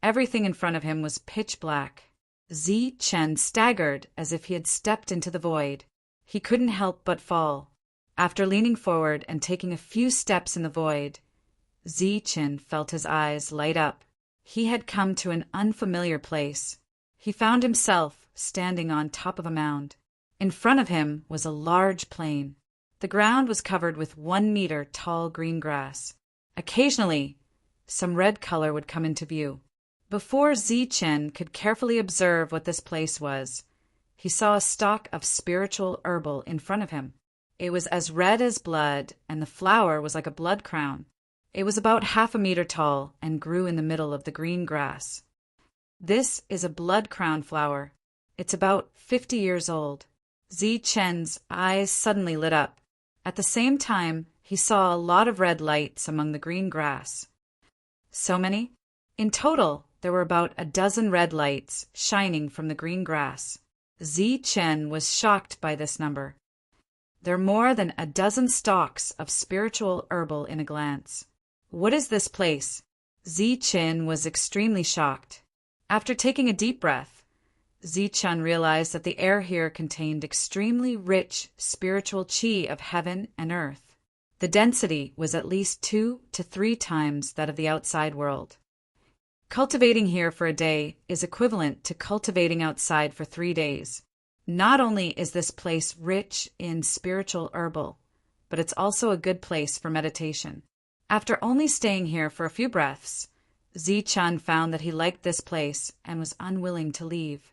everything in front of him was pitch black. Zi Chen staggered as if he had stepped into the void. He couldn't help but fall. After leaning forward and taking a few steps in the void, Zi Chen felt his eyes light up. He had come to an unfamiliar place. He found himself standing on top of a mound. In front of him was a large plain. The ground was covered with 1-meter tall green grass. Occasionally, some red color would come into view. Before Zi Chen could carefully observe what this place was, he saw a stalk of spiritual herbal in front of him. It was as red as blood, and the flower was like a blood crown. It was about half a meter tall and grew in the middle of the green grass. This is a blood crown flower. It's about 50 years old. Zi Chen's eyes suddenly lit up. At the same time, he saw a lot of red lights among the green grass. So many? In total, there were about a dozen red lights shining from the green grass. Zi Chen was shocked by this number. There are more than a dozen stalks of spiritual herbal in a glance. What is this place? Zi Chen was extremely shocked. After taking a deep breath, Zi Chen realized that the air here contained extremely rich spiritual qi of heaven and earth. The density was at least 2 to 3 times that of the outside world. Cultivating here for a day is equivalent to cultivating outside for 3 days. Not only is this place rich in spiritual herbal, but it's also a good place for meditation. After only staying here for a few breaths, Zi Chen found that he liked this place and was unwilling to leave.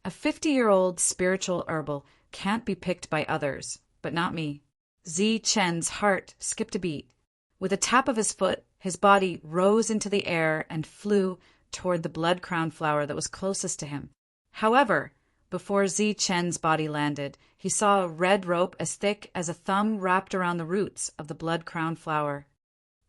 A 50-year-old spiritual herbal can't be picked by others, but not me. Zi Chen's heart skipped a beat. With a tap of his foot, his body rose into the air and flew toward the blood crown flower that was closest to him. However, before Zi Chen's body landed, he saw a red rope as thick as a thumb wrapped around the roots of the blood crown flower.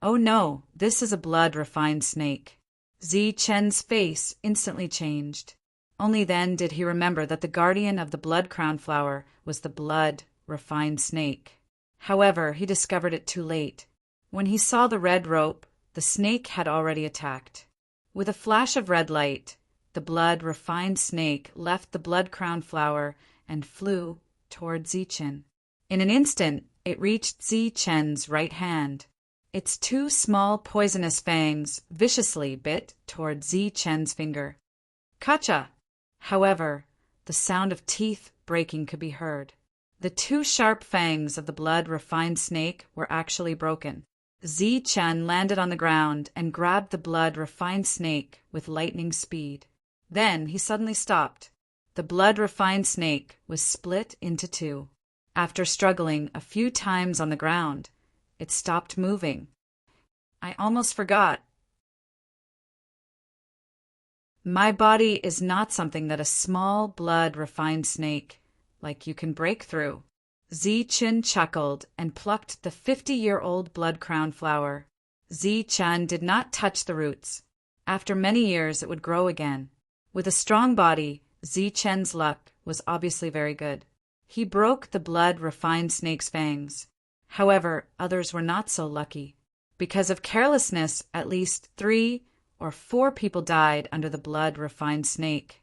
Oh no, this is a blood-refined snake. Zi Chen's face instantly changed. Only then did he remember that the guardian of the blood crown flower was the blood-refined snake. However, he discovered it too late. When he saw the red rope, the snake had already attacked. With a flash of red light, the blood-refined snake left the blood crown flower and flew toward Zichen. In an instant, it reached Zichen's right hand. Its two small poisonous fangs viciously bit toward Zichen's finger. Kacha! However, the sound of teeth breaking could be heard. The two sharp fangs of the blood-refined snake were actually broken. Zichen landed on the ground and grabbed the blood-refined snake with lightning speed. Then he suddenly stopped. The blood-refined snake was split into two. After struggling a few times on the ground, it stopped moving. I almost forgot. My body is not something that a small blood-refined snake like you can break through. Zichen chuckled and plucked the 50-year-old blood-crown flower. Zichen did not touch the roots. After many years, it would grow again. With a strong body, Zichen's luck was obviously very good. He broke the blood-refined snake's fangs. However, others were not so lucky. Because of carelessness, at least 3 or 4 people died under the blood-refined snake.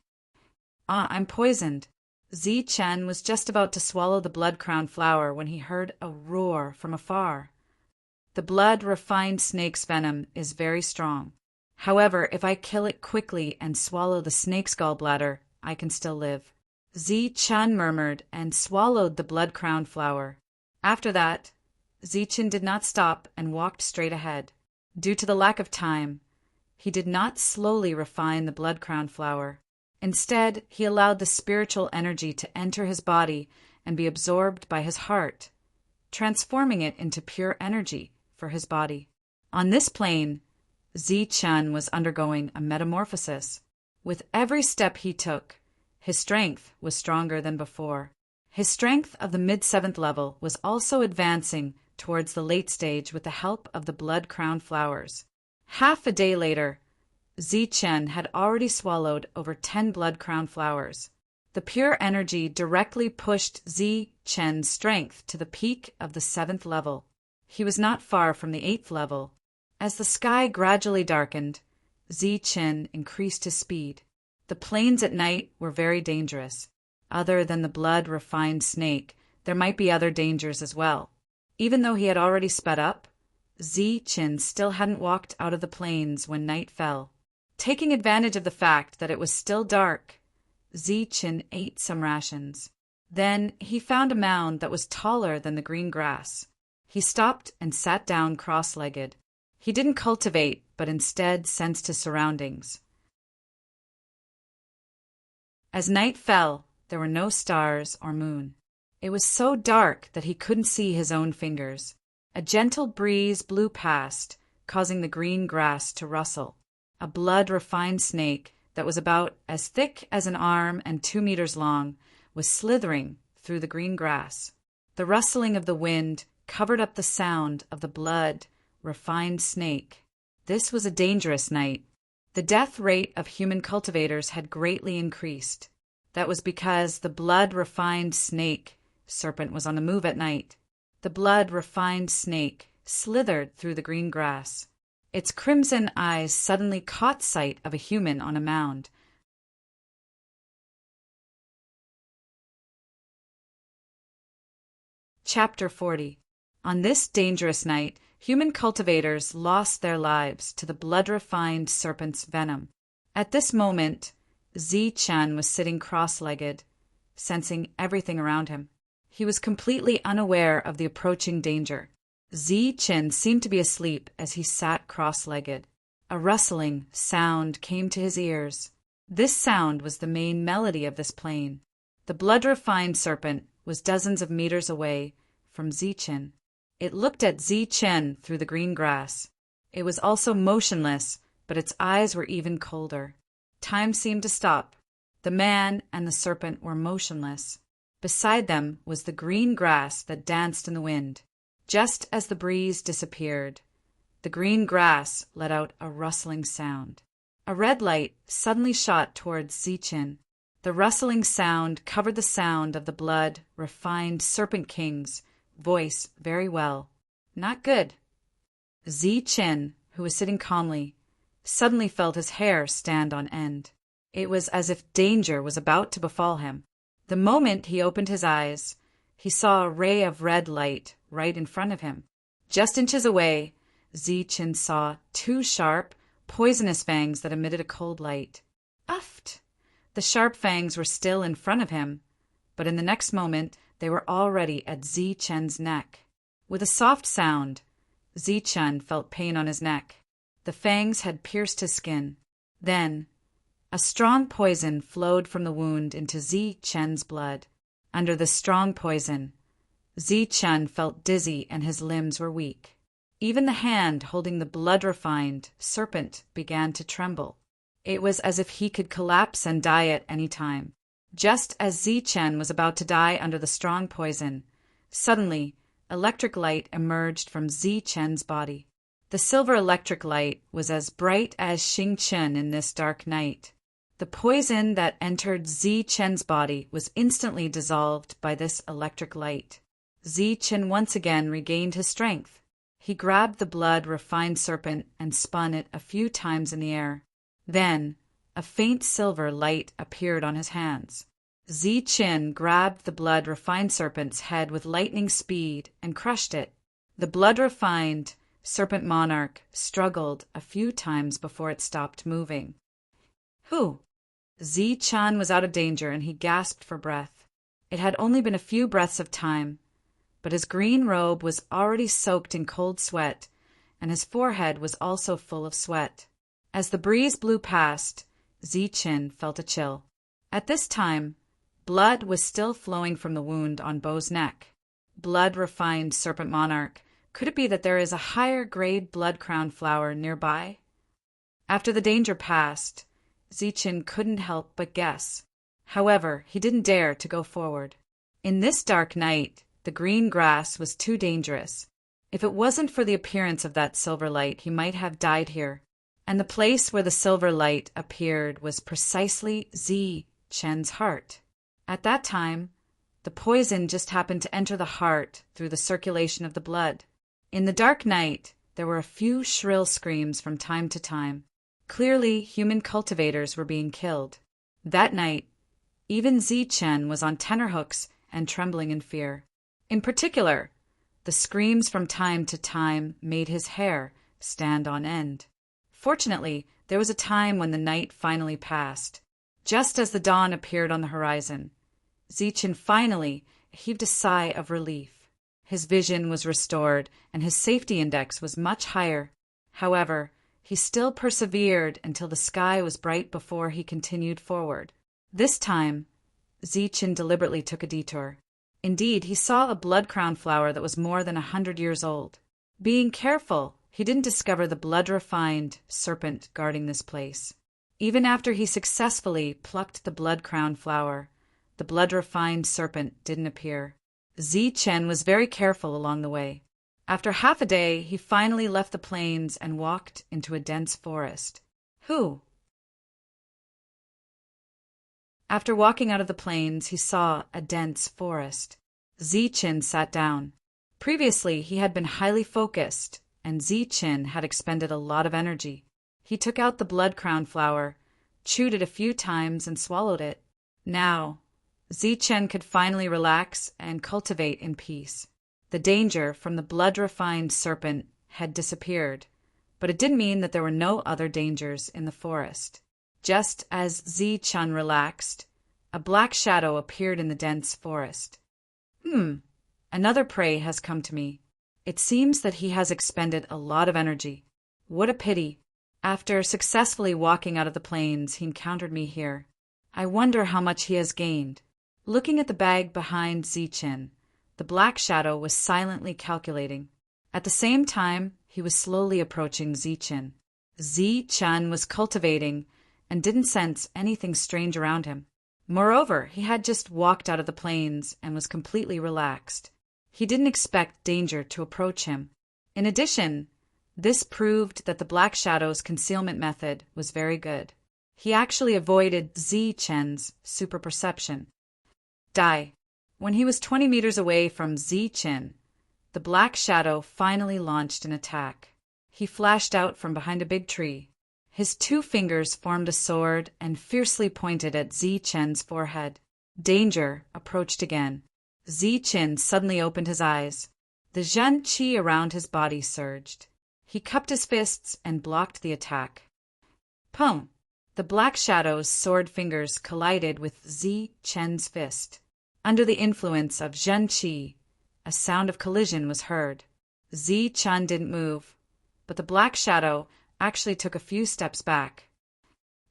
I'm poisoned. Zichen was just about to swallow the blood-crown flower when he heard a roar from afar. The blood-refined snake's venom is very strong. However, if I kill it quickly and swallow the snake's gallbladder, I can still live. Zichen murmured and swallowed the blood-crown flower. After that, Zichen did not stop and walked straight ahead. Due to the lack of time, he did not slowly refine the blood-crown flower. Instead, he allowed the spiritual energy to enter his body and be absorbed by his heart, transforming it into pure energy for his body. On this plane, Zichen was undergoing a metamorphosis. With every step he took, his strength was stronger than before. His strength of the mid-7th level was also advancing towards the late stage with the help of the blood-crown flowers. Half a day later, Zichen had already swallowed over 10 blood-crown flowers. The pure energy directly pushed Zichen's strength to the peak of the 7th level. He was not far from the 8th level. As the sky gradually darkened, Zichen increased his speed. The plains at night were very dangerous. Other than the blood-refined snake, there might be other dangers as well. Even though he had already sped up, Zichen still hadn't walked out of the plains when night fell. Taking advantage of the fact that it was still dark, Zichen ate some rations. Then he found a mound that was taller than the green grass. He stopped and sat down cross-legged. He didn't cultivate, but instead sensed his surroundings. As night fell, there were no stars or moon. It was so dark that he couldn't see his own fingers. A gentle breeze blew past, causing the green grass to rustle. A blood-refined snake that was about as thick as an arm and 2 meters long was slithering through the green grass. The rustling of the wind covered up the sound of the blood-refined snake. This was a dangerous night. The death rate of human cultivators had greatly increased. That was because the blood-refined snake serpent was on the move at night. The blood-refined snake slithered through the green grass. Its crimson eyes suddenly caught sight of a human on a mound. Chapter 40. On this dangerous night, human cultivators lost their lives to the blood-refined serpent's venom. At this moment, Zichen was sitting cross-legged, sensing everything around him. He was completely unaware of the approaching danger. Zichen seemed to be asleep as he sat cross-legged. A rustling sound came to his ears. This sound was the main melody of this plane. The blood-refined serpent was dozens of meters away from Zichen. It looked at Zichen through the green grass. It was also motionless, but its eyes were even colder. Time seemed to stop. The man and the serpent were motionless. Beside them was the green grass that danced in the wind. Just as the breeze disappeared, the green grass let out a rustling sound. A red light suddenly shot towards Zichen. The rustling sound covered the sound of the blood-refined Serpent King's voice very well. Not good. Zichen, who was sitting calmly, suddenly felt his hair stand on end. It was as if danger was about to befall him. The moment he opened his eyes, he saw a ray of red light right in front of him. Just inches away, Zichen saw two sharp, poisonous fangs that emitted a cold light. Uft! The sharp fangs were still in front of him, but in the next moment they were already at Zichen's neck. With a soft sound, Zichen felt pain on his neck. The fangs had pierced his skin. Then, a strong poison flowed from the wound into Zichen's blood. Under the strong poison, Zichen felt dizzy and his limbs were weak. Even the hand holding the blood-refined serpent began to tremble. It was as if he could collapse and die at any time. Just as Zichen was about to die under the strong poison, suddenly, electric light emerged from Zichen's body. The silver electric light was as bright as Xingchen in this dark night. The poison that entered Zichen's body was instantly dissolved by this electric light. Zichen once again regained his strength. He grabbed the blood-refined serpent and spun it a few times in the air. Then, a faint silver light appeared on his hands. Zichen grabbed the blood-refined serpent's head with lightning speed and crushed it. The blood-refined serpent monarch struggled a few times before it stopped moving. Whew! Zichen was out of danger and he gasped for breath. It had only been a few breaths of time, but his green robe was already soaked in cold sweat, and his forehead was also full of sweat. As the breeze blew past, Zichen felt a chill. At this time, blood was still flowing from the wound on Bo's neck. Blood-refined serpent monarch, could it be that there is a higher-grade blood-crown flower nearby? After the danger passed, Zichen couldn't help but guess. However, he didn't dare to go forward. In this dark night, the green grass was too dangerous. If it wasn't for the appearance of that silver light, he might have died here. And the place where the silver light appeared was precisely Zichen's heart. At that time, the poison just happened to enter the heart through the circulation of the blood. In the dark night, there were a few shrill screams from time to time. Clearly, human cultivators were being killed. That night, even Zichen was on tenterhooks and trembling in fear. In particular, the screams from time to time made his hair stand on end. Fortunately, there was a time when the night finally passed. Just as the dawn appeared on the horizon, Zichen finally heaved a sigh of relief. His vision was restored, and his safety index was much higher. However, he still persevered until the sky was bright before he continued forward. This time, Zichen deliberately took a detour. Indeed, he saw a blood-crown flower that was more than 100 years old. Being careful, he didn't discover the blood-refined serpent guarding this place. Even after he successfully plucked the blood-crown flower, the blood-refined serpent didn't appear. Zichen was very careful along the way. After half a day, he finally left the plains and walked into a dense forest. After walking out of the plains, he saw a dense forest. Zichen sat down. Previously, he had been highly focused, and Zichen had expended a lot of energy. He took out the blood-crown flower, chewed it a few times, and swallowed it. Now, Zichen could finally relax and cultivate in peace. The danger from the blood-refined serpent had disappeared, but it didn't mean that there were no other dangers in the forest. Just as Zichen relaxed, a black shadow appeared in the dense forest. Another prey has come to me. It seems that he has expended a lot of energy. What a pity. After successfully walking out of the plains, he encountered me here. I wonder how much he has gained. Looking at the bag behind Zichen, the black shadow was silently calculating. At the same time, he was slowly approaching Zichen. Zichen was cultivating and didn't sense anything strange around him. Moreover, he had just walked out of the plains and was completely relaxed. He didn't expect danger to approach him. In addition, this proved that the black shadow's concealment method was very good. He actually avoided Zichen's super perception. When he was 20 meters away from Zichen, the black shadow finally launched an attack. He flashed out from behind a big tree. His 2 fingers formed a sword and fiercely pointed at Zichen's forehead. Danger approached again. Zichen suddenly opened his eyes. The Zhen qi around his body surged. He cupped his fists and blocked the attack. Pum! The black shadow's sword fingers collided with Zichen's fist. Under the influence of Zhen qi, a sound of collision was heard. Zichen didn't move, but the black shadow actually took a few steps back.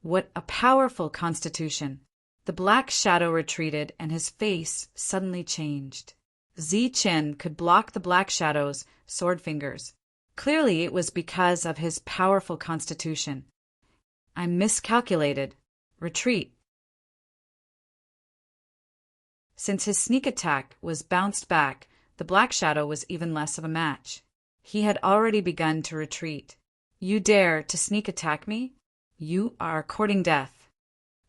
What a powerful constitution! The black shadow retreated and his face suddenly changed. Zichen could block the black shadow's sword fingers. Clearly it was because of his powerful constitution. I miscalculated. Retreat. Since his sneak attack was bounced back, the black shadow was even less of a match. He had already begun to retreat. You dare to sneak attack me? You are courting death.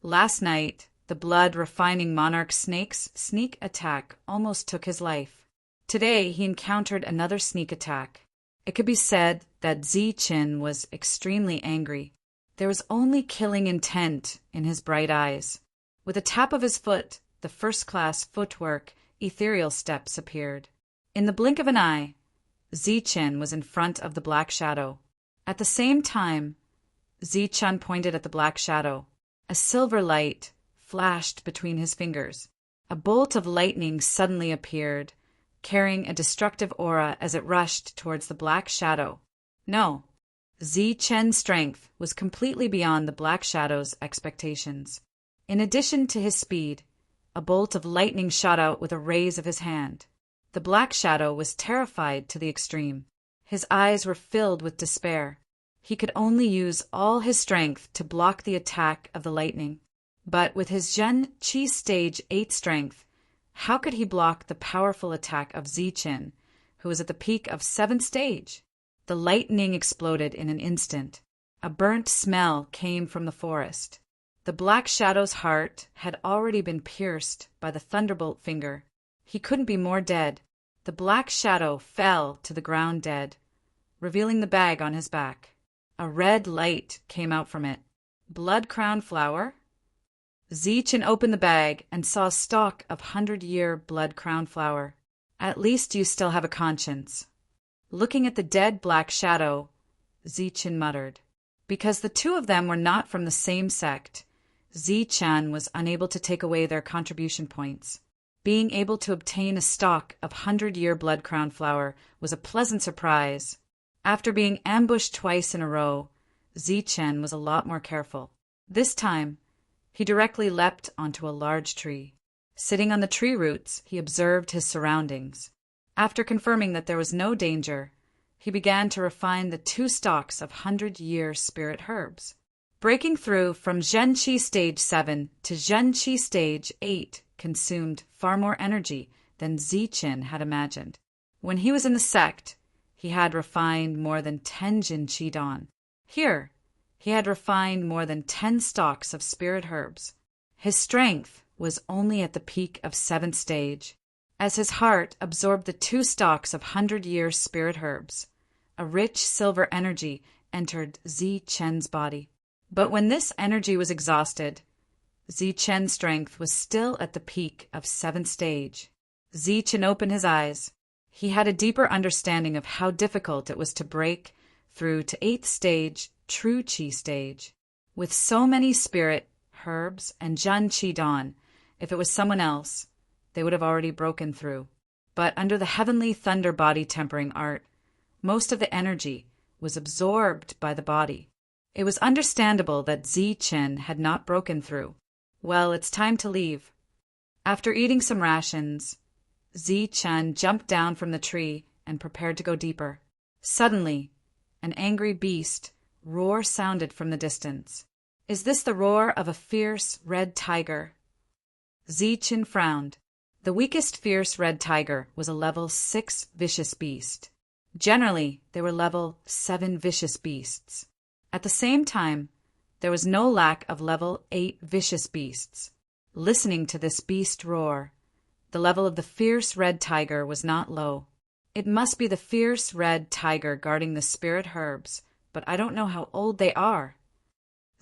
Last night, the blood-refining monarch snake's sneak attack almost took his life. Today he encountered another sneak attack. It could be said that Zichen was extremely angry. There was only killing intent in his bright eyes. With a tap of his foot, the first-class footwork, ethereal steps appeared. In the blink of an eye, Zichen was in front of the black shadow. At the same time, Zichen pointed at the black shadow. A silver light flashed between his fingers. A bolt of lightning suddenly appeared, carrying a destructive aura as it rushed towards the black shadow. No, Zichen's strength was completely beyond the black shadow's expectations. In addition to his speed, a bolt of lightning shot out with a raise of his hand. The black shadow was terrified to the extreme. His eyes were filled with despair. He could only use all his strength to block the attack of the lightning. But with his Zhen Qi Stage 8 strength, how could he block the powerful attack of Zichen, who was at the peak of 7th stage? The lightning exploded in an instant. A burnt smell came from the forest. The black shadow's heart had already been pierced by the thunderbolt finger. He couldn't be more dead. The black shadow fell to the ground dead, revealing the bag on his back. A red light came out from it. Blood-crowned flower? Zichen opened the bag and saw a stalk of 100-year blood-crowned flower. At least you still have a conscience. Looking at the dead black shadow, Zichen muttered. Because the two of them were not from the same sect, Zichen was unable to take away their contribution points. Being able to obtain a stalk of 100-year blood-crowned flower was a pleasant surprise. After being ambushed twice in a row, Zichen was a lot more careful. This time, he directly leapt onto a large tree. Sitting on the tree roots, he observed his surroundings. After confirming that there was no danger, he began to refine the 2 stalks of 100-year spirit herbs. Breaking through from Zhen Qi Stage 7 to Zhen Qi Stage 8 consumed far more energy than Zichen had imagined. When he was in the sect, he had refined more than 10 Jin Qi Dan. Here, he had refined more than 10 stalks of spirit herbs. His strength was only at the peak of 7th stage. As his heart absorbed the 2 stalks of 100-year spirit herbs, a rich silver energy entered Zichen's body. But when this energy was exhausted, Zichen's strength was still at the peak of 7th stage. Zichen opened his eyes. He had a deeper understanding of how difficult it was to break through to 8th stage, true Qi stage. With so many spirit, herbs, and Zhen Qi Dan, if it was someone else, they would have already broken through. But under the heavenly thunder body tempering art, most of the energy was absorbed by the body. It was understandable that Zichen had not broken through. Well, it's time to leave. After eating some rations, Zichen jumped down from the tree and prepared to go deeper. Suddenly, an angry beast roar sounded from the distance. Is this the roar of a fierce red tiger? Zichen frowned. The weakest fierce red tiger was a level 6 vicious beast. Generally, there were level 7 vicious beasts. At the same time, there was no lack of level 8 vicious beasts. Listening to this beast roar, the level of the fierce red tiger was not low. It must be the fierce red tiger guarding the spirit herbs, but I don't know how old they are.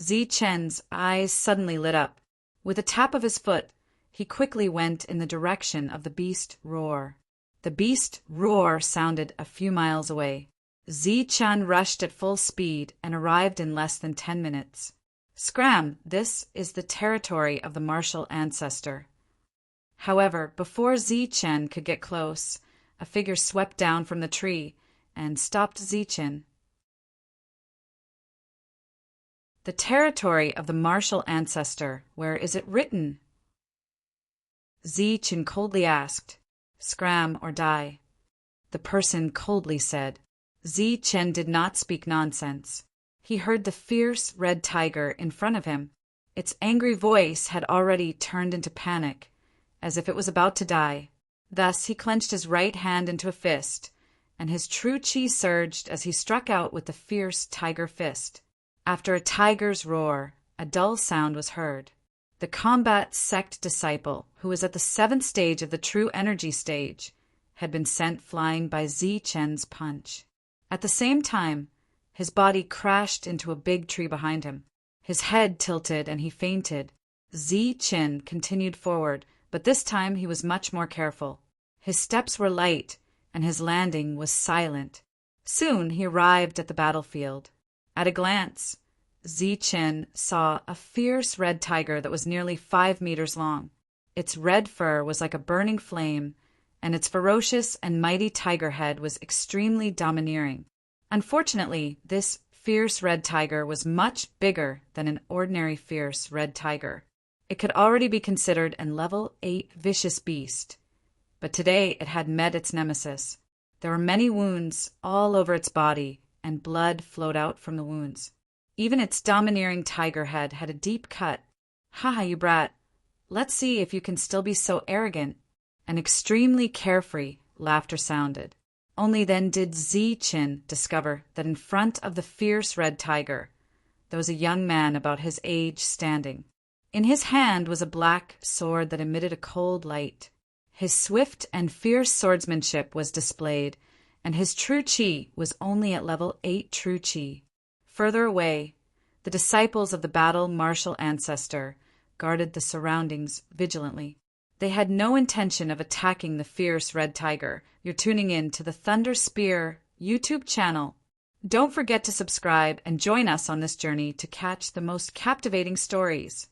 Zichen's eyes suddenly lit up. With a tap of his foot, He quickly went in the direction of the beast roar. The beast roar sounded a few miles away. Zi-chan rushed at full speed and arrived in less than 10 minutes. Scram, this is the territory of the martial ancestor. However, before Zi-chan could get close, a figure swept down from the tree and stopped Zi-chan. The territory of the martial ancestor, where is it written? Zi-chan coldly asked. Scram or die. The person coldly said. Zi-chan did not speak nonsense. He heard the fierce red tiger in front of him. Its angry voice had already turned into panic, as if it was about to die. Thus he clenched his right hand into a fist, and his true chi surged as he struck out with the fierce tiger fist. After a tiger's roar, a dull sound was heard. The combat sect disciple, who was at the 7th stage of the true energy stage, had been sent flying by Zi-chan's punch. At the same time, his body crashed into a big tree behind him. His head tilted and he fainted. Zi-chan continued forward, but this time he was much more careful. His steps were light, and his landing was silent. Soon he arrived at the battlefield. At a glance, Zi-chan saw a fierce red tiger that was nearly 5 meters long. Its red fur was like a burning flame, and its ferocious and mighty tiger head was extremely domineering. Unfortunately, this fierce red tiger was much bigger than an ordinary fierce red tiger. It could already be considered a level 8 vicious beast, but today it had met its nemesis. There were many wounds all over its body, and blood flowed out from the wounds. Even its domineering tiger head had a deep cut. "Ha, you brat! Let's see if you can still be so arrogant." And extremely carefree laughter sounded. Only then did Zi-chan discover that in front of the fierce red tiger there was a young man about his age standing. In his hand was a black sword that emitted a cold light. His swift and fierce swordsmanship was displayed, and his true chi was only at level 8 true chi. Further away, the disciples of the battle martial ancestor guarded the surroundings vigilantly. They had no intention of attacking the fierce red tiger. You're tuning in to the Thunder Spear YouTube channel. Don't forget to subscribe and join us on this journey to catch the most captivating stories.